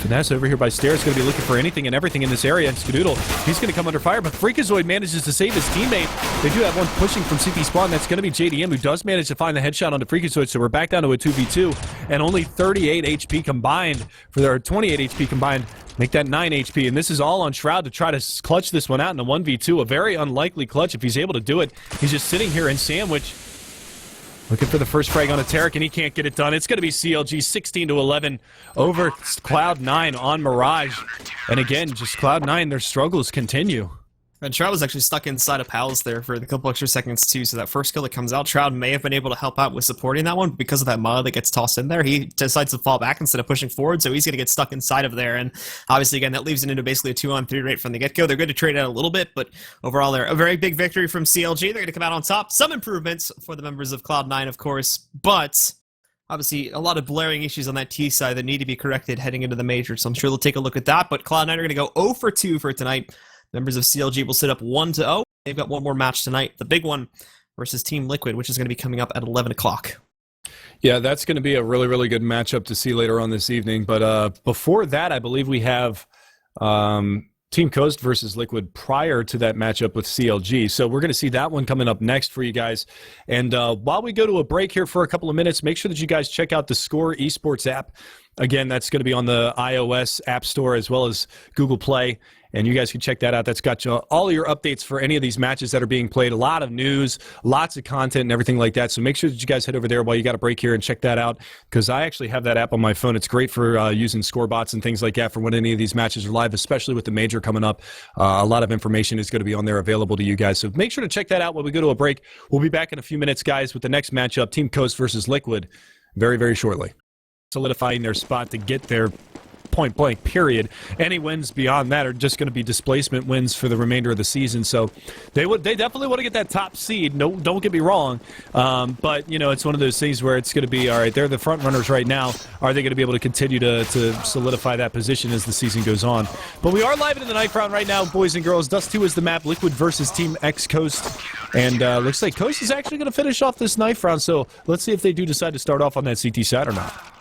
Finesse over here by Stairs going to be looking for anything and everything in this area, and Skadoodle, he's going to come under fire, but Freakazoid manages to save his teammate. They do have one pushing from CT spawn. That's going to be JDM, who does manage to find the headshot onto Freakazoid, so we're back down to a 2v2, and only 38 HP combined, for their 28 HP combined, make that 9 HP, and this is all on Shroud to try to clutch this one out in a 1v2, a very unlikely clutch if he's able to do it. He's just sitting here in sandwich, looking for the first frag on a Tarek, and he can't get it done. It's going to be CLG 16-11 over Cloud9 on Mirage. And again, just Cloud9, their struggles continue. And Shroud was actually stuck inside of Palace there for a couple extra seconds too, so that first kill that comes out, Shroud may have been able to help out with supporting that one, but because of that mod that gets tossed in there, he decides to fall back instead of pushing forward, so he's going to get stuck inside of there, and obviously, again, that leaves it into basically a 2-on-3 rate from the get-go. They're good to trade out a little bit, but overall, they're a very big victory from CLG. They're going to come out on top. Some improvements for the members of Cloud9, of course, but obviously, a lot of blaring issues on that T side that need to be corrected heading into the major, so I'm sure they'll take a look at that, but Cloud9 are going to go 0 for 2 for tonight. Members of CLG will sit up 1-0. They've got one more match tonight, the big one versus Team Liquid, which is going to be coming up at 11 o'clock. Yeah, that's going to be a really, really good matchup to see later on this evening. But before that, I believe we have Team Coast versus Liquid prior to that matchup with CLG. So we're going to see that one coming up next for you guys. And while we go to a break here for a couple of minutes, make sure that you guys check out the Score Esports app. Again, that's going to be on the iOS App Store as well as Google Play. And you guys can check that out. That's got all your updates for any of these matches that are being played. A lot of news, lots of content and everything like that. So make sure that you guys head over there while you got a break here and check that out, because I actually have that app on my phone. It's great for using score bots and things like that for when any of these matches are live, especially with the major coming up. A lot of information is going to be on there available to you guys. So make sure to check that out while we go to a break. We'll be back in a few minutes, guys, with the next matchup, Team Coast versus Liquid, very, very shortly. Solidifying their spot to get their point blank period. Any wins beyond that are just going to be displacement wins for the remainder of the season. So they definitely want to get that top seed. No, don't get me wrong. But you know, it's one of those things where it's going to be all right. They're the front runners right now. Are they going to be able to continue to solidify that position as the season goes on? But we are live in the knife round right now, boys and girls. Dust 2 is the map. Liquid versus Team X Coast, and looks like Coast is actually going to finish off this knife round. So let's see if they do decide to start off on that CT side or not.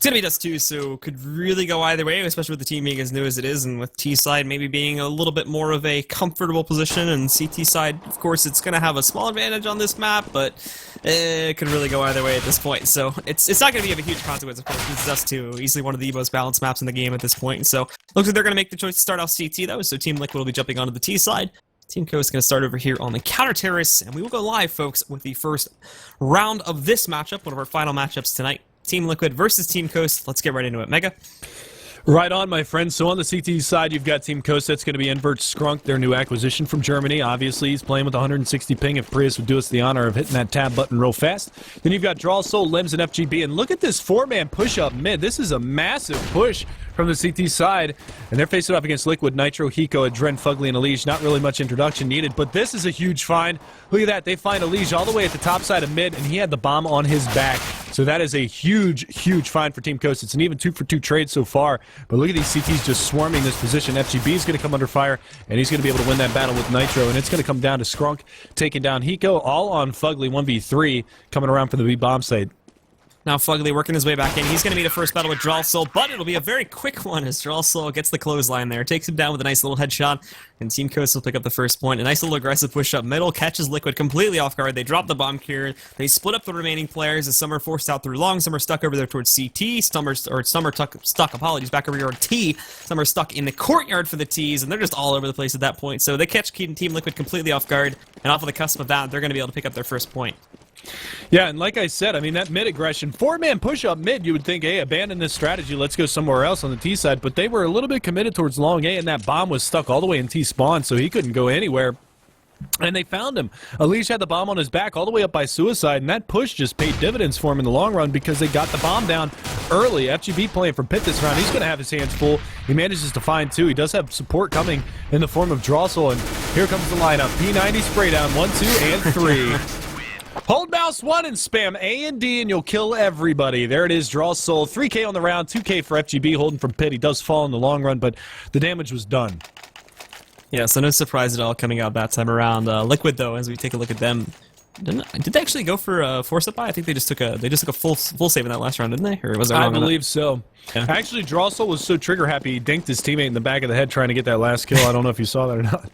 It's going to be Dust 2, so could really go either way, especially with the team being as new as it is, and with T side maybe being a little bit more of a comfortable position, and CT side, of course, it's going to have a small advantage on this map, but it could really go either way at this point. So it's not going to be of a huge consequence, of course. It's Dust 2, easily one of the most balanced maps in the game at this point. So looks like they're going to make the choice to start off CT, though, so Team Liquid will be jumping onto the T side. Team Co is going to start over here on the Counter Terrace, and we will go live, folks, with the first round of this matchup, one of our final matchups tonight. Team Liquid versus Team Coast. Let's get right into it. Mega? Right on, my friend. So on the CT side, you've got Team Coast. That's going to be Invert Skrunk, their new acquisition from Germany. Obviously, he's playing with 160 ping. If Prius would do us the honor of hitting that tab button real fast. Then you've got Draw Soul, Limbs, and FGB. And look at this four-man push-up mid. This is a massive push from the CT side. And they're facing off against Liquid, Nitro, Hiko, Adren, Fugly, and Elige. Not really much introduction needed, but this is a huge find. Look at that. They find Elige all the way at the top side of mid, and he had the bomb on his back. So that is a huge, huge find for Team Coast. It's an even 2-for-2 trade so far. But look at these CTs just swarming this position. FGB is going to come under fire, and he's going to be able to win that battle with Nitro. And it's going to come down to Skrunk taking down Hiko, all on Fugly, 1v3, coming around for the B-bomb site. Now Fugly working his way back in. He's going to meet a first battle with Drawsoul, but it'll be a very quick one as Drawsoul gets the clothesline there. Takes him down with a nice little headshot, and Team Coast will pick up the first point. A nice little aggressive push up middle, catches Liquid completely off guard. They drop the bomb carrier. They split up the remaining players as some are forced out through long, some are stuck over there towards CT, some are stuck, apologies, back over here on T. Some are stuck in the courtyard for the Ts, and they're just all over the place at that point. So they catch Team Liquid completely off guard, and off of the cusp of that, they're going to be able to pick up their first point. Yeah, and like I said, I mean, that mid aggression, four-man push-up mid, you would think, hey, abandon this strategy, let's go somewhere else on the T side, but they were a little bit committed towards long A, and that bomb was stuck all the way in T spawn, so he couldn't go anywhere. And they found him. Elige had the bomb on his back all the way up by Suicide, and that push just paid dividends for him in the long run because they got the bomb down early. FGB playing from Pit this round. He's going to have his hands full. He manages to find two. He does have support coming in the form of Drawsoul, and here comes the lineup. P90 spray down, 1, 2, and 3. Hold mouse 1 and spam A and D and you'll kill everybody. There it is, Drawsoul. 3K on the round, 2K for FGB holding from Pit. He does fall in the long run, but the damage was done. Yeah, so no surprise at all coming out that time around. Liquid, though, as we take a look at them, did they actually go for a force up buy? I think they just took a full save in that last round, didn't they? Or was it wrong? I believe so. Yeah. Actually, Drawsoul was so trigger happy, he dinked his teammate in the back of the head trying to get that last kill. I don't know if you saw that or not.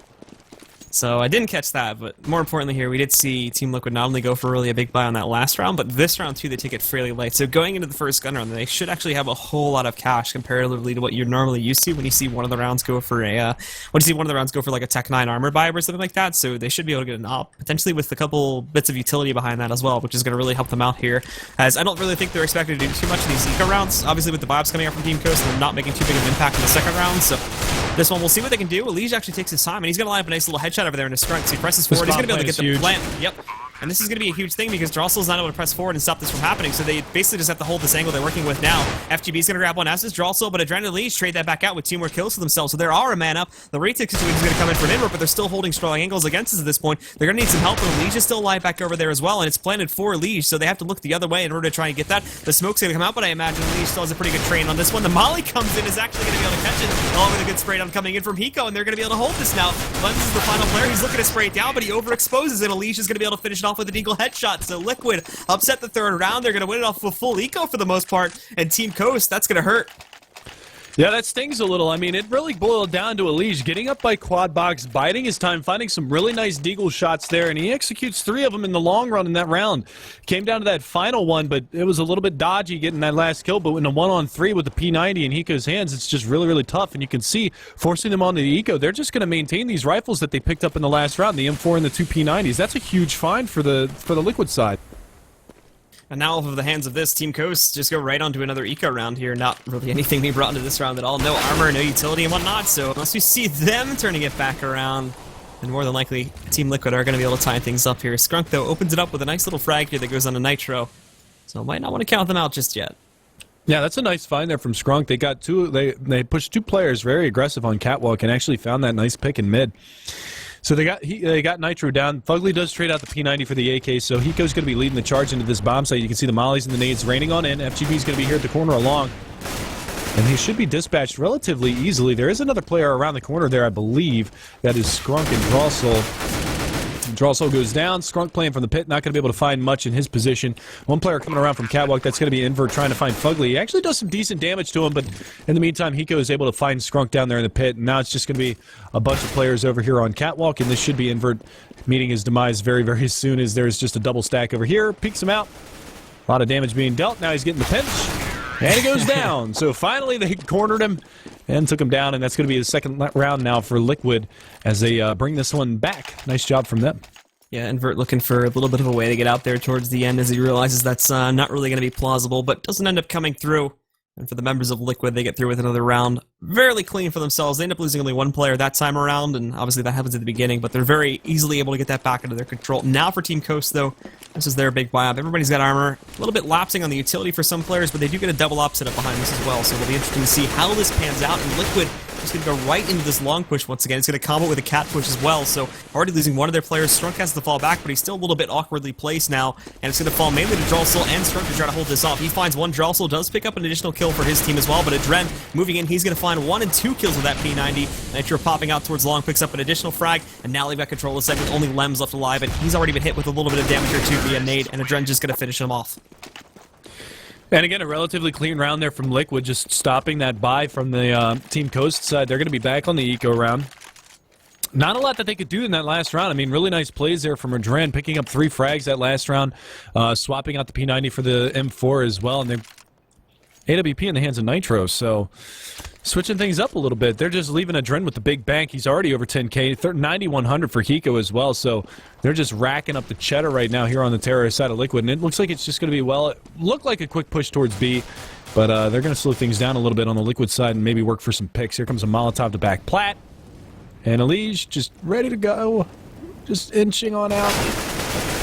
So I didn't catch that, but more importantly here, we did see Team Liquid not only go for really a big buy on that last round, but this round too, they take it fairly light. So going into the first gun round, they should actually have a whole lot of cash comparatively to what you're normally used to when you see one of the rounds go for like a Tech 9 armor buy or something like that. So they should be able to get an op, potentially with a couple bits of utility behind that as well, which is going to really help them out here. As I don't really think they're expected to do too much in these eco rounds. Obviously with the vibes coming out from Team Coast, they're not making too big of an impact in the second round. So this one, we'll see what they can do. Elige actually takes his time, and he's going to line up a nice little headshot over there in his front. So he presses forward. He's going to be able to get the plant. Yep. And this is going to be a huge thing because Drawsoul's not able to press forward and stop this from happening. So they basically just have to hold this angle they're working with now. FGB's going to grab one as is Drawsoul, but Adren and Elige trade that back out with 2 more kills for themselves. So there are a man up. The retake situation is going to come in from Invert, but they're still holding strong angles against us at this point. They're going to need some help, but Elige is still alive back over there as well, and it's planted for Elige, so they have to look the other way in order to try and get that. The smoke's going to come out, but I imagine Elige still has a pretty good train on this one. The Molly comes in, is actually going to be able to catch it, along with a good spray down coming in from Hiko, and they're going to be able to hold this now. Lens is the final player. He's looking to spray it down, but he overexposes it. Elige is going to be able to finish it off with an eagle headshot. So Liquid upset the third round. They're going to win it off with full eco for the most part. And Team Coast, that's going to hurt. Yeah, that stings a little. I mean, it really boiled down to Elige getting up by quad box, biding his time, finding some really nice deagle shots there, and he executes 3 of them in the long run in that round. Came down to that final one, but it was a little bit dodgy getting that last kill, but in a 1-on-3 with the P90 in Hiko's hands, it's just really, really tough, and you can see, forcing them onto the eco, they're just going to maintain these rifles that they picked up in the last round, the M4 and the 2 P90s. That's a huge find for the Liquid side. And now off of the hands of this, Team Coast just go right onto another eco round here. Not really anything being brought into this round at all. No armor, no utility and whatnot. So unless we see them turning it back around, then more than likely Team Liquid are going to be able to tie things up here. Skrunk, though, opens it up with a nice little frag here that goes on to Nitro. So might not want to count them out just yet. Yeah, that's a nice find there from Skrunk. They got they pushed 2 players very aggressive on catwalk and actually found that nice pick in mid. So they got Nitro down. Fugly does trade out the P90 for the AK, so Hiko's going to be leading the charge into this bomb site. You can see the mollies and the nades raining on in. FGB's going to be here at the corner along. And he should be dispatched relatively easily. There is another player around the corner there, I believe. That is Skrunk and Drawsoul. Drawsole goes down. Skrunk playing from the pit, not going to be able to find much in his position. One player coming around from Catwalk, that's going to be Invert trying to find Fugly. He actually does some decent damage to him, but in the meantime, Hiko is able to find Skrunk down there in the pit, and now it's just going to be a bunch of players over here on Catwalk, and this should be Invert meeting his demise very, very soon, as there's just a double stack over here. Peeks him out. A lot of damage being dealt. Now he's getting the pinch, and he goes down. So finally, they cornered him and took him down, and that's going to be the second round now for Liquid as they bring this one back. Nice job from them. Yeah, Invert looking for a little bit of a way to get out there towards the end as he realizes that's not really going to be plausible, but doesn't end up coming through. And for the members of Liquid, they get through with another round. Fairly clean for themselves. They end up losing only one player that time around, and obviously that happens at the beginning, but they're very easily able to get that back into their control. Now for Team Coast, though, this is their big buy-up. Everybody's got armor. A little bit lapsing on the utility for some players, but they do get a double op set up behind this as well, so it'll be interesting to see how this pans out. And Liquid is going to go right into this long push once again. It's going to combo with a cat push as well, so already losing one of their players. Strunk has to fall back, but he's still a little bit awkwardly placed now, and it's going to fall mainly to Drawsole and Strunk to try to hold this off. He finds one. Drawsole does pick up an additional kill for his team as well, but Adren moving in, he's going to find 1 and 2 kills with that P90. Nitro popping out towards long, picks up an additional frag, and now they've got control of the segment. Only Lem's left alive, and he's already been hit with a little bit of damage or two via nade, and Adren just going to finish him off. And again, a relatively clean round there from Liquid, just stopping that buy from the Team Coast side. They're going to be back on the eco round. Not a lot that they could do in that last round. I mean, really nice plays there from Adren, picking up 3 frags that last round, swapping out the P90 for the M4 as well, and they AWP in the hands of Nitro, so switching things up a little bit. They're just leaving Adren with the big bank. He's already over 10K, 9,100 for Hiko as well, so they're just racking up the cheddar right now here on the terrorist side of Liquid, and it looks like it's just going to be, well, it looked like a quick push towards B, but they're going to slow things down a little bit on the Liquid side and maybe work for some picks. Here comes a Molotov to back Plat, and Elige just ready to go, just inching on out.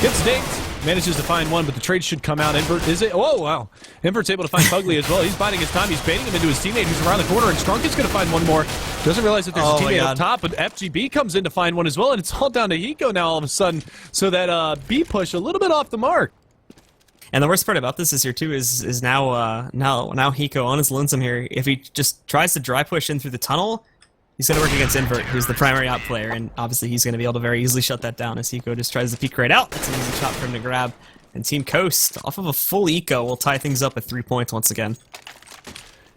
Gets dinked. Manages to find one, but the trade should come out. Invert, is it? Oh, wow. Invert's able to find Fugly as well. He's biding his time. He's baiting him into his teammate who's around the corner, and Strunk is going to find one more. Doesn't realize that there's a teammate up top, but FGB comes in to find one as well, and it's all down to Hiko now all of a sudden. So that B push a little bit off the mark. And the worst part about this here too is now Hiko on his lonesome here. If he just tries to dry push in through the tunnel, he's going to work against Invert, who's the primary out player, and obviously he's going to be able to very easily shut that down as Hiko just tries to peek right out. That's an easy shot for him to grab. And Team Coast, off of a full eco, will tie things up at 3 points once again.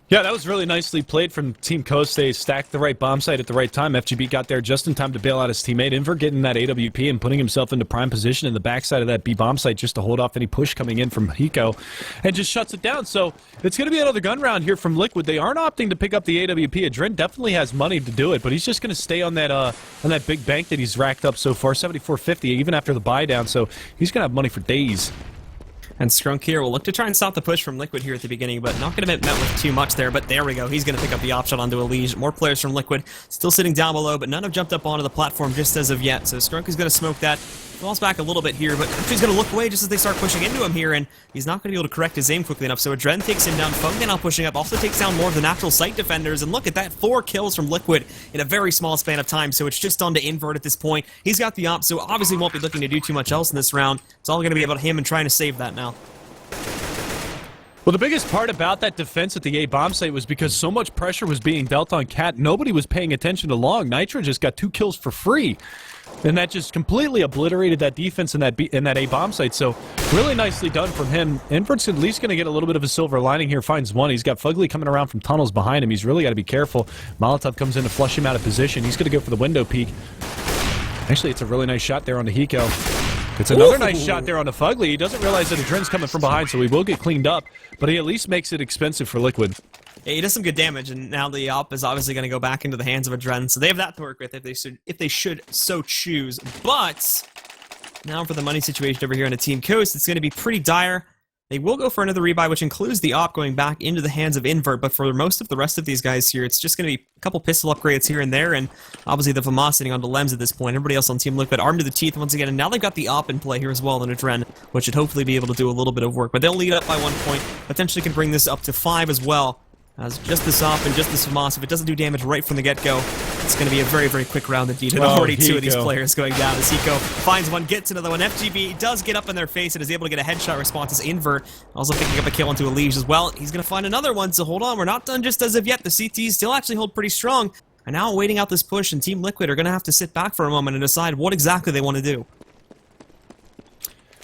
Yeah, that was really nicely played from Team Coast. They stacked the right bomb site at the right time. FGB got there just in time to bail out his teammate. Invert getting that AWP and putting himself into prime position in the backside of that B bomb site just to hold off any push coming in from Hiko, and just shuts it down. So it's going to be another gun round here from Liquid. They aren't opting to pick up the AWP. Adren definitely has money to do it, but he's just going to stay on that big bank that he's racked up so far, 74.50, even after the buy down. So he's going to have money for days. And Strunk here will look to try and stop the push from Liquid here at the beginning, but not going to be met with too much there. But there we go. He's going to pick up the op shot onto Elige. More players from Liquid still sitting down below, but none have jumped up onto the platform just as of yet. So Strunk is going to smoke that. Falls back a little bit here, but he's going to look away just as they start pushing into him here, and he's not going to be able to correct his aim quickly enough. So Adren takes him down. Funga now pushing up, also takes down more of the natural sight defenders, and look at that, 4 kills from Liquid in a very small span of time. So it's just on to Invert at this point. He's got the op, so obviously won't be looking to do too much else in this round. It's all going to be about him and trying to save that now. Well, the biggest part about that defense at the A bomb site was because so much pressure was being dealt on Cat, nobody was paying attention to Long. Nitro just got 2 kills for free, and that just completely obliterated that defense in that A bomb site. So really nicely done from him. Invert's at least going to get a little bit of a silver lining here. Finds one. He's got Fugly coming around from tunnels behind him. He's really got to be careful. Molotov comes in to flush him out of position. He's going to go for the window peek. Actually, it's a really nice shot there on the Hiko. It's another nice shot there on the Fugly. He doesn't realize that Adren's coming from behind, so he will get cleaned up, but he at least makes it expensive for Liquid. Yeah, he does some good damage, and now the op is obviously going to go back into the hands of Adren, so they have that to work with if they should so choose. But now for the money situation over here on the Team Coast, it's going to be pretty dire. They will go for another rebuy, which includes the op going back into the hands of Invert, but for most of the rest of these guys here, it's just going to be a couple pistol upgrades here and there, and obviously the FAMAS sitting on the Lems at this point. Everybody else on Team Liquid armed to the teeth once again, and now they've got the op in play here as well in Adren, which should hopefully be able to do a little bit of work. But they'll lead up by 1 point, potentially can bring this up to 5 as well. As just this op and just this FAMAS, if it doesn't do damage right from the get-go, it's going to be a very, very quick round indeed. And already 2 of these players going down as Hiko finds one, gets another one. FGB does get up in their face and is able to get a headshot response as Invert, also picking up a kill onto Elige as well. He's going to find another one, so hold on, we're not done just as of yet. The CTs still actually hold pretty strong. And now waiting out this push, and Team Liquid are going to have to sit back for a moment and decide what exactly they want to do.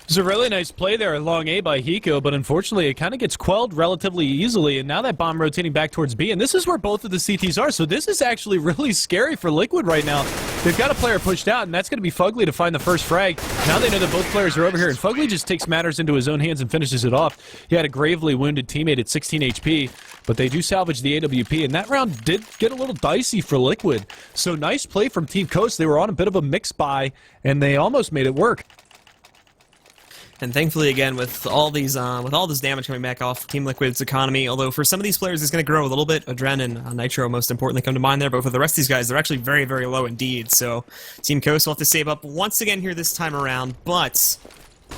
It was a really nice play there along A by Hiko, but unfortunately it kind of gets quelled relatively easily, and now that bomb rotating back towards B, and this is where both of the CTs are, so this is actually really scary for Liquid right now. They've got a player pushed out, and that's going to be Fugly to find the first frag. Now they know that both players are over here, and Fugly just takes matters into his own hands and finishes it off. He had a gravely wounded teammate at 16 HP, but they do salvage the AWP, and that round did get a little dicey for Liquid. So nice play from Team Coast. They were on a bit of a mix buy, and they almost made it work. And thankfully, again, with all these, with all this damage coming back off Team Liquid's economy, although for some of these players it's going to grow a little bit, Adren and Nitro most importantly come to mind there, but for the rest of these guys, they're actually very, very low indeed. So Team Coast will have to save up once again here this time around, but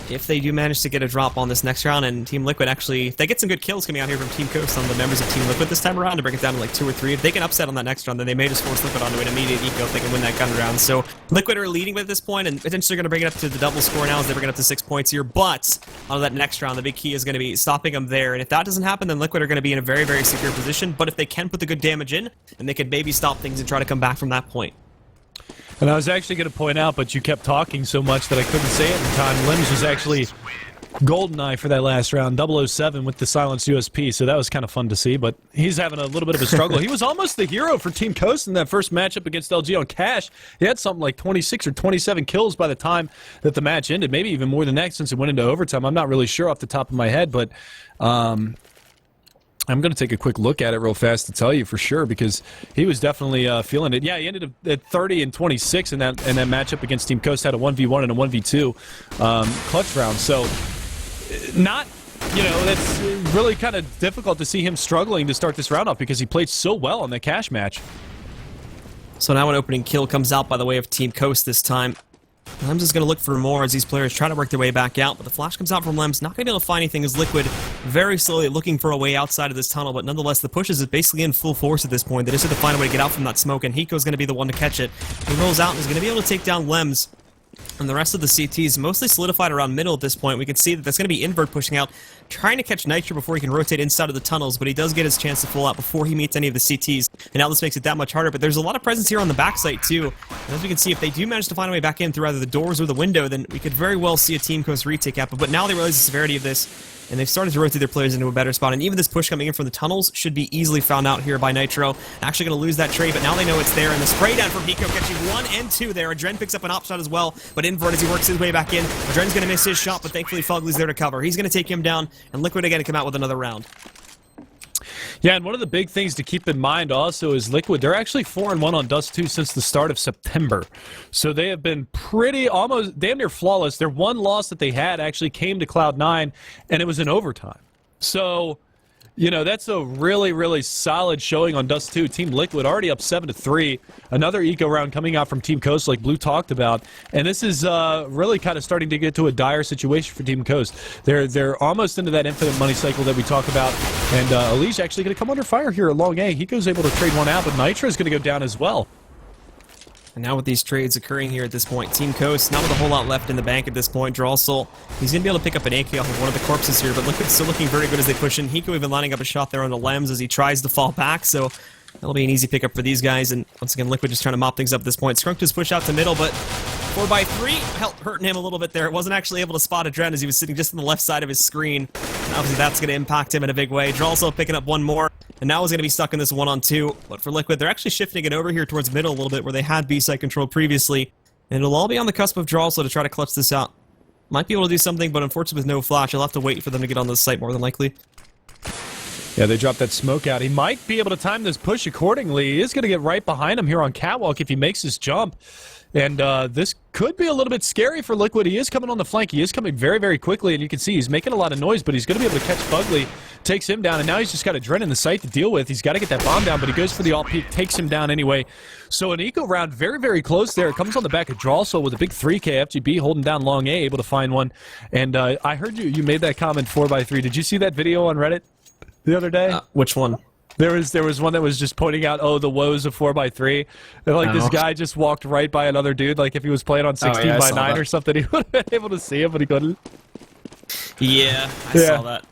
if they do manage to get a drop on this next round, and Team Liquid actually, if they get some good kills coming out here from Team Coast on the members of Team Liquid this time around to bring it down to like 2 or 3, if they can upset on that next round, then they may just force Liquid onto an immediate eco if they can win that gun round. So Liquid are leading at this point, and potentially going to bring it up to the double score now as they bring it up to 6 points here, but on that next round, the big key is going to be stopping them there, and if that doesn't happen, then Liquid are going to be in a very, very secure position, but if they can put the good damage in, then they can maybe stop things and try to come back from that point. And I was actually going to point out, but you kept talking so much that I couldn't say it in time. Limbs was actually GoldenEye for that last round, 007 with the silenced USP, so that was kind of fun to see, but he's having a little bit of a struggle. He was almost the hero for Team Coast in that first matchup against LG on Cash. He had something like 26 or 27 kills by the time that the match ended, maybe even more than that since it went into overtime. I'm not really sure off the top of my head, but I'm going to take a quick look at it real fast to tell you for sure, because he was definitely feeling it. Yeah, he ended up at 30 and 26 in that matchup against Team Coast, had a 1v1 and a 1v2 clutch round. So, not, you know, that's really kind of difficult to see him struggling to start this round off because he played so well in the Cash match. So now an opening kill comes out by the way of Team Coast this time. Lems is going to look for more as these players try to work their way back out, but the flash comes out from Lems. Not going to be able to find anything as Liquid very slowly looking for a way outside of this tunnel, but nonetheless the push is basically in full force at this point. They just have to find a way to get out from that smoke, and Hiko's going to be the one to catch it. He rolls out and is going to be able to take down Lems. And the rest of the CTs mostly solidified around middle at this point. We can see that that's going to be Invert pushing out, trying to catch Nitro before he can rotate inside of the tunnels, but he does get his chance to full out before he meets any of the CTs. And now this makes it that much harder, but there's a lot of presence here on the backside too. And as we can see, if they do manage to find a way back in through either the doors or the window, then we could very well see a Team Coast retake happen. But now they realize the severity of this, and they've started to rotate their players into a better spot. And even this push coming in from the tunnels should be easily found out here by Nitro. Actually going to lose that trade, but now they know it's there. And the spray down from Hiko catching 1 and 2 there. Adren picks up an op shot as well, but Invert as he works his way back in. Adren's going to miss his shot, but thankfully Fugly's there to cover. He's going to take him down, and Liquid again to come out with another round. Yeah, and one of the big things to keep in mind also is Liquid. They're actually 4-1 on Dust 2 since the start of September. So they have been pretty, almost damn near flawless. Their one loss that they had actually came to Cloud9, and it was in overtime. So, you know, that's a really, really solid showing on Dust 2. Team Liquid already up 7-3. Another eco round coming out from Team Coast like Blue talked about. And this is really kind of starting to get to a dire situation for Team Coast. They're almost into that infinite money cycle that we talk about. And Elige actually going to come under fire here at long A. He goes able to trade one out, but Nitro is going to go down as well. And now with these trades occurring here at this point, Team Coast, not with a whole lot left in the bank at this point. Drawsol, he's going to be able to pick up an AK off of one of the corpses here, but Liquid's still looking very good as they push in. Hiko even lining up a shot there on the Lems as he tries to fall back, so that'll be an easy pickup for these guys. And once again, Liquid just trying to mop things up at this point. Scrunk just push out to middle, but 4x3 hurting him a little bit there. Wasn't actually able to spot Adren as he was sitting just on the left side of his screen. And obviously that's going to impact him in a big way. Drawsol picking up one more, and now he's going to be stuck in this 1-on-2. But for Liquid, they're actually shifting it over here towards middle a little bit where they had B-side control previously. And it'll all be on the cusp of Drawsol to try to clutch this out. Might be able to do something, but unfortunately with no flash, you'll have to wait for them to get on the site more than likely. Yeah, they dropped that smoke out. He might be able to time this push accordingly. He is going to get right behind him here on Catwalk if he makes his jump. And this could be a little bit scary for Liquid. He is coming on the flank. He is coming very, very quickly, and you can see he's making a lot of noise, but he's going to be able to catch Fugly, takes him down, and now he's just got Adren in the site to deal with. He's got to get that bomb down, but he goes for the alt peek, takes him down anyway. So an eco round very, very close there. It comes on the back of Drawsol with a big 3K. FGB holding down long A, able to find one. And I heard you made that comment 4x3. Did you see that video on Reddit the other day? Which one? There was one that was just pointing out, oh, the woes of 4x3. And like this guy just walked right by another dude, like if he was playing on 16x9 or something, he would have been able to see him, but he couldn't. Yeah, I saw that.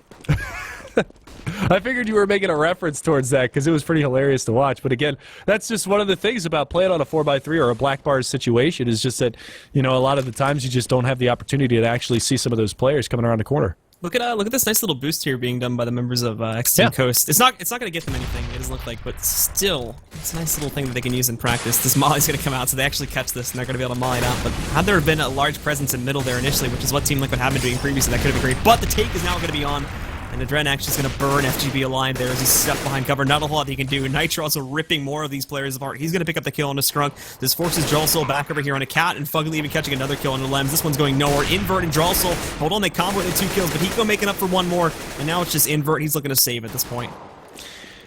I figured you were making a reference towards that because it was pretty hilarious to watch. But again, that's just one of the things about playing on a 4x3 or a black bars situation is just that, you know, a lot of the times you just don't have the opportunity to actually see some of those players coming around the corner. Look at this nice little boost here being done by the members of X-Team Coast. It's not going to get them anything, it doesn't look like, but still, it's a nice little thing that they can use in practice. This molly's going to come out, so they actually catch this, and they're going to be able to molly it out. But had there been a large presence in middle there initially, which is what Team Liquid had been doing previously, that could have been great. But the take is now going to be on, and Adren actually is going to burn FGB alive there as he's stepped behind cover. Not a whole lot he can do. Nitro also ripping more of these players apart. He's going to pick up the kill on a Scrunk. This forces Drawsoul back over here on a Cat, and Fugly even catching another kill on the Lems. This one's going nowhere. Invert and Drawsoul. Hold on, they combo with the 2 kills, but Hiko making up for 1 more, and now it's just Invert. He's looking to save at this point.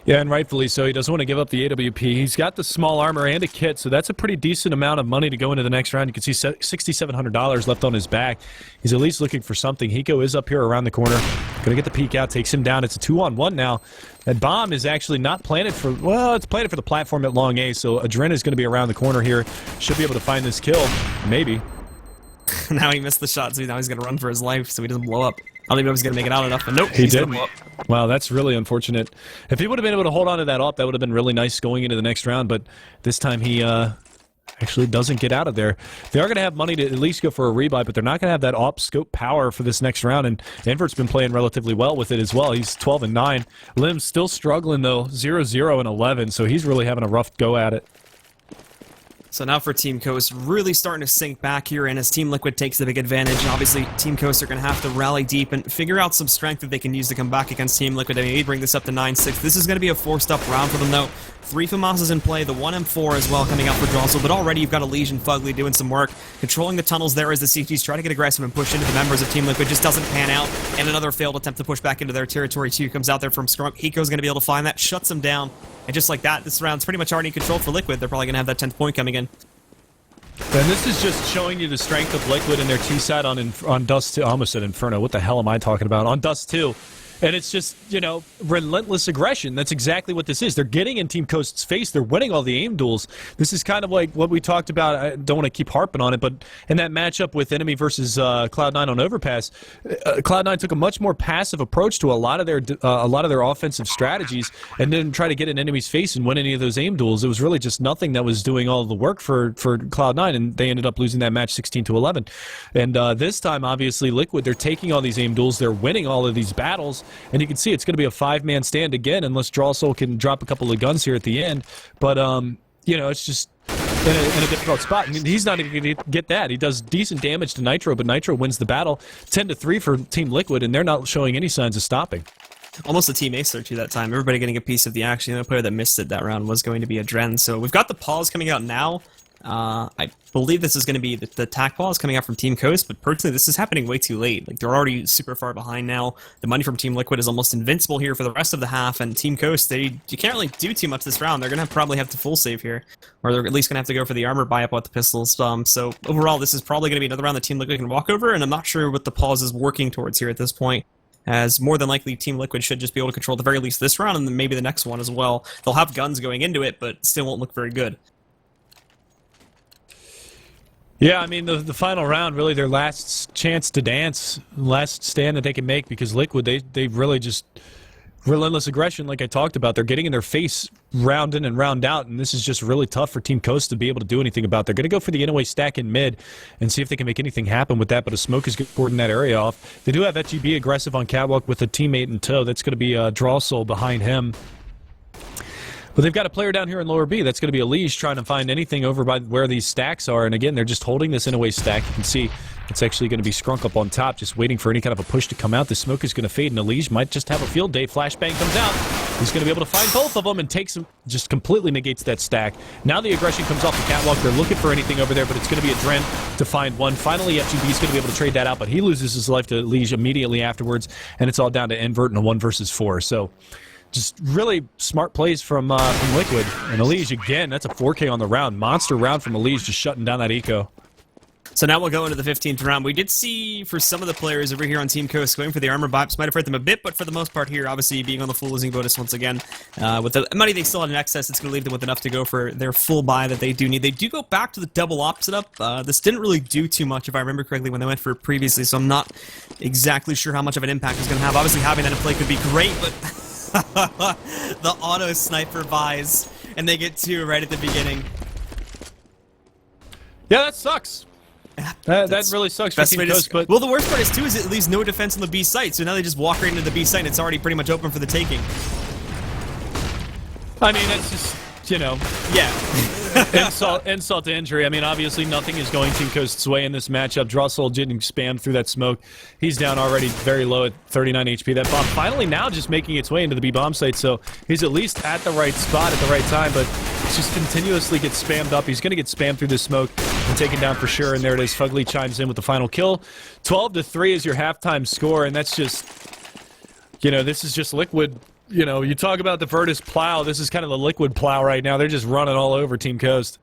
Yeah, and rightfully so. He doesn't want to give up the AWP. He's got the small armor and a kit, so that's a pretty decent amount of money to go into the next round. You can see $6,700 left on his back. He's at least looking for something. Hiko is up here around the corner. Going to get the peek out, takes him down. It's a 2-on-1 now. That bomb is actually not planted for, well, it's planted for the platform at long A, so Adren is going to be around the corner here. Should be able to find this kill. Maybe. Now he missed the shot, so now he's going to run for his life so he doesn't blow up. I don't even know if he's going to make it out enough, but nope. He did. Wow, that's really unfortunate. If he would have been able to hold on to that AWP, that would have been really nice going into the next round, but this time he actually doesn't get out of there. They are going to have money to at least go for a rebuy, but they're not going to have that AWP scope power for this next round, and Invert's been playing relatively well with it as well. He's 12-9. Lim's still struggling, though, 0-0-11, so he's really having a rough go at it. So now for Team Coast, really starting to sink back here, and as Team Liquid takes the big advantage, obviously Team Coast are going to have to rally deep and figure out some strength that they can use to come back against Team Liquid. I mean, maybe bring this up to 9-6. This is going to be a forced-up round for them, though. 3 FAMASas in play, the 1 M4 as well coming out for Drawsoul, but already you've got a Legion Fugly doing some work, controlling the tunnels there as the CGs try to get aggressive and push into the members of Team Liquid. Just doesn't pan out, and another failed attempt to push back into their territory too comes out there from Scrunk. Hiko's going to be able to find that, shuts him down, and just like that, this round's pretty much already in control for Liquid. They're probably going to have that 10th point coming in. And this is just showing you the strength of Liquid and their T-side on Dust 2. I almost said Inferno. What the hell am I talking about? On Dust 2. And it's just, you know, relentless aggression. That's exactly what this is. They're getting in Team Coast's face. They're winning all the aim duels. This is kind of like what we talked about. I don't want to keep harping on it, but in that matchup with NME versus Cloud9 on Overpass, Cloud9 took a much more passive approach to a lot of their offensive strategies and didn't try to get in enemy's face and win any of those aim duels. It was really just nothing that was doing all of the work for Cloud9, and they ended up losing that match 16-11. And this time, obviously, Liquid, they're taking all these aim duels. They're winning all of these battles. And you can see it's going to be a 5-man stand again, unless Drawsoul can drop a couple of guns here at the end. But, you know, it's just in a difficult spot. I mean, he's not even going to get that. He does decent damage to Nitro, but Nitro wins the battle 10-3 for Team Liquid, and they're not showing any signs of stopping. Almost a team ace search that time. Everybody getting a piece of the action. The only player that missed it that round was going to be Adren. So we've got the pause coming out now. I believe this is going to be the attack pause coming out from Team Coast, but personally this is happening way too late. Like, they're already super far behind now. The money from Team Liquid is almost invincible here for the rest of the half, and Team Coast, you can't really do too much this round. They're going to probably have to full save here, or they're at least going to have to go for the armor buy up with the pistols. So overall, this is probably going to be another round that Team Liquid can walk over, and I'm not sure what the pause is working towards here at this point, as more than likely Team Liquid should just be able to control at the very least this round, and then maybe the next one as well. They'll have guns going into it, but still won't look very good. Yeah, I mean, the final round, really their last chance to dance, last stand that they can make, because Liquid, they really just relentless aggression, like I talked about. They're getting in their face round in and round out, and this is just really tough for Team Coast to be able to do anything about. They're going to go for the in-away stack in mid and see if they can make anything happen with that, but a smoke is going to board in that area off. They do have FGB aggressive on Catwalk with a teammate in tow. That's going to be Drawsoul behind him. But they've got a player down here in lower B. That's going to be Elise trying to find anything over by where these stacks are. And again, they're just holding this in-away stack. You can see it's actually going to be Scrunk up on top, just waiting for any kind of a push to come out. The smoke is going to fade, and Elise might just have a field day. Flashbang comes out. He's going to be able to find both of them and takes them, just completely negates that stack. Now the aggression comes off the catwalk. They're looking for anything over there, but it's going to be Adren to find one. Finally, FGB is going to be able to trade that out, but he loses his life to Elise immediately afterwards, and it's all down to Invert in a 1 versus 4. So just really smart plays from Liquid. And Elise, again, that's a 4K on the round. Monster round from Elise, just shutting down that eco. So now we'll go into the 15th round. We did see, for some of the players over here on Team Coast, going for the armor buy-ups. Might have hurt them a bit, but for the most part here, obviously being on the full losing bonus once again. With the money they still had in excess, it's going to leave them with enough to go for their full buy that they do need. They do go back to the double op setup. This didn't really do too much, if I remember correctly, when they went for it previously, so I'm not exactly sure how much of an impact it's going to have. Obviously, having that in play could be great, but The auto sniper buys, and they get 2 right at the beginning. Yeah, that sucks. That really sucks for Team Coast, but... Well, the worst part is, too, is it leaves no defense on the B site, so now they just walk right into the B site, and it's already pretty much open for the taking. I mean, it's just, you know... Yeah. insult to injury. I mean, obviously nothing is going Team Coast's way in this matchup. Drossel getting spammed through that smoke. He's down already very low at 39 HP. That bomb finally now just making its way into the B bomb site, so he's at least at the right spot at the right time, but just continuously gets spammed up. He's going to get spammed through this smoke and taken down for sure, and there it is. Fugly chimes in with the final kill. 12-3 is your halftime score, and that's just, you know, this is just Liquid. You know, you talk about the Virtus plow. This is kind of the Liquid plow right now. They're just running all over Team Coast.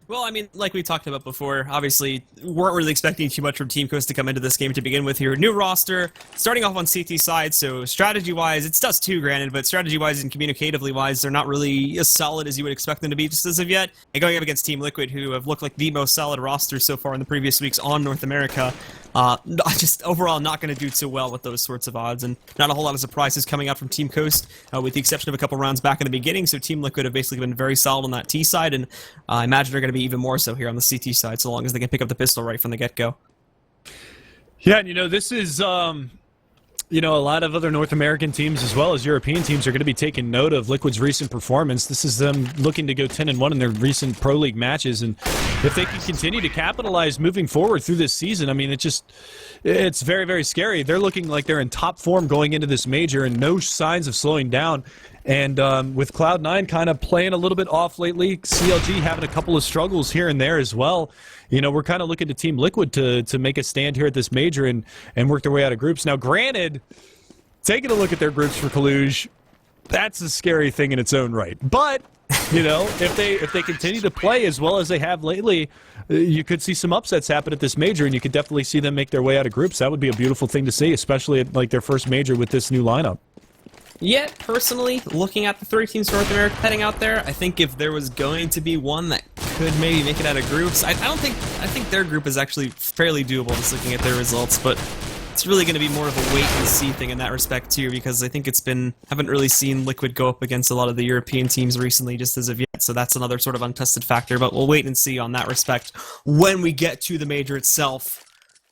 Well, I mean, like we talked about before, obviously, weren't really expecting too much from Team Coast to come into this game to begin with here. New roster, starting off on CT side, so strategy-wise, it's Dust 2, granted, but strategy-wise and communicatively-wise, they're not really as solid as you would expect them to be just as of yet. And going up against Team Liquid, who have looked like the most solid roster so far in the previous weeks on North America, just overall not going to do too well with those sorts of odds, and not a whole lot of surprises coming out from Team Coast, with the exception of a couple rounds back in the beginning, so Team Liquid have basically been very solid on that T side, and I imagine they're going to be even more so here on the CT side, so long as they can pick up the pistol right from the get-go. Yeah, and you know, this is, you know, a lot of other North American teams as well as European teams are going to be taking note of Liquid's recent performance. This is them looking to go 10-1 in their recent Pro League matches, and if they can continue to capitalize moving forward through this season, I mean, it's very, very scary. They're looking like they're in top form going into this major and no signs of slowing down. And with Cloud9 kind of playing a little bit off lately, CLG having a couple of struggles here and there as well, you know, we're kind of looking to Team Liquid to make a stand here at this major and work their way out of groups. Now, granted, taking a look at their groups for Kaluj, that's a scary thing in its own right. But, you know, if they continue to play as well as they have lately, you could see some upsets happen at this major, and you could definitely see them make their way out of groups. That would be a beautiful thing to see, especially at like their first major with this new lineup. Yeah, personally, looking at the 3 teams from North America heading out there, I think if there was going to be one that could maybe make it out of groups, I think their group is actually fairly doable just looking at their results, but it's really going to be more of a wait and see thing in that respect too, because I think haven't really seen Liquid go up against a lot of the European teams recently just as of yet, so that's another sort of untested factor, but we'll wait and see on that respect when we get to the major itself.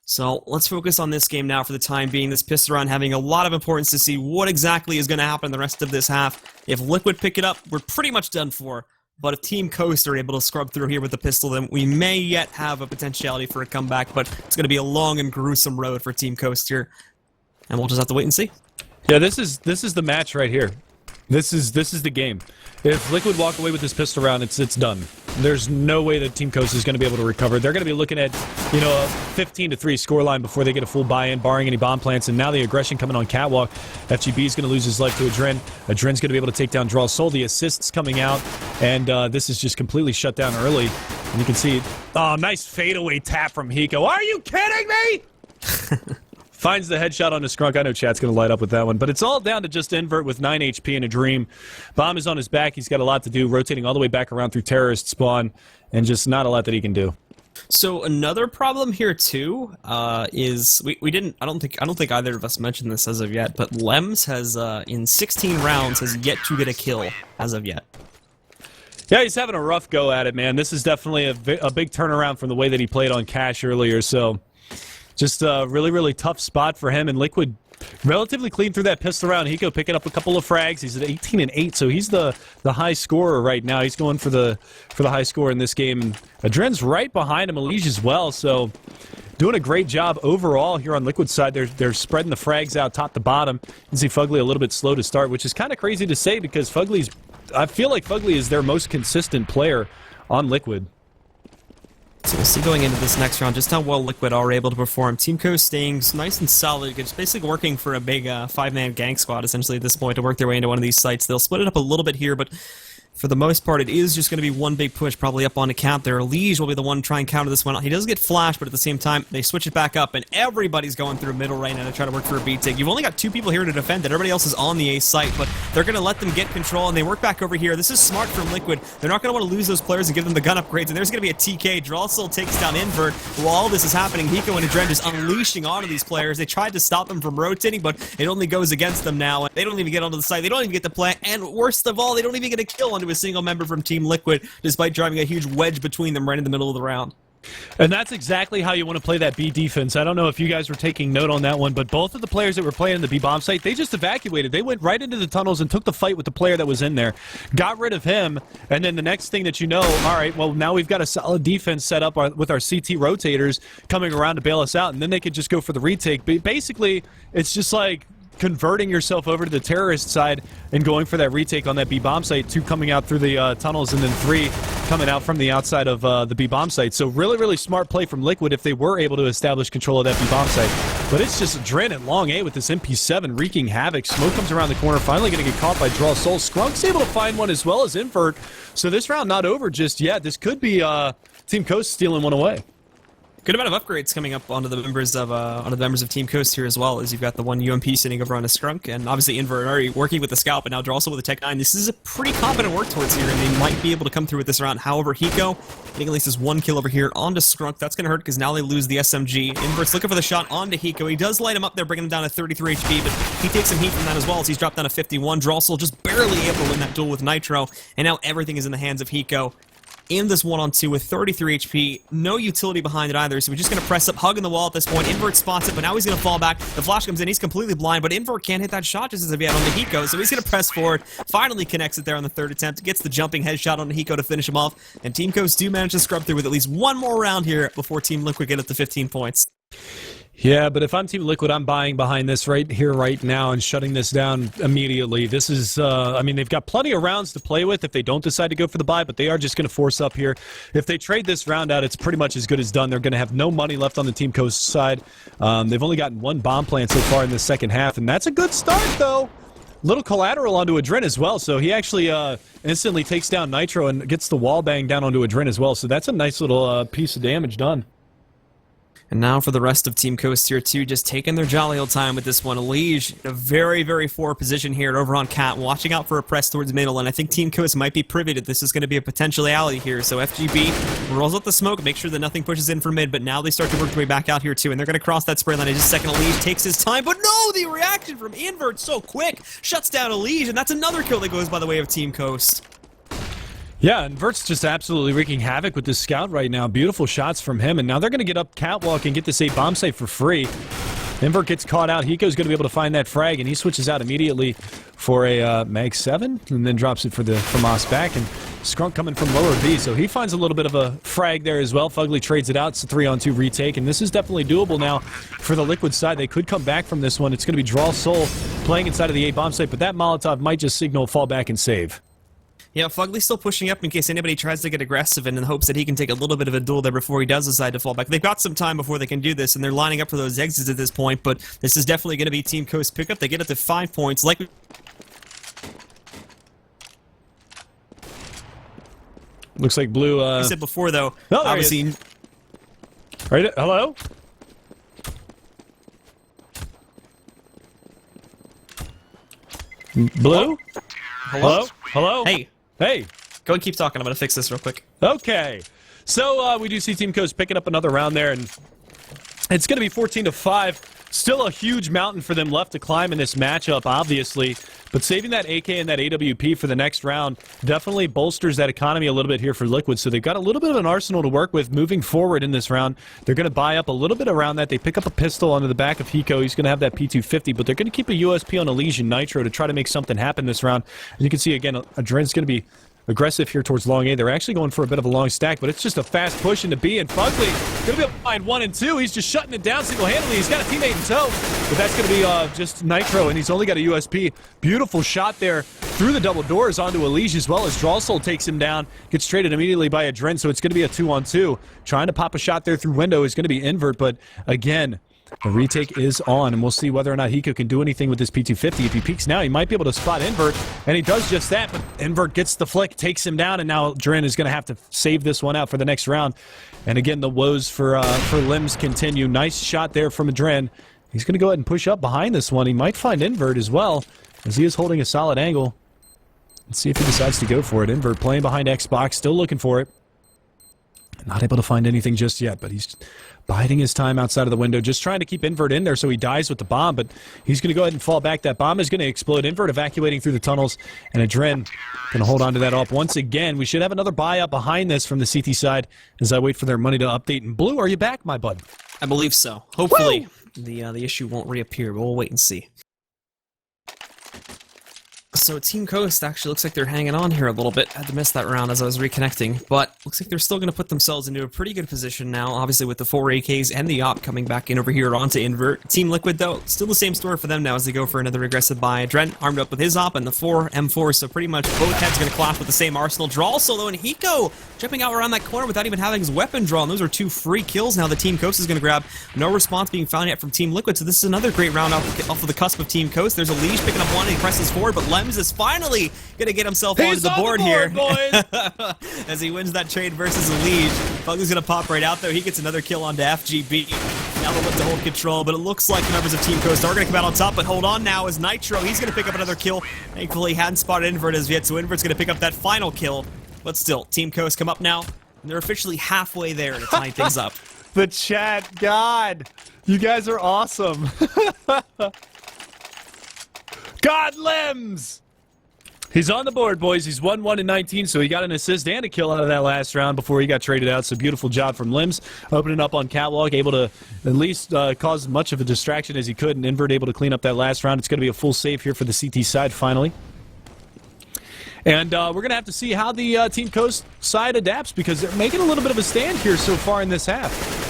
So let's focus on this game now for the time being. This pistol round having a lot of importance to see what exactly is going to happen the rest of this half. If Liquid pick it up, we're pretty much done for. But if Team Coast are able to scrub through here with the pistol, then we may yet have a potentiality for a comeback, but it's going to be a long and gruesome road for Team Coast here. And we'll just have to wait and see. Yeah, this is the match right here. This is the game. If Liquid walk away with this pistol round, it's done. There's no way that Team Coast is going to be able to recover. They're going to be looking at, you know, a 15-3 scoreline before they get a full buy-in, barring any bomb plants. And now the aggression coming on Catwalk. FGB is going to lose his life to Adren. Adren's going to be able to take down Draw Soul. The assists coming out, and this is just completely shut down early. And you can see, oh, nice fadeaway tap from Hiko. Are you kidding me? Finds the headshot on the Scrunk. I know chat's going to light up with that one. But it's all down to just Invert with 9 HP and a Dream. Bomb is on his back. He's got a lot to do, rotating all the way back around through Terrorist Spawn, and just not a lot that he can do. So another problem here too is we didn't. I don't think either of us mentioned this as of yet. But Lems has in 16 rounds has yet to get a kill as of yet. Yeah, he's having a rough go at it, man. This is definitely a big turnaround from the way that he played on Cash earlier. So. Just a really, really tough spot for him, and Liquid relatively clean through that pistol round. Hiko picking up a couple of frags. He's at 18-8, so he's the high scorer right now. He's going for the high score in this game. Adren's right behind him, Elige as well, so doing a great job overall here on Liquid's side. They're spreading the frags out top to bottom. You can see Fugly a little bit slow to start, which is kind of crazy to say because I feel like Fugly is their most consistent player on Liquid. So we'll see going into this next round just how well Liquid are able to perform. Team Coast staying nice and solid. It's basically working for a big 5-man gang squad essentially at this point to work their way into one of these sites. They'll split it up a little bit here, but For the most part, it is just going to be one big push, probably up on account there. Lige will be the one to try and counter this one. He does get flashed, but at the same time, they switch it back up, and everybody's going through middle right now to try to work for a B-take. You've only got 2 people here to defend it. Everybody else is on the A site, but they're going to let them get control, and they work back over here. This is smart from Liquid. They're not going to want to lose those players and give them the gun upgrades, and there's going to be a TK. Drawsoul takes down Invert. While all this is happening, Hiko and Adren just unleashing onto these players. They tried to stop them from rotating, but it only goes against them now. They don't even get onto the site. They don't even get to play, and worst of all, they don't even get a kill onto a single member from Team Liquid, despite driving a huge wedge between them right in the middle of the round. And that's exactly how you want to play that B defense. I don't know if you guys were taking note on that one, but both of the players that were playing in the B bomb site, they just evacuated. They went right into the tunnels and took the fight with the player that was in there, got rid of him, and then the next thing that you know, all right, well, now we've got a solid defense set up with our CT rotators coming around to bail us out, and then they could just go for the retake. But basically, it's just like converting yourself over to the terrorist side and going for that retake on that B-bomb site, 2 coming out through the tunnels and then 3 coming out from the outside of the B-bomb site. So really, really smart play from Liquid if they were able to establish control of that B-bomb site. But it's just Adren at long A with this MP7 wreaking havoc. Smoke comes around the corner, finally going to get caught by Drawsoul. Skrunk's able to find one as well as Invert. So this round not over just yet. This could be Team Coast stealing one away. Good amount of upgrades coming up onto the members of Team Coast here as well, as you've got the one UMP sitting over on a Skrunk, and obviously Invert already working with the Scalp, and now Drawsoul with the Tech 9. This is a pretty competent work towards here, and they might be able to come through with this round. However, Hiko getting at least his 1 kill over here onto Skrunk. That's going to hurt because now they lose the SMG. Invert's looking for the shot onto Hiko. He does light him up there, bringing him down to 33 HP, but he takes some heat from that as well, as he's dropped down to 51. Drawsoul just barely able to win that duel with Nitro, and now everything is in the hands of Hiko. In this 1-on-2 with 33 HP, no utility behind it either, so we're just going to press up, hugging the wall at this point. Invert spots it, but now he's going to fall back. The flash comes in, he's completely blind, but Invert can't hit that shot just as if he had on the Hiko, so he's going to press forward, finally connects it there on the 3rd attempt, gets the jumping headshot on the Hiko to finish him off, and Team Coast do manage to scrub through with at least one more round here before Team Liquid get up to 15 points. Yeah, but if I'm Team Liquid, I'm buying behind this right here, right now, and shutting this down immediately. This is, I mean, they've got plenty of rounds to play with if they don't decide to go for the buy, but they are just going to force up here. If they trade this round out, it's pretty much as good as done. They're going to have no money left on the Team Coast side. They've only gotten 1 bomb plant so far in the second half, and that's a good start, though. Little collateral onto Adren as well, so he actually instantly takes down Nitro and gets the wall bang down onto Adren as well, so that's a nice little piece of damage done. And now for the rest of Team Coast Tier 2, just taking their jolly old time with this one. Lige in a very, very forward position here over on Cat, watching out for a press towards middle, and I think Team Coast might be privy that this is going to be a potentiality here. So FGB rolls out the smoke, make sure that nothing pushes in for mid, but now they start to work their way back out here too, and they're going to cross that spray line in just a second. Lige takes his time, but no! The reaction from Invert so quick, shuts down Lige, and that's another kill that goes by the way of Team Coast. Yeah, and Vert's just absolutely wreaking havoc with this scout right now. Beautiful shots from him, and now they're going to get up catwalk and get this 8 bomb site for free. Invert gets caught out. Hiko's going to be able to find that frag, and he switches out immediately for a Mag 7, and then drops it for Moss back, and Skrunk coming from lower B, so he finds a little bit of a frag there as well. Fugly trades it out. It's a 3-on-2 retake, and this is definitely doable now for the Liquid side. They could come back from this one. It's going to be Drawsoul playing inside of the 8 bomb site, but that Molotov might just signal fall back and save. Yeah, Fugly's still pushing up in case anybody tries to get aggressive and in hopes that he can take a little bit of a duel there before he does decide to fall back. They've got some time before they can do this, and they're lining up for those exits at this point, but this is definitely going to be Team Coast pickup. They get up to 5 points. Like looks like Blue, I said before, though, oh, obviously... Right, hello? Blue? Hello? Hello? Hey. Hey. Go and keep talking. I'm going to fix this real quick. Okay. So we do see Team Coast picking up another round there, and it's going to be 14-5. Still a huge mountain for them left to climb in this matchup, obviously. But saving that AK and that AWP for the next round definitely bolsters that economy a little bit here for Liquid. So they've got a little bit of an arsenal to work with moving forward in this round. They're going to buy up a little bit around that. They pick up a pistol onto the back of Hiko. He's going to have that P250, but they're going to keep a USP on Elysian Nitro to try to make something happen this round. And you can see, again, Adren's going to be aggressive here towards long A. They're actually going for a bit of a long stack, but it's just a fast push into B, and Fugly going to be able to find 1 and 2. He's just shutting it down single-handedly. He's got a teammate in tow, but that's going to be just Nitro, and he's only got a USP. Beautiful shot there through the double doors onto Elige as well as Drawsoul takes him down, gets traded immediately by Adren, so it's going to be a 2-on-2. Trying to pop a shot there through window is going to be Invert, but again, The retake is on, and we'll see whether or not Hiko can do anything with this P250. If he peeks now, he might be able to spot Invert, and he does just that, but Invert gets the flick, takes him down, and now Dren is going to have to save this one out for the next round. And again, the woes for Limbs continue. Nice shot there from Dren. He's going to go ahead and push up behind this one. He might find Invert as well, as he is holding a solid angle. Let's see if he decides to go for it. Invert playing behind Xbox, still looking for it. Not able to find anything just yet, but he's biding his time outside of the window, just trying to keep Invert in there so he dies with the bomb, but he's going to go ahead and fall back. That bomb is going to explode. Invert evacuating through the tunnels, and Adren going to hold on to that up once again. We should have another buy up behind this from the CT side as I wait for their money to update. And Blue, are you back, my bud? I believe so. Hopefully the issue won't reappear, but we'll wait and see. So Team Coast actually looks like they're hanging on here a little bit. I had to miss that round as I was reconnecting, but looks like they're still going to put themselves into a pretty good position now, obviously with the 4 AKs and the op coming back in over here onto Invert. Team Liquid, though, still the same story for them now as they go for another aggressive buy. Dren armed up with his op and the 4 M4, so pretty much both heads going to clash with the same arsenal. Draw solo, and Hiko jumping out around that corner without even having his weapon drawn. Those are 2 free kills now the Team Coast is going to grab. No response being found yet from Team Liquid, so this is another great round off of the cusp of Team Coast. There's a Liege picking up one, and he presses forward, but Lems is finally gonna get himself onto the board here, boys. as he wins that trade versus a Liege. Fugly's gonna pop right out there. He gets another kill onto FGB. Now they'll look to hold control, but it looks like the members of Team Coast are gonna come out on top. But hold on now, as Nitro, he's gonna pick up another kill. Thankfully, he hadn't spotted Invert as yet, so Invert's gonna pick up that final kill. But still, Team Coast come up now, and they're officially halfway there to tying things up. The chat, God, you guys are awesome. God, Limbs! He's on the board, boys. He's 1-1-19, so he got an assist and a kill out of that last round before he got traded out. So beautiful job from Limbs, opening up on Catwalk, able to at least cause as much of a distraction as he could, and Invert able to clean up that last round. It's going to be a full save here for the CT side, finally. And we're going to have to see how the Team Coast side adapts, because they're making a little bit of a stand here so far in this half.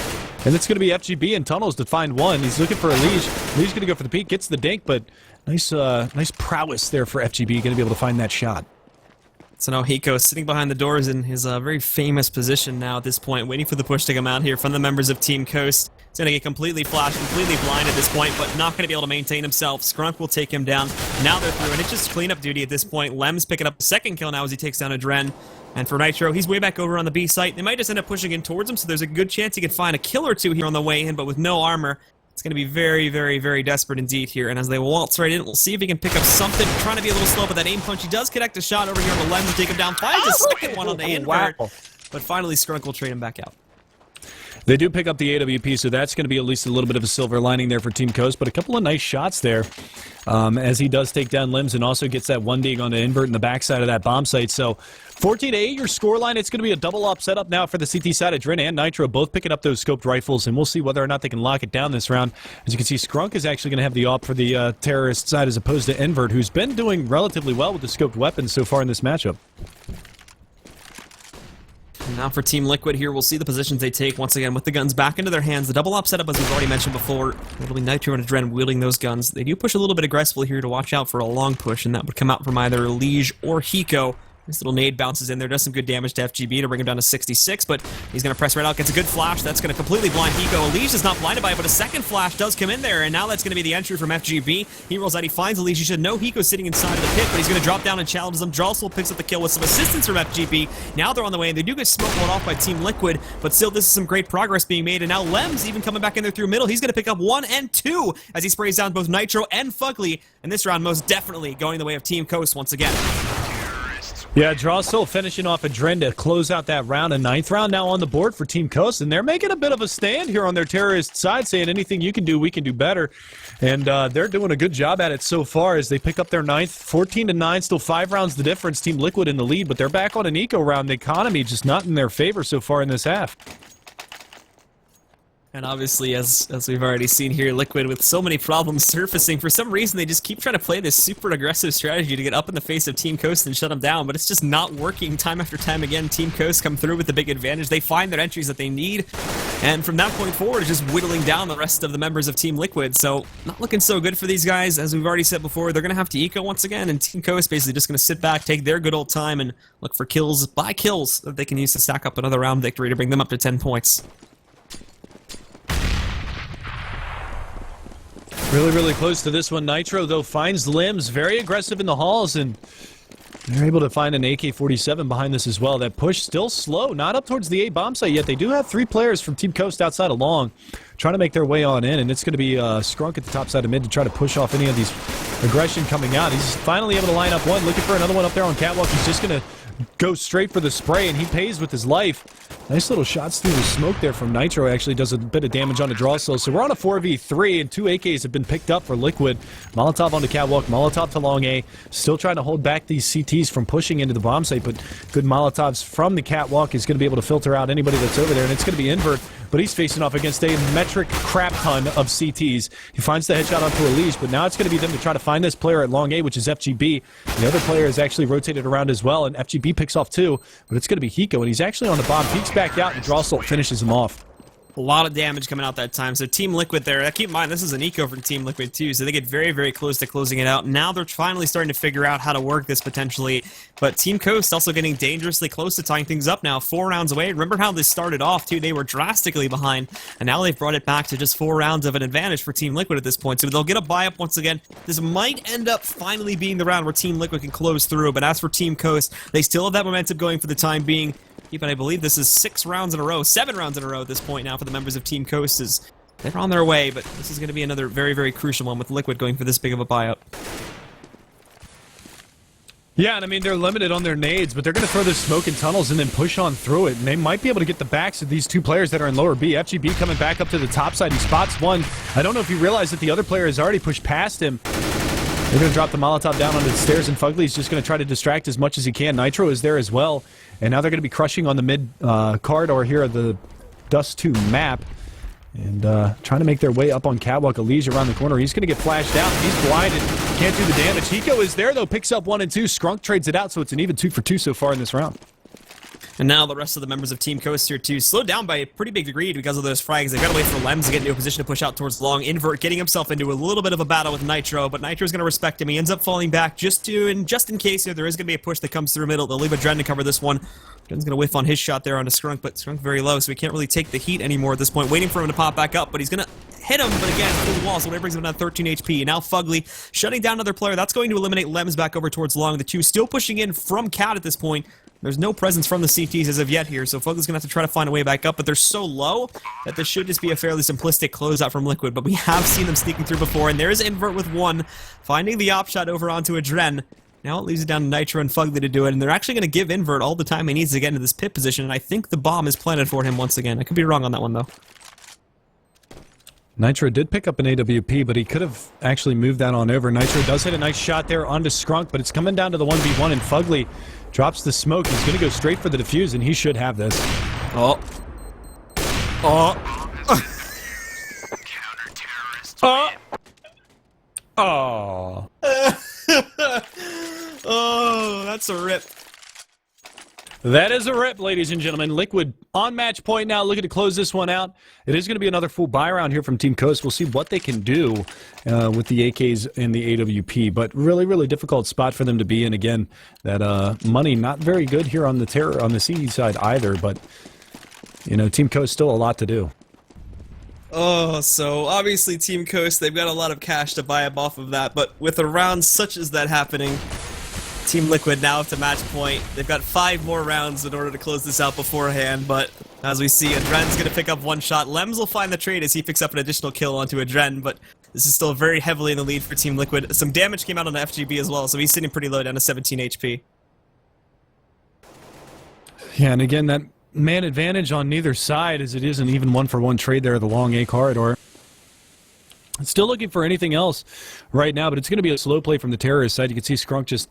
And it's going to be FGB and Tunnels to find one. He's looking for a Liege. Liege's going to go for the peek, gets the dink, but nice prowess there for FGB. Going to be able to find that shot. So now Hiko is sitting behind the doors in his very famous position now at this point, waiting for the push to come out here from the members of Team Coast. He's going to get completely flashed, completely blind at this point, but not going to be able to maintain himself. Skrunk will take him down. Now they're through, and it's just cleanup duty at this point. Lem's picking up the second kill now as he takes down Adren. And for Nitro, he's way back over on the B site. They might just end up pushing in towards him, so there's a good chance he could find a kill or two here on the way in, but with no armor, it's going to be very, very, very desperate indeed here. And as they waltz right in, we'll see if he can pick up something. Trying to be a little slow, but that aim punch, he does connect a shot over here on the lens to take him down. Finds a second one on the invert. Wow. But finally, Skrunk will trade him back out. They do pick up the AWP, so that's going to be at least a little bit of a silver lining there for Team Coast, but a couple of nice shots there as he does take down Limbs and also gets that one dig on the invert in the backside of that bomb site. So 14-8, your scoreline. It's going to be a double up setup now for the CT side. Adren and Nitro both picking up those scoped rifles, and we'll see whether or not they can lock it down this round. As you can see, Skrunk is actually going to have the op for the terrorist side as opposed to Invert, who's been doing relatively well with the scoped weapons so far in this matchup. Now for Team Liquid here, we'll see the positions they take once again with the guns back into their hands. The double op setup, as we've already mentioned before, it'll be Nitro and Adren wielding those guns. They do push a little bit aggressively here to watch out for a long push, and that would come out from either Liege or Hiko. This little nade bounces in there, does some good damage to FGB to bring him down to 66, but he's going to press right out, gets a good flash. That's going to completely blind Hiko. Liege is not blinded by it, but a second flash does come in there, and now that's going to be the entry from FGB. He rolls out, he finds Liege. You should know Hiko's sitting inside of the pit, but he's going to drop down and challenge him. Jawsol picks up the kill with some assistance from FGB. Now they're on the way, and they do get smoke blown off by Team Liquid, but still this is some great progress being made, and now Lems even coming back in there through middle. He's going to pick up 1 and 2 as he sprays down both Nitro and Fugly, and this round most definitely going the way of Team Coast once again. Yeah, Jawsol finishing off Adren to close out that round. A 9th round now on the board for Team Coast, and they're making a bit of a stand here on their terrorist side, saying anything you can do, we can do better. And they're doing a good job at it so far as they pick up their 9th. 14-9, still 5 rounds the difference. Team Liquid in the lead, but they're back on an eco round. The economy just not in their favor so far in this half. And obviously, as we've already seen here, Liquid with so many problems surfacing, for some reason they just keep trying to play this super aggressive strategy to get up in the face of Team Coast and shut them down, but it's just not working time after time again. Team Coast come through with the big advantage. They find their entries that they need, and from that point forward, it's just whittling down the rest of the members of Team Liquid. So, not looking so good for these guys. As we've already said before, they're going to have to eco once again, and Team Coast basically just going to sit back, take their good old time, and look for kills, buy kills that they can use to stack up another round victory to bring them up to 10 points. Really, really close to this one. Nitro, though, finds Limbs. Very aggressive in the halls, and they're able to find an AK-47 behind this as well. That push still slow, not up towards the A bomb site yet. They do have 3 players from Team Coast outside of Long trying to make their way on in, and it's going to be Skrunk at the top side of mid to try to push off any of these aggression coming out. He's finally able to line up one, looking for another one up there on Catwalk. He's just going to go straight for the spray, and he pays with his life. Nice little shots through the smoke there from Nitro. Actually does a bit of damage on the draw still. So we're on a 4v3, and 2 AKs have been picked up for Liquid. Molotov on the Catwalk, Molotov to Long A. Still trying to hold back these CTs from pushing into the bomb site, but good Molotovs from the Catwalk is going to be able to filter out anybody that's over there, and it's going to be Invert, but he's facing off against a metric crap ton of CTs. He finds the headshot onto a leash, but now it's going to be them to try to find this player at Long A, which is FGB. The other player is actually rotated around as well, and FGB picks off 2, but it's going to be Hiko, and he's actually on the bomb. Peeks back out, and Drawsalt finishes him off. A lot of damage coming out that time. So Team Liquid there, keep in mind, this is an eco for Team Liquid too, so they get very, very close to closing it out. Now they're finally starting to figure out how to work this potentially, but Team Coast also getting dangerously close to tying things up now, 4 rounds away. Remember how this started off too, they were drastically behind, and now they've brought it back to just 4 rounds of an advantage for Team Liquid at this point, so they'll get a buy-up once again. This might end up finally being the round where Team Liquid can close through, but as for Team Coast, they still have that momentum going for the time being. And I believe this is 7 rounds in a row at this point now for the members of Team Coast, as they're on their way, but this is going to be another very, very crucial one with Liquid going for this big of a buy-up. Yeah, and I mean, they're limited on their nades, but they're going to throw the smoke in tunnels and then push on through it, and they might be able to get the backs of these 2 players that are in lower B. FGB coming back up to the top side. He spots one. I don't know if you realize that the other player has already pushed past him. They're going to drop the Molotov down onto the stairs, and Fugly's just going to try to distract as much as he can. Nitro is there as well, and now they're going to be crushing on the mid corridor here of the Dust 2 map, and trying to make their way up on Catwalk. Elise around the corner. He's going to get flashed out. He's blinded. Can't do the damage. Hiko is there, though. Picks up 1 and 2. Skrunk trades it out, so it's an even 2 for 2 so far in this round. And now the rest of the members of Team Coast here too, slowed down by a pretty big degree because of those frags. They've got to wait for Lems to get into a position to push out towards Long. Invert getting himself into a little bit of a battle with Nitro, but Nitro's going to respect him. He ends up falling back just in case here there is going to be a push that comes through middle. They'll leave a Dren to cover this one. Dren's going to whiff on his shot there onto Skrunk, but Skrunk very low, so he can't really take the heat anymore at this point. Waiting for him to pop back up, but he's going to hit him, but again, through the wall, so it brings him down 13 HP. And now Fugly shutting down another player. That's going to eliminate Lems back over towards Long. The 2 still pushing in from Cat at this point. There's no presence from the CTs as of yet here, so Fugly's going to have to try to find a way back up, but they're so low that this should just be a fairly simplistic closeout from Liquid, but we have seen them sneaking through before, and there's Invert with 1, finding the op shot over onto a Dren. Now it leaves it down to Nitro and Fugly to do it, and they're actually going to give Invert all the time he needs to get into this pit position, and I think the bomb is planted for him once again. I could be wrong on that one, though. Nitro did pick up an AWP, but he could have actually moved that on over. Nitro does hit a nice shot there onto Skrunk, but it's coming down to the 1v1, and Fugly drops the smoke. He's going to go straight for the defuse, and he should have this. Oh. Oh. Oh, that's a rip. That is a rip, ladies and gentlemen. Liquid on match point now, looking to close this one out. It is going to be another full buy round here from Team Coast. We'll see what they can do with the AKs and the AWP, but really, really difficult spot for them to be in. Again, that money not very good here on the CE side either, but you know, Team Coast still a lot to do. Oh, so obviously Team Coast, they've got a lot of cash to buy up off of that, but with a round such as that happening, Team Liquid now up to match point. They've got 5 more rounds in order to close this out beforehand, but as we see, Adren's going to pick up 1 shot. Lems will find the trade as he picks up an additional kill onto Adren, but this is still very heavily in the lead for Team Liquid. Some damage came out on the FGB as well, so he's sitting pretty low down to 17 HP. Yeah, and again, that man advantage on neither side, as it is an even 1-for-1 trade there at the long A corridor. Still looking for anything else right now, but it's going to be a slow play from the terrorist side. You can see Skrunk just...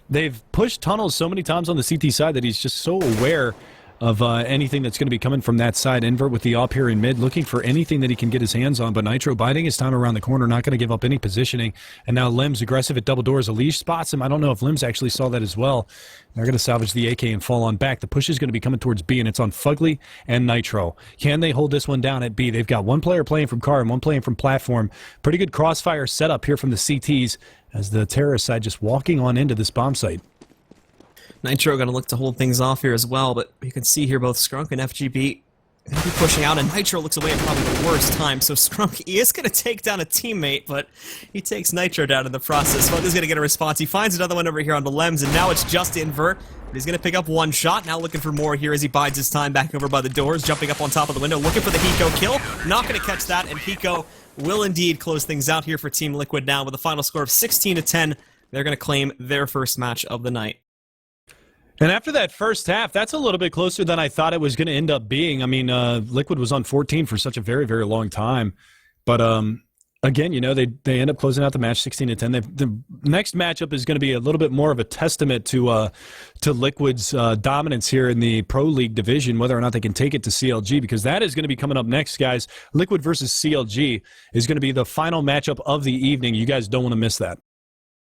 They've pushed tunnels so many times on the CT side that he's just so aware of anything that's going to be coming from that side. Invert with the op here in mid, looking for anything that he can get his hands on, but Nitro biding his time around the corner, not going to give up any positioning. And now Limbs aggressive at double doors. Elish spots him. I don't know if Limbs actually saw that as well. They're going to salvage the AK and fall on back. The push is going to be coming towards B, and it's on Fugly and Nitro. Can they hold this one down at B? They've got 1 player playing from car and 1 playing from platform. Pretty good crossfire setup here from the CTs as the terrorist side just walking on into this bomb site. Nitro going to look to hold things off here as well, but you can see here both Skrunk and FGB Gonna be pushing out, and Nitro looks away at probably the worst time, so Scrunk is gonna take down a teammate, but he takes Nitro down in the process. Fug is gonna get a response. He finds another one over here on the Lems, and now it's just Invert. But he's gonna pick up one shot, now looking for more here as he bides his time back over by the doors, jumping up on top of the window, looking for the Hiko kill. Not gonna catch that, and Hiko will indeed close things out here for Team Liquid now with a final score of 16-10. They're gonna claim their first match of the night. And after that first half, that's a little bit closer than I thought it was going to end up being. I mean, Liquid was on 14 for such a very, very long time. But again, you know, they end up closing out the match 16-10. The next matchup is going to be a little bit more of a testament to Liquid's dominance here in the Pro League division, whether or not they can take it to CLG, because that is going to be coming up next, guys. Liquid versus CLG is going to be the final matchup of the evening. You guys don't want to miss that.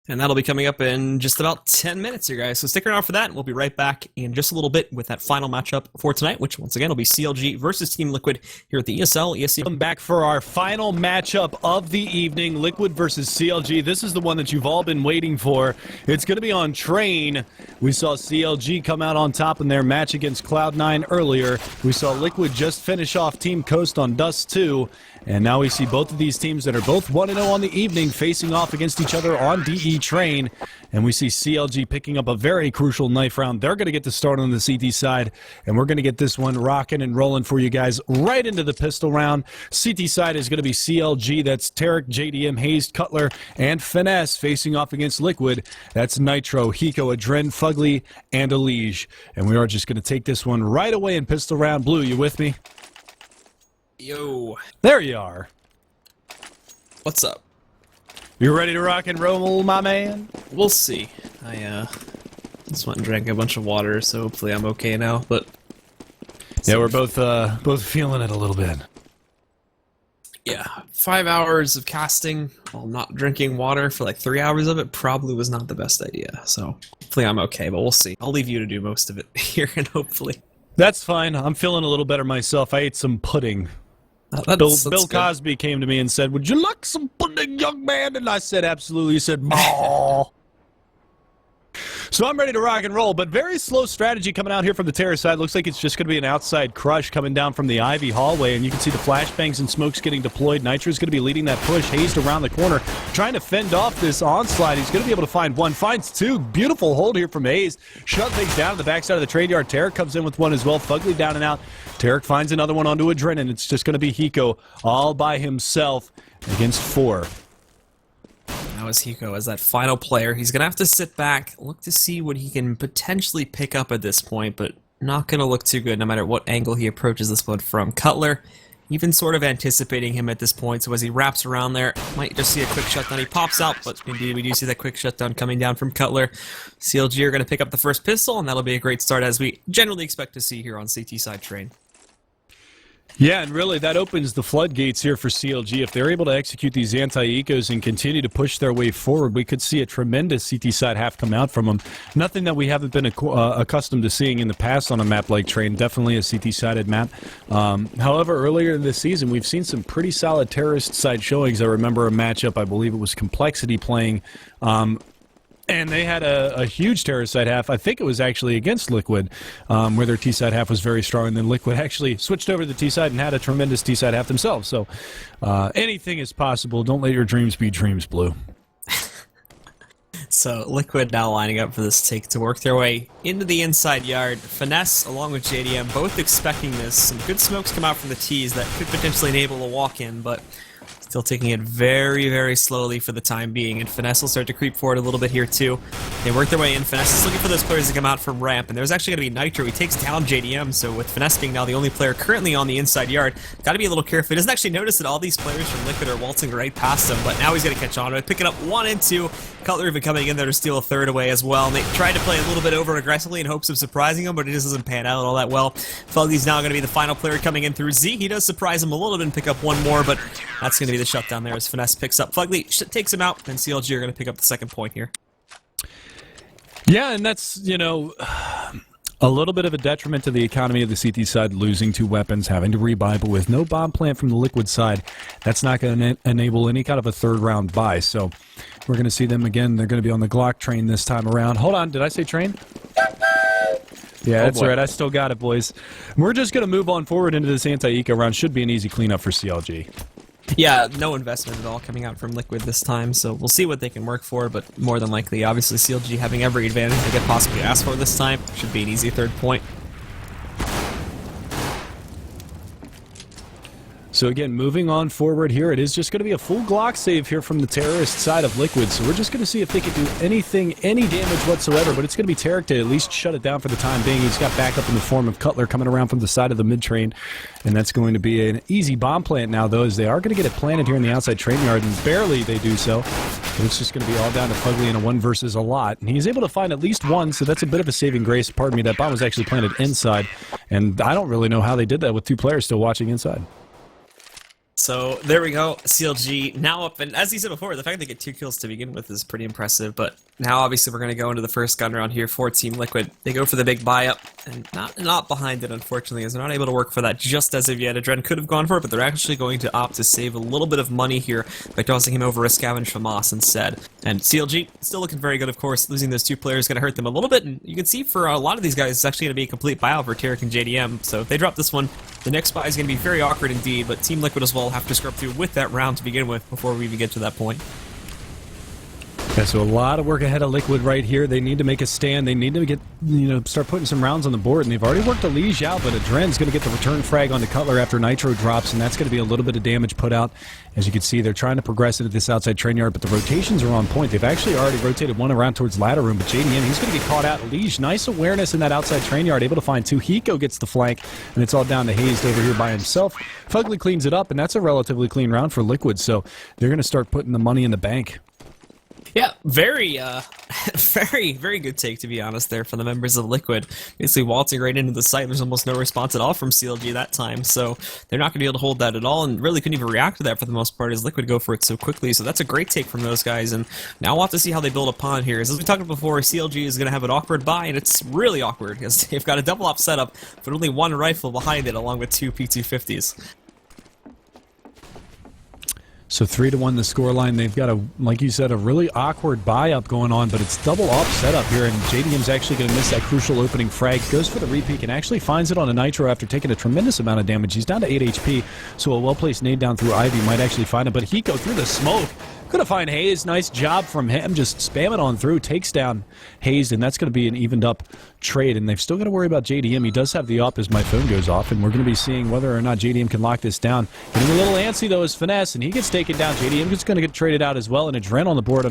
And that'll be coming up in just about 10 minutes here, guys. So stick around for that, and we'll be right back in just a little bit with that final matchup for tonight, which, once again, will be CLG versus Team Liquid here at the ESL ESEA. Come back for our final matchup of the evening, Liquid versus CLG. This is the one that you've all been waiting for. It's going to be on Train. We saw CLG come out on top in their match against Cloud9 earlier. We saw Liquid just finish off Team Coast on Dust 2. And now we see both of these teams that are both 1-0 on the evening facing off against each other on DE Train. And we see CLG picking up a very crucial knife round. They're going to get the start on the CT side, and we're going to get this one rocking and rolling for you guys right into the pistol round. CT side is going to be CLG. That's Tarek, JDM, Hayes, Cutler, and Finesse facing off against Liquid. That's Nitro, Hiko, Adren, Fugly, and Elige. And we are just going to take this one right away in pistol round. Blue, you with me? Yo. There you are. What's up? You ready to rock and roll, my man? We'll see. I just went and drank a bunch of water, so hopefully I'm okay now, but... Yeah, we're both feeling it a little bit. Yeah, 5 hours of casting while not drinking water for like 3 hours of it probably was not the best idea, so hopefully I'm okay, but we'll see. I'll leave you to do most of it here, and hopefully... That's fine. I'm feeling a little better myself. I ate some pudding. Bill Cosby came to me and said, "Would you like some pudding, young man?" And I said, "Absolutely." He said, "Maw." So I'm ready to rock and roll, but very slow strategy coming out here from the Terror side. Looks like it's just going to be an outside crush coming down from the Ivy hallway, and you can see the flashbangs and smokes getting deployed. Nitro's going to be leading that push. Hazed around the corner, trying to fend off this onslaught. He's going to be able to find one, finds two. Beautiful hold here from Hayes. Shut things down to the backside of the trade yard. Tarek comes in with one as well. Fugly down and out. Tarek finds another one onto Adren, and it's just going to be Hiko all by himself against four. Now as Hiko as that final player, he's going to have to sit back, look to see what he can potentially pick up at this point, but not going to look too good no matter what angle he approaches this one from. Cutler, even sort of anticipating him at this point, so as he wraps around there, might just see a quick shutdown. He pops out, but indeed we do see that quick shutdown coming down from Cutler. CLG are going to pick up the first pistol, and that'll be a great start as we generally expect to see here on CT side Train. Yeah, and really that opens the floodgates here for CLG. If they're able to execute these anti-ecos and continue to push their way forward, we could see a tremendous CT side half come out from them. Nothing that we haven't been accustomed to seeing in the past on a map like Train. Definitely a CT-sided map. However, earlier in this season, we've seen some pretty solid terrorist side showings. I remember a matchup, I believe it was Complexity playing, and they had a huge terror side half. I think it was actually against Liquid, where their T-side half was very strong, and then Liquid actually switched over to the T-side and had a tremendous T-side half themselves. So anything is possible. Don't let your dreams be dreams, Blue. So Liquid now lining up for this take to work their way into the inside yard. Finesse along with JDM both expecting this. Some good smokes come out from the T's that could potentially enable a walk-in, but still taking it very, very slowly for the time being, and Finesse will start to creep forward a little bit here too. They work their way in. Finesse is looking for those players to come out from ramp, and there's actually going to be Nitro. He takes down JDM, so with Finesse being now the only player currently on the inside yard, got to be a little careful. He doesn't actually notice that all these players from Liquid are waltzing right past him, but now he's going to catch on to it, picking up 1 and 2. Cutler even coming in there to steal a third away as well, and they tried to play a little bit over aggressively in hopes of surprising him, but it just doesn't pan out all that well. Fugly's now going to be the final player coming in through Z. He does surprise him a little bit and pick up one more, but that's going to be the shutdown there as Finesse picks up Fugly, takes him out, and CLG are going to pick up the second point here. Yeah, and that's, you know, a little bit of a detriment to the economy of the CT side, losing 2 weapons, having to rebuy, but with no bomb plant from the Liquid side, that's not going to enable any kind of a third round buy. So we're going to see them again. They're going to be on the Glock train this time around. Hold on, did I say train? Yeah, Oh, that's boy. right. I still got it, boys. We're just going to move on forward into this anti-eco round. Should be an easy cleanup for CLG. Yeah, no investment at all coming out from Liquid this time, so we'll see what they can work for, but more than likely, obviously, CLG having every advantage they could possibly ask for this time should be an easy third point. So again, moving on forward here, it is just going to be a full Glock save here from the terrorist side of Liquid. So we're just going to see if they can do anything, any damage whatsoever. But it's going to be Tarek to at least shut it down for the time being. He's got backup in the form of Cutler coming around from the side of the mid train. And that's going to be an easy bomb plant now, though, as they are going to get it planted here in the outside train yard. And barely they do so. But it's just going to be all down to Fugly in a 1 versus a lot. And he's able to find at least one, so that's a bit of a saving grace. Pardon me, that bomb was actually planted inside. And I don't really know how they did that with 2 players still watching inside. So there we go, CLG now up, and as you said before, the fact they get 2 kills to begin with is pretty impressive, but now obviously we're going to go into the first gun round here for Team Liquid. They go for the big buy-up, and not behind it, unfortunately, as they're not able to work for that just as of yet. Adren could have gone for it, but they're actually going to opt to save a little bit of money here by tossing him over a Scavenge FAMAS instead. And CLG, still looking very good, of course. Losing those 2 players is going to hurt them a little bit, and you can see for a lot of these guys, it's actually going to be a complete buyout for Tarek and JDM, so if they drop this one, the next buy is going to be very awkward indeed, but Team Liquid as well have to scrub through with that round to begin with before we even get to that point. Yeah, so a lot of work ahead of Liquid right here. They need to make a stand. They need to get, start putting some rounds on the board, and they've already worked a Liege out, but Adren's going to get the return frag onto Cutler after Nitro drops, and that's going to be a little bit of damage put out. As you can see, they're trying to progress into this outside train yard, but the rotations are on point. They've actually already rotated one around towards ladder room, but JDM, he's going to get caught out. Liege, nice awareness in that outside train yard, able to find 2. Hiko gets the flank, and it's all down to Hazed over here by himself. Fugly cleans it up, and that's a relatively clean round for Liquid, so they're going to start putting the money in the bank. Yeah, very good take, to be honest, there from the members of Liquid. Basically waltzing right into the site. There's almost no response at all from CLG that time, so they're not going to be able to hold that at all, and really couldn't even react to that for the most part as Liquid go for it so quickly. So that's a great take from those guys, and now we'll have to see how they build upon here. As we talked about before, CLG is going to have an awkward buy, and it's really awkward because they've got a double op setup, but only 1 rifle behind it, along with 2 P250s. So 3-1 the scoreline. They've got like you said, a really awkward buy-up going on, but it's double off setup here, and JDM's actually going to miss that crucial opening frag. Goes for the repeat and actually finds it on a Nitro after taking a tremendous amount of damage. He's down to 8 HP, so a well-placed nade down through Ivy might actually find him, but Hiko through the smoke. Gonna find Hayes. Nice job from him. Just spam it on through. Takes down Hayes, and that's going to be an evened up trade. And they've still got to worry about JDM. He does have the up as my phone goes off, and we're going to be seeing whether or not JDM can lock this down. Getting a little antsy, though, is Finesse, and he gets taken down. JDM is going to get traded out as well, and Adren on the board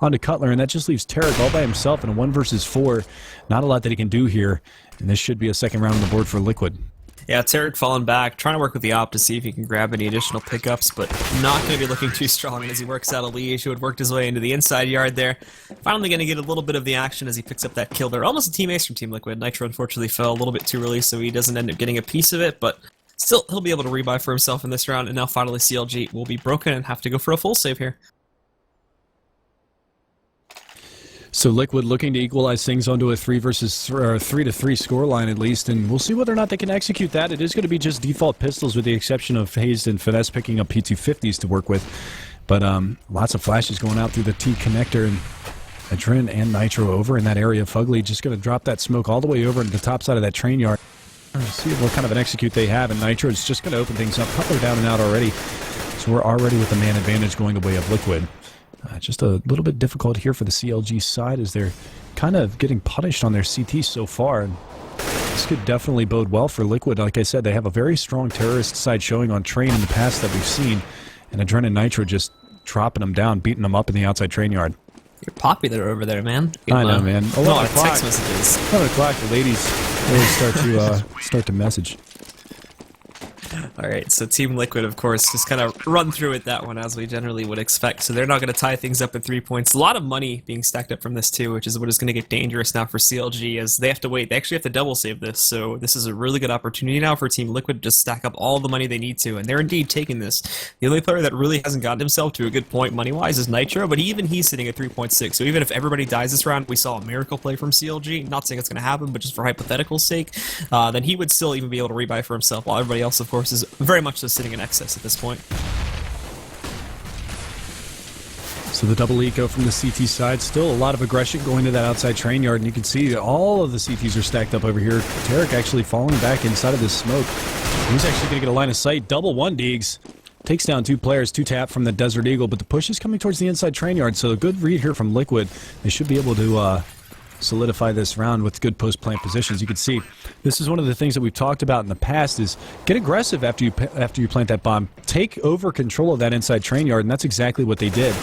onto Cutler, and that just leaves Tarek all by himself in a 1 versus 4. Not a lot that he can do here, and this should be a second round on the board for Liquid. Yeah, Tarek falling back, trying to work with the op to see if he can grab any additional pickups, but not going to be looking too strong as he works out a Liege who had worked his way into the inside yard there. Finally going to get a little bit of the action as he picks up that kill there. Almost a team ace from Team Liquid. Nitro unfortunately fell a little bit too early, so he doesn't end up getting a piece of it, but still, he'll be able to rebuy for himself in this round, and now finally CLG will be broken and have to go for a full save here. So Liquid looking to equalize things onto a 3 to 3 scoreline at least, and we'll see whether or not they can execute that. It is going to be just default pistols with the exception of Hazed and Finesse picking up P250s to work with. But lots of flashes going out through the T connector, and Adren and Nitro over in that area. Fugly just going to drop that smoke all the way over to the top side of that train yard. See what kind of an execute they have, and Nitro is just going to open things up. Cutler down and out already, so we're already with the man advantage going the way of Liquid. Just a little bit difficult here for the CLG side as they're kind of getting punished on their CT so far. And this could definitely bode well for Liquid. Like I said, they have a very strong terrorist side showing on train in the past that we've seen. And Adren and Nitro just dropping them down, beating them up in the outside train yard. You're popular over there, man. I know, man. 11 o'clock. Text messages. 11 o'clock, the ladies really start to message. Alright, so Team Liquid, of course, just kind of run through it that one as we generally would expect. So they're not going to tie things up at 3 points. A lot of money being stacked up from this too, which is what is going to get dangerous now for CLG as they have to wait. They actually have to double save this, so this is a really good opportunity now for Team Liquid to just stack up all the money they need to, and they're indeed taking this. The only player that really hasn't gotten himself to a good point money-wise is Nitro, but even he's sitting at 3.6, so even if everybody dies this round, we saw a miracle play from CLG, not saying it's going to happen, but just for hypothetical sake, then he would still even be able to rebuy for himself, while everybody else, of course, is very much just sitting in excess at this point. So So the double eco from the CT side, still a lot of aggression going to that outside train yard, and you can see all of the CTs are stacked up over here. Tarek actually falling back inside of this smoke. He's actually going to get a line of sight. Double one Deegs. Takes down two players, two tap from the Desert Eagle, but the push is coming towards the inside train yard, so a good read here from Liquid. They should be able to solidify this round with good post-plant positions. You can see this is one of the things that we've talked about in the past is get aggressive after you plant that bomb. Take over control of that inside train yard, and that's exactly what they did.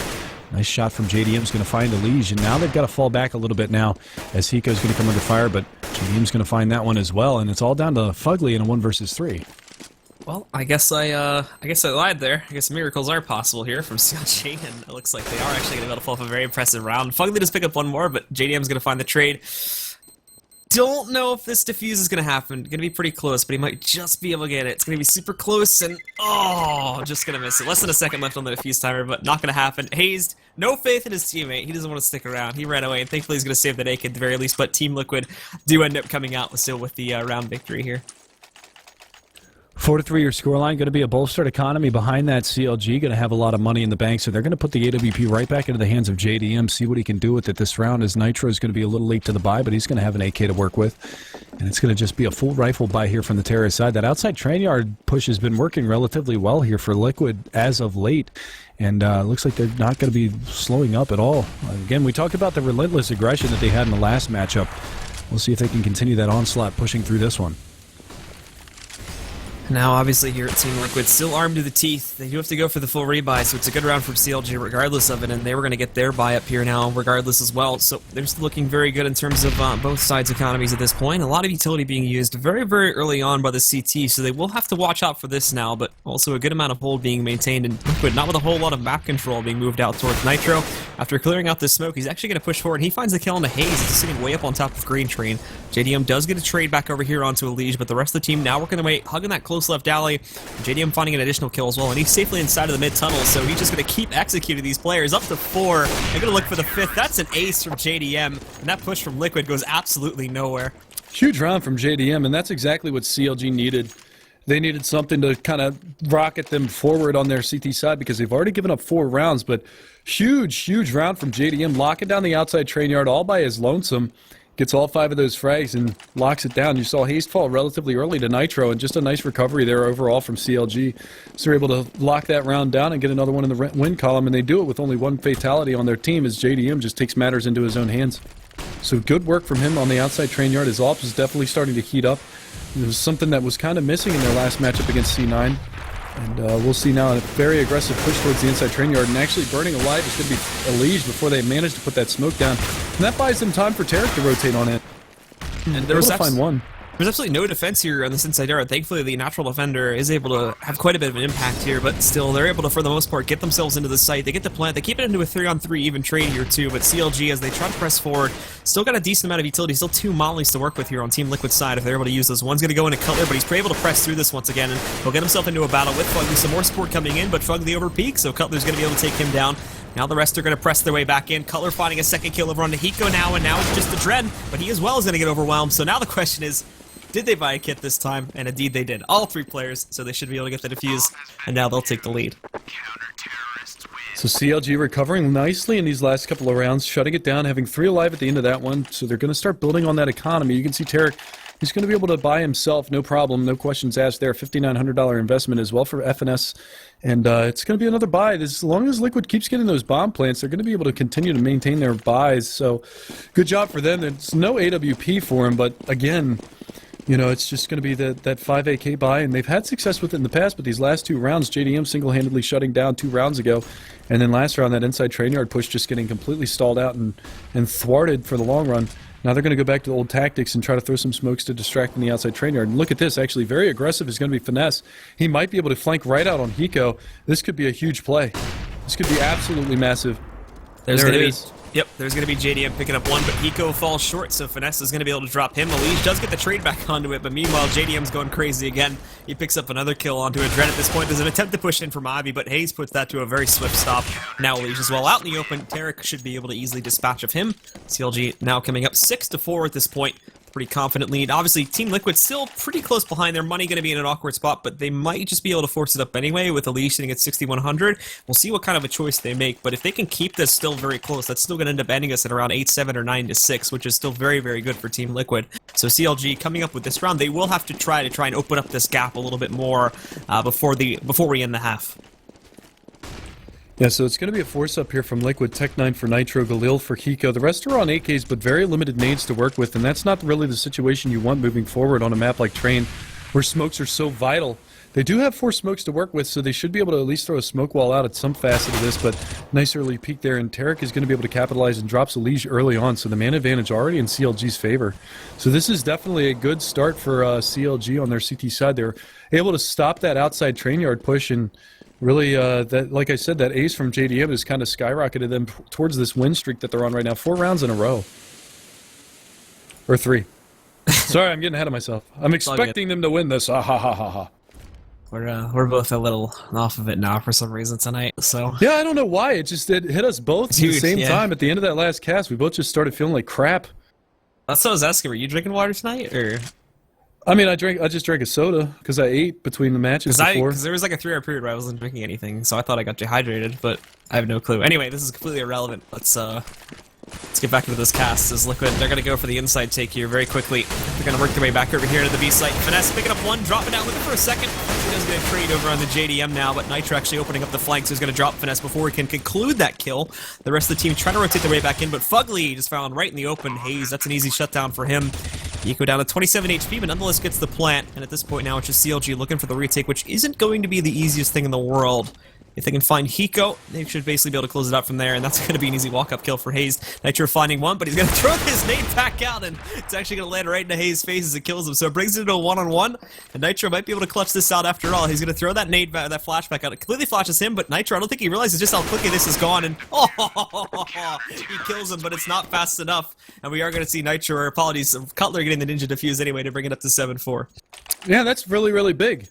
Nice shot from JDM's going to find Elige, and now they've got to fall back a little bit now as Hiko's going to come under fire, but JDM's going to find that one as well, and it's all down to Fugly in a 1 versus 3. Well, I guess I lied there. I guess miracles are possible here from CLG, and it looks like they are actually going to be able to pull off a very impressive round. Fugly does pick up one more, but JDM's going to find the trade. Don't know if this defuse is going to happen. Going to be pretty close, but he might just be able to get it. It's going to be super close, and just going to miss it. Less than a second left on the defuse timer, but not going to happen. Hazed, no faith in his teammate. He doesn't want to stick around. He ran away, and thankfully he's going to save the naked at the very least, but Team Liquid do end up coming out still with the round victory here. 4-3 your scoreline, going to be a bolstered economy behind that CLG, going to have a lot of money in the bank, so they're going to put the AWP right back into the hands of JDM, see what he can do with it this round, as Nitro is going to be a little late to the buy, but he's going to have an AK to work with, and it's going to just be a full rifle buy here from the terrorist side. That outside train yard push has been working relatively well here for Liquid as of late, and looks like they're not going to be slowing up at all. Again, we talked about the relentless aggression that they had in the last matchup. We'll see if they can continue that onslaught pushing through this one. Now, obviously, here at Team Liquid, still armed to the teeth. They do have to go for the full rebuy, so it's a good round for CLG regardless of it, and they were going to get their buy up here now regardless as well. So they're still looking very good in terms of both sides' economies at this point. A lot of utility being used very, very early on by the CT, so they will have to watch out for this now, but also a good amount of hold being maintained in Liquid, not with a whole lot of map control being moved out towards Nitro. After clearing out this smoke, he's actually going to push forward. He finds the kill on the Haze. He's sitting way up on top of Green Train. JDM does get a trade back over here onto Elige, but the rest of the team now working their way, hugging that close left alley. JDM finding an additional kill as well, and he's safely inside of the mid-tunnel, so he's just going to keep executing these players. Up to 4. They're going to look for the 5th. That's an ace from JDM, and that push from Liquid goes absolutely nowhere. Huge round from JDM, and that's exactly what CLG needed. They needed something to kind of rocket them forward on their CT side because they've already given up 4 rounds, but huge round from JDM, locking down the outside train yard all by his lonesome. Gets all 5 of those frags and locks it down. You saw Haste fall relatively early to Nitro, and just a nice recovery there overall from CLG. So they're able to lock that round down and get another one in the win column, and they do it with only 1 fatality on their team as JDM just takes matters into his own hands. So good work from him on the outside train yard. His AWP is definitely starting to heat up. It was something that was kind of missing in their last matchup against C9. And we'll see now a very aggressive push towards the inside train yard, and actually burning alive is going to be Elige before they manage to put that smoke down. And that buys them time for Tarek to rotate on it. And They're able to find one. There's absolutely no defense here on this inside yard. Thankfully, the natural defender is able to have quite a bit of an impact here, but still, they're able to, for the most part, get themselves into the site. They get the plant. They keep it into a 3-on-3 even trade here, too, but CLG, as they try to press forward, still got a decent amount of utility. Still 2 mollies to work with here on Team Liquid's side if they're able to use those. One's going to go into Cutler, but he's able to press through this once again, and he'll get himself into a battle with Fugly. Some more support coming in, but Fugly over peak, so Cutler's going to be able to take him down. Now the rest are going to press their way back in. Cutler finding a second kill over on Hiko now, and now it's just the Dread, but he as well is going to get overwhelmed. So now the question is, did they buy a kit this time? And indeed they did. All 3 players, so they should be able to get the defuse, and now they'll take the lead. So CLG recovering nicely in these last couple of rounds, shutting it down, having 3 alive at the end of that one, so they're going to start building on that economy. You can see Tarek, he's going to be able to buy himself, no problem, no questions asked there. $5,900 investment as well for FNS, and it's going to be another buy. As long as Liquid keeps getting those bomb plants, they're going to be able to continue to maintain their buys, so good job for them. There's no AWP for him, but again, you know, it's just going to be that 5 AK buy, and they've had success with it in the past, but these last 2 rounds, JDM single-handedly shutting down 2 rounds ago, and then last round, that inside train yard push just getting completely stalled out and thwarted for the long run. Now they're going to go back to the old tactics and try to throw some smokes to distract from the outside train yard. And look at this, actually very aggressive is going to be Finesse. He might be able to flank right out on Hiko. This could be a huge play. This could be absolutely massive. There's going to be... Yep, there's going to be JDM picking up 1, but Hiko falls short, so Finesse is going to be able to drop him. Elige does get the trade back onto it, but meanwhile, JDM's going crazy again. He picks up another kill onto a Dread at this point. There's an attempt to push in from Ivy, but Hayes puts that to a very swift stop. Now Elige as well out in the open. Tarek should be able to easily dispatch of him. CLG now coming up 6-4 at this point. pretty confident lead. Obviously, Team Liquid still pretty close behind. Their money going to be in an awkward spot, but they might just be able to force it up anyway with the lead sitting at 6,100. We'll see what kind of a choice they make, but if they can keep this still very close, that's still going to end up ending us at around 8-7 or 9-6, which is still very, very good for Team Liquid. So CLG coming up with this round, they will have to try and open up this gap a little bit more before we end the half. Yeah, so it's going to be a force up here from Liquid, Tech9 for Nitro, Galil for Hiko. The rest are on AKs, but very limited nades to work with, and that's not really the situation you want moving forward on a map like Train, where smokes are so vital. They do have 4 smokes to work with, so they should be able to at least throw a smoke wall out at some facet of this, but nice early peek there, and Tarek is going to be able to capitalize and drops a Liege early on, so the man advantage already in CLG's favor. So this is definitely a good start for CLG on their CT side. They're able to stop that outside train yard push, and really, that, like I said, that ace from JDM has kind of skyrocketed them towards this win streak that they're on right now. 4 rounds in a row. Or 3. Sorry, I'm getting ahead of myself. I'm expecting them to win this. Ah, ha, ha, ha, ha. We're both a little off of it now for some reason tonight, so... Yeah, I don't know why. It hit us both at the same time. At the end of that last cast, we both just started feeling like crap. That's what I was asking. Were you drinking water tonight, or...? I mean, I just drank a soda because I ate between the matches before. Because there was like a 3-hour period where I wasn't drinking anything, so I thought I got dehydrated, but I have no clue. Anyway, this is completely irrelevant. Let's get back into this cast as Liquid. They're gonna go for the inside take here very quickly. They're gonna work their way back over here to the B site. Finesse picking up one, dropping down, looking for a second. He does get a trade over on the JDM now, but Nitro actually opening up the flank, so he's gonna drop Finesse before he can conclude that kill. The rest of the team trying to rotate their way back in, but Fugly just found right in the open. Hayes, that's an easy shutdown for him. Eco down to 27 HP, but nonetheless gets the plant, and at this point now it's just CLG looking for the retake, which isn't going to be the easiest thing in the world. If they can find Hiko, they should basically be able to close it up from there, and that's going to be an easy walk-up kill for Hayes. Nitro finding one, but he's going to throw his nade back out, and it's actually going to land right into Hayes' face as it kills him. So it brings it into a one-on-one, and Nitro might be able to clutch this out after all. He's going to throw that nade back, that flashback out. It completely flashes him, but Nitro, I don't think he realizes just how quickly this is gone, and he kills him, but it's not fast enough. And we are going to see Nitro, or apologies, Cutler getting the ninja defuse anyway to bring it up to 7-4. Yeah, that's really, really big.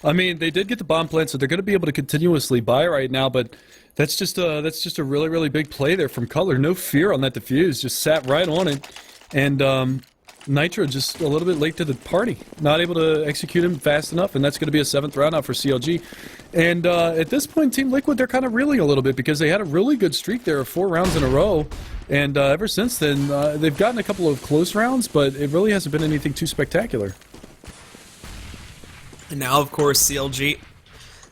I mean, they did get the bomb plant, so they're going to be able to continuously buy right now, but that's just a really, really big play there from Cutler. No fear on that defuse, just sat right on it, and Nitro just a little bit late to the party, not able to execute him fast enough, and that's going to be a 7th round out for CLG. And at this point, Team Liquid, they're kind of reeling a little bit because they had a really good streak there of 4 rounds in a row, and ever since then, they've gotten a couple of close rounds, but it really hasn't been anything too spectacular. And now, of course, CLG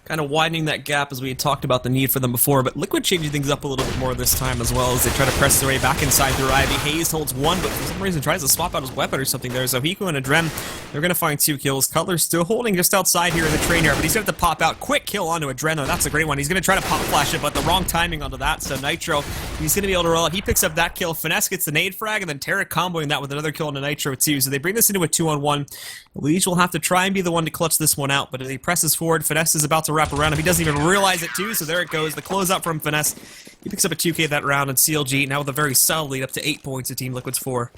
kind of widening that gap as we had talked about the need for them before, but Liquid changing things up a little bit more this time as well as they try to press their way back inside through Ivy. Hayes holds one, but for some reason tries to swap out his weapon or something there, so Hiko and Adrem, they're going to find 2 kills. Cutler's still holding just outside here in the train yard, but he's going to have to pop out. Quick kill onto Adrem, though. That's a great one. He's going to try to pop flash it, but the wrong timing onto that, so Nitro, he's going to be able to roll it. He picks up that kill. Finesse gets the nade frag, and then Tarek comboing that with another kill onto Nitro too, so they bring this into a 2-on-1. Liege will have to try and be the one to clutch this one out, but as he presses forward, Finesse is about to wrap around him. He doesn't even realize it too, so there it goes. The closeout from Finesse. He picks up a 2K that round, and CLG now with a very solid lead up to 8 points to Team Liquid's 4.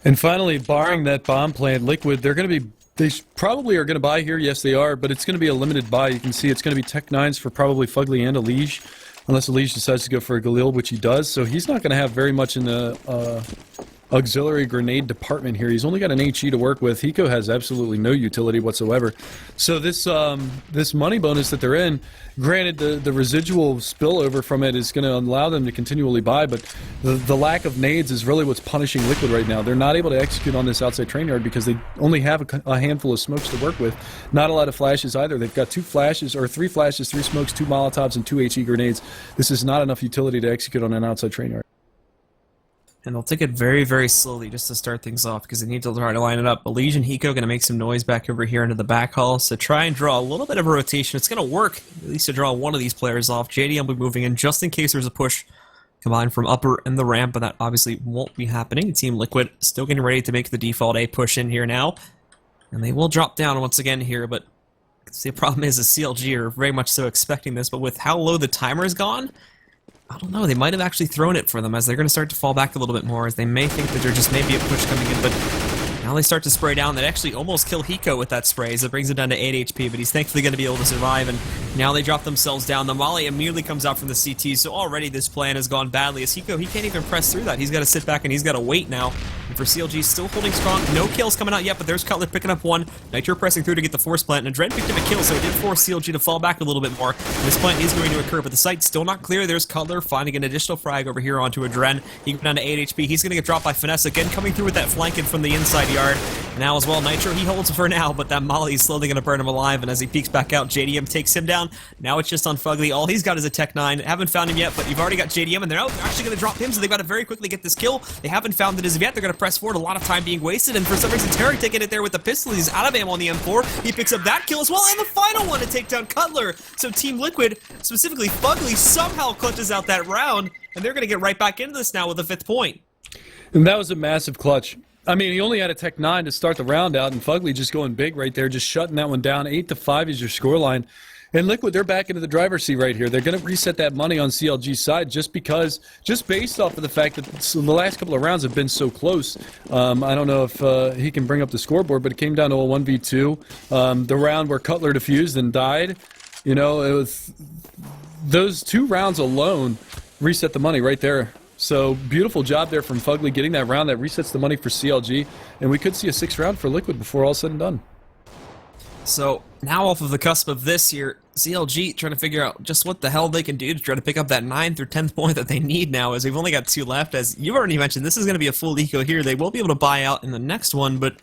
And finally, barring that bomb plant, Liquid, they probably are going to buy here. Yes, they are, but it's going to be a limited buy. You can see it's going to be Tech 9s for probably Fugly and a Liege, unless a Liege decides to go for a Galil, which he does. So he's not going to have very much in the auxiliary grenade department here. He's only got an HE to work with. Hiko has absolutely no utility whatsoever. So this this money bonus that they're in, granted the residual spillover from it is going to allow them to continually buy, but the lack of nades is really what's punishing Liquid right now. They're not able to execute on this outside train yard because they only have a handful of smokes to work with. Not a lot of flashes either. They've got 2 flashes, or 3 flashes, 3 smokes, 2 molotovs, and 2 HE grenades. This is not enough utility to execute on an outside train yard. And they'll take it very, very slowly just to start things off because they need to try to line it up. Liege and Hiko going to make some noise back over here into the back hall. So try and draw a little bit of a rotation. It's going to work, at least to draw one of these players off. JDM will be moving in just in case there's a push combined from upper and the ramp, but that obviously won't be happening. Team Liquid still getting ready to make the default A push in here now. And they will drop down once again here, but the problem is the CLG are very much so expecting this, but with how low the timer has gone, I don't know, they might have actually thrown it for them as they're going to start to fall back a little bit more as they may think that there just may be a push coming in, but Now they start to spray down. They actually almost kill Hiko with that spray, as it brings him down to 8 HP, but he's thankfully going to be able to survive, and now they drop themselves down. The Molly immediately comes out from the CT, so already this plan has gone badly, as Hiko, he can't even press through that. He's got to sit back and he's got to wait now. And for CLG, still holding strong. No kills coming out yet, but there's Cutler picking up one. Nitro pressing through to get the force plant, and Dren picked up a kill, so it did force CLG to fall back a little bit more. And this plant is going to occur, but the site's still not clear. There's Cutler finding an additional frag over here onto a Dren. He went down to 8 HP. He's going to get dropped by Finesse again, coming through with that flanking from the inside yard. Now as well, Nitro, he holds for now, but that Molly is slowly going to burn him alive, and as he peeks back out, JDM takes him down. Now it's just on Fugly. All he's got is a Tech 9. Haven't found him yet, but you've already got JDM, and they're actually going to drop him, so they've got to very quickly get this kill. They haven't found it as of yet. They're going to press forward. A lot of time being wasted, and for some reason, Tarek taking it there with the pistol. He's out of ammo on the M4. He picks up that kill as well, and the final one to take down Cutler. So Team Liquid, specifically Fugly, somehow clutches out that round, and they're going to get right back into this now with the 5th point. And that was a massive clutch. I mean, he only had a Tech 9 to start the round out, and Fugly just going big right there, just shutting that one down. 8-5 is your scoreline. And Liquid, they're back into the driver's seat right here. They're going to reset that money on CLG's side just based off of the fact that the last couple of rounds have been so close. I don't know if he can bring up the scoreboard, but it came down to a 1v2. The round where Cutler defused and died, you know, it was those 2 rounds alone reset the money right there. So beautiful job there from Fugly getting that round that resets the money for CLG, and we could see a 6th round for Liquid before all's said and done. So now off of the cusp of this here, CLG trying to figure out just what the hell they can do to try to pick up that 9th or 10th point that they need now, as we've only got 2 left. As you've already mentioned, this is going to be a full eco here. They will be able to buy out in the next one, but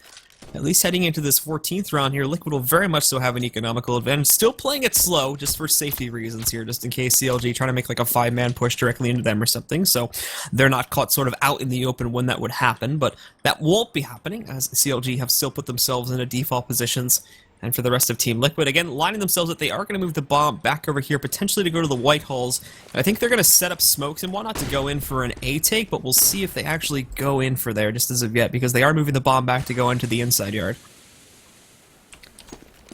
at least heading into this 14th round here, Liquid will very much so have an economical advantage. Still playing it slow, just for safety reasons here, just in case CLG trying to make like a 5-man push directly into them or something, so they're not caught sort of out in the open when that would happen, but that won't be happening, as CLG have still put themselves into default positions. And for the rest of Team Liquid, again, lining themselves that they are going to move the bomb back over here, potentially to go to the White Halls. I think they're going to set up smokes and whatnot to go in for an A take, but we'll see if they actually go in for there just as of yet, because they are moving the bomb back to go into the inside yard.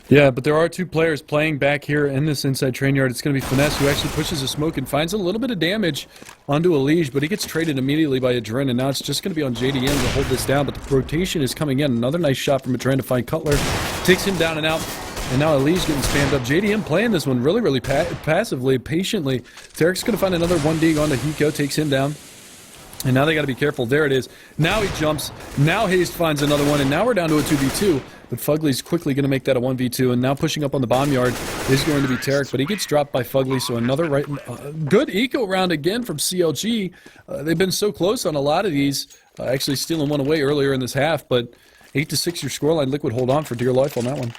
Yeah, but there are 2 players playing back here in this inside train yard. It's going to be Finesse, who actually pushes a smoke and finds a little bit of damage onto Elige, but he gets traded immediately by Adren, and now it's just going to be on JDM to hold this down, but the rotation is coming in. Another nice shot from Adren to find Cutler. Takes him down and out, and now Elige getting spammed up. JDM playing this one really passively, patiently. Tarek's going to find another 1D onto Hiko, takes him down. And now they got to be careful. There it is. Now he jumps. Now Haste finds another one, and now we're down to a 2v2. But Fugly's quickly going to make that a 1v2, and now pushing up on the bomb yard is going to be Tarek, but he gets dropped by Fugly, so another good eco round again from CLG. They've been so close on a lot of these, actually stealing one away earlier in this half, but 8-6 your scoreline. Liquid hold on for dear life on that one.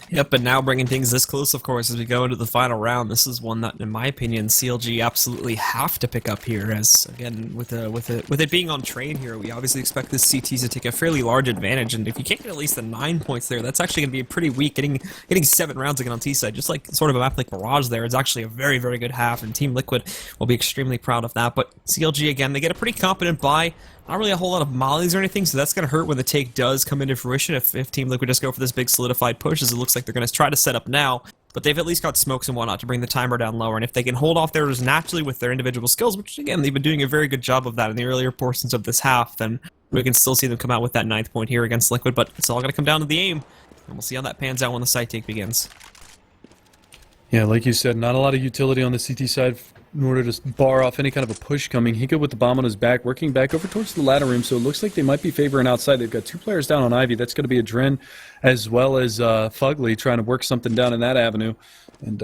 Yep, but now bringing things this close, of course, as we go into the final round, this is one that, in my opinion, CLG absolutely have to pick up here. As again, with it being on train here, we obviously expect this CT to take a fairly large advantage. And if you can't get at least the 9 points there, that's actually going to be pretty weak. Getting 7 rounds again on T side, just like sort of a map like Mirage, there is actually a very good half, and Team Liquid will be extremely proud of that. But CLG again, they get a pretty competent buy. Not really a whole lot of mollies or anything, so that's going to hurt when the take does come into fruition if Team Liquid just go for this big solidified push, as it looks like they're going to try to set up now. But they've at least got smokes and whatnot to bring the timer down lower, and if they can hold off theirs naturally with their individual skills, which again, they've been doing a very good job of that in the earlier portions of this half, then we can still see them come out with that 9th point here against Liquid, but it's all going to come down to the aim, and we'll see how that pans out when the side take begins. Yeah, like you said, not a lot of utility on the CT side in order to bar off any kind of a push coming. Hiko with the bomb on his back, working back over towards the ladder room, so it looks like they might be favoring outside. They've got 2 players down on Ivy. That's going to be Adren as well as Fugly trying to work something down in that avenue. And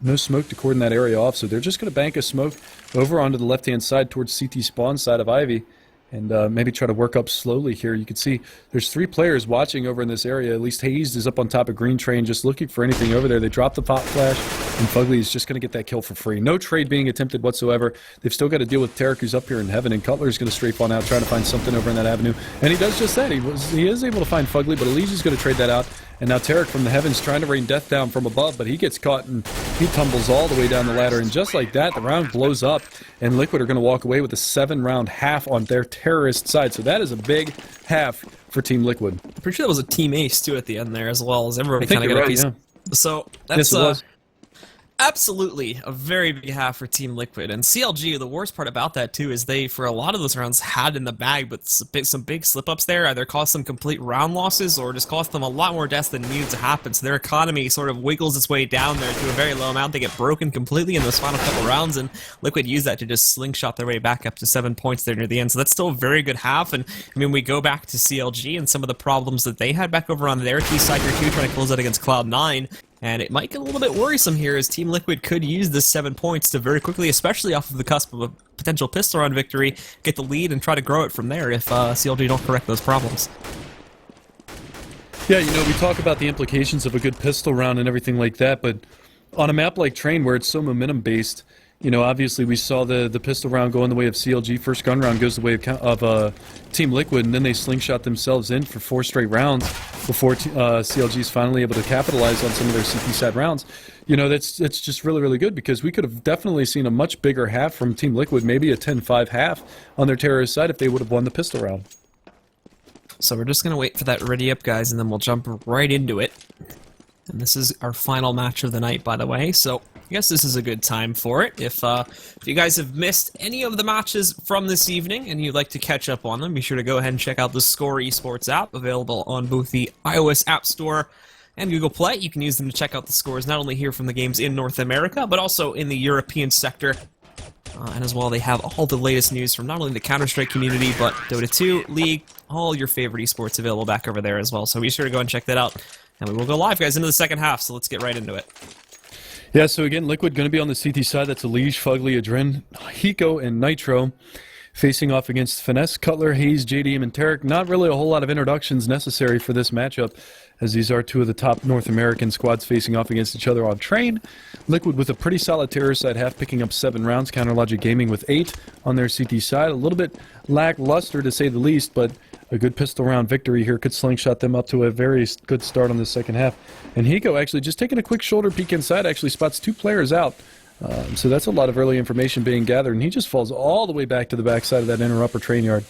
no smoke to cordon that area off, so they're just going to bank a smoke over onto the left-hand side towards CT spawn side of Ivy. And maybe try to work up slowly here. You can see there's 3 players watching over in this area. At least Hazed is up on top of Green Train just looking for anything over there. They drop the pop flash, and Fugly is just going to get that kill for free. No trade being attempted whatsoever. They've still got to deal with Tarek, who's up here in heaven, and Cutler's going to strafe on out, trying to find something over in that avenue. And he does just that. He is able to find Fugly, but Elige is going to trade that out. And now Tarek from the heavens trying to rain death down from above, but he gets caught and he tumbles all the way down the ladder. And just like that, the round blows up, and Liquid are going to walk away with a 7-round half on their terrorist side. So that is a big half for Team Liquid. I'm pretty sure that was a team ace too at the end there, as well as everybody kind of got a piece. Yeah. So that's yes, it was. Absolutely, a very big half for Team Liquid. And CLG, the worst part about that too is they, for a lot of those rounds, had in the bag, but some big slip-ups there either cost them complete round losses or just cost them a lot more deaths than needed to happen. So their economy sort of wiggles its way down there to a very low amount. They get broken completely in those final couple rounds, and Liquid use that to just slingshot their way back up to 7 points there near the end. So that's still a very good half. And I mean, we go back to CLG and some of the problems that they had back over on their T side here too, trying to close out against Cloud9. And it might get a little bit worrisome here as Team Liquid could use this 7 points to very quickly, especially off of the cusp of a potential pistol round victory, get the lead and try to grow it from there if CLG don't correct those problems. Yeah, you know, we talk about the implications of a good pistol round and everything like that, but on a map like Train where it's so momentum-based, you know, obviously we saw the pistol round go in the way of CLG. First gun round goes the way of Team Liquid, and then they slingshot themselves in for 4 straight rounds before CLG's finally able to capitalize on some of their CT side rounds. You know, it's just really, really good because we could have definitely seen a much bigger half from Team Liquid, maybe a 10-5 half on their terrorist side if they would have won the pistol round. So we're just going to wait for that ready up, guys, and then we'll jump right into it. And this is our final match of the night, by the way, so I guess this is a good time for it. If you guys have missed any of the matches from this evening and you'd like to catch up on them, be sure to go ahead and check out the Score Esports app, available on both the iOS App Store and Google Play. You can use them to check out the scores, not only here from the games in North America, but also in the European sector. And as well, they have all the latest news from not only the Counterstrike community, but Dota 2, League, all your favorite esports available back over there as well. So be sure to go and check that out. And we will go live, guys, into the second half, so let's get right into it. Yeah, so again, Liquid going to be on the CT side. That's Elige, Fugly, Adren, Hiko, and Nitro. Facing off against Finesse, Cutler, Hayes, JDM, and Tarek. Not really a whole lot of introductions necessary for this matchup, as these are two of the top North American squads facing off against each other on Train. Liquid with a pretty solid terror side half, picking up 7 rounds. Counterlogic Gaming with 8 on their CT side. A little bit lackluster, to say the least, but a good pistol round victory here could slingshot them up to a very good start on the second half. And Hiko actually just taking a quick shoulder peek inside, actually spots 2 players out. So that's a lot of early information being gathered, and he just falls all the way back to the backside of that inner upper train yard.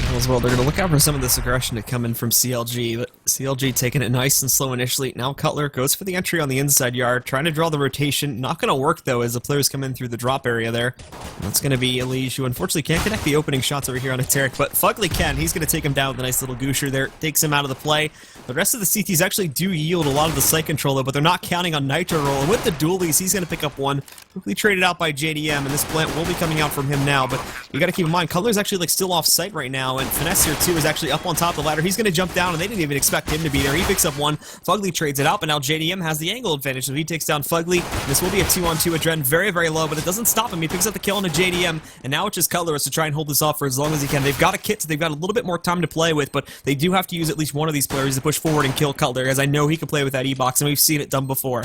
As well, they're going to look out for some of this aggression to come in from CLG, but CLG taking it nice and slow initially. Now Cutler goes for the entry on the inside yard, trying to draw the rotation. Not going to work, though, as the players come in through the drop area there. And that's going to be Elige, who unfortunately can't connect the opening shots over here on a Tarek, but Fugly can. He's going to take him down with a nice little goosher there, takes him out of the play. The rest of the CTs actually do yield a lot of the site control, though, but they're not counting on Nitro roll. And with the dualies, he's going to pick up one. Quickly traded out by JDM, and this plant will be coming out from him now, but you got to keep in mind, Cutler's actually like still off site right now, and Finesse here too is actually up on top of the ladder. He's going to jump down, and they didn't even expect him to be there. He picks up one. Fugly trades it out, but now JDM has the angle advantage, so he takes down Fugly. This will be a 2-on-2 Adren, very, very low, but it doesn't stop him. He picks up the kill on a JDM, and now it's just Cutler to try and hold this off for as long as he can. They've got a kit, so they've got a little bit more time to play with, but they do have to use at least one of these players to push forward and kill Cutler, as I know he can play with that E-box, and we've seen it done before.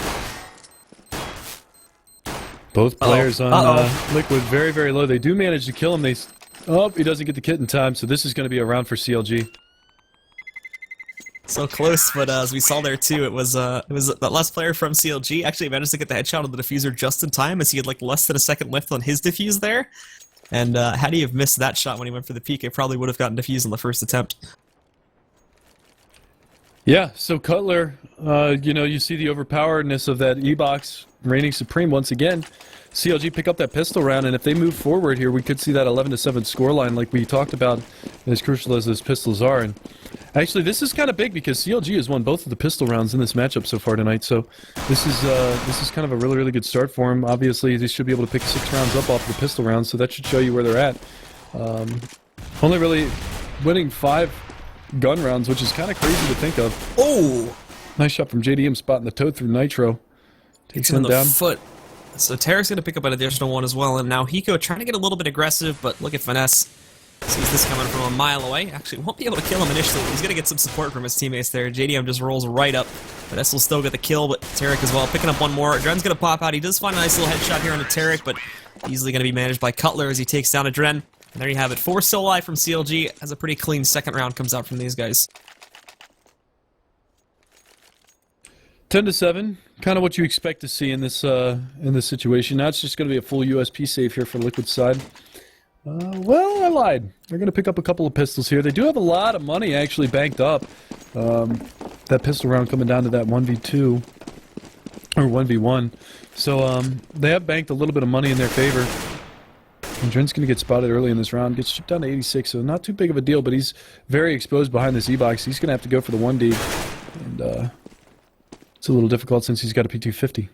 Both players on Liquid very, very low. They do manage to kill him. He doesn't get the kit in time, so this is going to be a round for CLG. So close, but as we saw there too, it was that last player from CLG actually managed to get the headshot on the diffuser just in time, as he had like less than a second left on his defuse there. And had he have missed that shot when he went for the peek, it probably would have gotten defused on the first attempt. Yeah, so Cutler, you know, you see the overpoweredness of that E-box reigning supreme once again. CLG pick up that pistol round, and if they move forward here, we could see that 11-7 scoreline like we talked about, as crucial as those pistols are. And actually, this is kind of big because CLG has won both of the pistol rounds in this matchup so far tonight, so this is kind of a really, really good start for them. Obviously, they should be able to pick 6 rounds up off the pistol rounds, so that should show you where they're at. Only really winning 5 gun rounds, which is kind of crazy to think of. Oh! Nice shot from JDM, spotting the toe through Nitro. Takes him down. Foot. So Tarek's going to pick up an additional one as well, and now Hiko trying to get a little bit aggressive, but look at Finesse. Sees this coming from a mile away. Actually, won't be able to kill him initially. He's going to get some support from his teammates there. JDM just rolls right up. Finesse will still get the kill, but Tarek as well, picking up one more. Adren's going to pop out. He does find a nice little headshot here on the Tarek, but easily going to be managed by Cutler as he takes down Adren. And there you have it. 4 solo from CLG, as a pretty clean second round comes out from these guys. 10-7, kind of what you expect to see in this situation. Now it's just going to be a full USP save here for the Liquid side. Well, I lied. They're going to pick up a couple of pistols here. They do have a lot of money actually banked up. That pistol round coming down to that 1v2. or 1v1. So they have banked a little bit of money in their favor. And Dren's going to get spotted early in this round. Gets shipped down to 86, so not too big of a deal, but he's very exposed behind this E-box. He's going to have to go for the 1D. And it's a little difficult since he's got a P250.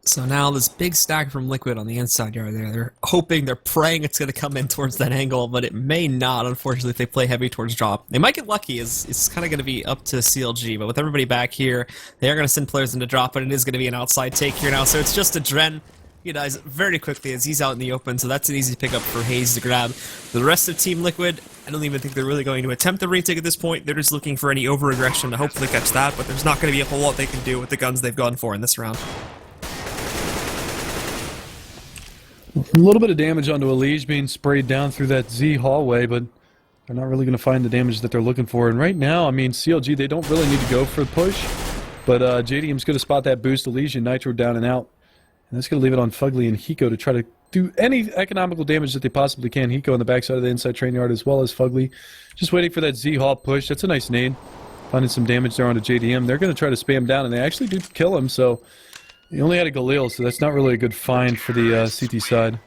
So now this big stack from Liquid on the inside yard there. They're hoping, they're praying it's going to come in towards that angle, but it may not, unfortunately, if they play heavy towards drop. They might get lucky. It's kind of going to be up to CLG, but with everybody back here, they are going to send players into drop, but it is going to be an outside take here now. So it's just a Dren. He dies very quickly as he's out in the open, so that's an easy pickup for Hayes to grab. The rest of Team Liquid, I don't even think they're really going to attempt the retake at this point. They're just looking for any over-aggression to hopefully catch that, but there's not going to be a whole lot they can do with the guns they've gone for in this round. A little bit of damage onto Elige being sprayed down through that Z hallway, but they're not really going to find the damage that they're looking for. And right now, I mean, CLG, they don't really need to go for the push, but JDM's going to spot that boost. Elige and Nitro down and out. And that's going to leave it on Fugly and Hiko to try to do any economical damage that they possibly can. Hiko on the backside of the inside train yard as well as Fugly. Just waiting for that Z hall push. That's a nice nade. Finding some damage there onto JDM. They're going to try to spam down, and they actually do kill him, so he only had a Galil, so that's not really a good find for the CT side.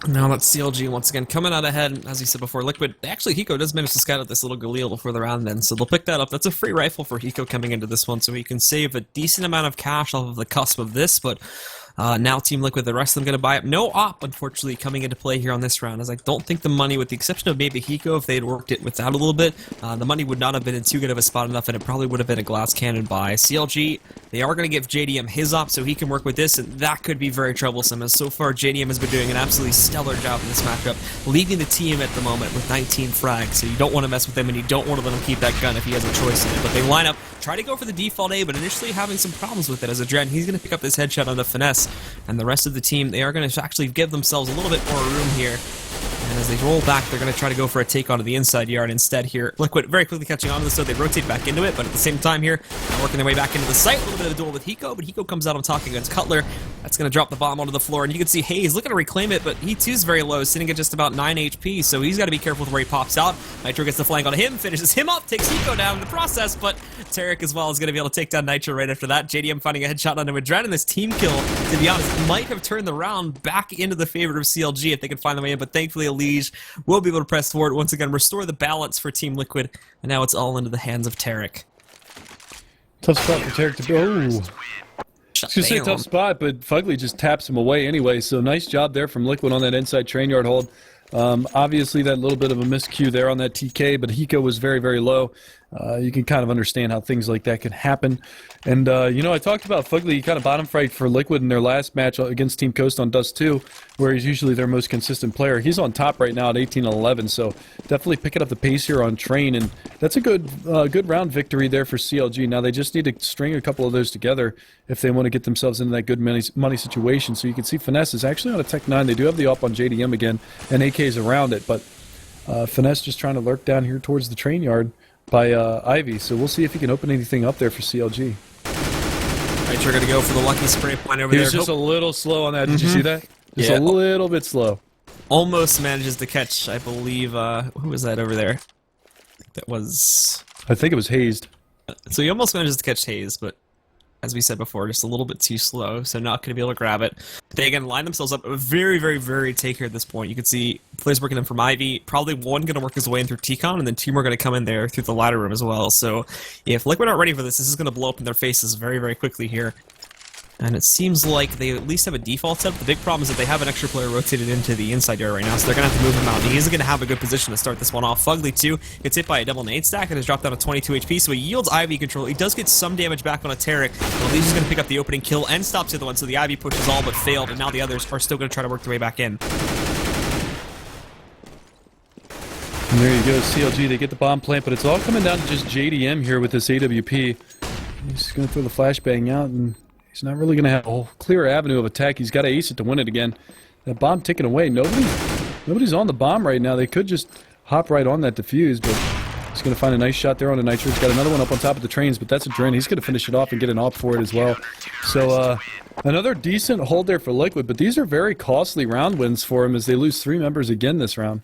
Now that's CLG once again coming out ahead. As you said before, Liquid, actually Hiko does manage to scout out this little Galil before the round ends, so they'll pick that up. That's a free rifle for Hiko coming into this one, so he can save a decent amount of cash off of the cusp of this, but now Team Liquid, the rest of them going to buy up. No op, unfortunately, coming into play here on this round, as I don't think the money, with the exception of maybe Hiko, if they had worked it without a little bit, the money would not have been in too good of a spot enough, and it probably would have been a glass cannon buy. CLG, they are going to give JDM his op so he can work with this, and that could be very troublesome, as so far JDM has been doing an absolutely stellar job in this matchup, leading the team at the moment with 19 frags, so you don't want to mess with him, and you don't want to let him keep that gun if he has a choice in it. But they line up, try to go for the default A, but initially having some problems with it as a Dren. He's going to pick up this headshot on the finesse, and the rest of the team, they are going to actually give themselves a little bit more room here. And as they roll back, they're going to try to go for a take onto the inside yard instead here. Liquid very quickly catching on to this, so they rotate back into it, but at the same time here, working their way back into the site. A little bit of a duel with Hiko, but Hiko comes out on top against Cutler. That's going to drop the bomb onto the floor, and you can see Hayes looking to reclaim it, but he too is very low, sitting at just about 9 HP, so he's got to be careful with where he pops out. Nitro gets the flank on him, finishes him up, takes Hiko down in the process, but Tarek as well is going to be able to take down Nitro right after that. JDM finding a headshot onto Madrid, and this team kill, to be honest, might have turned the round back into the favor of CLG if they could find the way in, but thankfully Elige will be able to press forward once again, restore the balance for Team Liquid, and now it's all into the hands of Tarek. Tough spot for Tarek to go. I was going to say tough spot, but Fugly just taps him away anyway, so nice job there from Liquid on that inside train yard hold. Obviously that little bit of a miscue there on that TK, but Hiko was very, very low. You can kind of understand how things like that can happen. And, you know, I talked about Fugly kind of bottom fight for Liquid in their last match against Team Coast on Dust 2, where he's usually their most consistent player. He's on top right now at 18-11, so definitely picking up the pace here on Train, and that's a good round victory there for CLG. Now they just need to string a couple of those together if they want to get themselves into that good money situation. So you can see Finesse is actually on a Tech 9. They do have the op on JDM again, and AK's around it, but Finesse just trying to lurk down here towards the train yard by Ivy, so we'll see if he can open anything up there for CLG. Right, you're going to go for the lucky spray point over there. He was just a little slow on that. Did you see that? Just a little bit slow. Almost manages to catch, I believe, who was that over there? I think it was Hazed. So he almost manages to catch Hayes, but as we said before, just a little bit too slow, so not going to be able to grab it. They, again, line themselves up very, very, very taker at this point. You can see players working in from Ivy, probably one going to work his way in through T-Con, and then two more going to come in there through the ladder room as well. So if Liquid aren't ready for this, this is going to blow up in their faces very, very quickly here. And it seems like they at least have a default setup. The big problem is that they have an extra player rotated into the inside area right now, so they're going to have to move him out. And he isn't going to have a good position to start this one off. Fugly, too, gets hit by a double nade stack and has dropped down to 22 HP, so he yields Ivy control. He does get some damage back on a Tarek. Well, he's just going to pick up the opening kill and stops the other one, so the Ivy push is all but failed, and now the others are still going to try to work their way back in. And there you go, CLG, they get the bomb plant, but it's all coming down to just JDM here with this AWP. He's going to throw the flashbang out, and he's not really going to have a clear avenue of attack. He's got to ace it to win it again. That bomb ticking away. Nobody's on the bomb right now. They could just hop right on that defuse, but he's going to find a nice shot there on the Nitro. He's got another one up on top of the trains, but that's a Dren. He's going to finish it off and get an op for it as well. So another decent hold there for Liquid, but these are very costly round wins for him as they lose 3 members again this round.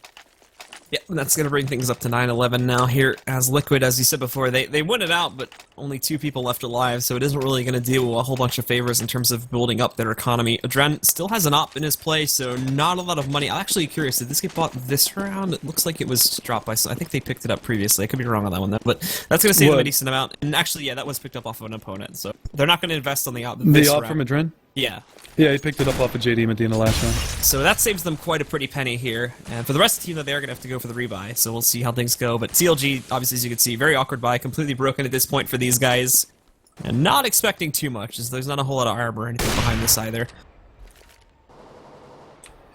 Yeah, that's going to bring things up to 9-11 now here, as Liquid, as you said before, they win it out, but only 2 people left alive, so it isn't really going to do a whole bunch of favors in terms of building up their economy. Adren still has an op in his play, so not a lot of money. I'm actually curious, did this get bought this round? It looks like it was dropped by some, I think they picked it up previously. I could be wrong on that one, though, but that's going to save them a decent amount. And actually, yeah, that was picked up off of an opponent, so they're not going to invest on the op this The op round. from Adren? Yeah. Yeah, he picked it up off of JDM at the end of last round. So that saves them quite a pretty penny here. And for the rest of the team, though, they're going to have to go for the rebuy. So we'll see how things go. But CLG, obviously, as you can see, very awkward buy. Completely broken at this point for these guys. And not expecting too much, as there's not a whole lot of armor or anything behind this either.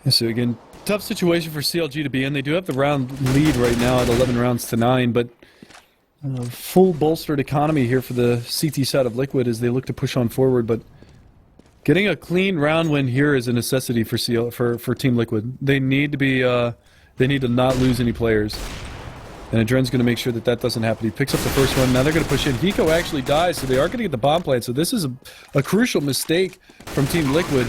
So again, tough situation for CLG to be in. They do have the round lead right now at 11 rounds to 9, but full bolstered economy here for the CT side of Liquid as they look to push on forward. But getting a clean round win here is a necessity for Team Liquid. They need to be they need to not lose any players. And Adren's going to make sure that that doesn't happen. He picks up the first one. Now they're going to push in. Hiko actually dies, so they are going to get the bomb plant. So this is a crucial mistake from Team Liquid.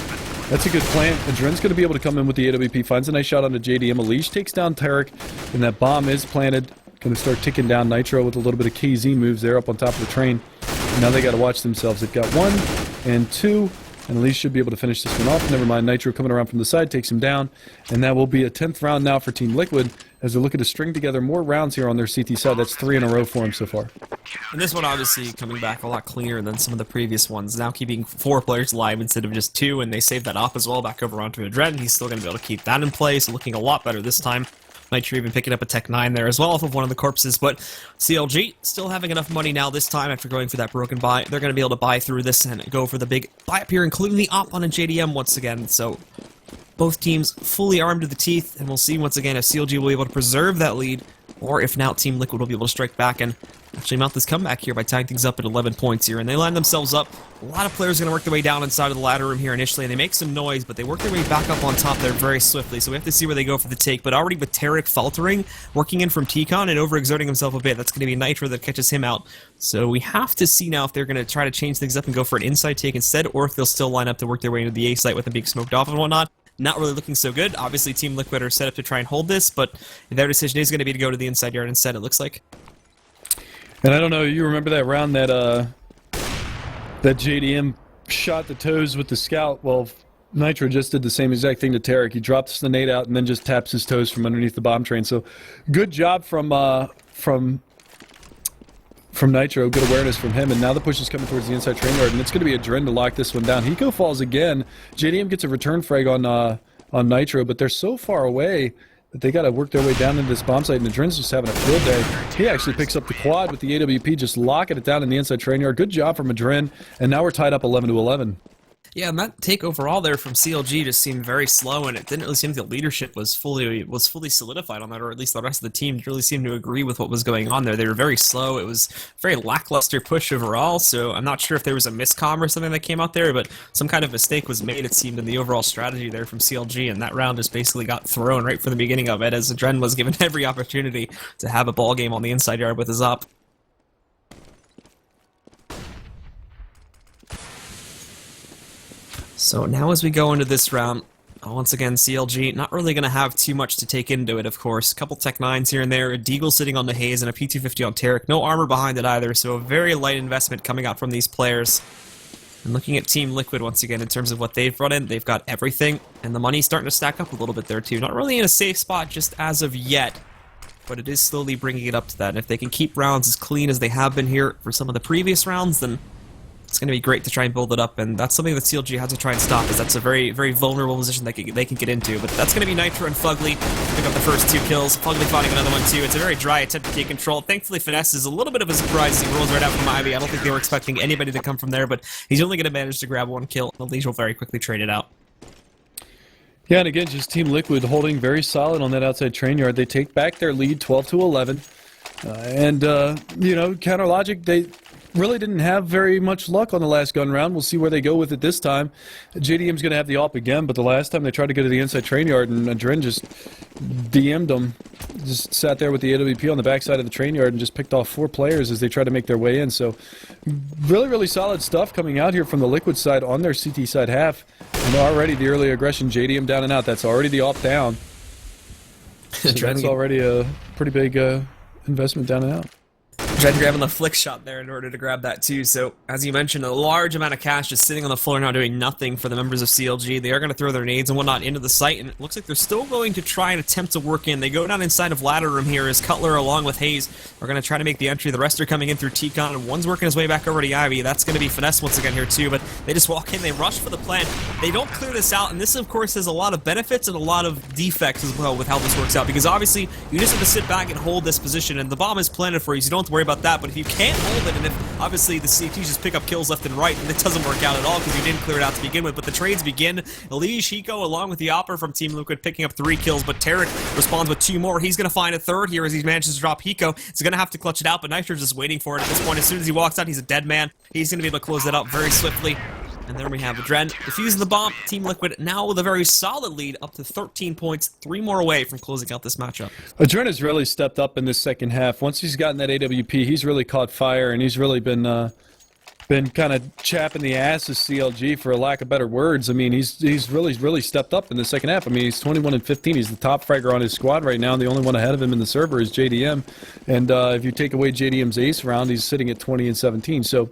That's a good plan. Adren's going to be able to come in with the AWP. Finds a nice shot onto JDM. Elish takes down Tarek, and that bomb is planted. Going to start ticking down Nitro with a little bit of KZ moves there up on top of the train. And now they got to watch themselves. They've got 1 and 2. And Elise should be able to finish this one off. Never mind, Nitro coming around from the side takes him down. And that will be a 10th round now for Team Liquid as they're looking to string together more rounds here on their CT side. That's 3 in a row for them so far. And this one obviously coming back a lot cleaner than some of the previous ones. Now keeping 4 players alive instead of just 2, and they saved that op as well back over onto Adren. He's still going to be able to keep that in place, looking a lot better this time. Nitro even picking up a Tech 9 there as well off of one of the corpses, but CLG still having enough money now this time after going for that broken buy. They're going to be able to buy through this and go for the big buy up here, including the op on a JDM once again. So both teams fully armed to the teeth, and we'll see once again if CLG will be able to preserve that lead, or if now Team Liquid will be able to strike back and actually mount this comeback here by tying things up at 11 points here. And they line themselves up. A lot of players are going to work their way down inside of the ladder room here initially, and they make some noise, but they work their way back up on top there very swiftly. So we have to see where they go for the take. But already with Tarek faltering, working in from T-Con and overexerting himself a bit, that's going to be Nitro that catches him out. So we have to see now if they're going to try to change things up and go for an inside take instead, or if they'll still line up to work their way into the A site with them being smoked off and whatnot. Not really looking so good. Obviously, Team Liquid are set up to try and hold this, but their decision is going to be to go to the inside yard instead, it looks like. And I don't know, you remember that round that that JDM shot the toes with the scout? Well, Nitro just did the same exact thing to Tarek. He drops the nade out and then just taps his toes from underneath the bomb train. So good job from Nitro, good awareness from him, and now the push is coming towards the inside train yard, and it's going to be Adren to lock this one down. Hiko falls again. JDM gets a return frag on Nitro, but they're so far away that they got to work their way down into this bomb site, and Adren's just having a field day. He actually picks up the quad with the AWP, just locking it down in the inside train yard. Good job from Adren, and now we're tied up 11-11. Yeah, and that take overall there from CLG just seemed very slow, and it didn't really seem the leadership was fully solidified on that, or at least the rest of the team didn't really seem to agree with what was going on there. They were very slow. It was a very lackluster push overall, so I'm not sure if there was a miscomm or something that came out there, but some kind of mistake was made, it seemed, in the overall strategy there from CLG, and that round just basically got thrown right from the beginning of it, as Adren was given every opportunity to have a ball game on the inside yard with his op. So now as we go into this round, once again, CLG not really going to have too much to take into it, of course. A couple Tech 9s here and there, a Deagle sitting on the Haze, and a P250 on Tarek. No armor behind it either, so a very light investment coming out from these players. And looking at Team Liquid once again in terms of what they've brought in, they've got everything, and the money's starting to stack up a little bit there too. Not really in a safe spot just as of yet, but it is slowly bringing it up to that. And if they can keep rounds as clean as they have been here for some of the previous rounds, then it's going to be great to try and build it up, and that's something that CLG has to try and stop, as that's a very, very vulnerable position they can get into. But that's going to be Nitro and Fugly pick up the first 2 kills. Fugly finding another one too. It's a very dry attempt to take control. Thankfully, Finesse is a little bit of a surprise. He rolls right out from Ivy. I don't think they were expecting anybody to come from there, but he's only going to manage to grab 1 kill. The Leash will very quickly trade it out. Yeah, and again, just Team Liquid holding very solid on that outside train yard. They take back their lead 12-11. You know, Counter Logic, they really didn't have very much luck on the last gun round. We'll see where they go with it this time. JDM's going to have the AWP again, but the last time they tried to go to the inside train yard, and Adren just DM'd them. Just sat there with the AWP on the backside of the train yard and just picked off 4 players as they tried to make their way in. So really, really solid stuff coming out here from the Liquid side on their CT side half. And already the early aggression, JDM down and out. That's already the AWP down. So that's already a pretty big investment down and out. Dren grabbing the flick shot there in order to grab that too. So, as you mentioned, a large amount of cash just sitting on the floor now doing nothing for the members of CLG. They are going to throw their nades and whatnot into the site, and it looks like they're still going to try and attempt to work in. They go down inside of ladder room here as Cutler along with Hayes are going to try to make the entry. The rest are coming in through T-Con, and one's working his way back over to Ivy. That's going to be Finesse once again here too, but they just walk in, they rush for the plant. They don't clear this out, and this of course has a lot of benefits and a lot of defects as well with how this works out, because obviously you just have to sit back and hold this position, and the bomb is planted for you, so you don't have to worry about that. But if you can't hold it, and if obviously the CTs just pick up kills left and right, and it doesn't work out at all because you didn't clear it out to begin with. But the trades begin. Elige, Hiko, along with the Opera from Team Liquid picking up 3 kills, but Tarek responds with 2 more. He's going to find a third here as he manages to drop Hiko. He's going to have to clutch it out, but Nitro's just waiting for it at this point. As soon as he walks out, he's a dead man. He's going to be able to close that out very swiftly. And then we have Dren defusing the bomb. Team Liquid now with a very solid lead, up to 13 points, 3 more away from closing out this matchup. Dren has really stepped up in this second half. Once he's gotten that AWP, he's really caught fire, and he's really been kind of chapping the ass of CLG, for a lack of better words. I mean, he's really stepped up in the second half. I mean, he's 21 and 15. He's the top fragger on his squad right now. The only one ahead of him in the server is JDM. And if you take away JDM's ace round, he's sitting at 20 and 17. So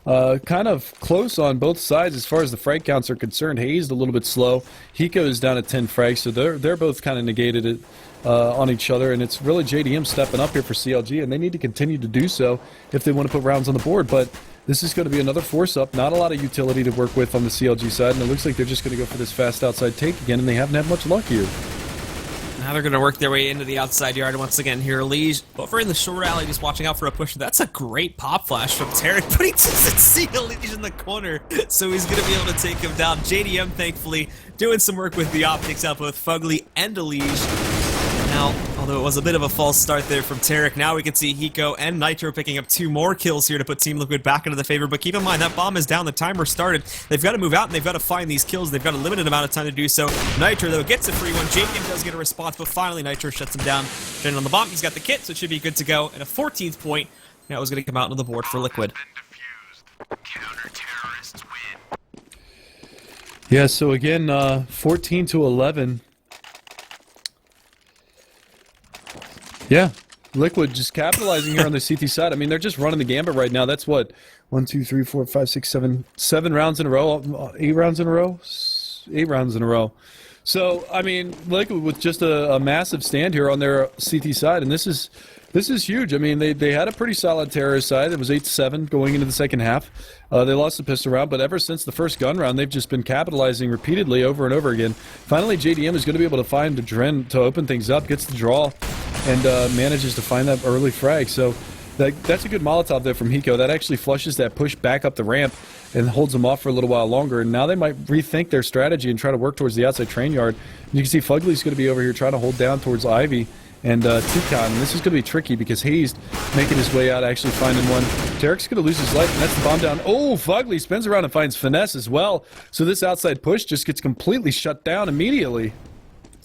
kind of close on both sides as far as the frag counts are concerned. Hayes a little bit slow. Hiko is down at 10 frags, so they're both kind of negated on each other, and it's really JDM stepping up here for CLG, and they need to continue to do so if they want to put rounds on the board. But this is going to be another force up. Not a lot of utility to work with on the CLG side, and it looks like they're just going to go for this fast outside take again, and they haven't had much luck here. Now they're going to work their way into the outside yard once again here. Lige over in the short alley, just watching out for a push. That's a great pop flash from Tarek, but he doesn't see Lige in the corner, so he's going to be able to take him down. JDM, thankfully, doing some work with the optics out both Fugly and Lige. Now, although it was a bit of a false start there from Tarek, now we can see Hiko and Nitro picking up 2 more kills here to put Team Liquid back into the favor. But keep in mind, that bomb is down, the timer started. They've got to move out, and they've got to find these kills. They've got a limited amount of time to do so. Nitro, though, gets a free one. JDM does get a response, but finally Nitro shuts him down. Jen on the bomb, he's got the kit, so it should be good to go. And a 14th point now is going to come out on the board for Liquid. Yeah, so again, 14 to 11. Yeah, Liquid just capitalizing here on the CT side. I mean, they're just running the gambit right now. That's what, 1, 2, 3, 4, 5, 6, 7 rounds in a row, 8 rounds in a row, 8 rounds in a row. So, I mean, Liquid with just a massive stand here on their CT side, and this is huge. I mean, they had a pretty solid terrorist side. It was 8-7 going into the second half. They lost the pistol round, but ever since the first gun round, they've just been capitalizing repeatedly over and over again. Finally, JDM is going to be able to find the Dren to open things up, gets the draw, and manages to find that early frag. So that's a good Molotov there from Hiko. That actually flushes that push back up the ramp and holds them off for a little while longer. And now they might rethink their strategy and try to work towards the outside train yard. And you can see Fugly's going to be over here trying to hold down towards Ivy and T-Con. And this is going to be tricky because Hayes making his way out, actually finding one. Tarek's going to lose his life, and that's the bomb down. Oh, Fugly spins around and finds Finesse as well. So this outside push just gets completely shut down immediately.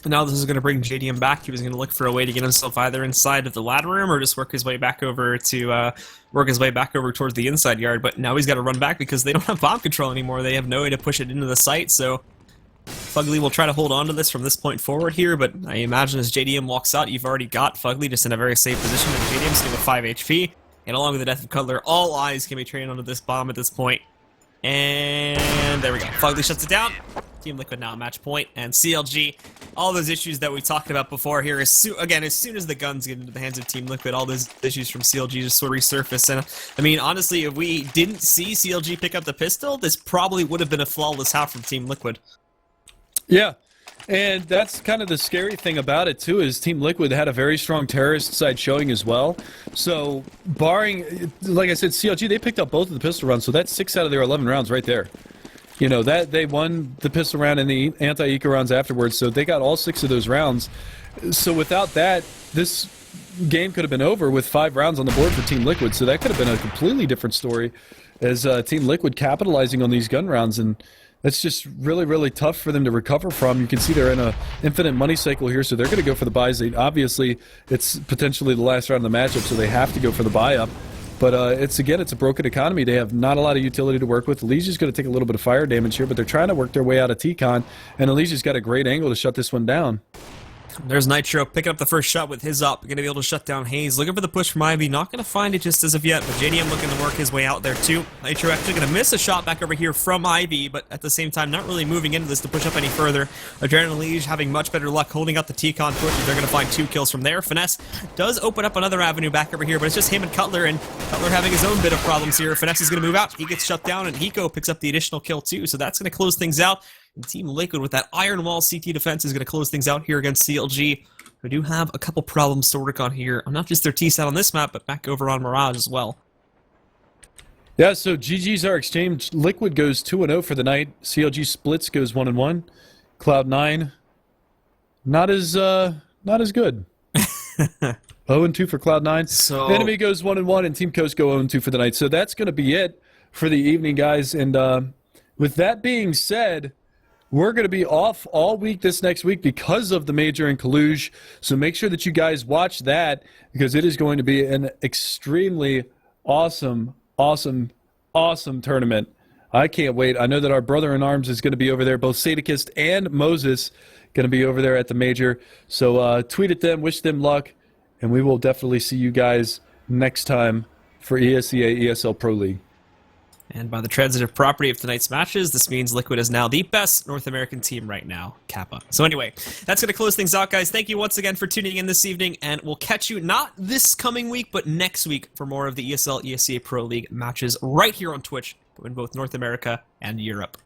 Now this is going to bring JDM back. He was going to look for a way to get himself either inside of the ladder room or just work his way back over towards the inside yard. But now he's got to run back because they don't have bomb control anymore. They have no way to push it into the site. So Fugly will try to hold on to this from this point forward here. But I imagine as JDM walks out, you've already got Fugly just in a very safe position. And JDM's sitting with 5 HP. And along with the death of Cutler, all eyes can be trained onto this bomb at this point. And there we go. Fugly shuts it down. Team Liquid now match point, and CLG, all those issues that we talked about before here, as soon as the guns get into the hands of Team Liquid, all those issues from CLG just sort of resurface. And I mean, honestly, if we didn't see CLG pick up the pistol, this probably would have been a flawless half from Team Liquid. Yeah, and that's kind of the scary thing about it too, is Team Liquid had a very strong terrorist side showing as well. So barring, like I said, CLG, they picked up both of the pistol rounds, so that's 6 out of their 11 rounds right there. You know, that they won the pistol round and the anti-eco rounds afterwards, so they got all 6 of those rounds. So without that, this game could have been over with 5 rounds on the board for Team Liquid, so that could have been a completely different story as Team Liquid capitalizing on these gun rounds, and that's just really, really tough for them to recover from. You can see they're in an infinite money cycle here, so they're going to go for the buys. Obviously, it's potentially the last round of the matchup, so they have to go for the buy-up. But it's a broken economy. They have not a lot of utility to work with. Elise's going to take a little bit of fire damage here, but they're trying to work their way out of T-Con, and Elise's got a great angle to shut this one down. There's Nitro picking up the first shot with his up. Going to be able to shut down Hayes. Looking for the push from Ivy. Not going to find it just as of yet, but JDM looking to work his way out there too. Nitro actually going to miss a shot back over here from Ivy, but at the same time not really moving into this to push up any further. Adrenaline Liege having much better luck holding out the T-Con push. They're going to find 2 kills from there. Finesse does open up another avenue back over here, but it's just him and Cutler having his own bit of problems here. Finesse is going to move out. He gets shut down, and Hiko picks up the additional kill too, so that's going to close things out. And Team Liquid with that Iron Wall CT defense is going to close things out here against CLG. We do have a couple problems to work on here. Not just their T-side on this map, but back over on Mirage as well. Yeah, so GG's our exchange. Liquid goes 2-0 for the night. CLG splits goes 1-1. Cloud9, not as good. 0-2 for Cloud9. So NME goes 1-1, and Team Coast go 0-2 for the night. So that's going to be it for the evening, guys. And with that being said, we're going to be off all week this next week because of the major in Cluj. So make sure that you guys watch that because it is going to be an extremely awesome tournament. I can't wait. I know that our brother-in-arms is going to be over there. Both Sadikist and Moses going to be over there at the major. So tweet at them, wish them luck, and we will definitely see you guys next time for ESEA ESL Pro League. And by the transitive property of tonight's matches, this means Liquid is now the best North American team right now, Kappa. So anyway, that's going to close things out, guys. Thank you once again for tuning in this evening, and we'll catch you not this coming week, but next week for more of the ESL ESEA Pro League matches right here on Twitch in both North America and Europe.